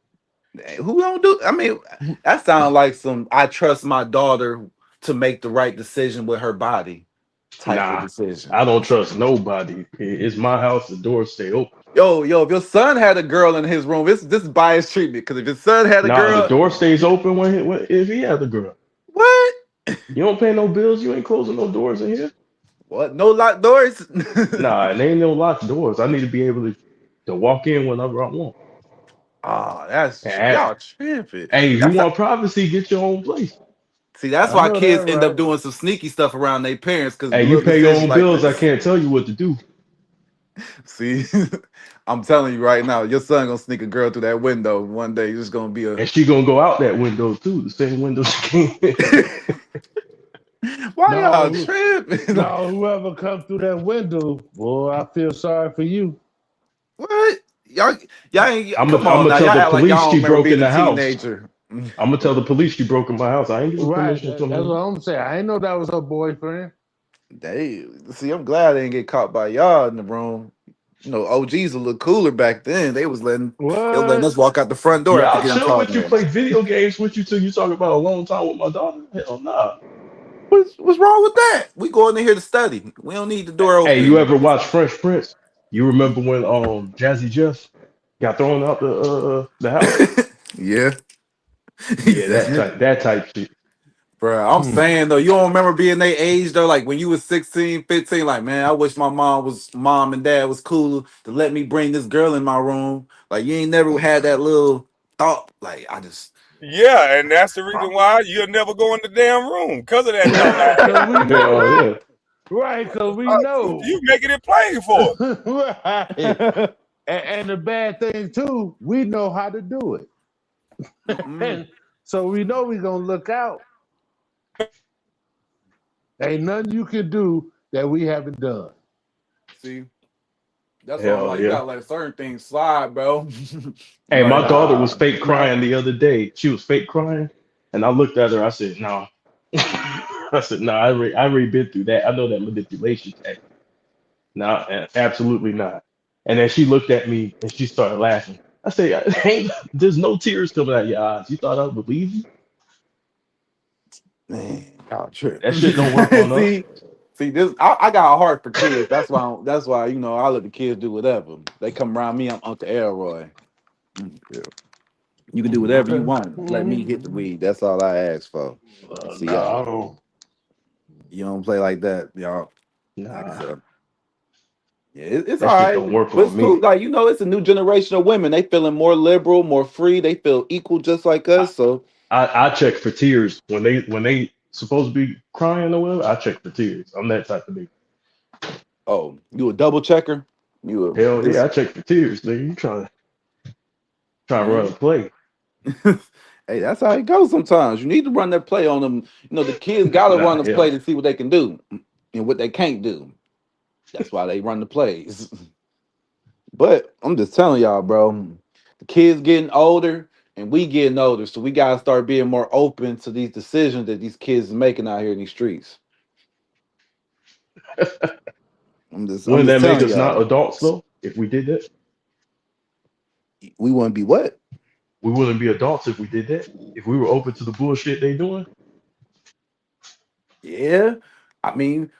[SPEAKER 7] Who don't do? I mean, that sounds like some. I trust my daughter to make the right decision with her body, type of
[SPEAKER 21] Nah,
[SPEAKER 7] decision.
[SPEAKER 21] I don't trust nobody. It's my house. The doors stay open.
[SPEAKER 7] Yo, if your son had a girl in his room, this is biased treatment. Because if your son had a
[SPEAKER 21] Nah, the
[SPEAKER 7] girl,
[SPEAKER 21] door stays open if he has a girl.
[SPEAKER 7] what?
[SPEAKER 21] You don't pay no bills. You ain't closing no doors in here.
[SPEAKER 7] What? No locked doors?
[SPEAKER 21] Nah, and ain't no locked doors. I need to be able to walk in whenever I want.
[SPEAKER 7] Oh, that's
[SPEAKER 21] And,
[SPEAKER 7] y'all tripping.
[SPEAKER 21] hey, if you
[SPEAKER 7] That's
[SPEAKER 21] want privacy, get your own place.
[SPEAKER 7] See, that's
[SPEAKER 22] I
[SPEAKER 7] why
[SPEAKER 22] know that
[SPEAKER 7] kids end up
[SPEAKER 22] right.
[SPEAKER 7] doing some sneaky stuff around their parents because
[SPEAKER 21] Hey, you
[SPEAKER 7] little
[SPEAKER 21] pay your
[SPEAKER 7] decisions
[SPEAKER 21] own
[SPEAKER 7] like
[SPEAKER 21] bills. I
[SPEAKER 7] this.
[SPEAKER 21] can't tell you what to do.
[SPEAKER 7] See, I'm telling you right now, your son gonna sneak a girl through that window one day. You're just gonna be a.
[SPEAKER 21] And she gonna go out that window too, the same window she came in.
[SPEAKER 7] Why y'all
[SPEAKER 22] No,
[SPEAKER 7] tripping? Like,
[SPEAKER 22] no, whoever come through that window, boy, I feel sorry for you.
[SPEAKER 7] what? Y'all ain't.
[SPEAKER 21] I'm
[SPEAKER 7] Come on
[SPEAKER 21] gonna
[SPEAKER 7] now,
[SPEAKER 21] tell
[SPEAKER 7] y'all
[SPEAKER 21] the
[SPEAKER 7] act like
[SPEAKER 21] police
[SPEAKER 7] y'all don't
[SPEAKER 21] she
[SPEAKER 7] remember
[SPEAKER 21] broke in
[SPEAKER 7] being a
[SPEAKER 21] the house.
[SPEAKER 7] teenager.
[SPEAKER 21] I'm gonna tell the police she broke in my house. I ain't giving
[SPEAKER 22] Right.
[SPEAKER 21] permission to
[SPEAKER 22] That's
[SPEAKER 21] me.
[SPEAKER 22] what I'm saying. I ain't know that was her boyfriend.
[SPEAKER 7] They see. I'm glad they didn't get caught by y'all in the room. OGs a little cooler back then. They was letting us
[SPEAKER 22] What?
[SPEAKER 7] walk out the front door
[SPEAKER 21] Yeah,
[SPEAKER 7] after
[SPEAKER 21] I'll
[SPEAKER 7] getting
[SPEAKER 21] chill
[SPEAKER 7] caught
[SPEAKER 21] with
[SPEAKER 7] in
[SPEAKER 21] you,
[SPEAKER 7] there.
[SPEAKER 21] play video games with you till you talk about a long time with my daughter. Hell nah.
[SPEAKER 7] What's wrong with that? We going in here to study. We don't need the door
[SPEAKER 21] Hey, you
[SPEAKER 7] open.
[SPEAKER 21] ever watch Fresh Prince? You remember when Jazzy Jeff got thrown out the house?
[SPEAKER 7] Yeah,
[SPEAKER 21] Yeah,
[SPEAKER 7] exactly.
[SPEAKER 21] that type shit.
[SPEAKER 7] Bro, I'm saying though, you don't remember being their age though, like when you was 16, 15, like, man, I wish my mom and dad was cooler to let me bring this girl in my room. Like you ain't never had that little thought. Like
[SPEAKER 2] Yeah, and that's the reason why you'll never go in the damn room because of that thought.
[SPEAKER 22] Right, cause we
[SPEAKER 21] Hell
[SPEAKER 22] know.
[SPEAKER 21] yeah.
[SPEAKER 22] Right, cause we know.
[SPEAKER 2] You making it plain for her.
[SPEAKER 22] Right. And the bad thing too, we know how to do it. And so we know we're gonna look out. Ain't nothing you can do that we haven't done.
[SPEAKER 7] See, that's why I'm
[SPEAKER 21] Hell
[SPEAKER 7] like, you
[SPEAKER 21] yeah.
[SPEAKER 7] gotta let certain things slide, bro.
[SPEAKER 21] Hey,
[SPEAKER 7] Like,
[SPEAKER 21] my daughter was
[SPEAKER 7] nah.
[SPEAKER 21] fake crying the other day. She was fake crying, and I looked at her. I said, "No." I said, "No, I already been through that. I know that manipulation tactic. No, absolutely not." And then she looked at me and she started laughing. I said, "Ain't there's no tears coming out of your eyes. You thought I would believe you?
[SPEAKER 7] Man, y'all trip.
[SPEAKER 21] That shit don't work on us."
[SPEAKER 7] See, this I got a heart for kids. That's why you know I let the kids do whatever. They come around me, I'm Uncle Elroy. Yeah. You can do whatever you
[SPEAKER 22] Okay.
[SPEAKER 7] want. Let me hit the weed. That's all I ask for. See
[SPEAKER 22] No, I
[SPEAKER 7] y'all.
[SPEAKER 22] don't.
[SPEAKER 7] You don't play like that, y'all. Like I
[SPEAKER 21] Nah,
[SPEAKER 7] said. Yeah, it's
[SPEAKER 21] that
[SPEAKER 7] all
[SPEAKER 21] shit
[SPEAKER 7] right.
[SPEAKER 21] don't work
[SPEAKER 7] But
[SPEAKER 21] on
[SPEAKER 7] it's cool.
[SPEAKER 21] me.
[SPEAKER 7] Like, you know, it's a new generation of women. They feeling more liberal, more free. They feel equal just like
[SPEAKER 21] I,
[SPEAKER 7] us. So
[SPEAKER 21] I check for tears when they supposed to be crying or whatever. I check for tears. I'm that type of nigga.
[SPEAKER 7] oh, you a double checker? You a
[SPEAKER 21] Hell yeah,
[SPEAKER 7] this
[SPEAKER 21] I check for tears, nigga. You trying to run a
[SPEAKER 7] man.
[SPEAKER 21] play?
[SPEAKER 7] Hey, that's how it goes sometimes. You need to run that play on them. You know, the kids gotta run
[SPEAKER 21] Nah,
[SPEAKER 7] the play
[SPEAKER 21] hell.
[SPEAKER 7] to see what they can do and what they can't do. That's why they run the plays. But I'm just telling y'all, bro, the kids getting older and we getting older, so we gotta start being more open to these decisions that these kids are making out here in these streets. I'm
[SPEAKER 21] Wouldn't
[SPEAKER 7] just
[SPEAKER 21] that make
[SPEAKER 7] telling
[SPEAKER 21] us not
[SPEAKER 7] y'all,
[SPEAKER 21] adults though? If we did that,
[SPEAKER 7] we want to be what?
[SPEAKER 21] we wouldn't be adults if we did that. If we were open to the bullshit they doing.
[SPEAKER 7] Yeah, I mean,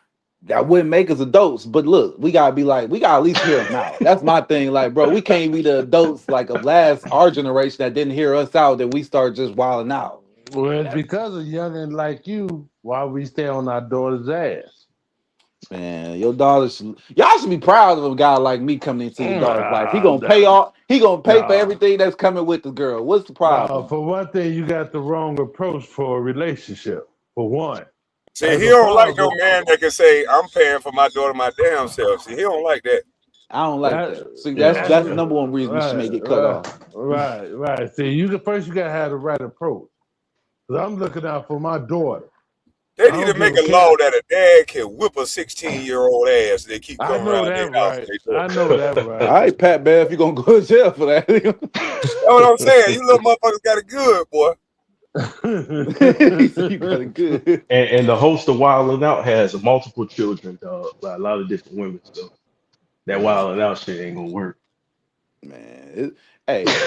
[SPEAKER 7] that wouldn't make us adults, but look, we gotta be like, we gotta at least hear them out. That's my thing. Like, bro, we can't be the adults like of our generation that didn't hear us out, that we start just wilding out.
[SPEAKER 22] Well, it's because of youngin' like you why we stay on our daughter's ass.
[SPEAKER 7] Man, your daughter y'all should be proud of a guy like me coming into your daughter's life. He gonna pay
[SPEAKER 22] No,
[SPEAKER 7] all, he gonna pay for
[SPEAKER 22] no,
[SPEAKER 7] everything that's coming with the girl. What's the
[SPEAKER 22] no.
[SPEAKER 7] problem?
[SPEAKER 22] For one thing, you got the wrong approach for a relationship. For one,
[SPEAKER 1] See,
[SPEAKER 22] as
[SPEAKER 1] he
[SPEAKER 22] a
[SPEAKER 1] don't like no
[SPEAKER 22] father,
[SPEAKER 1] man that can say, "I'm paying for my daughter my damn self." See, he don't like that.
[SPEAKER 7] I don't like
[SPEAKER 22] that
[SPEAKER 7] that. See,
[SPEAKER 21] Yeah,
[SPEAKER 7] that's the
[SPEAKER 22] that's
[SPEAKER 7] number one reason she may
[SPEAKER 22] right,
[SPEAKER 7] get cut
[SPEAKER 22] right,
[SPEAKER 7] off.
[SPEAKER 22] right. See, first you gotta have the right approach. 'Cause I'm looking out for my daughter.
[SPEAKER 1] They
[SPEAKER 22] I
[SPEAKER 1] need to
[SPEAKER 22] don't give
[SPEAKER 1] make
[SPEAKER 22] a
[SPEAKER 1] a law
[SPEAKER 22] care.
[SPEAKER 1] that a dad can whip a 16-year-old ass. They keep
[SPEAKER 22] I
[SPEAKER 1] coming
[SPEAKER 22] know
[SPEAKER 1] around their
[SPEAKER 22] that
[SPEAKER 1] house
[SPEAKER 22] right.
[SPEAKER 1] with
[SPEAKER 22] I
[SPEAKER 1] their
[SPEAKER 22] know
[SPEAKER 1] daughter.
[SPEAKER 22] that
[SPEAKER 7] All
[SPEAKER 22] right.
[SPEAKER 7] right, Pat Bev, you gonna go to jail for that.
[SPEAKER 1] That's what I'm saying. You little motherfuckers got it good, boy.
[SPEAKER 7] He said you got it good.
[SPEAKER 21] and the host of Wild 'N Out has multiple children, by a lot of different women. So that
[SPEAKER 7] Man,
[SPEAKER 21] Wild 'N Out shit ain't gonna work.
[SPEAKER 7] hey,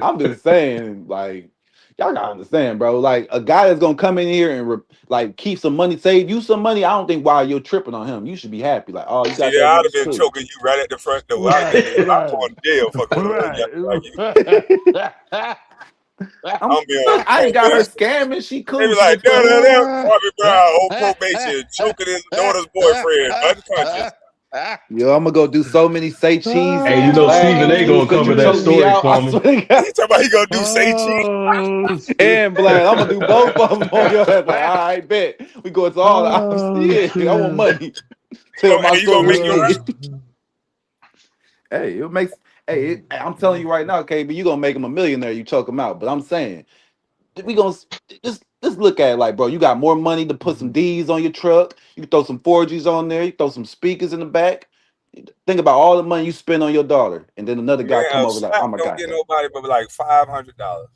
[SPEAKER 7] I'm just saying, like, y'all gotta understand, bro. Like, a guy that's gonna come in here and like keep some money, save you some money. I don't think why you're tripping on him. You should be happy. Like, oh, you
[SPEAKER 1] See,
[SPEAKER 7] got that
[SPEAKER 1] I'd
[SPEAKER 7] money,
[SPEAKER 1] have been
[SPEAKER 7] cool.
[SPEAKER 1] choking you right at the front door. I'm
[SPEAKER 22] Right, right,
[SPEAKER 1] going to jail fucking with a little young like you.
[SPEAKER 22] right.
[SPEAKER 7] I'm
[SPEAKER 1] I'm be on
[SPEAKER 7] saying I ain't got her
[SPEAKER 1] probation.
[SPEAKER 7] scamming. She
[SPEAKER 1] They
[SPEAKER 7] cool.
[SPEAKER 1] be
[SPEAKER 7] She
[SPEAKER 1] like,
[SPEAKER 7] just
[SPEAKER 1] da
[SPEAKER 7] trying
[SPEAKER 1] da
[SPEAKER 7] to.
[SPEAKER 1] da. Bobby Brown on probation, choking his daughter's boyfriend, unconscious.
[SPEAKER 7] Yo, I'm gonna go do so many say cheese
[SPEAKER 21] Hey,
[SPEAKER 7] and
[SPEAKER 21] Stephen
[SPEAKER 7] black
[SPEAKER 21] A
[SPEAKER 7] moves
[SPEAKER 21] gonna
[SPEAKER 7] because
[SPEAKER 21] cover
[SPEAKER 7] you
[SPEAKER 21] that
[SPEAKER 7] choke me
[SPEAKER 21] story,
[SPEAKER 7] out. I
[SPEAKER 21] Kwame.
[SPEAKER 7] swear to God.
[SPEAKER 1] He talking about he gonna do say cheese.
[SPEAKER 22] Oh, shit.
[SPEAKER 7] And black. I'm gonna do both of them on your head. Like, all right, bet. We go to all the options.
[SPEAKER 22] Oh,
[SPEAKER 7] Yeah, I want
[SPEAKER 22] shit.
[SPEAKER 7] money. Tell my
[SPEAKER 1] You gonna
[SPEAKER 7] story
[SPEAKER 1] make your
[SPEAKER 7] again.
[SPEAKER 1] round?
[SPEAKER 7] Hey, it makes. I'm telling you right now, KB, you gonna make him a millionaire. You choke him out. But I'm saying we gonna just look at it like, bro, you got more money to put some D's on your truck. You can throw some 4Gs on there. You throw some speakers in the back. Think about all the money you spend on your daughter, and then another guy
[SPEAKER 1] Man,
[SPEAKER 7] come
[SPEAKER 1] a
[SPEAKER 7] over like,
[SPEAKER 1] slap
[SPEAKER 7] oh my
[SPEAKER 1] don't
[SPEAKER 7] god,
[SPEAKER 1] get nobody but like $500.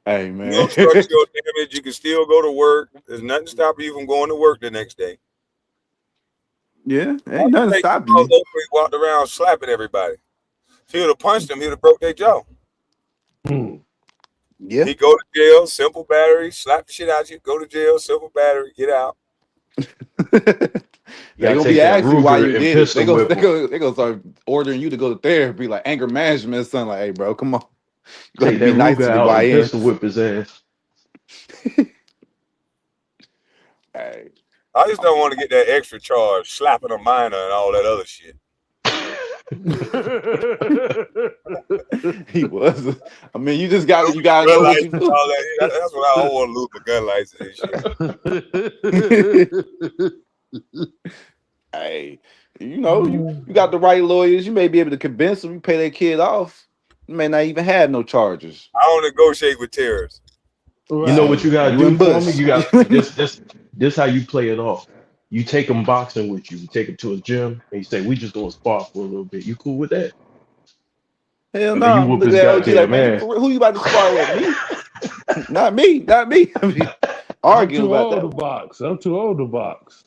[SPEAKER 7] hey
[SPEAKER 1] You
[SPEAKER 7] man,
[SPEAKER 1] don't structural damage. You can still go to work. There's nothing stopping you from going to work the next day.
[SPEAKER 7] yeah,
[SPEAKER 1] Why
[SPEAKER 7] ain't
[SPEAKER 1] you
[SPEAKER 7] nothing
[SPEAKER 1] think
[SPEAKER 7] stopping
[SPEAKER 1] Charles
[SPEAKER 7] you.
[SPEAKER 1] Oakley walked around slapping everybody? If he would have punched him, he'd have broke their jaw.
[SPEAKER 7] Yeah,
[SPEAKER 1] He go to jail, simple battery, slap the shit out you, go to jail, simple battery, get out.
[SPEAKER 21] You
[SPEAKER 7] they
[SPEAKER 21] gotta
[SPEAKER 7] gonna be
[SPEAKER 21] take that
[SPEAKER 7] asking you why
[SPEAKER 21] Ruger
[SPEAKER 7] you
[SPEAKER 21] and
[SPEAKER 7] did it. They
[SPEAKER 21] pistol
[SPEAKER 7] go
[SPEAKER 21] whip
[SPEAKER 7] they
[SPEAKER 21] him.
[SPEAKER 7] go they gonna start ordering you to go to therapy, like anger management. Son, like, hey, bro, come on, you gonna have
[SPEAKER 21] Take
[SPEAKER 7] to be
[SPEAKER 21] that
[SPEAKER 7] nice
[SPEAKER 21] Ruger
[SPEAKER 7] to the
[SPEAKER 21] out and pistol
[SPEAKER 7] YNs.
[SPEAKER 21] whip his ass.
[SPEAKER 7] Hey,
[SPEAKER 1] I just don't want to get that extra charge, slapping a minor and all that other shit.
[SPEAKER 7] he was. I mean, you just got to
[SPEAKER 1] Gun
[SPEAKER 7] know what you
[SPEAKER 1] license,
[SPEAKER 7] do.
[SPEAKER 1] all that. That's what I don't want to lose my gun license and shit.
[SPEAKER 7] Hey, you know, you got the right lawyers. You may be able to convince them. You pay their kid off. You may not even have no charges.
[SPEAKER 1] I don't negotiate with terrorists.
[SPEAKER 21] You know what you
[SPEAKER 7] Hey,
[SPEAKER 21] gotta
[SPEAKER 7] you
[SPEAKER 21] do
[SPEAKER 7] and
[SPEAKER 21] for me?
[SPEAKER 7] Bush.
[SPEAKER 21] You got this how you play it off. You take them boxing with you. You take them to a gym and you say, "We just gonna spar for a little bit." You cool with that?
[SPEAKER 7] Hell
[SPEAKER 21] And
[SPEAKER 7] no.
[SPEAKER 21] then you
[SPEAKER 7] I'm
[SPEAKER 21] whoop
[SPEAKER 7] looking
[SPEAKER 21] his
[SPEAKER 7] at OG like,
[SPEAKER 21] goddamn
[SPEAKER 7] man,
[SPEAKER 21] ass.
[SPEAKER 7] for real, who you about to spar with? Me? Not me. Not me. I mean,
[SPEAKER 22] I'm
[SPEAKER 7] arguing
[SPEAKER 22] too
[SPEAKER 7] about
[SPEAKER 22] old to
[SPEAKER 7] that.
[SPEAKER 22] box. I'm too old to box.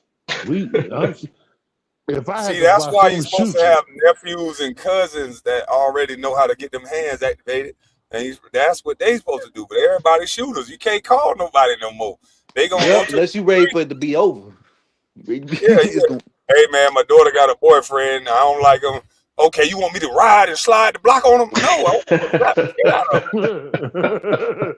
[SPEAKER 22] If I had
[SPEAKER 1] See,
[SPEAKER 22] to
[SPEAKER 1] that's
[SPEAKER 22] box,
[SPEAKER 1] why
[SPEAKER 22] I'm
[SPEAKER 1] you're
[SPEAKER 22] gonna
[SPEAKER 1] supposed to
[SPEAKER 22] shoot you.
[SPEAKER 1] have nephews and cousins that already know how to get them hands activated, and that's what they supposed to do. But everybody shooters, you can't call nobody no more. They gonna go
[SPEAKER 7] Yep,
[SPEAKER 1] to the
[SPEAKER 7] unless you ready
[SPEAKER 1] street.
[SPEAKER 7] for it to be over.
[SPEAKER 1] Yeah,
[SPEAKER 7] It's
[SPEAKER 1] yeah.
[SPEAKER 7] gonna-
[SPEAKER 1] Hey man, my daughter got a boyfriend. I don't like him. Okay, you want me to ride and slide the block on him? No, I want to slap the shit out of him.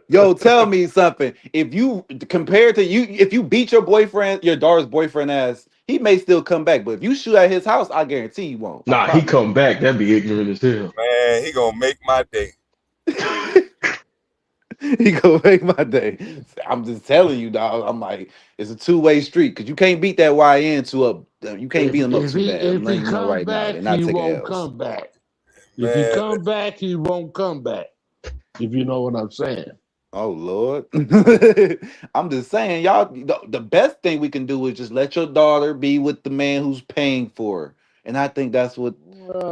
[SPEAKER 7] Yo, tell me something. If you compared to you, if you beat your boyfriend, your daughter's boyfriend ass, he may still come back. But if you shoot at his house, I guarantee he won't. I
[SPEAKER 21] Nah, he
[SPEAKER 7] promise
[SPEAKER 21] come back. That'd be ignorant as hell.
[SPEAKER 1] Man, he gonna make my day.
[SPEAKER 7] you. He gonna make my day. I'm just telling you, dog. I'm like, it's a two-way street because you can't beat that YN too up. You can't beat him up too bad. I'm
[SPEAKER 22] If he
[SPEAKER 7] letting you know
[SPEAKER 22] come
[SPEAKER 7] right now. They're
[SPEAKER 22] back,
[SPEAKER 7] not
[SPEAKER 22] he
[SPEAKER 7] taking
[SPEAKER 22] won't
[SPEAKER 7] L's.
[SPEAKER 22] come back. If he
[SPEAKER 1] Man,
[SPEAKER 22] come back, he won't come back. If you know what I'm saying.
[SPEAKER 7] Oh Lord. I'm just saying, y'all, the best thing we can do is just let your daughter be with the man who's paying for her. And I think that's what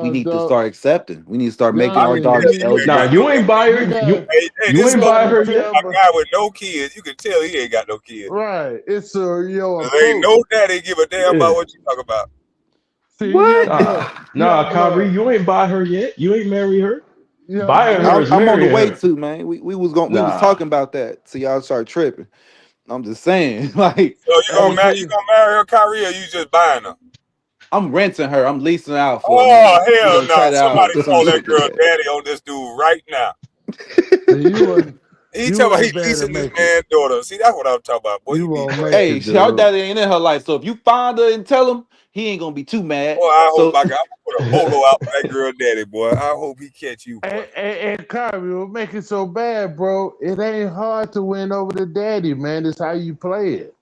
[SPEAKER 7] we need to
[SPEAKER 22] Dog,
[SPEAKER 7] start accepting. We need to start making
[SPEAKER 1] I
[SPEAKER 22] young
[SPEAKER 7] our
[SPEAKER 1] can
[SPEAKER 22] man,
[SPEAKER 1] tell
[SPEAKER 7] daughters
[SPEAKER 1] you, man,
[SPEAKER 21] Nah,
[SPEAKER 7] eligible.
[SPEAKER 21] you ain't buy
[SPEAKER 22] you
[SPEAKER 21] her.
[SPEAKER 22] got
[SPEAKER 1] hey,
[SPEAKER 21] You
[SPEAKER 1] this
[SPEAKER 21] ain't
[SPEAKER 1] supposed
[SPEAKER 21] buy
[SPEAKER 1] to
[SPEAKER 21] her
[SPEAKER 1] be
[SPEAKER 21] yet.
[SPEAKER 1] a
[SPEAKER 22] September.
[SPEAKER 1] guy with no kids. You can tell he ain't got no kids.
[SPEAKER 22] Right. It's your
[SPEAKER 1] There ain't
[SPEAKER 22] approach.
[SPEAKER 1] no daddy give a damn
[SPEAKER 21] Yeah.
[SPEAKER 1] about what you talk about.
[SPEAKER 22] See,
[SPEAKER 7] What?
[SPEAKER 22] young
[SPEAKER 21] Kyrie,
[SPEAKER 22] blood,
[SPEAKER 21] you ain't buy her yet. You ain't marry her.
[SPEAKER 22] young
[SPEAKER 21] Buying her
[SPEAKER 22] blood.
[SPEAKER 21] is
[SPEAKER 7] I'm on the
[SPEAKER 21] marrying
[SPEAKER 7] way
[SPEAKER 21] her.
[SPEAKER 7] to, man. We was
[SPEAKER 21] Nah.
[SPEAKER 7] talking about that. So y'all start tripping. I'm just saying, like,
[SPEAKER 1] So you
[SPEAKER 22] Hey,
[SPEAKER 1] you
[SPEAKER 22] see,
[SPEAKER 1] gonna marry her, Kyrie, or you just buying her?
[SPEAKER 7] I'm renting her. I'm leasing her out for a
[SPEAKER 1] Oh
[SPEAKER 7] minute. We're
[SPEAKER 1] hell
[SPEAKER 7] gonna try
[SPEAKER 1] no!
[SPEAKER 7] it
[SPEAKER 1] Somebody
[SPEAKER 7] out, some
[SPEAKER 1] call that
[SPEAKER 7] shit like
[SPEAKER 1] girl
[SPEAKER 7] that.
[SPEAKER 1] daddy on this dude right now.
[SPEAKER 22] you wouldn't,
[SPEAKER 1] He
[SPEAKER 22] you
[SPEAKER 1] talking about
[SPEAKER 22] wouldn't
[SPEAKER 1] he
[SPEAKER 22] be able to
[SPEAKER 1] leasing this
[SPEAKER 22] make it.
[SPEAKER 1] man's daughter. See, that's what I'm talking about. Boy,
[SPEAKER 22] You
[SPEAKER 1] you need
[SPEAKER 22] won't
[SPEAKER 1] boy.
[SPEAKER 22] make
[SPEAKER 7] Hey,
[SPEAKER 22] it,
[SPEAKER 7] her
[SPEAKER 22] dude.
[SPEAKER 7] daddy ain't in her life. So if you find her and tell him, he ain't gonna be too mad.
[SPEAKER 1] Boy, I hope
[SPEAKER 7] So
[SPEAKER 1] I'm gonna put a bolo out for that girl daddy, boy. I hope he catch you, boy.
[SPEAKER 22] And Kyrie, what make it so bad, bro? It ain't hard to win over the daddy, man. It's how you play it.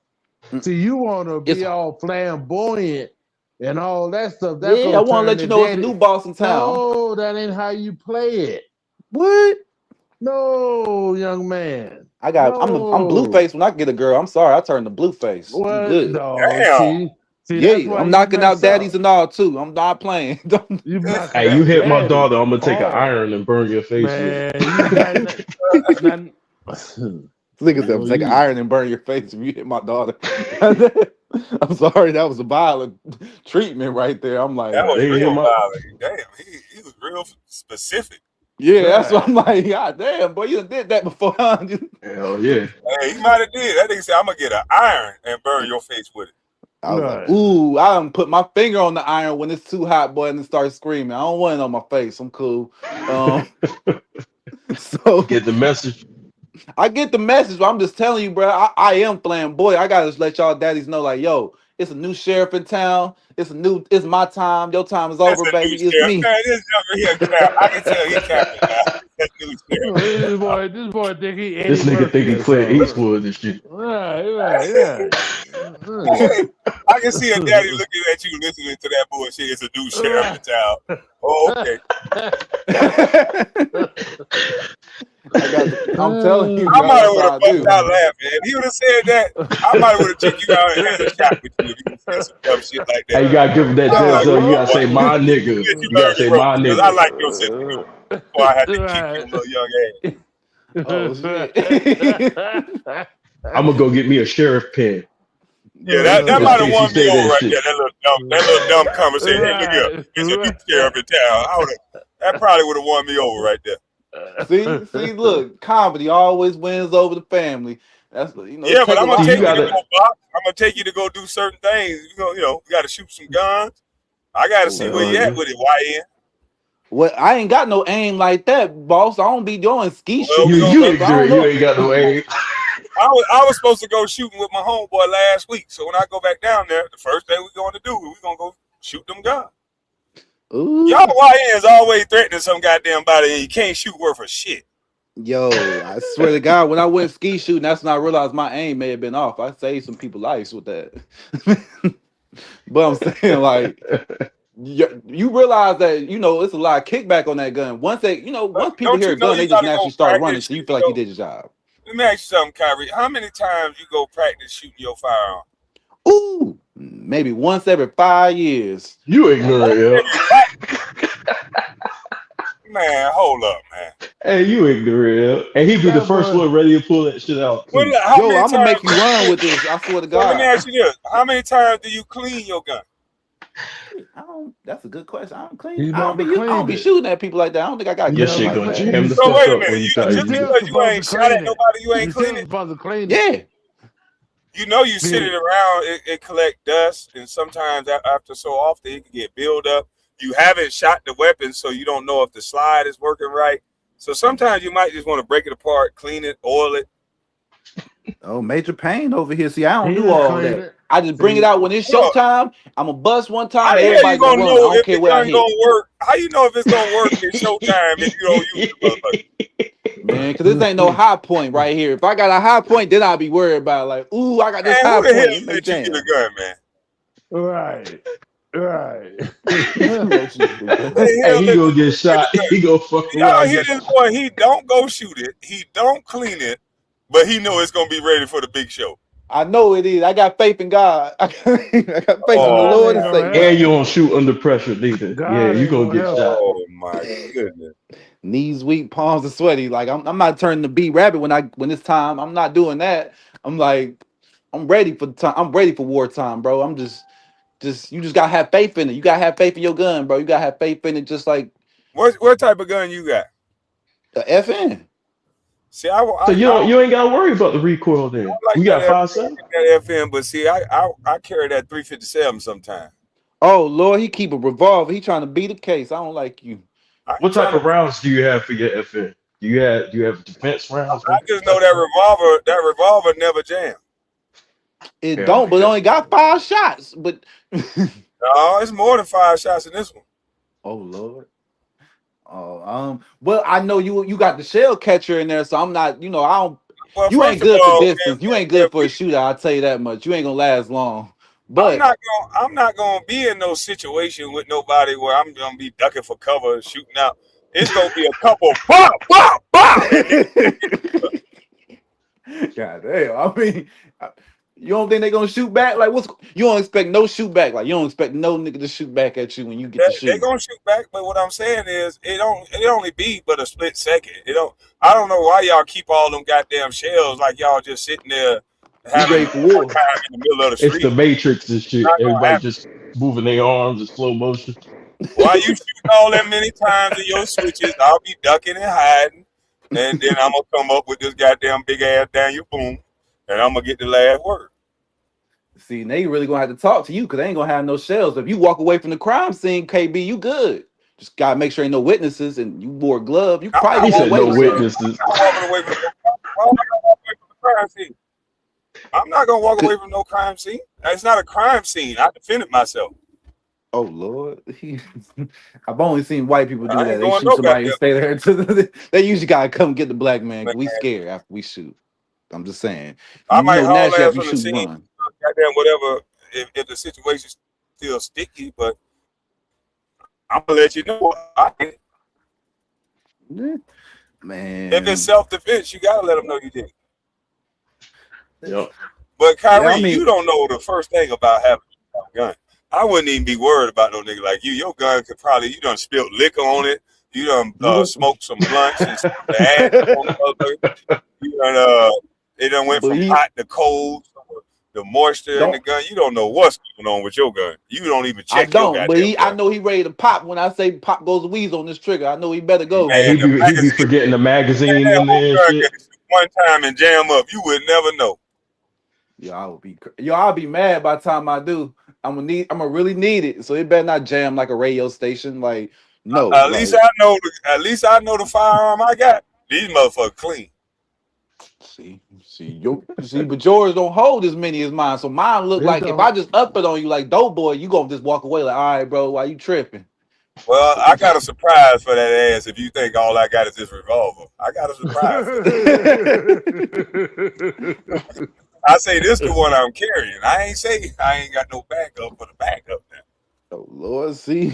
[SPEAKER 22] See, you want to
[SPEAKER 7] it's
[SPEAKER 22] be all flamboyant and all that stuff. That's
[SPEAKER 7] yeah, I
[SPEAKER 22] gonna
[SPEAKER 7] want to
[SPEAKER 22] turn
[SPEAKER 7] let
[SPEAKER 22] the
[SPEAKER 7] you know it's a
[SPEAKER 22] daddy.
[SPEAKER 7] new boss in town.
[SPEAKER 22] No, that ain't how you play it.
[SPEAKER 7] What?
[SPEAKER 22] No, young man.
[SPEAKER 7] I'm blue
[SPEAKER 22] No.
[SPEAKER 7] face when I get a girl. I'm sorry, I turn to blue face. I'm
[SPEAKER 22] What?
[SPEAKER 7] good.
[SPEAKER 22] No.
[SPEAKER 1] Damn.
[SPEAKER 22] See, that's
[SPEAKER 7] Yeah,
[SPEAKER 22] why
[SPEAKER 7] I'm
[SPEAKER 22] you
[SPEAKER 7] knocking out
[SPEAKER 22] mess
[SPEAKER 7] daddies
[SPEAKER 22] up.
[SPEAKER 7] and all too. I'm not playing. Don't-
[SPEAKER 22] You knocking
[SPEAKER 21] Hey, you
[SPEAKER 22] out
[SPEAKER 21] hit my
[SPEAKER 22] daddies
[SPEAKER 21] daughter, I'm gonna take an
[SPEAKER 22] hard,
[SPEAKER 21] iron and burn your face with
[SPEAKER 22] man. You not. not
[SPEAKER 7] Niggas said
[SPEAKER 22] boy,
[SPEAKER 7] take an
[SPEAKER 22] you.
[SPEAKER 7] iron and burn your face if you hit my daughter. I'm sorry, that was a violent treatment right there. I'm
[SPEAKER 1] That
[SPEAKER 7] like,
[SPEAKER 1] was
[SPEAKER 21] it. They hit
[SPEAKER 1] real
[SPEAKER 21] my
[SPEAKER 1] violent. Damn, he was real specific.
[SPEAKER 7] yeah, that's what
[SPEAKER 22] Right.
[SPEAKER 7] I'm like. God damn, boy, you done did that before. Huh?
[SPEAKER 21] hell yeah.
[SPEAKER 1] Hey, he might have did. That nigga said, I'm gonna get an iron and burn your face with it.
[SPEAKER 7] I was like,
[SPEAKER 22] Right.
[SPEAKER 7] ooh, I done put my finger on the iron when it's too hot, boy, and it starts screaming. I don't want it on my face. I'm cool. So
[SPEAKER 21] Get the message.
[SPEAKER 7] I get the message, but I'm just telling you, bro. I am flamboyant. I gotta just let y'all daddies know, like, yo, it's a new sheriff in town. It's my time. Your time is
[SPEAKER 1] That's
[SPEAKER 7] over,
[SPEAKER 1] a new
[SPEAKER 7] baby. It's
[SPEAKER 1] sheriff.
[SPEAKER 7] me.
[SPEAKER 1] Man, this younger here cap. I can tell he capping now. That new sheriff.
[SPEAKER 22] This boy think he
[SPEAKER 21] This
[SPEAKER 22] Eddie
[SPEAKER 21] nigga think
[SPEAKER 22] Murphy
[SPEAKER 21] he
[SPEAKER 22] or
[SPEAKER 21] Clint
[SPEAKER 22] something.
[SPEAKER 21] Eastwood and shit.
[SPEAKER 22] Right.
[SPEAKER 1] Hey, I can see a daddy looking at you listening to that bullshit. It's a new sheriff in town. Oh, okay.
[SPEAKER 7] I'm telling you,
[SPEAKER 1] I
[SPEAKER 7] bro.
[SPEAKER 1] might
[SPEAKER 7] That's
[SPEAKER 1] would
[SPEAKER 7] how
[SPEAKER 1] have
[SPEAKER 7] I
[SPEAKER 1] bust
[SPEAKER 7] do.
[SPEAKER 1] out laughing. If he would have said that, I might would have took you out and had a shot with you if you said some dumb shit like that.
[SPEAKER 21] Hey, you gotta give him that
[SPEAKER 1] I'm like,
[SPEAKER 21] Denzel. You
[SPEAKER 1] oh
[SPEAKER 21] gotta
[SPEAKER 1] boy,
[SPEAKER 21] say my nigga.
[SPEAKER 1] let you
[SPEAKER 21] You
[SPEAKER 1] learn
[SPEAKER 21] gotta
[SPEAKER 1] the
[SPEAKER 21] say
[SPEAKER 1] ropes
[SPEAKER 21] my
[SPEAKER 1] because I
[SPEAKER 21] nigga.
[SPEAKER 1] like your sense of humor. Before I had to kick your little young ass.
[SPEAKER 7] Oh shit.
[SPEAKER 21] I'm gonna go get me a sheriff pen
[SPEAKER 1] Yeah, that
[SPEAKER 21] in
[SPEAKER 1] might have
[SPEAKER 21] case you
[SPEAKER 1] won me
[SPEAKER 21] say
[SPEAKER 1] over
[SPEAKER 21] that
[SPEAKER 1] right
[SPEAKER 21] shit.
[SPEAKER 1] there. That little dumb conversation. Hey, look here, it's a new sheriff in town. That probably would have won me over right there.
[SPEAKER 7] See, look, comedy always wins over the family. That's it
[SPEAKER 1] Yeah, but
[SPEAKER 7] take a
[SPEAKER 1] I'm gonna
[SPEAKER 21] See,
[SPEAKER 7] lot
[SPEAKER 21] you
[SPEAKER 1] take
[SPEAKER 7] for
[SPEAKER 1] you to
[SPEAKER 21] gotta.
[SPEAKER 1] go box. I'm gonna take you to go do certain things. You got to shoot some guns. I got to see where you at with it, YN.
[SPEAKER 7] Well, I ain't got no aim like that, boss. I don't be doing ski
[SPEAKER 1] Well,
[SPEAKER 7] shooting
[SPEAKER 1] we
[SPEAKER 7] and
[SPEAKER 1] gonna
[SPEAKER 21] You
[SPEAKER 1] go.
[SPEAKER 7] stuff. I don't
[SPEAKER 21] ignorant. You
[SPEAKER 7] know.
[SPEAKER 21] ain't got no aim.
[SPEAKER 1] I was supposed to go shooting with my homeboy last week. So when I go back down there, the first thing we're going to do, we're gonna go shoot them guns. Y'all
[SPEAKER 7] Ooh.
[SPEAKER 1] YNs always threatening some goddamn body, and you can't shoot worth a shit.
[SPEAKER 7] Yo, I swear to God, when I went ski shooting, that's when I realized my aim may have been off. I saved some people's lives with that. But I'm saying like you realize that it's a lot of kickback on that gun. Once people
[SPEAKER 1] Don't
[SPEAKER 7] hear
[SPEAKER 1] you
[SPEAKER 7] a
[SPEAKER 1] know
[SPEAKER 7] gun, they
[SPEAKER 1] you
[SPEAKER 7] just
[SPEAKER 1] gotta go
[SPEAKER 7] naturally start running.
[SPEAKER 1] practice
[SPEAKER 7] So you
[SPEAKER 1] shooting
[SPEAKER 7] feel like you
[SPEAKER 1] though?
[SPEAKER 7] did your job.
[SPEAKER 1] Let me ask you something, Kyrie. How many times you go practice shooting your firearm?
[SPEAKER 7] Ooh, maybe once every 5 years.
[SPEAKER 21] You ignorant, yo.
[SPEAKER 1] Man, hold up, man.
[SPEAKER 21] Hey, you ignorant, yo. And he be the
[SPEAKER 22] That
[SPEAKER 21] first
[SPEAKER 22] boy,
[SPEAKER 21] one ready to pull that shit out
[SPEAKER 1] Well,
[SPEAKER 21] too.
[SPEAKER 1] look, how
[SPEAKER 7] Yo,
[SPEAKER 1] many
[SPEAKER 7] I'm gonna make
[SPEAKER 1] times?
[SPEAKER 7] you run with this. I swear to
[SPEAKER 1] So let me
[SPEAKER 7] God.
[SPEAKER 1] ask you this: how many times do you clean your gun?
[SPEAKER 7] I don't. That's a good question. I don't clean.
[SPEAKER 22] he never
[SPEAKER 7] I don't
[SPEAKER 22] cleaned
[SPEAKER 7] be
[SPEAKER 22] it.
[SPEAKER 7] shooting at people like that. I don't think I got
[SPEAKER 22] He
[SPEAKER 21] Your
[SPEAKER 7] gun
[SPEAKER 21] shit
[SPEAKER 22] never
[SPEAKER 7] like
[SPEAKER 21] gonna
[SPEAKER 7] that.
[SPEAKER 22] cleaned.
[SPEAKER 21] jam the
[SPEAKER 1] So
[SPEAKER 21] fuck
[SPEAKER 1] wait a
[SPEAKER 21] up
[SPEAKER 1] minute.
[SPEAKER 21] when you try to
[SPEAKER 22] You
[SPEAKER 1] Just
[SPEAKER 21] use
[SPEAKER 22] still
[SPEAKER 21] it.
[SPEAKER 1] because you
[SPEAKER 22] supposed to
[SPEAKER 1] ain't shot at
[SPEAKER 22] clean it.
[SPEAKER 1] nobody, you
[SPEAKER 22] You
[SPEAKER 1] ain't
[SPEAKER 22] still
[SPEAKER 1] cleaning.
[SPEAKER 22] supposed to clean it.
[SPEAKER 7] Yeah.
[SPEAKER 1] You know you sit
[SPEAKER 22] Did
[SPEAKER 1] it around, it collect dust, and sometimes after so often it can get build up. You haven't shot the weapon, so you don't know if the slide is working right. So sometimes you might just want to break it apart, clean it, oil it.
[SPEAKER 7] Oh, Major Pain over here. See, I
[SPEAKER 22] he
[SPEAKER 7] don't do
[SPEAKER 22] didn't
[SPEAKER 7] all
[SPEAKER 22] clean
[SPEAKER 7] that.
[SPEAKER 22] it.
[SPEAKER 7] I just bring it
[SPEAKER 22] See,
[SPEAKER 7] out when it's
[SPEAKER 1] Look,
[SPEAKER 7] showtime. I'm a bust one
[SPEAKER 1] how
[SPEAKER 7] time,
[SPEAKER 1] the
[SPEAKER 7] and
[SPEAKER 1] hell you
[SPEAKER 7] everybody just
[SPEAKER 1] gonna
[SPEAKER 7] run. I
[SPEAKER 1] know
[SPEAKER 7] don't
[SPEAKER 1] if
[SPEAKER 7] care
[SPEAKER 1] the
[SPEAKER 7] where I
[SPEAKER 1] gun
[SPEAKER 7] hit.
[SPEAKER 1] gonna work? How you know if it's gonna work in showtime if you don't use the motherfucker?
[SPEAKER 7] Man, because this ain't no high point right here. If I got a high point, then I'll be worried about like, ooh, I got this
[SPEAKER 1] Man,
[SPEAKER 7] high
[SPEAKER 1] who the hell
[SPEAKER 7] point. It may
[SPEAKER 1] let you get a
[SPEAKER 7] jam.
[SPEAKER 1] gun, man?
[SPEAKER 22] right, right.
[SPEAKER 7] What you
[SPEAKER 1] Who
[SPEAKER 7] stupid.
[SPEAKER 1] the
[SPEAKER 21] Hey,
[SPEAKER 1] hell
[SPEAKER 21] he
[SPEAKER 1] let
[SPEAKER 21] gonna
[SPEAKER 1] you
[SPEAKER 21] get
[SPEAKER 1] get
[SPEAKER 21] shot.
[SPEAKER 1] a gun?
[SPEAKER 21] He gonna fuck
[SPEAKER 1] Y'all
[SPEAKER 21] around.
[SPEAKER 1] hear
[SPEAKER 21] Get
[SPEAKER 1] this boy? He don't go shoot it. He don't clean it, but he know it's gonna be ready for the big show.
[SPEAKER 7] I know it is. I got faith in God. I got faith in the
[SPEAKER 1] Oh
[SPEAKER 22] God
[SPEAKER 7] Lord
[SPEAKER 22] ain't
[SPEAKER 7] and
[SPEAKER 1] my
[SPEAKER 22] gonna
[SPEAKER 7] Satan.
[SPEAKER 22] help
[SPEAKER 21] and you
[SPEAKER 22] you.
[SPEAKER 21] don't shoot under pressure neither. Yeah,
[SPEAKER 22] God
[SPEAKER 21] you
[SPEAKER 22] ain't
[SPEAKER 21] gonna
[SPEAKER 22] gonna
[SPEAKER 21] get
[SPEAKER 22] help
[SPEAKER 21] shot.
[SPEAKER 22] you.
[SPEAKER 1] Oh my goodness.
[SPEAKER 7] Knees weak, palms are sweaty. Like I'm not turning to be rabbit when it's time. I'm not doing that. I'm like, I'm ready for the time. I'm ready for wartime, bro. I'm just you just gotta have faith in it. You gotta have faith in your gun, bro. You gotta have faith in it, just like
[SPEAKER 1] What type of gun you got?
[SPEAKER 7] the FN.
[SPEAKER 1] See, I
[SPEAKER 21] So
[SPEAKER 1] I, I
[SPEAKER 21] you ain't gotta worry about the recoil then.
[SPEAKER 1] like
[SPEAKER 21] We
[SPEAKER 1] that
[SPEAKER 21] got 5.7.
[SPEAKER 1] that FM, but see, I carry that 357 sometimes.
[SPEAKER 7] Oh Lord, he keep a revolver. He trying to beat a case. I don't like you.
[SPEAKER 1] I ain't
[SPEAKER 21] What type
[SPEAKER 1] trying to.
[SPEAKER 21] of rounds do you have for your FN? Do you have defense rounds?
[SPEAKER 1] I just know that revolver never jammed.
[SPEAKER 7] It
[SPEAKER 21] Yeah,
[SPEAKER 7] don't, but it
[SPEAKER 21] yeah.
[SPEAKER 7] only got 5 shots. But
[SPEAKER 1] No, it's more than 5 shots in this one.
[SPEAKER 7] oh Lord. Oh, well, I know you got the shell catcher in there, so I'm not, I don't
[SPEAKER 1] Well,
[SPEAKER 7] you ain't
[SPEAKER 1] first of
[SPEAKER 7] good for
[SPEAKER 1] all,
[SPEAKER 7] distance. You ain't good for a shooter, I'll tell you that much. You ain't gonna last long. But
[SPEAKER 1] I'm not gonna be in no situation with nobody where I'm gonna be ducking for cover and shooting out. It's gonna be a couple pop, pop, pop, and then
[SPEAKER 7] God damn. I mean, you don't think they gonna shoot back? Like you don't expect no shoot back. Like you don't expect no nigga to shoot back at you when you get to
[SPEAKER 1] they
[SPEAKER 7] shooting.
[SPEAKER 1] gonna shoot back. But what I'm saying is, it only be but a split second. I don't know why y'all keep all them goddamn shells like y'all just sitting there
[SPEAKER 7] We
[SPEAKER 1] having
[SPEAKER 7] ready
[SPEAKER 1] a
[SPEAKER 7] for
[SPEAKER 1] good
[SPEAKER 7] war.
[SPEAKER 1] time in the middle of the
[SPEAKER 21] It's the
[SPEAKER 1] street.
[SPEAKER 21] Matrix and shit.
[SPEAKER 1] Not gonna
[SPEAKER 21] Everybody
[SPEAKER 1] happen.
[SPEAKER 21] just moving their arms in slow motion.
[SPEAKER 1] Why you shooting all that many times in your switches? I'll be ducking and hiding, and then I'm gonna come up with this goddamn big ass Daniel Boom, and I'm gonna get the last word.
[SPEAKER 7] See, they really gonna have to talk to you because they ain't gonna have no shells. If you walk away from the crime scene, KB, you good. Just gotta make sure ain't no witnesses and you wore a glove. You
[SPEAKER 1] I'm
[SPEAKER 7] probably
[SPEAKER 1] not
[SPEAKER 21] He
[SPEAKER 7] can get
[SPEAKER 21] said
[SPEAKER 1] walking
[SPEAKER 7] away
[SPEAKER 21] no
[SPEAKER 7] with
[SPEAKER 1] away from.
[SPEAKER 7] something.
[SPEAKER 21] witnesses.
[SPEAKER 1] I'm not walking away from. Why am I gonna walk away from the crime scene? I'm not gonna walk
[SPEAKER 7] 'Cause-
[SPEAKER 1] away from no crime scene. It's not a crime scene. I defended myself.
[SPEAKER 7] Oh Lord, I've only seen white people do
[SPEAKER 1] I
[SPEAKER 7] that.
[SPEAKER 1] ain't
[SPEAKER 7] They
[SPEAKER 1] going
[SPEAKER 7] shoot
[SPEAKER 1] no
[SPEAKER 7] somebody and
[SPEAKER 1] goddamn.
[SPEAKER 7] stay there until they usually gotta come get the black man
[SPEAKER 1] Man.
[SPEAKER 7] because we scared after we shoot. I'm just saying,
[SPEAKER 1] I might haul
[SPEAKER 7] naturally
[SPEAKER 1] ass
[SPEAKER 7] after you
[SPEAKER 1] from the
[SPEAKER 7] shoot, you
[SPEAKER 1] scene.
[SPEAKER 7] run.
[SPEAKER 1] Goddamn whatever. If the situation's still sticky, but I'm gonna let you know.
[SPEAKER 7] Yeah,
[SPEAKER 1] If it's
[SPEAKER 7] man.
[SPEAKER 1] self defense, you gotta let them know you did it.
[SPEAKER 21] Yep.
[SPEAKER 1] But
[SPEAKER 7] Yeah,
[SPEAKER 1] Kyrie,
[SPEAKER 7] I
[SPEAKER 1] you
[SPEAKER 7] mean,
[SPEAKER 1] don't know the first thing about having a gun. I wouldn't even be worried about no nigga like you. Your gun could probably you done spilled liquor on it. You done
[SPEAKER 7] you would,
[SPEAKER 1] smoked some blunts and some of the ash on the motherfucker. You done it done went
[SPEAKER 7] but
[SPEAKER 1] from
[SPEAKER 7] he
[SPEAKER 1] hot to cold. The moisture in the
[SPEAKER 7] don't.
[SPEAKER 1] gun. You don't know what's going on with your gun. You don't even
[SPEAKER 7] I
[SPEAKER 1] check your
[SPEAKER 7] don't, but
[SPEAKER 1] goddamn
[SPEAKER 7] I
[SPEAKER 1] gun.
[SPEAKER 7] know he ready to pop when I say pop goes the weasel on this trigger. I know he better go.
[SPEAKER 21] And
[SPEAKER 1] Man, the
[SPEAKER 21] he be
[SPEAKER 1] magazine,
[SPEAKER 21] forgetting the magazine
[SPEAKER 1] that
[SPEAKER 21] in
[SPEAKER 1] whole
[SPEAKER 21] there and
[SPEAKER 1] gun
[SPEAKER 21] shit.
[SPEAKER 1] can shoot one time and jam up. You would never know.
[SPEAKER 7] I'll be mad by the time I do. I'm gonna really need it. So it better not jam like a radio station. Like, no,
[SPEAKER 1] At least
[SPEAKER 7] like
[SPEAKER 1] I know the firearm I got. These motherfuckers clean.
[SPEAKER 7] but yours don't hold as many as mine. So mine look
[SPEAKER 22] It
[SPEAKER 7] like if I
[SPEAKER 22] don't.
[SPEAKER 7] just up it on you like Doughboy, you gonna just walk away like, all right, bro, why you tripping?
[SPEAKER 1] Well, I got a surprise for that ass if you think all I got is this revolver. I got a surprise for you. I say this the one I'm carrying. I ain't say I ain't got no backup for the backup now.
[SPEAKER 7] Oh Lord, see.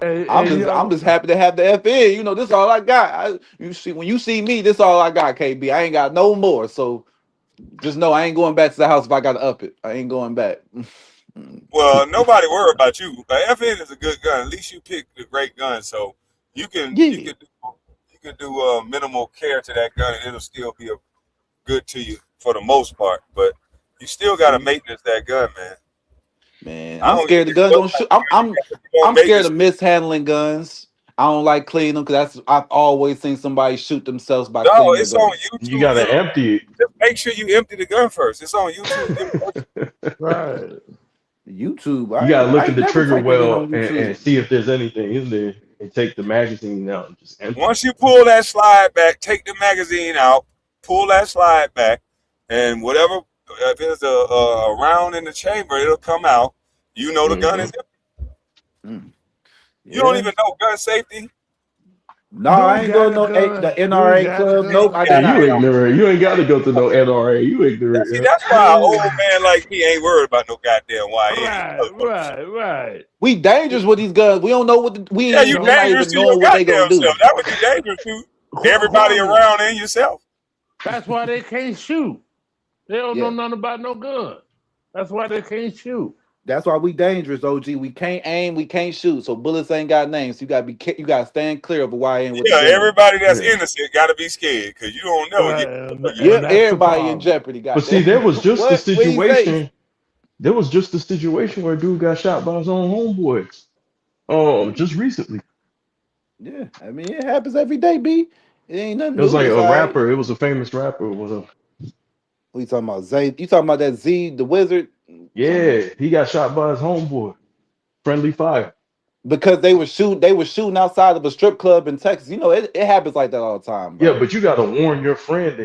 [SPEAKER 22] Hey,
[SPEAKER 7] I'm
[SPEAKER 22] hey,
[SPEAKER 7] just
[SPEAKER 22] yo,
[SPEAKER 7] happy to have the FN. You know, this all I got. You see, when you see me, this all I got, KB. I ain't got no more. So just know I ain't going back to the house if I gotta up it. I ain't going back.
[SPEAKER 1] Well, nobody worry about you. FN is a good gun. At least you picked a great gun, so you can
[SPEAKER 7] Yeah.
[SPEAKER 1] do minimal care to that gun, and it'll still be good to you for the most part. But you still got to
[SPEAKER 7] See,
[SPEAKER 1] maintenance that gun, man.
[SPEAKER 7] man,
[SPEAKER 1] I
[SPEAKER 7] I'm
[SPEAKER 1] don't even
[SPEAKER 7] scared the
[SPEAKER 1] care
[SPEAKER 7] gun
[SPEAKER 1] what
[SPEAKER 7] gonna
[SPEAKER 1] type
[SPEAKER 7] shoot.
[SPEAKER 1] of gun you got. If you don't
[SPEAKER 7] I'm
[SPEAKER 1] make
[SPEAKER 7] scared
[SPEAKER 1] this,
[SPEAKER 7] of mishandling guns. I don't like cleaning them because I've always seen somebody shoot themselves by
[SPEAKER 1] no,
[SPEAKER 7] cleaning their
[SPEAKER 1] it's on
[SPEAKER 7] guns.
[SPEAKER 21] You
[SPEAKER 1] YouTube.
[SPEAKER 21] gotta empty
[SPEAKER 1] Just make sure you empty the gun first. It's on YouTube.
[SPEAKER 21] it.
[SPEAKER 22] right.
[SPEAKER 7] YouTube,
[SPEAKER 21] You gotta
[SPEAKER 7] I
[SPEAKER 21] look at
[SPEAKER 7] ain't
[SPEAKER 21] the
[SPEAKER 7] never
[SPEAKER 21] trigger
[SPEAKER 7] typed that in
[SPEAKER 21] well
[SPEAKER 7] on
[SPEAKER 21] and
[SPEAKER 7] YouTube.
[SPEAKER 21] see if there's anything in there, and take the magazine out and just empty it.
[SPEAKER 1] Once you pull that slide back, take the magazine out, pull that slide back, and whatever, if there's a round in the chamber, it'll come out. You know the gun is empty.
[SPEAKER 7] Mm,
[SPEAKER 1] You don't
[SPEAKER 7] yeah.
[SPEAKER 1] even know gun safety.
[SPEAKER 7] No, I
[SPEAKER 22] Dude
[SPEAKER 7] ain't
[SPEAKER 22] got
[SPEAKER 7] doing
[SPEAKER 22] a
[SPEAKER 7] no the
[SPEAKER 22] gun. Dude
[SPEAKER 7] NRA
[SPEAKER 22] got a
[SPEAKER 7] club. Nope,
[SPEAKER 22] gun.
[SPEAKER 7] I
[SPEAKER 21] Yeah,
[SPEAKER 7] do
[SPEAKER 21] you
[SPEAKER 7] not.
[SPEAKER 21] ignorant. You ain't gotta go to no NRA. You
[SPEAKER 1] See,
[SPEAKER 21] ignorant.
[SPEAKER 1] that's why an old man like me ain't worried about no goddamn YN.
[SPEAKER 22] Right, right, right.
[SPEAKER 7] We dangerous with these guns. We don't know what
[SPEAKER 1] Yeah, you
[SPEAKER 7] we're not
[SPEAKER 1] dangerous
[SPEAKER 7] even
[SPEAKER 1] to your
[SPEAKER 7] knowing what they gonna
[SPEAKER 1] goddamn
[SPEAKER 7] do.
[SPEAKER 1] self. That's what you dangerous to. Everybody
[SPEAKER 22] Kwame,
[SPEAKER 1] around and yourself.
[SPEAKER 22] that's why they can't shoot. They don't know
[SPEAKER 7] Yeah,
[SPEAKER 22] nothing about no gun. That's why they can't shoot.
[SPEAKER 7] that's why we dangerous, OG. We can't aim, we can't shoot. So bullets ain't got names. You gotta you gotta stand clear of a YN with the
[SPEAKER 1] Yeah,
[SPEAKER 7] gun.
[SPEAKER 1] everybody that's
[SPEAKER 21] Yeah.
[SPEAKER 1] innocent got to be scared because you don't know. You
[SPEAKER 22] Right,
[SPEAKER 1] don't know your
[SPEAKER 22] and
[SPEAKER 7] Yep,
[SPEAKER 1] innocence.
[SPEAKER 22] that's the
[SPEAKER 7] everybody in
[SPEAKER 22] problem.
[SPEAKER 7] jeopardy.
[SPEAKER 21] But see,
[SPEAKER 7] Goddamn.
[SPEAKER 21] there was just the
[SPEAKER 7] What he say?
[SPEAKER 21] situation. There was just the situation where a dude got shot by his own homeboy.
[SPEAKER 7] Mm,
[SPEAKER 21] Just recently.
[SPEAKER 7] yeah, I mean it happens every day. B. It ain't nothing
[SPEAKER 21] It was
[SPEAKER 7] new.
[SPEAKER 21] like
[SPEAKER 7] It's
[SPEAKER 21] a
[SPEAKER 7] all right.
[SPEAKER 21] rapper. It was a famous rapper. It was a
[SPEAKER 7] What you talking about? Zay? You talking about that Z the wizard? Something
[SPEAKER 21] Yeah, he got shot by his homeboy. Friendly fire.
[SPEAKER 7] because they were shooting outside of a strip club in Texas. You know, it happens like that all the time,
[SPEAKER 21] Yeah,
[SPEAKER 7] bro.
[SPEAKER 21] but you gotta warn your friend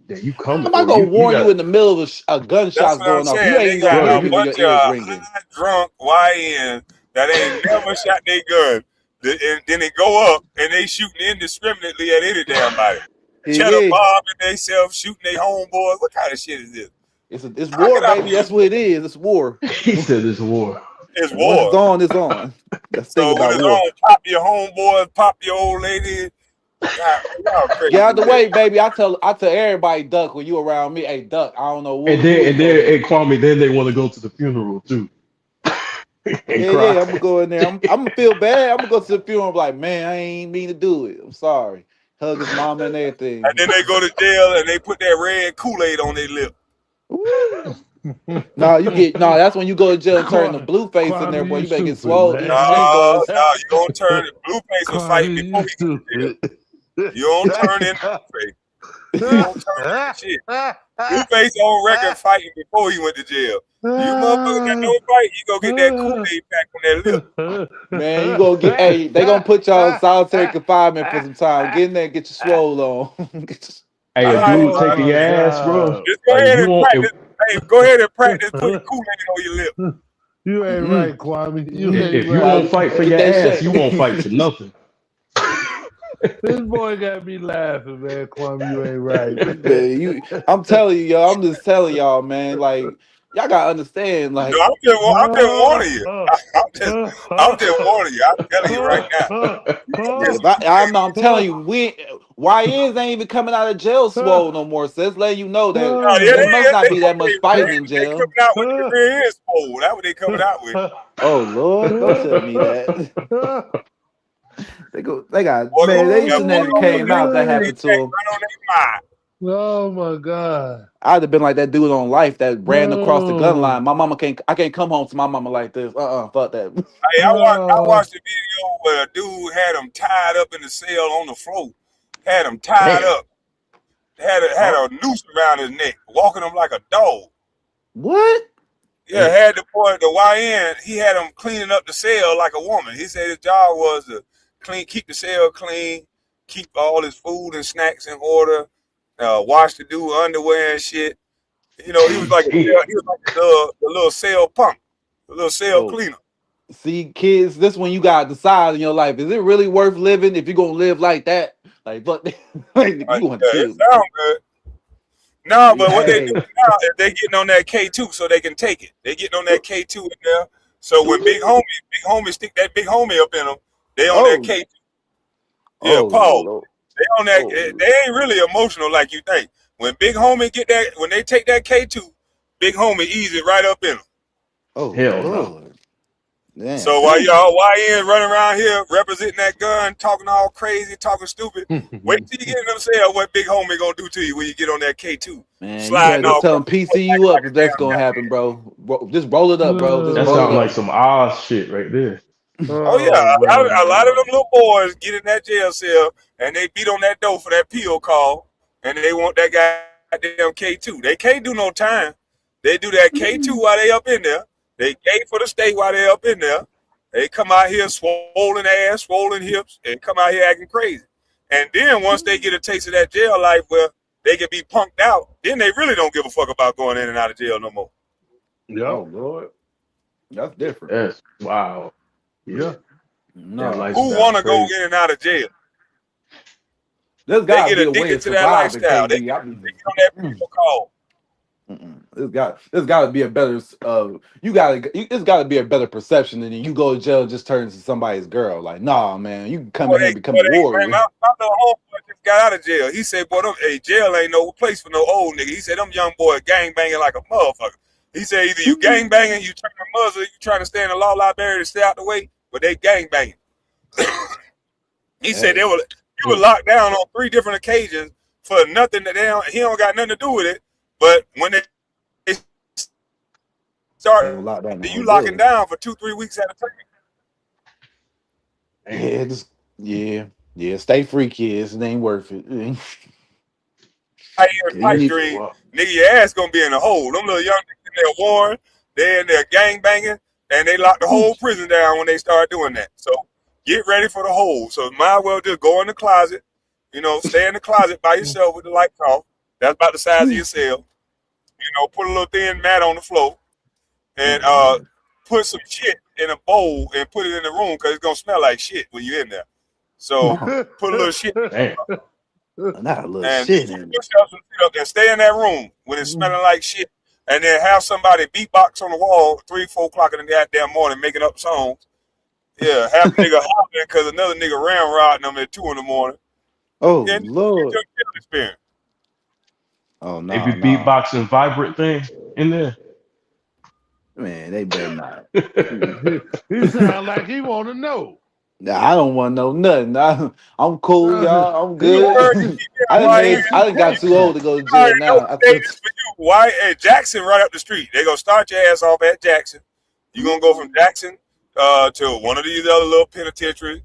[SPEAKER 21] that you
[SPEAKER 7] How
[SPEAKER 21] coming,
[SPEAKER 7] am I
[SPEAKER 21] or
[SPEAKER 7] gonna
[SPEAKER 21] you
[SPEAKER 7] warn you
[SPEAKER 21] got
[SPEAKER 7] in the middle of a
[SPEAKER 1] That's
[SPEAKER 7] gunshots
[SPEAKER 1] what I'm
[SPEAKER 7] going off? You
[SPEAKER 1] saying. They
[SPEAKER 7] ain't gonna
[SPEAKER 1] got
[SPEAKER 21] bro.
[SPEAKER 7] hear
[SPEAKER 1] a
[SPEAKER 7] it in
[SPEAKER 21] You
[SPEAKER 7] your
[SPEAKER 1] bunch
[SPEAKER 7] ears
[SPEAKER 1] of
[SPEAKER 7] ringing.
[SPEAKER 1] high drunk YN that ain't never shot their gun. And then they go up and they shooting indiscriminately at any damn body.
[SPEAKER 7] Yeah,
[SPEAKER 1] Cheddar
[SPEAKER 7] yeah.
[SPEAKER 1] bombing themselves, shooting their homeboys. What kind of shit is this?
[SPEAKER 7] It's
[SPEAKER 1] How
[SPEAKER 7] war,
[SPEAKER 1] can I
[SPEAKER 7] baby. That's what it is. It's war.
[SPEAKER 21] he said it's war.
[SPEAKER 1] It's
[SPEAKER 7] Once it's
[SPEAKER 1] war.
[SPEAKER 7] on, it's on. That's the thing
[SPEAKER 1] So when
[SPEAKER 7] about
[SPEAKER 1] it's
[SPEAKER 7] war.
[SPEAKER 1] on, pop your homeboys, pop your old lady. God, y'all
[SPEAKER 7] Get
[SPEAKER 1] crazy,
[SPEAKER 7] out the
[SPEAKER 1] man.
[SPEAKER 7] way, baby. I tell everybody duck when you around me. Hey, duck. I don't know
[SPEAKER 21] And
[SPEAKER 7] who
[SPEAKER 21] then
[SPEAKER 7] it
[SPEAKER 21] and then
[SPEAKER 7] gonna.
[SPEAKER 21] hey Kwame, then they want to go to the funeral too and
[SPEAKER 7] Yeah, yeah. I'm gonna
[SPEAKER 21] cry.
[SPEAKER 7] go in there. I'm gonna feel bad. I'm gonna go to the funeral. Like, man, I ain't mean to do it. I'm sorry. Hug his mama and
[SPEAKER 1] And
[SPEAKER 7] everything.
[SPEAKER 1] then they go to jail and they put that red Kool-Aid on their lip.
[SPEAKER 7] Woo. No, you get no. That's when you go to jail and turn the
[SPEAKER 22] Kwame,
[SPEAKER 7] blue face in there,
[SPEAKER 22] Kwame,
[SPEAKER 7] boy.
[SPEAKER 22] you
[SPEAKER 7] You better get
[SPEAKER 22] stupid,
[SPEAKER 7] swole.
[SPEAKER 22] man.
[SPEAKER 7] You ain't going.
[SPEAKER 1] No, you don't turn. Blueface was fighting
[SPEAKER 22] Kwame,
[SPEAKER 1] before
[SPEAKER 22] you
[SPEAKER 1] he went to jail.
[SPEAKER 22] stupid.
[SPEAKER 1] You don't turn in Blueface. You don't turn in shit. Blueface on record fighting before he went to jail. You motherfuckers that don't fight, you go get that Kool-Aid pack on that lip.
[SPEAKER 7] Man, you gonna get. Hey, they gonna put y'all in solitary confinement for some time. Get in there, and get your swole on.
[SPEAKER 21] Hey,
[SPEAKER 1] All
[SPEAKER 21] a
[SPEAKER 1] right,
[SPEAKER 21] dude
[SPEAKER 22] Oh
[SPEAKER 21] take
[SPEAKER 22] my
[SPEAKER 21] your ass, bro.
[SPEAKER 22] God.
[SPEAKER 1] just go
[SPEAKER 21] Like if
[SPEAKER 1] ahead
[SPEAKER 21] you
[SPEAKER 1] and
[SPEAKER 21] want, if
[SPEAKER 1] practice. Hey, go ahead and practice putting Kool-Aid on your lip.
[SPEAKER 22] You ain't
[SPEAKER 7] Mm-mm.
[SPEAKER 22] right, Kwame. You ain't
[SPEAKER 7] Mm-mm.
[SPEAKER 21] if you
[SPEAKER 22] right.
[SPEAKER 21] won't
[SPEAKER 7] Nah,
[SPEAKER 21] fight for
[SPEAKER 7] get
[SPEAKER 21] your
[SPEAKER 7] that
[SPEAKER 21] ass,
[SPEAKER 7] shake.
[SPEAKER 21] you won't fight for nothing.
[SPEAKER 22] This boy got me laughing, man. Kwame, you ain't right, man.
[SPEAKER 7] Man, I'm telling you, y'all. I'm just telling y'all, man. Like, y'all gotta understand.
[SPEAKER 1] No,
[SPEAKER 7] Like,
[SPEAKER 1] I'm just warning you. I'm just warning you. I'm telling you right now.
[SPEAKER 7] yeah, if I'm telling you, YNs ain't even coming out of jail swole no more. So it's letting you know that
[SPEAKER 1] No, yeah,
[SPEAKER 7] it must not be that much fighting in
[SPEAKER 1] they
[SPEAKER 7] jail.
[SPEAKER 1] coming out with the rear ends swole. That's what they coming out with.
[SPEAKER 7] Oh Lord, don't tell me that. They got
[SPEAKER 22] Oh
[SPEAKER 7] man. They
[SPEAKER 1] Yeah,
[SPEAKER 7] shouldn't have
[SPEAKER 1] motherfuckers
[SPEAKER 7] came
[SPEAKER 1] got
[SPEAKER 7] out. That
[SPEAKER 1] they
[SPEAKER 22] my
[SPEAKER 7] happened to
[SPEAKER 1] jack
[SPEAKER 7] them.
[SPEAKER 1] right on their mind.
[SPEAKER 22] God. Oh my God.
[SPEAKER 7] I'd have been like that dude on Life that ran across the gun
[SPEAKER 22] Oh.
[SPEAKER 7] line. My mama can't. I can't come home to my mama like this. Fuck that.
[SPEAKER 1] Hey, I
[SPEAKER 22] Oh.
[SPEAKER 1] watched a video where a dude had him tied up in the cell on the floor. Had him tied
[SPEAKER 7] Damn.
[SPEAKER 1] up. Had a noose around his neck, walking him like a dog.
[SPEAKER 7] What?
[SPEAKER 1] Yeah, had the YN. He had him cleaning up the cell like a woman. He said his job was to keep the cell clean, keep all his food and snacks in order, wash the dude underwear and shit. You know, he was like
[SPEAKER 21] Shit.
[SPEAKER 1] the little cell pump, the little cell
[SPEAKER 7] So
[SPEAKER 1] cleaner.
[SPEAKER 7] see, kids, this one you gotta decide in your life. Is it really worth living if you're gonna live like that? Like, but like, you want to
[SPEAKER 1] Yeah, it
[SPEAKER 7] kill me.
[SPEAKER 1] sound good. No, but what they do
[SPEAKER 7] Hey.
[SPEAKER 1] now is they getting on that K2 so they can take it. They getting on that K2 in there. So when big homie stick that big homie up in them, they on that
[SPEAKER 7] Oh,
[SPEAKER 1] K2. Yeah,
[SPEAKER 7] oh
[SPEAKER 1] Paul.
[SPEAKER 7] Lord.
[SPEAKER 1] They on that. They ain't really emotional like you think. When big homie get that, when they take that K2, big homie ease it right up in them.
[SPEAKER 7] Oh
[SPEAKER 21] Hell no.
[SPEAKER 7] Lord. Damn.
[SPEAKER 1] So while y'all YN running around here representing that gun, talking all crazy, talking stupid, wait till you get in them cell what big homie gonna do to you when you get on that K2,
[SPEAKER 7] Man, you better
[SPEAKER 1] sliding
[SPEAKER 7] just
[SPEAKER 1] all
[SPEAKER 7] tell them
[SPEAKER 1] across
[SPEAKER 7] PC you up if that's gonna happen, bro. Just roll it up, bro. Just
[SPEAKER 21] That
[SPEAKER 7] roll it
[SPEAKER 21] sounds like
[SPEAKER 7] up.
[SPEAKER 21] some Oz shit right there.
[SPEAKER 1] Oh yeah,
[SPEAKER 22] Oh
[SPEAKER 1] a lot of
[SPEAKER 22] man.
[SPEAKER 1] them little boys get in that jail cell and they beat on that door for that PO call, and they want that goddamn K2. They can't do no time. They do that K2 while they up in there. They gay for the state while they up in there. They come out here swollen ass, swollen hips, and come out here acting crazy. And then once they get a taste of that jail life where they can be punked out, then they really don't give a fuck about going in and out of jail no more.
[SPEAKER 7] Oh
[SPEAKER 22] Yep.
[SPEAKER 7] Lord. That's different.
[SPEAKER 21] That's wow. Yeah.
[SPEAKER 22] Yeah.
[SPEAKER 21] That
[SPEAKER 7] No.
[SPEAKER 1] Who
[SPEAKER 21] lifestyle
[SPEAKER 1] want to go
[SPEAKER 21] crazy.
[SPEAKER 1] in and out of jail?
[SPEAKER 7] There's
[SPEAKER 1] They
[SPEAKER 7] gotta
[SPEAKER 1] get
[SPEAKER 7] be a way
[SPEAKER 1] addicted
[SPEAKER 7] of
[SPEAKER 1] to that
[SPEAKER 7] surviving,
[SPEAKER 1] lifestyle. They
[SPEAKER 7] KB.
[SPEAKER 1] get on that PO call.
[SPEAKER 7] There's gotta be a better it's gotta be a better perception than you go to jail and just turn into somebody's girl. Like, nah, man, you can come in here and become a
[SPEAKER 1] Man,
[SPEAKER 7] warrior.
[SPEAKER 1] my little homeboy just got out of jail. He said, boy, jail ain't no place for no old nigga. He said, them young boys gang banging like a motherfucker. He said, either you gang banging, you trying to muzzle, you trying to stay in the law library to stay out the way, but they gang banging. He said
[SPEAKER 7] Hey.
[SPEAKER 1] you were locked down on 3 different occasions for nothing that he don't got nothing to do with it. But when they
[SPEAKER 7] They
[SPEAKER 1] start,
[SPEAKER 7] gonna lock down the
[SPEAKER 1] you
[SPEAKER 7] whole
[SPEAKER 1] locking
[SPEAKER 7] building.
[SPEAKER 1] down for 2-3 weeks at a time.
[SPEAKER 7] Yeah, yeah. Stay free, kids. It ain't worth it.
[SPEAKER 1] I hear a
[SPEAKER 7] You
[SPEAKER 1] pipe
[SPEAKER 7] need
[SPEAKER 1] dream, nigga, your ass gonna be in the hole. Them little young niggas in there warring, they in there gang banging, and they lock the whole prison down when they start doing that. So get ready for the hole. So might as well just go in the closet, stay in the closet by yourself with the lights off. That's about the size of your cell. Put a little thin mat on the floor and put some shit in a bowl and put it in the room because it's gonna smell like shit when you're in there. So put a little shit.
[SPEAKER 21] Damn.
[SPEAKER 7] not a little
[SPEAKER 1] And
[SPEAKER 7] shit
[SPEAKER 1] do
[SPEAKER 7] in it.
[SPEAKER 1] push-ups and sit up and stay in that room when it's smelling like shit. And then have somebody beatbox on the wall 3-4 o'clock in the goddamn morning making up songs. Yeah, have a nigga hopping because another nigga ramrodding them at 2 in the morning.
[SPEAKER 7] Oh
[SPEAKER 1] And
[SPEAKER 7] Lord.
[SPEAKER 1] your experience.
[SPEAKER 7] Oh
[SPEAKER 21] They be
[SPEAKER 7] nah.
[SPEAKER 21] beatboxing vibrant thing in there.
[SPEAKER 7] Man, they better not.
[SPEAKER 22] He sound like he want to know.
[SPEAKER 7] Nah, I don't want to know nothing. I'm cool, y'all. I'm
[SPEAKER 22] He
[SPEAKER 1] You
[SPEAKER 22] want
[SPEAKER 1] heard
[SPEAKER 7] good.
[SPEAKER 1] why
[SPEAKER 7] I done got too old to go to
[SPEAKER 1] you
[SPEAKER 7] jail
[SPEAKER 1] already know
[SPEAKER 7] now.
[SPEAKER 1] the stage is for you. Why at Jackson right up the street? They gonna start your ass off at Jackson. You're gonna go from Jackson to one of these other little penitentiaries,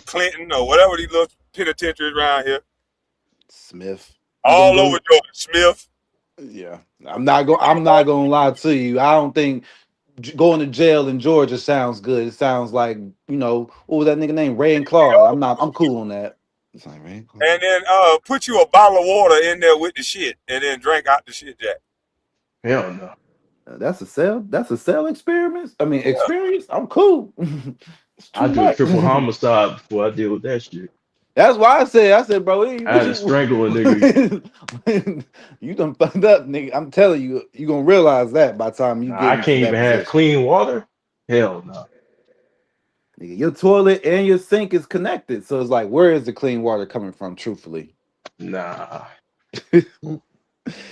[SPEAKER 1] Clinton or whatever these little penitentiaries around here.
[SPEAKER 7] Smith. You gonna
[SPEAKER 1] All
[SPEAKER 7] go?
[SPEAKER 1] over Georgia. Smith.
[SPEAKER 7] Yeah. I'm not gonna lie to you. I don't think going to jail in Georgia sounds good. It sounds like, what was that nigga name? Ray and Claude. I'm cool on that. It's like Ray and Claude.
[SPEAKER 1] And then put you a bottle of water in there with the shit and then drink out the shit, Jack.
[SPEAKER 21] Hell no.
[SPEAKER 7] That's a cell. That's a cell experiment. I mean, experience. I'm cool. It's
[SPEAKER 21] I
[SPEAKER 7] too
[SPEAKER 21] do a
[SPEAKER 7] much.
[SPEAKER 21] triple homicide before I deal with that shit.
[SPEAKER 7] That's why I said, bro,
[SPEAKER 21] I had to strangle a nigga.
[SPEAKER 7] you done fucked up, nigga. I'm telling you, you gonna realize that by the time you
[SPEAKER 21] Nah,
[SPEAKER 7] get
[SPEAKER 21] I
[SPEAKER 7] into
[SPEAKER 21] can't
[SPEAKER 7] that
[SPEAKER 21] even have
[SPEAKER 7] position.
[SPEAKER 21] clean water. Hell no.
[SPEAKER 7] Nigga, your toilet and your sink is connected, so it's like, where is the clean water coming from? Truthfully,
[SPEAKER 21] Nah. Nah, we're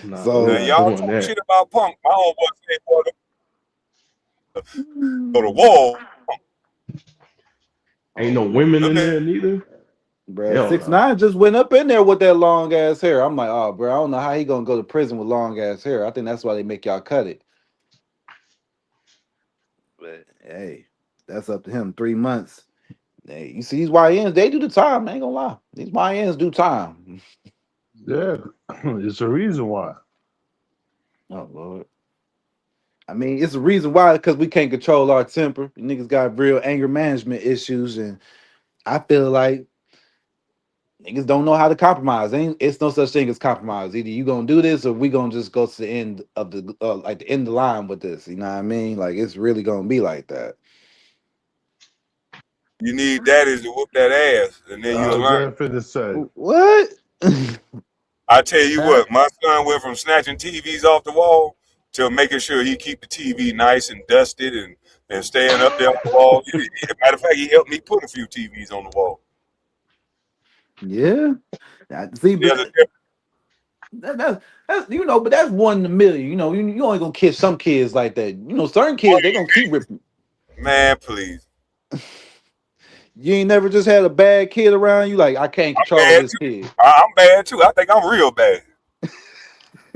[SPEAKER 1] Now
[SPEAKER 7] so
[SPEAKER 21] not
[SPEAKER 1] y'all
[SPEAKER 21] doing
[SPEAKER 1] talk
[SPEAKER 21] that.
[SPEAKER 1] shit about punk. My homeboy said, boy, go to wall.
[SPEAKER 21] Ain't
[SPEAKER 7] oh
[SPEAKER 21] no
[SPEAKER 7] Lord,
[SPEAKER 21] women in there neither.
[SPEAKER 7] bro,
[SPEAKER 21] Hell
[SPEAKER 7] six
[SPEAKER 21] no.
[SPEAKER 7] nine just went up in there with that long ass hair. I'm like, oh, bro, I don't know how he gonna go to prison with long ass hair. I think that's why they make y'all cut it. But hey, that's up to him. 3 months. Hey, you see these YNs, they do the time. I ain't gonna lie. These YNs do time.
[SPEAKER 22] Yeah, it's a reason why.
[SPEAKER 7] Oh Lord. I mean, it's a reason why, because we can't control our temper. You niggas got real anger management issues, and I feel like niggas don't know how to compromise. It's no such thing as compromise. Either you gonna do this, or we gonna just go to the end of the like the end of the line with this. You know what I mean? Like it's really gonna be like that.
[SPEAKER 1] You need daddies to whoop that ass, and then
[SPEAKER 22] I
[SPEAKER 1] you'll
[SPEAKER 22] was
[SPEAKER 1] learn.
[SPEAKER 22] just finna say.
[SPEAKER 7] What?
[SPEAKER 1] I tell you what, my son went from snatching TVs off the wall to making sure he keep the TV nice and dusted and staying up there on the wall. Matter of fact, he helped me put a few TVs on the wall.
[SPEAKER 7] Yeah. See,
[SPEAKER 1] There's a
[SPEAKER 7] but that's you know, but that's one in a million. You know, you only gonna catch some kids like that. You know, certain kids they gonna keep ripping.
[SPEAKER 1] man, please.
[SPEAKER 7] You ain't never just had a bad kid around you. Like I can't
[SPEAKER 1] I'm
[SPEAKER 7] control
[SPEAKER 1] bad
[SPEAKER 7] this
[SPEAKER 1] too.
[SPEAKER 7] kid.
[SPEAKER 1] I'm bad too. I think I'm real bad.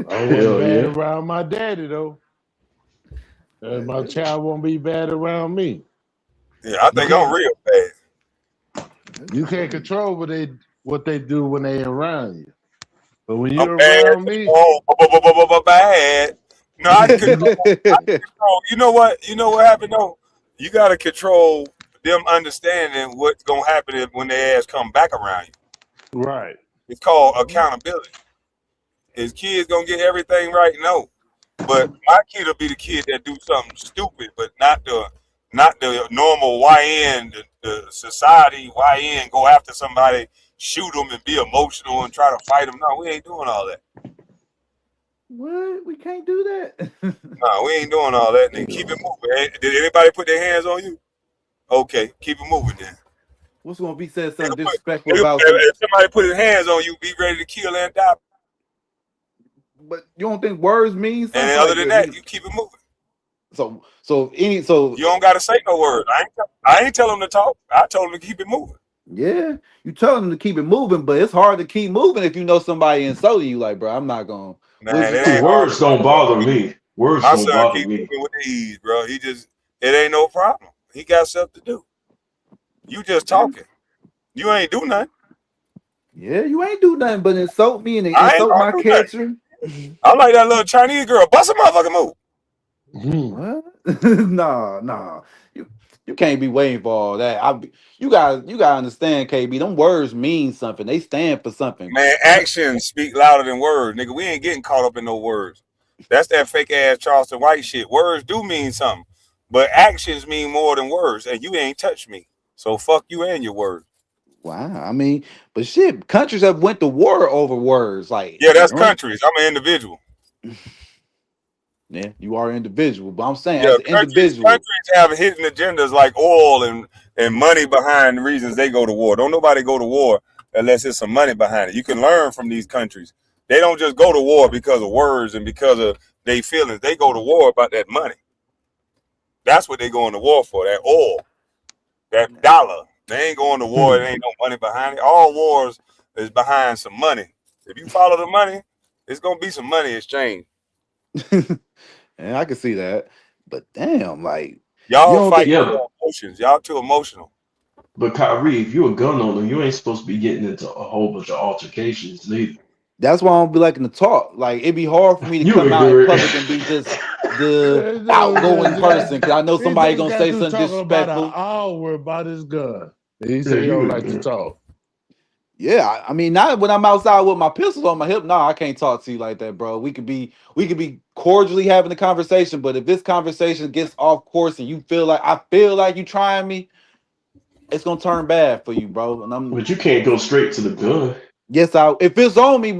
[SPEAKER 22] I wasn't bad around my daddy though. My child won't be bad around me.
[SPEAKER 1] Yeah, I think I'm real bad.
[SPEAKER 22] You can't control what they do when they around you. But when
[SPEAKER 1] I'm
[SPEAKER 22] you're
[SPEAKER 1] bad
[SPEAKER 22] around
[SPEAKER 1] to the
[SPEAKER 22] me,
[SPEAKER 1] bone, bad. No, I control. I control. You know what? You know what happened though? You got to control them understanding what's gonna happen when their ass come back around you.
[SPEAKER 22] right?
[SPEAKER 1] It's called accountability. Is kids gonna get everything right? No, but my kid will be the kid that do something stupid, but not the normal YN, the society YN go after somebody, shoot them, and be emotional and try to fight them. No, we ain't doing all that.
[SPEAKER 7] What? We can't do that.
[SPEAKER 1] No, we ain't doing all that. Then keep it moving. Hey, did anybody put their hands on you? Okay, keep it moving then.
[SPEAKER 7] What's gonna be said something disrespectful about some?
[SPEAKER 1] If somebody put his hands on you, be ready to kill and die.
[SPEAKER 7] But you don't think words mean something?
[SPEAKER 1] And other than that, you keep it moving.
[SPEAKER 7] So
[SPEAKER 1] You don't gotta say no words. I ain't tell them to talk. I told them to keep it moving.
[SPEAKER 7] yeah, you tell them to keep it moving, but it's hard to keep moving if you know somebody insulted you. Like, bro, I'm not gonna.
[SPEAKER 1] Man, it ain't
[SPEAKER 21] Words don't bother me. Words
[SPEAKER 1] My
[SPEAKER 21] don't
[SPEAKER 1] son
[SPEAKER 21] bother
[SPEAKER 1] keep
[SPEAKER 21] me.
[SPEAKER 1] moving with the ease, bro. It ain't no problem. He got stuff to do. You just talking. You ain't do nothing.
[SPEAKER 7] Yeah, you ain't do nothing but insult me and
[SPEAKER 1] I ain't
[SPEAKER 7] insult
[SPEAKER 1] gonna
[SPEAKER 7] my
[SPEAKER 1] do
[SPEAKER 7] character.
[SPEAKER 1] nothing. I like that little Chinese girl. Bust a motherfucking move.
[SPEAKER 7] What? Nah. You can't be waiting for all that. You gotta understand, KB. Them words mean something. They stand for something.
[SPEAKER 1] Man, actions speak louder than words, nigga. We ain't getting caught up in no words. That's that fake ass Charleston White shit. Words do mean something, but actions mean more than words. And you ain't touched me, so fuck you and your words.
[SPEAKER 7] Wow. I mean, but shit, countries have went to war over words. Like,
[SPEAKER 1] Yeah, that's
[SPEAKER 7] you know?
[SPEAKER 1] countries. I'm an individual.
[SPEAKER 7] Yeah, you are an individual. But I'm saying,
[SPEAKER 1] Yeah,
[SPEAKER 7] as an individual,
[SPEAKER 1] countries have hidden agendas like oil and money behind the reasons they go to war. Don't nobody go to war unless there's some money behind it. You can learn from these countries. They don't just go to war because of words and because of their feelings. They go to war about that money. That's what they going to war for, that oil, that dollar. They ain't going to war, there ain't no money behind it. All wars is behind some money. If you follow the money, it's going to be some money exchange.
[SPEAKER 7] and I can see that. But damn, like, you
[SPEAKER 1] Y'all
[SPEAKER 7] don't
[SPEAKER 1] fight
[SPEAKER 7] think.
[SPEAKER 1] your emotions. Y'all too emotional.
[SPEAKER 21] But Kyrie, if you're a gun owner, you ain't supposed to be getting into a whole bunch of altercations neither.
[SPEAKER 7] That's why I don't be liking to talk. Like, it'd be hard for me to
[SPEAKER 21] You
[SPEAKER 7] come out in
[SPEAKER 21] ignorant.
[SPEAKER 7] public and be just the outgoing person because I know
[SPEAKER 22] he
[SPEAKER 7] somebody
[SPEAKER 22] just
[SPEAKER 7] gonna
[SPEAKER 22] got
[SPEAKER 7] say
[SPEAKER 22] through
[SPEAKER 7] something
[SPEAKER 22] talking about an
[SPEAKER 7] disrespectful.
[SPEAKER 22] hour about his gun. He
[SPEAKER 21] Yeah,
[SPEAKER 22] said he
[SPEAKER 21] you
[SPEAKER 22] don't like to
[SPEAKER 21] ignorant.
[SPEAKER 22] talk.
[SPEAKER 7] Yeah, I mean, not when I'm outside with my pistols on my hip. No, I can't talk to you like that, bro. We could be cordially having a conversation, but if this conversation gets off course and I feel like you trying me, it's gonna turn bad for you, bro. And
[SPEAKER 21] But you can't go straight to the gun.
[SPEAKER 7] if it's on me,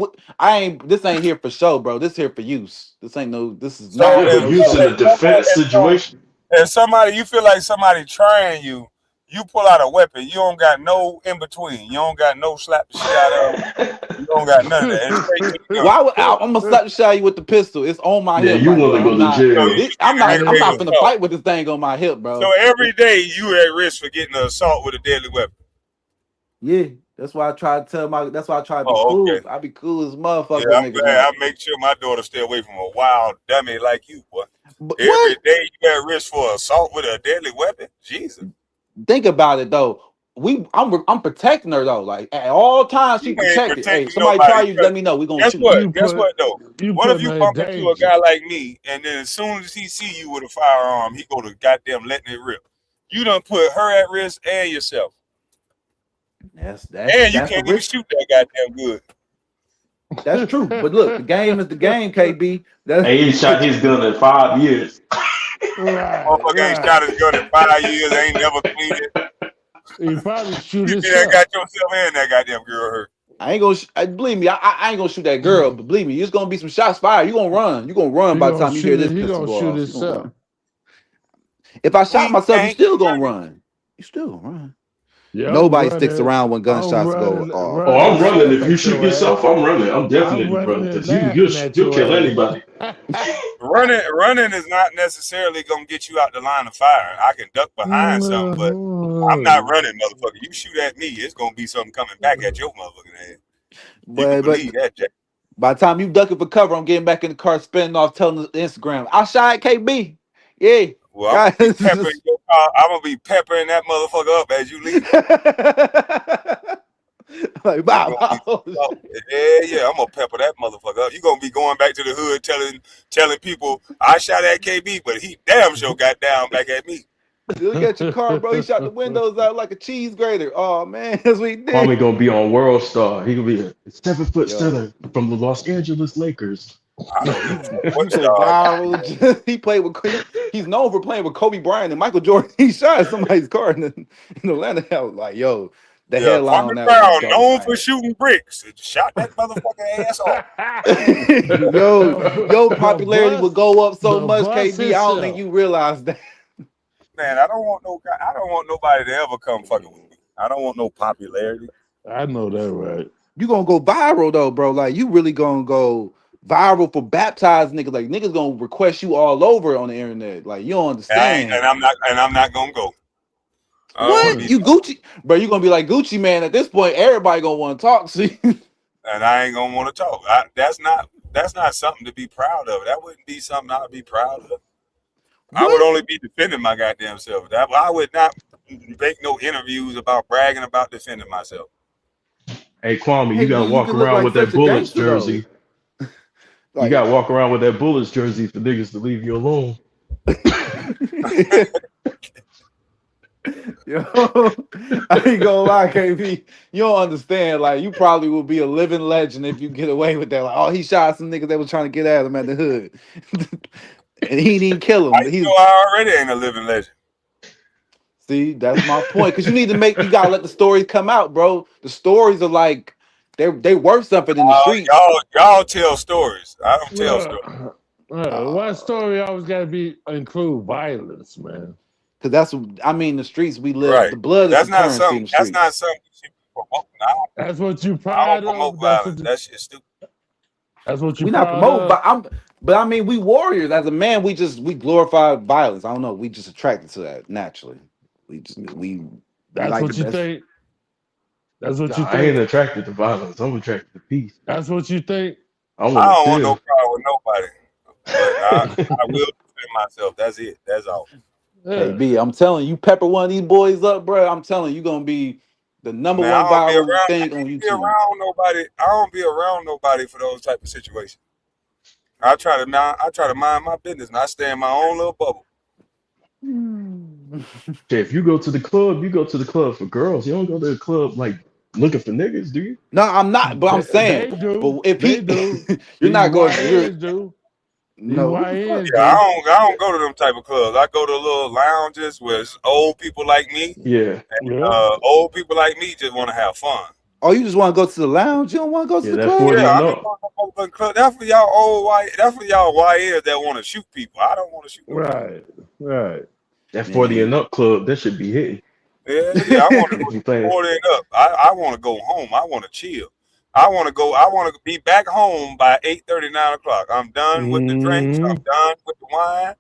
[SPEAKER 7] this ain't here for show, bro. This here for use. This is
[SPEAKER 1] So
[SPEAKER 7] not
[SPEAKER 21] Yeah, but
[SPEAKER 7] no
[SPEAKER 21] use
[SPEAKER 7] show.
[SPEAKER 21] in a defense situation.
[SPEAKER 1] if somebody you feel like somebody trying you, you pull out a weapon. You don't got no in between. You don't got no slap the shit out of them. You don't got none of that. It's straight to the gun.
[SPEAKER 7] Why would I'm gonna slap the shit out of you with the pistol? It's on my
[SPEAKER 21] Yeah,
[SPEAKER 7] hip
[SPEAKER 21] you
[SPEAKER 7] right
[SPEAKER 21] want to
[SPEAKER 7] now.
[SPEAKER 21] go to
[SPEAKER 1] So
[SPEAKER 21] jail.
[SPEAKER 1] you
[SPEAKER 7] I'm not
[SPEAKER 1] aggravated
[SPEAKER 7] finna
[SPEAKER 1] assault.
[SPEAKER 7] fight with this thing on my hip,
[SPEAKER 1] So
[SPEAKER 7] bro.
[SPEAKER 1] every day you at risk for getting an assault with a deadly weapon.
[SPEAKER 7] Yeah, that's why I try to that's why I try to be
[SPEAKER 1] Oh,
[SPEAKER 7] cool.
[SPEAKER 1] okay.
[SPEAKER 7] I be cool as a
[SPEAKER 1] Yeah,
[SPEAKER 7] motherfucker with
[SPEAKER 1] I'm
[SPEAKER 7] niggas
[SPEAKER 1] glad
[SPEAKER 7] now.
[SPEAKER 1] I make sure my daughter stay away from a wild dummy like you, boy.
[SPEAKER 7] But
[SPEAKER 1] Every
[SPEAKER 7] what?
[SPEAKER 1] day you at risk for assault with a deadly weapon? Jesus.
[SPEAKER 7] Think about it though. I'm protecting her though. Like at all times she
[SPEAKER 1] You ain't
[SPEAKER 7] protected. Hey,
[SPEAKER 1] protecting
[SPEAKER 7] somebody try
[SPEAKER 1] nobody.
[SPEAKER 7] you, let me know. We gonna
[SPEAKER 1] Guess
[SPEAKER 7] shoot.
[SPEAKER 1] what? Guess what though?
[SPEAKER 22] You
[SPEAKER 1] What if
[SPEAKER 22] putting
[SPEAKER 1] you
[SPEAKER 22] her in
[SPEAKER 1] bump into a
[SPEAKER 22] danger.
[SPEAKER 1] guy like me and then as soon as he see you with a firearm, he go to goddamn letting it rip. You done put her at risk and yourself. And you
[SPEAKER 7] That's the
[SPEAKER 1] can't even
[SPEAKER 7] risk.
[SPEAKER 1] shoot that goddamn good.
[SPEAKER 7] That's true. But look, the game is the game, KB.
[SPEAKER 21] Hey, he shot his gun in 5 years.
[SPEAKER 1] Motherfucker ain't shot his gun in 5 years, ain't never cleaned it.
[SPEAKER 22] He probably shoot
[SPEAKER 1] You done
[SPEAKER 22] himself.
[SPEAKER 1] got yourself and that goddamn girl hurt.
[SPEAKER 7] I ain't gonna believe me. I ain't gonna shoot that girl, but believe me, it's gonna be some shots fired. You gonna run. You gonna run
[SPEAKER 22] He
[SPEAKER 7] by the
[SPEAKER 22] gonna
[SPEAKER 7] time you hear
[SPEAKER 22] shoot
[SPEAKER 7] this
[SPEAKER 22] it. He
[SPEAKER 7] pistol
[SPEAKER 22] gonna
[SPEAKER 7] go
[SPEAKER 22] shoot
[SPEAKER 7] off. You gonna
[SPEAKER 22] himself.
[SPEAKER 7] run. If I shot
[SPEAKER 1] We
[SPEAKER 7] myself, you
[SPEAKER 1] ain't
[SPEAKER 7] still gonna run. You still gonna run.
[SPEAKER 22] Yeah, I'm
[SPEAKER 7] Nobody sticks
[SPEAKER 22] running.
[SPEAKER 7] around when
[SPEAKER 22] I'm
[SPEAKER 7] gunshots go
[SPEAKER 22] running,
[SPEAKER 7] off,
[SPEAKER 21] Oh,
[SPEAKER 22] running,
[SPEAKER 21] I'm
[SPEAKER 7] bro.
[SPEAKER 21] running. If
[SPEAKER 22] laughing
[SPEAKER 21] you
[SPEAKER 22] at
[SPEAKER 21] shoot
[SPEAKER 22] your ass.
[SPEAKER 21] yourself, I'm running. I'm
[SPEAKER 22] I'm
[SPEAKER 21] definitely
[SPEAKER 22] running
[SPEAKER 21] running
[SPEAKER 22] and
[SPEAKER 21] because you'll
[SPEAKER 22] laughing at
[SPEAKER 21] you'll
[SPEAKER 22] your
[SPEAKER 21] kill
[SPEAKER 22] ass.
[SPEAKER 21] anybody.
[SPEAKER 1] running is not necessarily gonna get you out the line of fire. I can duck behind something, but I'm not running, motherfucker. You shoot at me, it's gonna be something coming back at your motherfucking head. You can
[SPEAKER 7] But
[SPEAKER 1] believe that, Jack.
[SPEAKER 7] by the time you ducking for cover, I'm getting back in the car, spinning off, telling the Instagram, I shot KB. Yeah,
[SPEAKER 1] Well, I'm gonna be peppering
[SPEAKER 7] guys.
[SPEAKER 1] your car. I'm gonna be peppering that motherfucker up as you leave.
[SPEAKER 7] Like,
[SPEAKER 1] It's
[SPEAKER 7] bow,
[SPEAKER 1] gonna be
[SPEAKER 7] bow.
[SPEAKER 1] yeah. I'm gonna pepper that motherfucker up. You gonna be going back to the hood telling people I shot at KB, but he damn sure got down back at me.
[SPEAKER 7] Look at your car, bro. He shot the windows out like a cheese grater. Oh man, that's what he
[SPEAKER 21] Kwame
[SPEAKER 7] did.
[SPEAKER 21] gonna be on World Star. He gonna be a 7-foot
[SPEAKER 7] Yo,
[SPEAKER 21] center from the Los Angeles Lakers.
[SPEAKER 1] I
[SPEAKER 7] yo,
[SPEAKER 1] don't give a
[SPEAKER 7] you
[SPEAKER 1] fuck what
[SPEAKER 7] go
[SPEAKER 1] star.
[SPEAKER 7] viral. He played with. He's known for playing with Kobe Bryant and Michael Jordan. He shot somebody's car in Atlanta. I was like, yo, the
[SPEAKER 1] Yeah,
[SPEAKER 7] headline
[SPEAKER 1] Kwame
[SPEAKER 7] on that was
[SPEAKER 1] Brown,
[SPEAKER 7] dope.
[SPEAKER 1] known for shooting bricks, shot that motherfucker ass off.
[SPEAKER 7] Yo,
[SPEAKER 22] the
[SPEAKER 7] popularity would
[SPEAKER 22] bus,
[SPEAKER 7] go up so
[SPEAKER 22] the
[SPEAKER 7] much,
[SPEAKER 22] bus
[SPEAKER 7] KB. I don't think
[SPEAKER 22] itself.
[SPEAKER 7] you realize that.
[SPEAKER 1] Man, I don't want nobody to ever come fucking with me. I don't want no popularity.
[SPEAKER 22] I know that, right?
[SPEAKER 7] You gonna go viral though, bro. Like you really gonna go viral for baptized niggas. Like niggas gonna request you all over on the internet. Like you don't understand.
[SPEAKER 1] And I'm not gonna go. I don't want to
[SPEAKER 7] What?
[SPEAKER 1] be,
[SPEAKER 7] You Gucci, bro? You gonna be like Gucci man at this point? Everybody gonna want to talk to you.
[SPEAKER 1] and I ain't gonna want to talk. That's not something to be proud of. That wouldn't be something I'd be proud of. I would
[SPEAKER 7] What?
[SPEAKER 1] only be defending my goddamn self. I would not make no interviews about bragging about defending myself.
[SPEAKER 21] Hey Kwame, you
[SPEAKER 7] Hey, B,
[SPEAKER 21] gotta
[SPEAKER 7] you
[SPEAKER 21] walk
[SPEAKER 7] can look
[SPEAKER 21] around
[SPEAKER 7] like
[SPEAKER 21] with
[SPEAKER 7] such
[SPEAKER 21] that
[SPEAKER 7] a
[SPEAKER 21] Bullets
[SPEAKER 7] gangster though.
[SPEAKER 21] jersey. You
[SPEAKER 7] Like,
[SPEAKER 21] gotta walk around with that Bullets jersey for niggas to leave you alone.
[SPEAKER 7] yo, I ain't gonna lie, KB. You don't understand. Like, you probably will be a living legend if you get away with that. Like, oh, he shot some niggas that was trying to get at him at the hood, and he didn't kill him.
[SPEAKER 1] I know I already ain't a living legend.
[SPEAKER 7] See, that's my point. Because you gotta let the stories come out, bro. The stories are like they worth something in the streets.
[SPEAKER 1] Y'all tell stories. I don't tell stories.
[SPEAKER 22] One story always got to include violence, man.
[SPEAKER 7] Because the streets we live.
[SPEAKER 1] Right.
[SPEAKER 7] The blood is
[SPEAKER 1] That's
[SPEAKER 7] the
[SPEAKER 1] not
[SPEAKER 7] currency in
[SPEAKER 1] something.
[SPEAKER 7] the
[SPEAKER 1] That's
[SPEAKER 7] streets.
[SPEAKER 1] not something you should be promoting.
[SPEAKER 22] That's what you
[SPEAKER 1] I don't
[SPEAKER 22] proud
[SPEAKER 1] promote
[SPEAKER 22] of.
[SPEAKER 1] violence. That shit's stupid.
[SPEAKER 22] That's what you
[SPEAKER 7] We not
[SPEAKER 22] proud
[SPEAKER 7] promote,
[SPEAKER 22] of.
[SPEAKER 7] but I mean, we warriors. As a man, we glorify violence. I don't know. We just attracted to that naturally. We
[SPEAKER 22] That's
[SPEAKER 7] like the
[SPEAKER 22] what you
[SPEAKER 7] best.
[SPEAKER 22] think. That's what
[SPEAKER 21] Nah,
[SPEAKER 22] you
[SPEAKER 21] I ain't
[SPEAKER 22] think.
[SPEAKER 21] attracted to violence. I'm attracted to peace.
[SPEAKER 22] That's what you think.
[SPEAKER 21] I
[SPEAKER 1] I
[SPEAKER 21] want
[SPEAKER 1] don't want
[SPEAKER 21] to
[SPEAKER 1] no
[SPEAKER 21] chill.
[SPEAKER 1] problem with nobody, but I will defend myself. That's it. That's all.
[SPEAKER 22] Yeah.
[SPEAKER 7] KB, I'm telling you, pepper one of these boys up, bro. I'm telling you, gonna be the number
[SPEAKER 1] Man, I
[SPEAKER 7] one
[SPEAKER 1] don't be
[SPEAKER 7] viral
[SPEAKER 1] around. I
[SPEAKER 7] thing on
[SPEAKER 1] can't be
[SPEAKER 7] YouTube.
[SPEAKER 1] around nobody. I don't be around nobody for those type of situations. I try to mind my business, and I stay in my own little bubble.
[SPEAKER 21] Shit, if you go to the club, you go to the club for girls. You don't go to the club like looking for niggas, do you?
[SPEAKER 7] No, I'm not. But I'm saying,
[SPEAKER 22] They do.
[SPEAKER 7] but if
[SPEAKER 22] They do.
[SPEAKER 7] you're
[SPEAKER 22] These
[SPEAKER 7] not going. You're
[SPEAKER 22] YNs do. These
[SPEAKER 7] no. What the fuck?
[SPEAKER 22] YNs
[SPEAKER 1] Yeah,
[SPEAKER 22] do.
[SPEAKER 1] I don't go to them type of clubs. I go to little lounges where it's old people like me.
[SPEAKER 21] Yeah.
[SPEAKER 22] Yeah.
[SPEAKER 1] Old people like me just want to have fun.
[SPEAKER 7] Oh, you just want to go to the lounge? You don't want to go to
[SPEAKER 21] Yeah,
[SPEAKER 7] the
[SPEAKER 21] that
[SPEAKER 7] club?
[SPEAKER 21] 40
[SPEAKER 1] Yeah,
[SPEAKER 21] and
[SPEAKER 1] I don't
[SPEAKER 21] up.
[SPEAKER 1] want to go to the club. That's for y'all old white. That's for y'all YNs that want to shoot people. I don't want to shoot nobody.
[SPEAKER 22] Right. Right.
[SPEAKER 21] That 40 and
[SPEAKER 7] Man.
[SPEAKER 21] up club, that should be hitting.
[SPEAKER 1] Yeah. I want to go
[SPEAKER 21] If you
[SPEAKER 1] to
[SPEAKER 21] playing.
[SPEAKER 1] 40 and up. I want to go home. I want to chill. I want to be back home by 8:30, 9 o'clock. I'm done with the drinks. I'm done with the wine.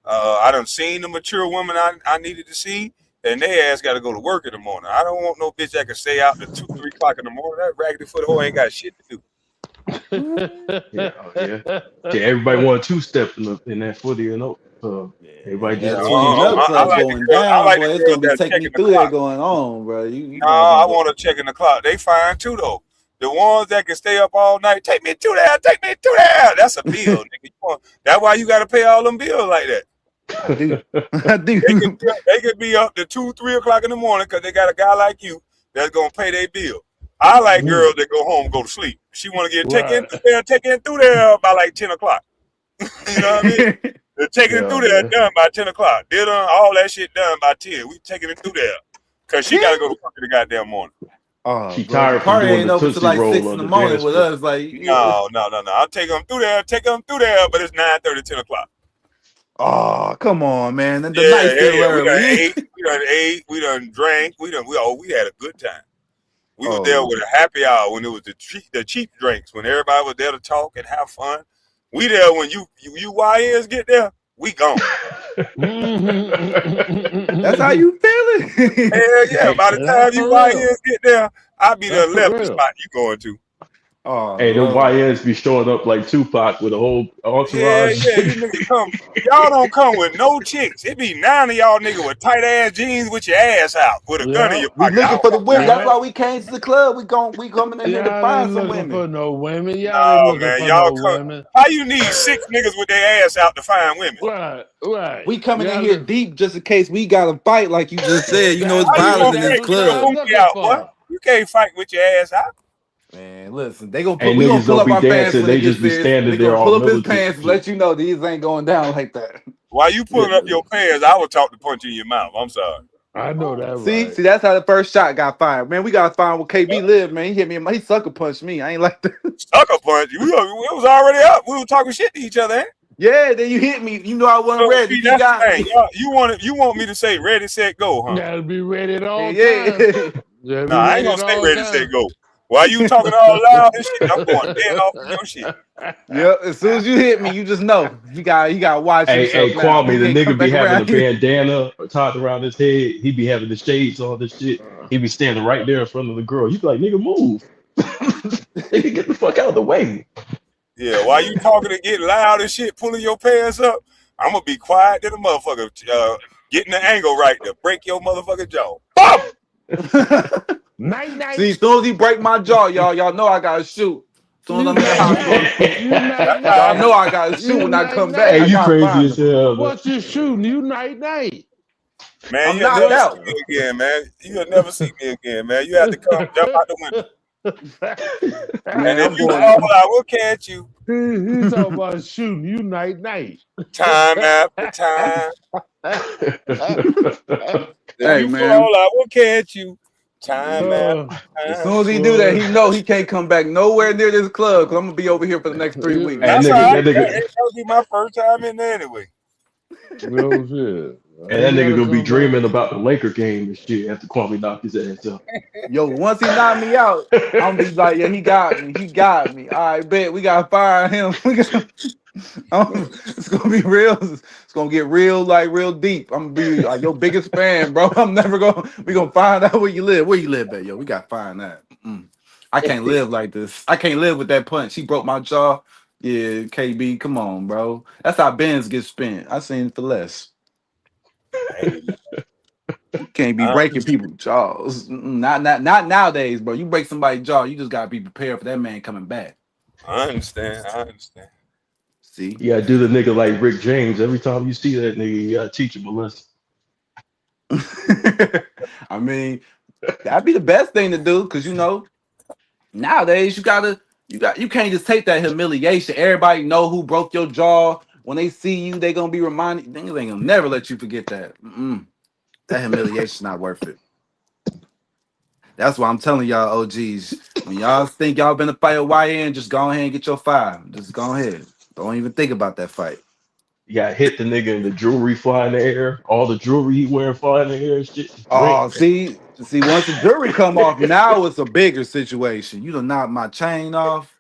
[SPEAKER 1] I done seen the mature women I needed to see, and they ass got to go to work in the morning. I don't want no bitch that can stay out to 2, 3 o'clock in the morning. That raggedy foot whore ain't got shit to do.
[SPEAKER 21] Yeah, oh yeah. Yeah, everybody want a two-step in that 40 and up. Everybody just
[SPEAKER 7] That
[SPEAKER 21] want
[SPEAKER 7] 20 and up
[SPEAKER 1] I
[SPEAKER 7] club
[SPEAKER 1] like the
[SPEAKER 7] going
[SPEAKER 1] girl. I
[SPEAKER 7] down,
[SPEAKER 1] like the
[SPEAKER 7] boy. It's
[SPEAKER 1] girls
[SPEAKER 7] gonna be
[SPEAKER 1] that's
[SPEAKER 7] taking you
[SPEAKER 1] checking the
[SPEAKER 7] through there
[SPEAKER 1] clock.
[SPEAKER 7] going on, bro. You
[SPEAKER 1] No,
[SPEAKER 7] guys
[SPEAKER 1] I
[SPEAKER 7] gonna
[SPEAKER 1] want to check in the clock. They fine too though. The ones that can stay up all night, take me to there, take me to there. That's a bill, nigga. That's why you got to pay all them bills like that.
[SPEAKER 7] I do. I do.
[SPEAKER 1] They could be up to 2, 3 o'clock in the morning because they got a guy like you that's gonna pay their bill. I like girls that go home and go to sleep. She want to get taken through there by like 10 o'clock. You know what I mean? They're taking it through there done by 10 o'clock. They're done all that shit done by 10. We taking it through there because she got to go to work in the goddamn morning.
[SPEAKER 7] Oh,
[SPEAKER 21] She
[SPEAKER 7] bro, the
[SPEAKER 21] tired from
[SPEAKER 7] party
[SPEAKER 21] doing
[SPEAKER 7] ain't
[SPEAKER 21] the
[SPEAKER 7] open till
[SPEAKER 21] Tootsie
[SPEAKER 7] like
[SPEAKER 21] Roll
[SPEAKER 7] 6 in
[SPEAKER 21] on
[SPEAKER 7] the
[SPEAKER 21] the
[SPEAKER 7] morning
[SPEAKER 21] dance
[SPEAKER 7] with
[SPEAKER 21] floor.
[SPEAKER 7] us. Like,
[SPEAKER 1] No. I'll take them through there, but it's 9:30, 10 o'clock.
[SPEAKER 7] oh, come on, man. The
[SPEAKER 1] Yeah,
[SPEAKER 7] night's
[SPEAKER 1] yeah,
[SPEAKER 7] still
[SPEAKER 1] yeah. We done
[SPEAKER 7] early.
[SPEAKER 1] ate. We done drank. We had a good time. We was there
[SPEAKER 7] Oh,
[SPEAKER 1] with a happy hour when it was the cheap drinks, when everybody was there to talk and have fun. We there when you YNs get there, we gone.
[SPEAKER 7] that's how you feeling?
[SPEAKER 1] Hell yeah.
[SPEAKER 21] Hey,
[SPEAKER 1] By the time you
[SPEAKER 22] For real.
[SPEAKER 1] YNs get there, I'll be
[SPEAKER 22] That's
[SPEAKER 1] done
[SPEAKER 22] for
[SPEAKER 1] left the
[SPEAKER 22] real.
[SPEAKER 1] spot you going to.
[SPEAKER 7] Oh,
[SPEAKER 21] hey, them
[SPEAKER 7] Lord.
[SPEAKER 21] YNs be showing up like Tupac with a whole
[SPEAKER 1] Hell
[SPEAKER 21] entourage.
[SPEAKER 1] yeah, you niggas come. Y'all don't come with no chicks. It be 9 of y'all niggas with tight ass jeans with your ass out, with a gun in
[SPEAKER 22] Yep.
[SPEAKER 1] your
[SPEAKER 7] We
[SPEAKER 1] pocket. I
[SPEAKER 7] looking
[SPEAKER 1] don't
[SPEAKER 7] for the
[SPEAKER 1] come with
[SPEAKER 7] women.
[SPEAKER 1] that
[SPEAKER 7] That's
[SPEAKER 1] shit.
[SPEAKER 7] why
[SPEAKER 22] Yep.
[SPEAKER 7] we came to the club. We coming in here to
[SPEAKER 22] Y'all ain't
[SPEAKER 7] find some
[SPEAKER 22] looking for
[SPEAKER 7] women.
[SPEAKER 22] no women. Y'all ain't
[SPEAKER 1] No,
[SPEAKER 22] looking
[SPEAKER 1] man.
[SPEAKER 22] for
[SPEAKER 1] Y'all
[SPEAKER 22] no
[SPEAKER 1] come.
[SPEAKER 22] women.
[SPEAKER 1] How you need 6 niggas with their ass out to find women?
[SPEAKER 22] Right, right.
[SPEAKER 7] We coming in
[SPEAKER 22] Y'all
[SPEAKER 7] here
[SPEAKER 22] look,
[SPEAKER 7] deep just in case we got to fight, like you just said. You know it's
[SPEAKER 1] How you
[SPEAKER 7] violent
[SPEAKER 1] gonna
[SPEAKER 7] in
[SPEAKER 22] that's
[SPEAKER 7] this
[SPEAKER 1] get
[SPEAKER 22] what
[SPEAKER 1] your
[SPEAKER 22] y'all
[SPEAKER 7] club.
[SPEAKER 1] booty
[SPEAKER 22] looking
[SPEAKER 1] out, boy?
[SPEAKER 22] for.
[SPEAKER 1] You can't fight with your ass out.
[SPEAKER 7] Man, listen,
[SPEAKER 21] Hey,
[SPEAKER 7] we gonna
[SPEAKER 21] niggas
[SPEAKER 7] pull
[SPEAKER 21] don't
[SPEAKER 7] up
[SPEAKER 21] be
[SPEAKER 7] our pants
[SPEAKER 21] dancing.
[SPEAKER 7] when it
[SPEAKER 21] They
[SPEAKER 7] gets
[SPEAKER 21] just be
[SPEAKER 7] serious. They
[SPEAKER 21] standing there
[SPEAKER 7] gonna
[SPEAKER 21] all
[SPEAKER 7] pull up his
[SPEAKER 21] militant
[SPEAKER 7] pants
[SPEAKER 21] and
[SPEAKER 7] and
[SPEAKER 21] shit.
[SPEAKER 7] let you know these ain't going down like that.
[SPEAKER 1] While you pulling up your pants, I would talk to punch you in your mouth. I'm sorry.
[SPEAKER 22] I know that
[SPEAKER 7] See,
[SPEAKER 22] right.
[SPEAKER 7] that's how the first shot got fired. Man, we gotta find where KB live, man. He hit me, he sucker punched me. I ain't like that.
[SPEAKER 1] Sucker punch. It was already up. We were talking shit to each other. Ain't?
[SPEAKER 7] Yeah, then you hit me. You know I wasn't
[SPEAKER 1] So
[SPEAKER 7] ready.
[SPEAKER 1] see,
[SPEAKER 7] You
[SPEAKER 1] that's the
[SPEAKER 7] got
[SPEAKER 1] thing.
[SPEAKER 7] me.
[SPEAKER 1] You want me to say ready, set, go, huh?
[SPEAKER 22] Gotta be ready at all
[SPEAKER 7] Yeah.
[SPEAKER 22] times. Gotta
[SPEAKER 1] No,
[SPEAKER 22] be
[SPEAKER 1] I ain't
[SPEAKER 22] ready
[SPEAKER 1] gonna
[SPEAKER 22] at
[SPEAKER 1] say
[SPEAKER 22] all
[SPEAKER 1] ready, set,
[SPEAKER 22] times.
[SPEAKER 1] go. While you talking all loud and shit, I'm going dead off on your shit.
[SPEAKER 7] Yep. As soon as you hit me, you just know you got to watch
[SPEAKER 21] Hey,
[SPEAKER 7] yourself now.
[SPEAKER 21] Kwame,
[SPEAKER 7] You
[SPEAKER 21] the
[SPEAKER 7] can't come
[SPEAKER 21] nigga be
[SPEAKER 7] back
[SPEAKER 21] having a
[SPEAKER 7] around here.
[SPEAKER 21] bandana tied around his head. He be having the shades, all this shit. He be standing right there in front of the girl. You be like, nigga, move. Nigga, get the fuck out of the way.
[SPEAKER 1] Yeah, while you talking and getting loud and shit, pulling your pants up, I'm gonna be quiet to the motherfucker. Getting the angle right to break your motherfucking jaw. Boom!
[SPEAKER 22] Night
[SPEAKER 7] See,
[SPEAKER 22] night.
[SPEAKER 7] as soon as he break my jaw, y'all know I gotta shoot. As soon as
[SPEAKER 22] You
[SPEAKER 7] I'm in the
[SPEAKER 22] night
[SPEAKER 7] hospital,
[SPEAKER 22] night. You night
[SPEAKER 1] That's how
[SPEAKER 7] y'all
[SPEAKER 1] I
[SPEAKER 7] know
[SPEAKER 22] night.
[SPEAKER 1] am.
[SPEAKER 7] I gotta shoot
[SPEAKER 22] You
[SPEAKER 7] when I
[SPEAKER 22] night
[SPEAKER 7] come back.
[SPEAKER 21] Hey,
[SPEAKER 7] I
[SPEAKER 22] night.
[SPEAKER 21] you
[SPEAKER 7] gotta
[SPEAKER 21] crazy
[SPEAKER 7] find
[SPEAKER 21] as
[SPEAKER 7] him.
[SPEAKER 21] hell, man.
[SPEAKER 22] What you shooting? You night night.
[SPEAKER 1] Man,
[SPEAKER 7] I'm
[SPEAKER 1] you'll
[SPEAKER 7] knocked
[SPEAKER 1] never see
[SPEAKER 22] What?
[SPEAKER 7] out.
[SPEAKER 1] me again, man. You'll never see me again, man. You have to come jump out the window. And
[SPEAKER 7] Man,
[SPEAKER 1] if
[SPEAKER 7] I'm
[SPEAKER 1] you
[SPEAKER 7] going.
[SPEAKER 1] fall, I will catch you.
[SPEAKER 22] He talking about shooting. You night night.
[SPEAKER 1] Time after time. If
[SPEAKER 7] Hey,
[SPEAKER 1] you
[SPEAKER 7] man.
[SPEAKER 1] fall, I will catch you. Time after
[SPEAKER 22] Oh,
[SPEAKER 7] As
[SPEAKER 1] time.
[SPEAKER 7] soon as he do that,
[SPEAKER 22] boy.
[SPEAKER 7] he know he can't come back nowhere near this club because I'm gonna be over here for the next 3 weeks.
[SPEAKER 21] Hey,
[SPEAKER 1] That's all
[SPEAKER 21] nigga,
[SPEAKER 1] right.
[SPEAKER 21] that nigga,
[SPEAKER 1] That'll be my first time in there anyway.
[SPEAKER 22] No shit.
[SPEAKER 21] and that
[SPEAKER 22] He
[SPEAKER 21] nigga
[SPEAKER 22] gotta
[SPEAKER 21] gonna be
[SPEAKER 22] come back.
[SPEAKER 21] dreaming about the Laker game and shit after Kwame knocked his ass up.
[SPEAKER 7] Yo, once he knocked me out, I'm gonna be like, yeah, he got me. He got me. All right, bet we gotta fire him. It's gonna be real. It's gonna get real, like real deep. I'm gonna be like your biggest fan, bro. I'm never gonna. We gonna find out where you live. Where you live at, yo? We gotta find that. I can't live like this. I can't live with that punch. He broke my jaw. Yeah, KB, come on, bro. That's how Benz get spent. I seen it for less.
[SPEAKER 1] Hey,
[SPEAKER 7] You can't be
[SPEAKER 1] I,
[SPEAKER 7] breaking people's jaws. Not nowadays, bro. You break somebody's jaw, you just gotta be prepared for that man coming back.
[SPEAKER 1] I understand. I understand.
[SPEAKER 7] See?
[SPEAKER 21] You gotta do the nigga like Rick James. Every time you see that nigga, you gotta teach him a lesson.
[SPEAKER 7] I mean, that'd be the best thing to do, because nowadays you can't just take that humiliation. Everybody know who broke your jaw. When they see you, they gonna be reminded. They ain't gonna never let you forget that. That humiliation's not worth it. That's why I'm telling y'all, OGs, when y'all think y'all been a fight with YN, just go ahead and get your fire. Just go ahead. Don't even think about that fight.
[SPEAKER 21] You gotta hit the nigga and the jewelry fly in the air. All the jewelry he wearing fly in the air and shit. Ring.
[SPEAKER 7] Oh, see, once the jury come off, now it's a bigger situation. You done knocked my chain off.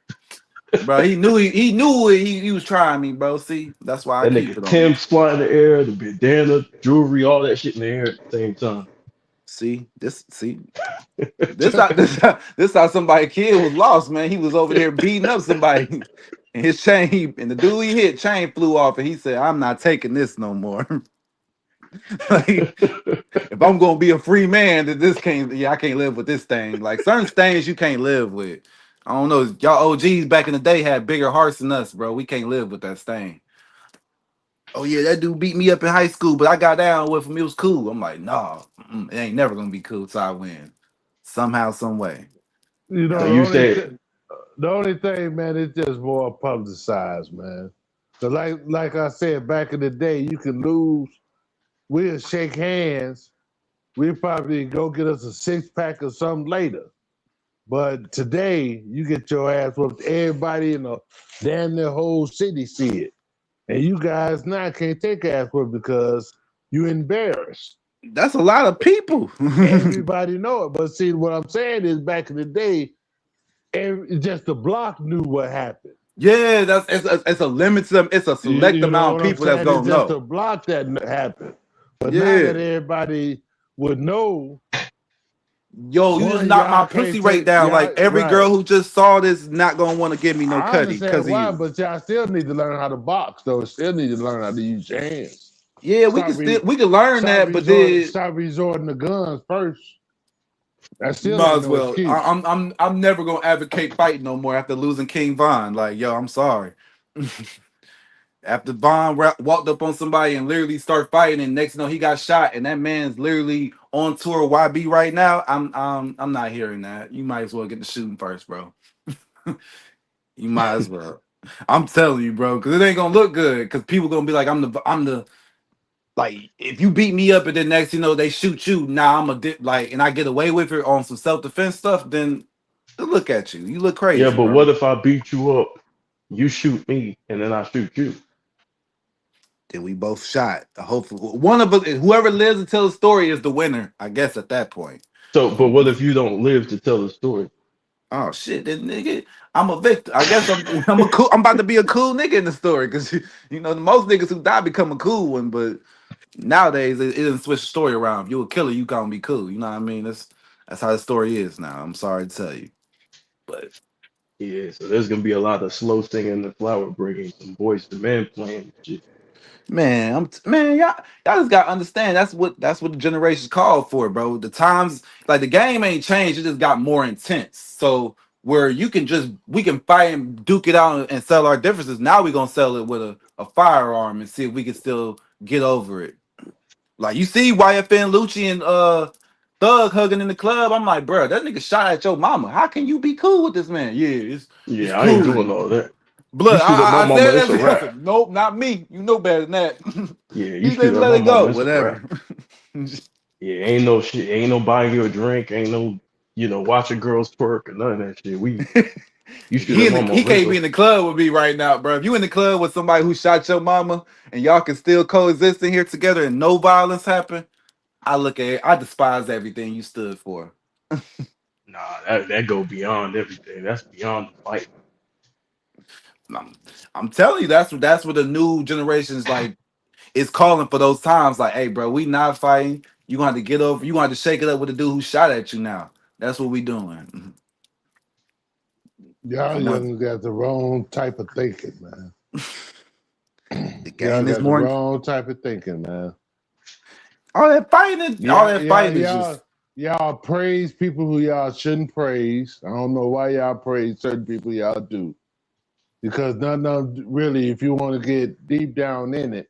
[SPEAKER 7] Bro, he knew he was trying me, bro. See, that's why I
[SPEAKER 21] That
[SPEAKER 7] keep
[SPEAKER 21] nigga
[SPEAKER 7] it on me.
[SPEAKER 21] Tim's fly in the air, the bandana, jewelry, all that shit in the air at the same time.
[SPEAKER 7] This how somebody kid was lost, man. He was over there beating up somebody, and his chain, and the dude he hit chain flew off, and he said, "I'm not taking this no more." Like, if I'm gonna be a free man, then I can't live with this thing. Like certain things you can't live with. I don't know. Y'all OGs back in the day had bigger hearts than us, bro. We can't live with that thing. Oh yeah, that dude beat me up in high school, but I got down with him. It was cool. I'm like, nah, it ain't never gonna be cool till I win. Somehow, some way.
[SPEAKER 22] You
[SPEAKER 21] So
[SPEAKER 22] know,
[SPEAKER 21] you said
[SPEAKER 22] the only thing, man, it's just more publicized, man. So like I said back in the day, you could lose. We'll shake hands. We'll probably go get us a 6-pack or something later. But today, you get your ass whooped. Everybody in the damn near whole city see it. And you guys now can't take ass whooped because you embarrassed.
[SPEAKER 7] That's a lot of people.
[SPEAKER 22] Everybody know it. But see, what I'm saying is back in the day, just the block knew what happened.
[SPEAKER 7] Yeah, it's a limited, it's a select
[SPEAKER 22] You know
[SPEAKER 7] amount of
[SPEAKER 22] what I'm
[SPEAKER 7] people that's
[SPEAKER 22] saying? It's
[SPEAKER 7] gonna
[SPEAKER 22] just
[SPEAKER 7] know.
[SPEAKER 22] a block that happened. But now
[SPEAKER 7] Yeah.
[SPEAKER 22] that everybody would know,
[SPEAKER 7] Yo, you just
[SPEAKER 22] one,
[SPEAKER 7] knocked my
[SPEAKER 22] y'all can't
[SPEAKER 7] pussy rate
[SPEAKER 22] take
[SPEAKER 7] down.
[SPEAKER 22] y'all
[SPEAKER 7] Like every
[SPEAKER 22] right.
[SPEAKER 7] girl who just saw this is not gonna want to give me no
[SPEAKER 22] I
[SPEAKER 7] cutty because
[SPEAKER 22] understand
[SPEAKER 7] of
[SPEAKER 22] why,
[SPEAKER 7] you.
[SPEAKER 22] but y'all still need to learn how to box, though. Still need to learn how to use your hands.
[SPEAKER 7] Yeah, we can learn that, but then
[SPEAKER 22] Stop resorting to guns first. That
[SPEAKER 7] you
[SPEAKER 22] still
[SPEAKER 7] might
[SPEAKER 22] ain't
[SPEAKER 7] as
[SPEAKER 22] no
[SPEAKER 7] well.
[SPEAKER 22] excuse.
[SPEAKER 7] I'm never gonna advocate fighting no more after losing King Von. Like, yo, I'm sorry. After Von walked up on somebody and literally started fighting, and next thing you know he got shot, and that man's literally on tour YB right now. I'm not hearing that. You might as well get the shooting first, bro. You might as well. I'm telling you, bro, because it ain't gonna look good. Because people gonna be like, I'm the like, if you beat me up and then next you know they shoot you, now I'm a like, and I get away with it on some self defense stuff, then look at you. You look
[SPEAKER 21] Yeah,
[SPEAKER 7] crazy,
[SPEAKER 21] but
[SPEAKER 7] bro.
[SPEAKER 21] what if I beat you up, you shoot me, and then I shoot you?
[SPEAKER 7] Then we both shot. Hopefully, one of us, whoever lives to tell the story, is the winner. I guess at that point.
[SPEAKER 21] So, but what if you don't live to tell the story?
[SPEAKER 7] Oh shit, then nigga, I'm a victim. I guess I'm a cool. I'm about to be a cool nigga in the story because you know most niggas who die become a cool one, but nowadays it doesn't switch the story around. If you a killer, you gonna be cool. You know what I mean? That's how the story is now. I'm sorry to tell you, but
[SPEAKER 21] Yeah, so there's gonna be a lot of slow singing the flower bringing, some boys to men playing and shit.
[SPEAKER 7] man, man, y'all just gotta understand that's what the generation's called for, bro. The times like the game ain't changed, it just got more intense. So where we can fight and duke it out and settle our differences. Now we gonna settle it with a firearm and see if we can still get over it. Like you see YFN Lucci and Thug hugging in the club. I'm like, bro, that nigga shot at your mama. How can you be cool with this man? Yeah, it's
[SPEAKER 21] Yeah, I ain't
[SPEAKER 7] cool.
[SPEAKER 21] doing all that. You
[SPEAKER 7] Blood,
[SPEAKER 21] shoot at my
[SPEAKER 7] I
[SPEAKER 21] mama,
[SPEAKER 7] said
[SPEAKER 21] it's a
[SPEAKER 7] that. I
[SPEAKER 21] wrap.
[SPEAKER 7] said, nope, not me. You know better than that.
[SPEAKER 21] Yeah, you
[SPEAKER 7] He said,
[SPEAKER 21] shoot at
[SPEAKER 7] let
[SPEAKER 21] my
[SPEAKER 7] it
[SPEAKER 21] mama,
[SPEAKER 7] go.
[SPEAKER 21] it's a wrap.
[SPEAKER 7] Whatever.
[SPEAKER 21] Yeah, ain't no shit, ain't no buying you a drink, ain't no, watching girls twerk or none of that shit. You shoot at mama
[SPEAKER 7] He can't be
[SPEAKER 21] rental.
[SPEAKER 7] in the club with me right now, bro. If you in the club with somebody who shot your mama and y'all can still coexist in here together and no violence happen, I despise everything you stood for.
[SPEAKER 21] Nah, that go beyond everything. That's beyond the fight.
[SPEAKER 7] I'm, I'm telling you, that's what the new generation is like. It's calling for those times. Like, hey, bro, we not fighting. You gonna have to get over. You gonna have to shake it up with the dude who shot at you. Now, that's what we doing.
[SPEAKER 22] Y'all
[SPEAKER 7] I want
[SPEAKER 22] young got the wrong type of thinking, man.
[SPEAKER 7] the
[SPEAKER 22] Y'all
[SPEAKER 7] game is
[SPEAKER 22] got the
[SPEAKER 7] more.
[SPEAKER 22] wrong type of thinking, man.
[SPEAKER 7] All that fighting. All
[SPEAKER 22] Yeah,
[SPEAKER 7] that
[SPEAKER 22] yeah,
[SPEAKER 7] fighting is just.
[SPEAKER 22] y'all praise people who y'all shouldn't praise. I don't know why y'all praise certain people y'all do. Because none of them really, if you want to get deep down in it,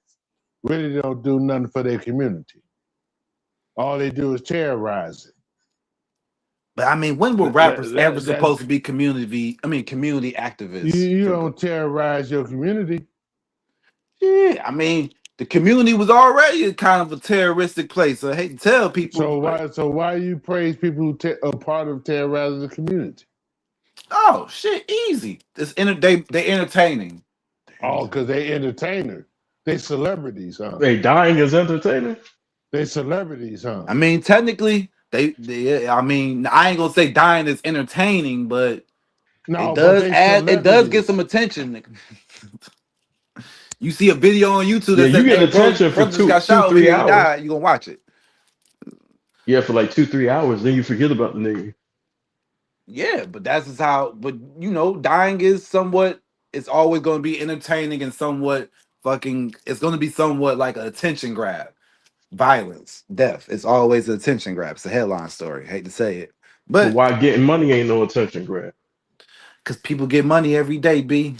[SPEAKER 22] really don't do nothing for their community. All they do is terrorize it.
[SPEAKER 7] But I mean, when were rappers ever
[SPEAKER 22] That
[SPEAKER 7] supposed to be community? I mean, community activists.
[SPEAKER 22] you don't terrorize your community.
[SPEAKER 7] Yeah, I mean, the community was already a kind of a terroristic place. I hate to tell people, but
[SPEAKER 22] So why you praise people who are part of terrorizing the community?
[SPEAKER 7] oh shit, easy. They entertaining.
[SPEAKER 22] Oh, because they entertainers. They celebrities, huh?
[SPEAKER 21] They dying is entertaining.
[SPEAKER 22] They celebrities, huh?
[SPEAKER 7] I mean, technically, I mean, I ain't gonna say dying is entertaining, but it
[SPEAKER 22] No, but
[SPEAKER 7] does
[SPEAKER 22] they
[SPEAKER 7] add. It does get
[SPEAKER 22] celebrities.
[SPEAKER 7] some attention. You see a video on YouTube
[SPEAKER 21] Yeah,
[SPEAKER 7] that
[SPEAKER 21] you
[SPEAKER 7] says,
[SPEAKER 21] get
[SPEAKER 7] "Hey, bro,
[SPEAKER 21] attention for
[SPEAKER 7] brother just
[SPEAKER 21] two,
[SPEAKER 7] got
[SPEAKER 21] two,
[SPEAKER 7] shot over
[SPEAKER 21] three
[SPEAKER 7] here. He
[SPEAKER 21] hours.
[SPEAKER 7] died." You gonna watch it?
[SPEAKER 21] Yeah, for like 2, 3 hours, then you forget about the nigga.
[SPEAKER 7] Yeah, but that's just how. But you know, dying is somewhat. It's always going to be entertaining and somewhat fucking. It's going to be somewhat like an attention grab. Violence, death. It's always an attention grab. It's a headline story. Hate to say it,
[SPEAKER 21] But
[SPEAKER 7] but
[SPEAKER 21] why getting money ain't no attention grab?
[SPEAKER 7] because people get money every day, b.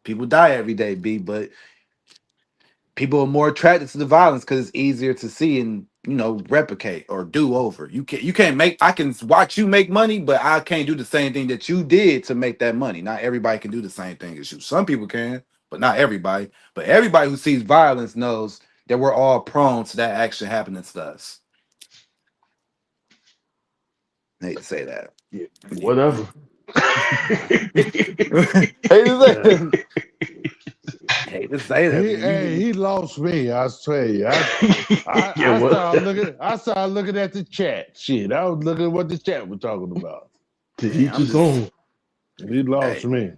[SPEAKER 7] People die every day, b. But people are more attracted to the violence because it's easier to see and replicate or do over. You can't make. I can watch you make money, but I can't do the same thing that you did to make that money. Not everybody can do the same thing as you. Some people can, but not everybody. But everybody who sees violence knows that we're all prone to that action happening to us. hate to say that.
[SPEAKER 21] Yeah, whatever.
[SPEAKER 7] Hate to say that.
[SPEAKER 22] He lost me. I tell you.
[SPEAKER 21] Yeah, what?
[SPEAKER 22] I started looking at the chat. Shit, I was looking at what the chat was talking about.
[SPEAKER 21] To each his own.
[SPEAKER 22] He lost me.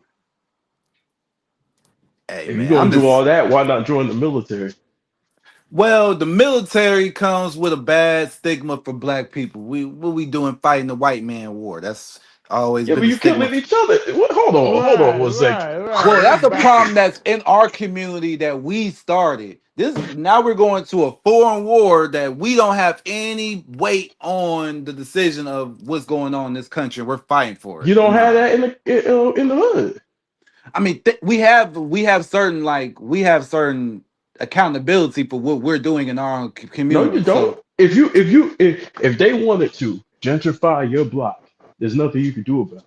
[SPEAKER 7] Hey
[SPEAKER 21] If
[SPEAKER 7] man,
[SPEAKER 21] you're gonna
[SPEAKER 7] I'm
[SPEAKER 21] do
[SPEAKER 7] just
[SPEAKER 21] all that, why not join the military?
[SPEAKER 7] well, the military comes with a bad stigma for black people. What we doing fighting the white man war? That's always
[SPEAKER 21] Yeah,
[SPEAKER 7] been
[SPEAKER 21] but
[SPEAKER 7] the
[SPEAKER 21] you
[SPEAKER 7] stigma.
[SPEAKER 21] killing each other. Hold on one second.
[SPEAKER 7] Well, that's a problem that's in our community that we started. This now we're going to a foreign war that we don't have any weight on the decision of what's going on in this country. We're fighting for
[SPEAKER 21] You
[SPEAKER 7] it.
[SPEAKER 21] don't have
[SPEAKER 7] Nah.
[SPEAKER 21] that in the hood.
[SPEAKER 7] I mean, we have certain accountability for what we're doing in our own
[SPEAKER 21] No, you
[SPEAKER 7] community.
[SPEAKER 21] don't.
[SPEAKER 7] So
[SPEAKER 21] If they wanted to gentrify your block, there's nothing you can do about it.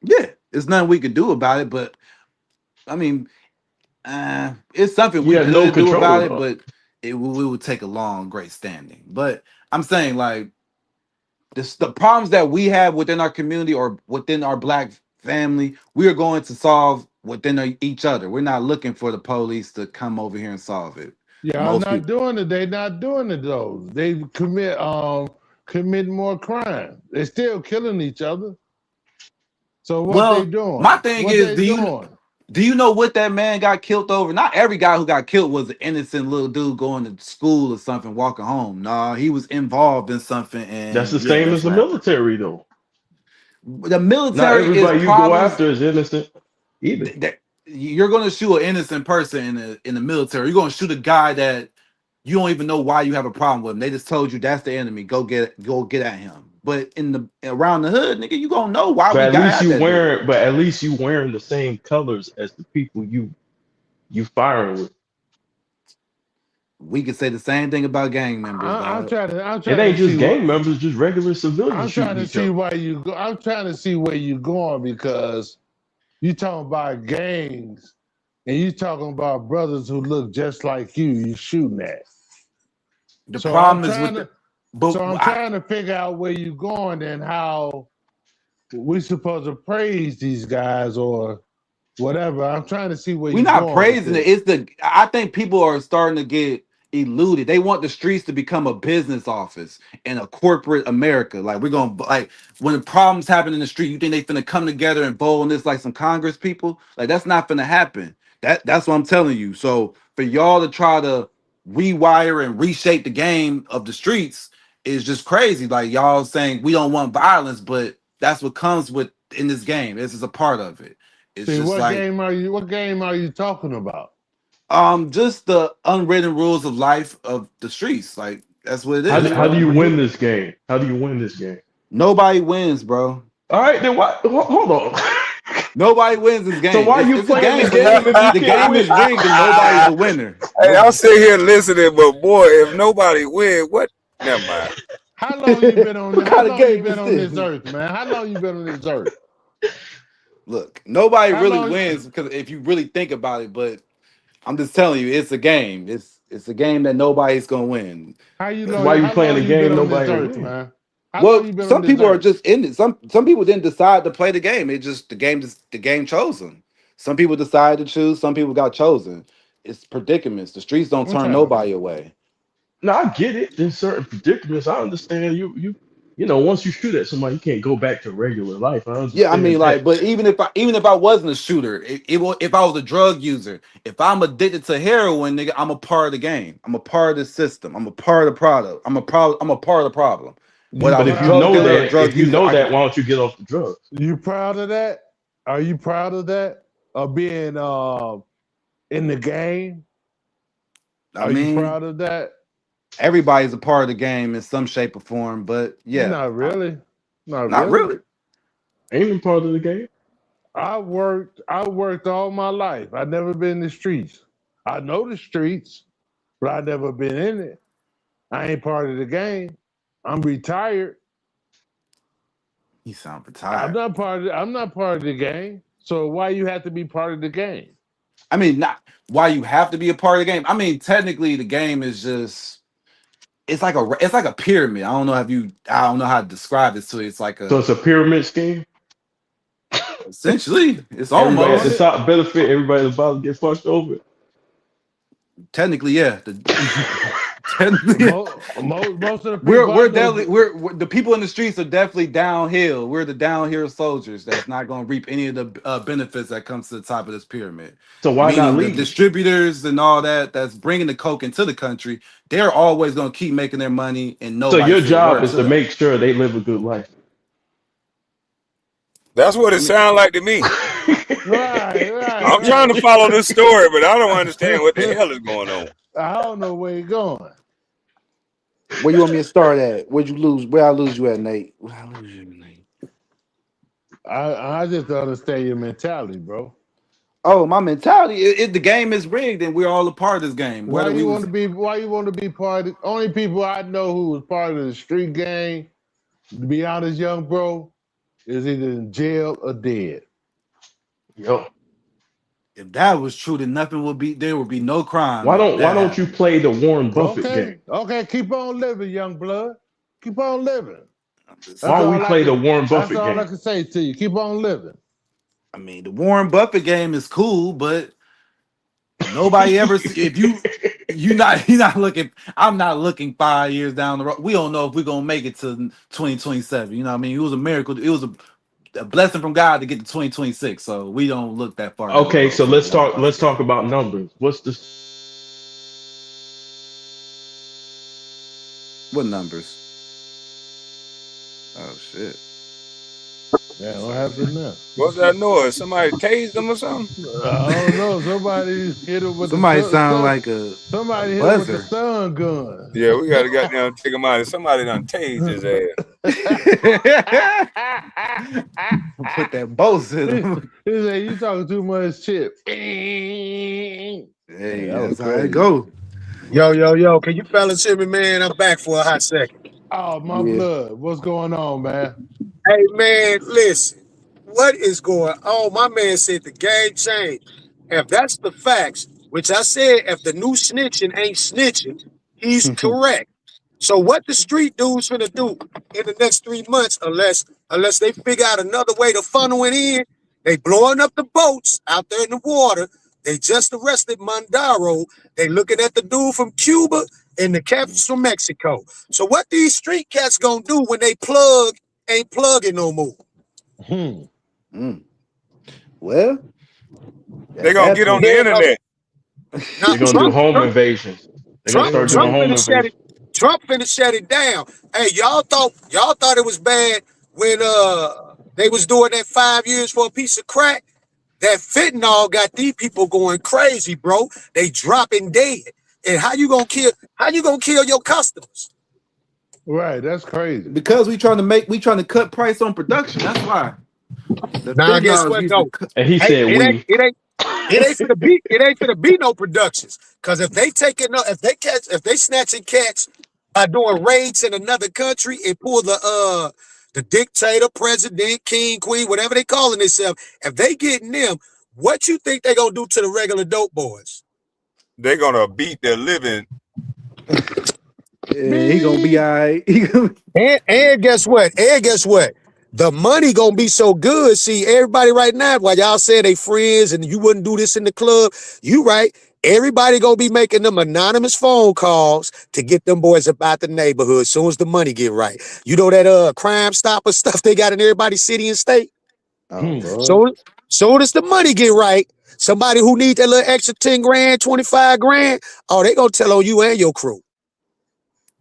[SPEAKER 7] yeah, there's nothing we could do about it. But I mean, it's something
[SPEAKER 21] You
[SPEAKER 7] we
[SPEAKER 21] have no
[SPEAKER 7] could do
[SPEAKER 21] control
[SPEAKER 7] about it,
[SPEAKER 21] though.
[SPEAKER 7] but it would take a long, great standing. But I'm saying like the problems that we have within our community or within our black family, we are going to solve within each other. We're not looking for the police to come over here and solve it.
[SPEAKER 22] Y'all
[SPEAKER 7] Most
[SPEAKER 22] not
[SPEAKER 7] people.
[SPEAKER 22] doing it. They not doing it though. They commit more crime. They're still killing each other. So what they
[SPEAKER 7] Well, my
[SPEAKER 22] doing?
[SPEAKER 7] thing
[SPEAKER 22] What
[SPEAKER 7] is,
[SPEAKER 22] they doing?
[SPEAKER 7] do you know what that man got killed over? Not every guy who got killed was an innocent little dude going to school or something, walking home. Nah, he was involved in something,
[SPEAKER 21] That's the
[SPEAKER 7] and yeah,
[SPEAKER 21] same
[SPEAKER 7] that's
[SPEAKER 21] as the
[SPEAKER 7] what happened.
[SPEAKER 21] military though.
[SPEAKER 7] The
[SPEAKER 21] Not
[SPEAKER 7] military is
[SPEAKER 21] everybody you go
[SPEAKER 7] problems.
[SPEAKER 21] after is innocent either.
[SPEAKER 7] That you're going to shoot an innocent person in the military. You're going to shoot a guy that you don't even know why you have a problem with him. They just told you that's the enemy. Go get at him. But in the around the hood, nigga, you gonna know why we got at that dude.
[SPEAKER 21] But at least you wearing the same colors as the people you firing with.
[SPEAKER 7] We could say the same thing about gang members,
[SPEAKER 22] I'm
[SPEAKER 7] dog.
[SPEAKER 22] trying
[SPEAKER 21] It
[SPEAKER 22] to
[SPEAKER 21] ain't
[SPEAKER 22] see
[SPEAKER 21] just
[SPEAKER 22] what
[SPEAKER 21] gang members, just regular civilians
[SPEAKER 22] I'm trying
[SPEAKER 21] shooting
[SPEAKER 22] to
[SPEAKER 21] each
[SPEAKER 22] see
[SPEAKER 21] other.
[SPEAKER 22] why you go. I'm trying to see where you going because you talking about gangs and you talking about brothers who look just like you shooting at.
[SPEAKER 7] The
[SPEAKER 22] So I'm
[SPEAKER 7] problem is with
[SPEAKER 22] trying
[SPEAKER 7] the,
[SPEAKER 22] to
[SPEAKER 7] but
[SPEAKER 22] so I'm trying to figure out where you going and how we supposed to praise these guys or whatever. I'm trying to see where
[SPEAKER 7] we're
[SPEAKER 22] you
[SPEAKER 7] not
[SPEAKER 22] going with
[SPEAKER 7] praising it.
[SPEAKER 22] this.
[SPEAKER 7] I think people are starting to get eluded. They want the streets to become a business office and a corporate America. Like we're gonna like when the problems happen in the street, you think they finna come together and bowl on this like some Congress people? Like that's not finna happen. That's what I'm telling you. So for y'all to try to rewire and reshape the game of the streets is just crazy. Like y'all saying we don't want violence, but that's what comes with in this game. This is a part of it. It's
[SPEAKER 22] See,
[SPEAKER 7] just like
[SPEAKER 22] what game are you talking about?
[SPEAKER 7] just the unwritten rules of life of the streets. Like that's what it
[SPEAKER 21] How
[SPEAKER 7] is,
[SPEAKER 21] do, how do
[SPEAKER 7] bro.
[SPEAKER 21] you win this game? How do you win this game?
[SPEAKER 7] Nobody wins, bro.
[SPEAKER 21] All right, then why? Hold on.
[SPEAKER 7] Nobody wins this
[SPEAKER 21] So
[SPEAKER 7] game.
[SPEAKER 21] why you
[SPEAKER 7] It's a
[SPEAKER 21] playing the
[SPEAKER 7] game, but
[SPEAKER 21] game if you
[SPEAKER 7] the
[SPEAKER 21] can't
[SPEAKER 7] game is
[SPEAKER 21] win?
[SPEAKER 7] rigged and nobody's a winner.
[SPEAKER 2] Hey, I'm sitting here listening, but boy, if nobody win, what? Never mind.
[SPEAKER 22] How long you been on
[SPEAKER 7] What
[SPEAKER 22] how
[SPEAKER 7] kind of
[SPEAKER 22] long you
[SPEAKER 7] game
[SPEAKER 22] been
[SPEAKER 7] is
[SPEAKER 22] on this
[SPEAKER 7] this?
[SPEAKER 22] earth, man? How long you been on this earth?
[SPEAKER 7] Look, nobody
[SPEAKER 22] How
[SPEAKER 7] really
[SPEAKER 22] long
[SPEAKER 7] wins because if you really think about it, but I'm just telling you, it's a game. It's a game that nobody's gonna win.
[SPEAKER 21] So why you
[SPEAKER 22] how
[SPEAKER 21] playing
[SPEAKER 22] long
[SPEAKER 21] a
[SPEAKER 22] you been
[SPEAKER 21] game
[SPEAKER 22] on this
[SPEAKER 21] nobody
[SPEAKER 22] earth,
[SPEAKER 21] win?
[SPEAKER 22] man? How long
[SPEAKER 7] Well,
[SPEAKER 22] you been on
[SPEAKER 7] some
[SPEAKER 22] this
[SPEAKER 7] people are
[SPEAKER 22] earth?
[SPEAKER 7] just in it. Some people didn't decide to play the game. It just the game chose them. Some people decided to choose. Some people got chosen. It's predicaments. The streets don't turn
[SPEAKER 22] Okay.
[SPEAKER 7] nobody away.
[SPEAKER 21] No, I get it. In certain predicaments, I understand you know, once you shoot at somebody, you can't go back to regular life. I
[SPEAKER 7] Yeah, I mean,
[SPEAKER 21] understand that.
[SPEAKER 7] like, but even if I wasn't a shooter, if I was a drug user, if I'm addicted to heroin, nigga, I'm a part of the game. I'm a part of the system. I'm a part of the product. I'm a part of the problem. Whether
[SPEAKER 22] You
[SPEAKER 7] I
[SPEAKER 21] But
[SPEAKER 7] was a
[SPEAKER 21] if you
[SPEAKER 7] drug
[SPEAKER 22] proud of
[SPEAKER 21] know
[SPEAKER 7] dealer or a
[SPEAKER 22] that?
[SPEAKER 21] that,
[SPEAKER 7] drug
[SPEAKER 21] if you
[SPEAKER 7] user,
[SPEAKER 21] know
[SPEAKER 7] I
[SPEAKER 21] that,
[SPEAKER 7] can.
[SPEAKER 21] why don't you get off the drugs?
[SPEAKER 22] You proud of that? Are you proud of that? Of being in the game?
[SPEAKER 7] I
[SPEAKER 22] Are you
[SPEAKER 7] mean,
[SPEAKER 22] proud of that?
[SPEAKER 7] everybody's a part of the game in some shape or form, but yeah,
[SPEAKER 22] Not really. Not
[SPEAKER 7] not
[SPEAKER 22] really.
[SPEAKER 7] really.
[SPEAKER 21] Ain't even part of the game.
[SPEAKER 22] I worked all my life. I never been in the streets. I know the streets, but I never been in it. I ain't part of the game. I'm retired.
[SPEAKER 7] You sound retired.
[SPEAKER 22] I'm not part of the game. So why you have to be part of the game?
[SPEAKER 7] I mean, not why you have to be a part of the game. I mean, technically, the game is just it's like a pyramid. I don't know how to describe it to you. It's like
[SPEAKER 21] So it's a pyramid scheme.
[SPEAKER 7] essentially it's
[SPEAKER 21] Everybody at the
[SPEAKER 7] almost
[SPEAKER 21] top benefit. Everybody at the bottom get fucked over.
[SPEAKER 7] technically, yeah. Technically,
[SPEAKER 22] Most of the
[SPEAKER 7] we're
[SPEAKER 22] people I know,
[SPEAKER 7] definitely we're the people in the streets are definitely downhill. We're the downhill soldiers that's not going to reap any of the benefits that comes to the top of this pyramid.
[SPEAKER 21] So why not
[SPEAKER 7] Meaning the
[SPEAKER 21] legal?
[SPEAKER 7] distributors and all that's bringing the coke into the country, they're always going to keep making their money and
[SPEAKER 21] So
[SPEAKER 7] nobody
[SPEAKER 21] your
[SPEAKER 7] say a
[SPEAKER 21] job
[SPEAKER 7] word
[SPEAKER 21] is
[SPEAKER 7] to
[SPEAKER 21] to
[SPEAKER 7] them.
[SPEAKER 21] make sure they live a good life.
[SPEAKER 1] That's what it sounds like to me. I'm trying to follow this story, but I don't understand what the hell is going on.
[SPEAKER 22] I don't know where you're going.
[SPEAKER 7] Where you want me to start at? Where'd you lose? Where I lose you at, Nate? Where I lose you, Nate?
[SPEAKER 22] I just don't understand your mentality, bro.
[SPEAKER 7] Oh, my mentality. If the game is rigged, and we're all a part of this game.
[SPEAKER 22] Why you want to be part of only people I know who was part of the street gang, to be honest, young bro, is either in jail or dead.
[SPEAKER 21] Yo.
[SPEAKER 7] If that was true, then there would be no crime.
[SPEAKER 21] Why don't you play the Warren Buffett game?
[SPEAKER 22] Okay, keep on living, young blood. Keep on living.
[SPEAKER 21] Why don't we play the Warren Buffett
[SPEAKER 22] That's all
[SPEAKER 21] game?
[SPEAKER 22] I can say to you. Keep on living.
[SPEAKER 7] I mean, the Warren Buffett game is cool, but nobody ever if you're not looking. I'm not looking 5 years down the road. We don't know if we're gonna make it to 2027. You know what I mean? It was a miracle. It was a blessing from God to get to 2026. So we don't look that far. Down the
[SPEAKER 21] Okay,
[SPEAKER 7] road
[SPEAKER 21] so
[SPEAKER 7] for the
[SPEAKER 21] let's
[SPEAKER 7] Warren
[SPEAKER 21] talk.
[SPEAKER 7] Buffett
[SPEAKER 21] Let's
[SPEAKER 7] game.
[SPEAKER 21] talk about numbers. What's the
[SPEAKER 7] What numbers? Oh shit!
[SPEAKER 22] Yeah, what happened now?
[SPEAKER 1] What's that noise? Somebody tased them or something?
[SPEAKER 22] I don't know. Somebody hit him with
[SPEAKER 7] Somebody
[SPEAKER 22] the
[SPEAKER 7] sound like a
[SPEAKER 22] somebody hit him with the
[SPEAKER 7] buzzer.
[SPEAKER 22] stun gun.
[SPEAKER 1] Yeah, we gotta get down, take him out. Somebody done tased his ass.
[SPEAKER 7] Put that boss in him.
[SPEAKER 22] He said, "You talking too much shit."
[SPEAKER 7] Hey,
[SPEAKER 22] that was
[SPEAKER 7] that's how it
[SPEAKER 22] crazy.
[SPEAKER 7] go.
[SPEAKER 6] Yo, can you fellas hear me, man? I'm back for a hot second.
[SPEAKER 22] Oh, my blood. What's going on, man?
[SPEAKER 6] Hey, man, listen. What is going on? My man said the game changed. If that's the facts, which I said, if the new snitching ain't snitching, he's correct. So what the street dudes finna do in the next 3 months, unless they figure out another way to funnel it in, they blowing up the boats out there in the water. They just arrested Mondaro. They looking at the dude from Cuba and the cats from Mexico. So what these street cats gonna do when they ain't plugging no more?
[SPEAKER 7] Well,
[SPEAKER 1] They're gonna get on the internet.
[SPEAKER 21] They're gonna do home invasions. They're gonna start doing home invasions.
[SPEAKER 6] Trump finna shut it down. Hey, y'all thought it was bad when they was doing that 5 years for a piece of crack? That fentanyl got these people going crazy, bro. They dropping dead. And how you gonna kill your customers?
[SPEAKER 22] Right, that's crazy.
[SPEAKER 7] Because we trying to cut price on production. That's why.
[SPEAKER 6] Now guess what? No,
[SPEAKER 21] And he said we.
[SPEAKER 6] It ain't finna be no productions. Cause if they snatching cats by doing raids in another country and pull the dictator, president, king, queen, whatever they calling themselves, if they getting them, what you think they gonna do to the regular dope boys?
[SPEAKER 1] They're gonna beat the living.
[SPEAKER 7] Yeah, he gonna be all right.
[SPEAKER 6] And guess what? The money gonna be so good. See, everybody right now, while y'all say they friends and you wouldn't do this in the club, you right. Everybody gonna be making them anonymous phone calls to get them boys about the neighborhood as soon as the money get right. You know that Crime Stopper stuff they got in everybody's city and state? So as the money get right, somebody who need that little extra 10 grand, 25 grand, oh, they gonna tell on you and your crew.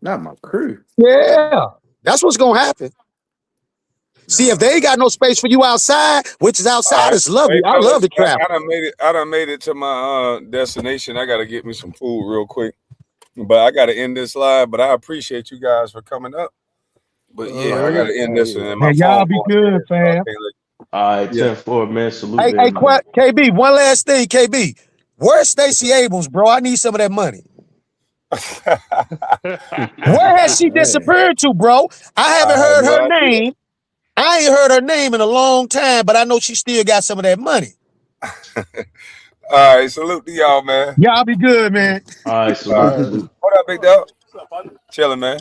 [SPEAKER 7] Not my crew.
[SPEAKER 6] Yeah, that's what's gonna happen. See, if they ain't got no space for you outside, which is outside, it's lovely.
[SPEAKER 1] Hey,
[SPEAKER 6] I love to
[SPEAKER 1] fellas,
[SPEAKER 6] travel.
[SPEAKER 1] I done made it to my destination. I gotta get me some food real quick. But I gotta end this live. But I appreciate you guys for coming up. But yeah, I gotta end this and my
[SPEAKER 22] Hey, y'all
[SPEAKER 1] phone
[SPEAKER 22] be
[SPEAKER 1] going
[SPEAKER 22] good, fam.
[SPEAKER 21] All right, 10-4, man. Salute.
[SPEAKER 6] Hey, KB, one last thing, KB. Where's Stacey Abrams, bro? I need some of that money. Where has she disappeared to, bro? I haven't heard her name. I ain't heard her name in a long time, but I know she still got some of that money.
[SPEAKER 1] All right, salute to y'all, man.
[SPEAKER 6] Y'all be good, man.
[SPEAKER 21] All right, salute.
[SPEAKER 1] What up, big dog?
[SPEAKER 2] Chilling, man.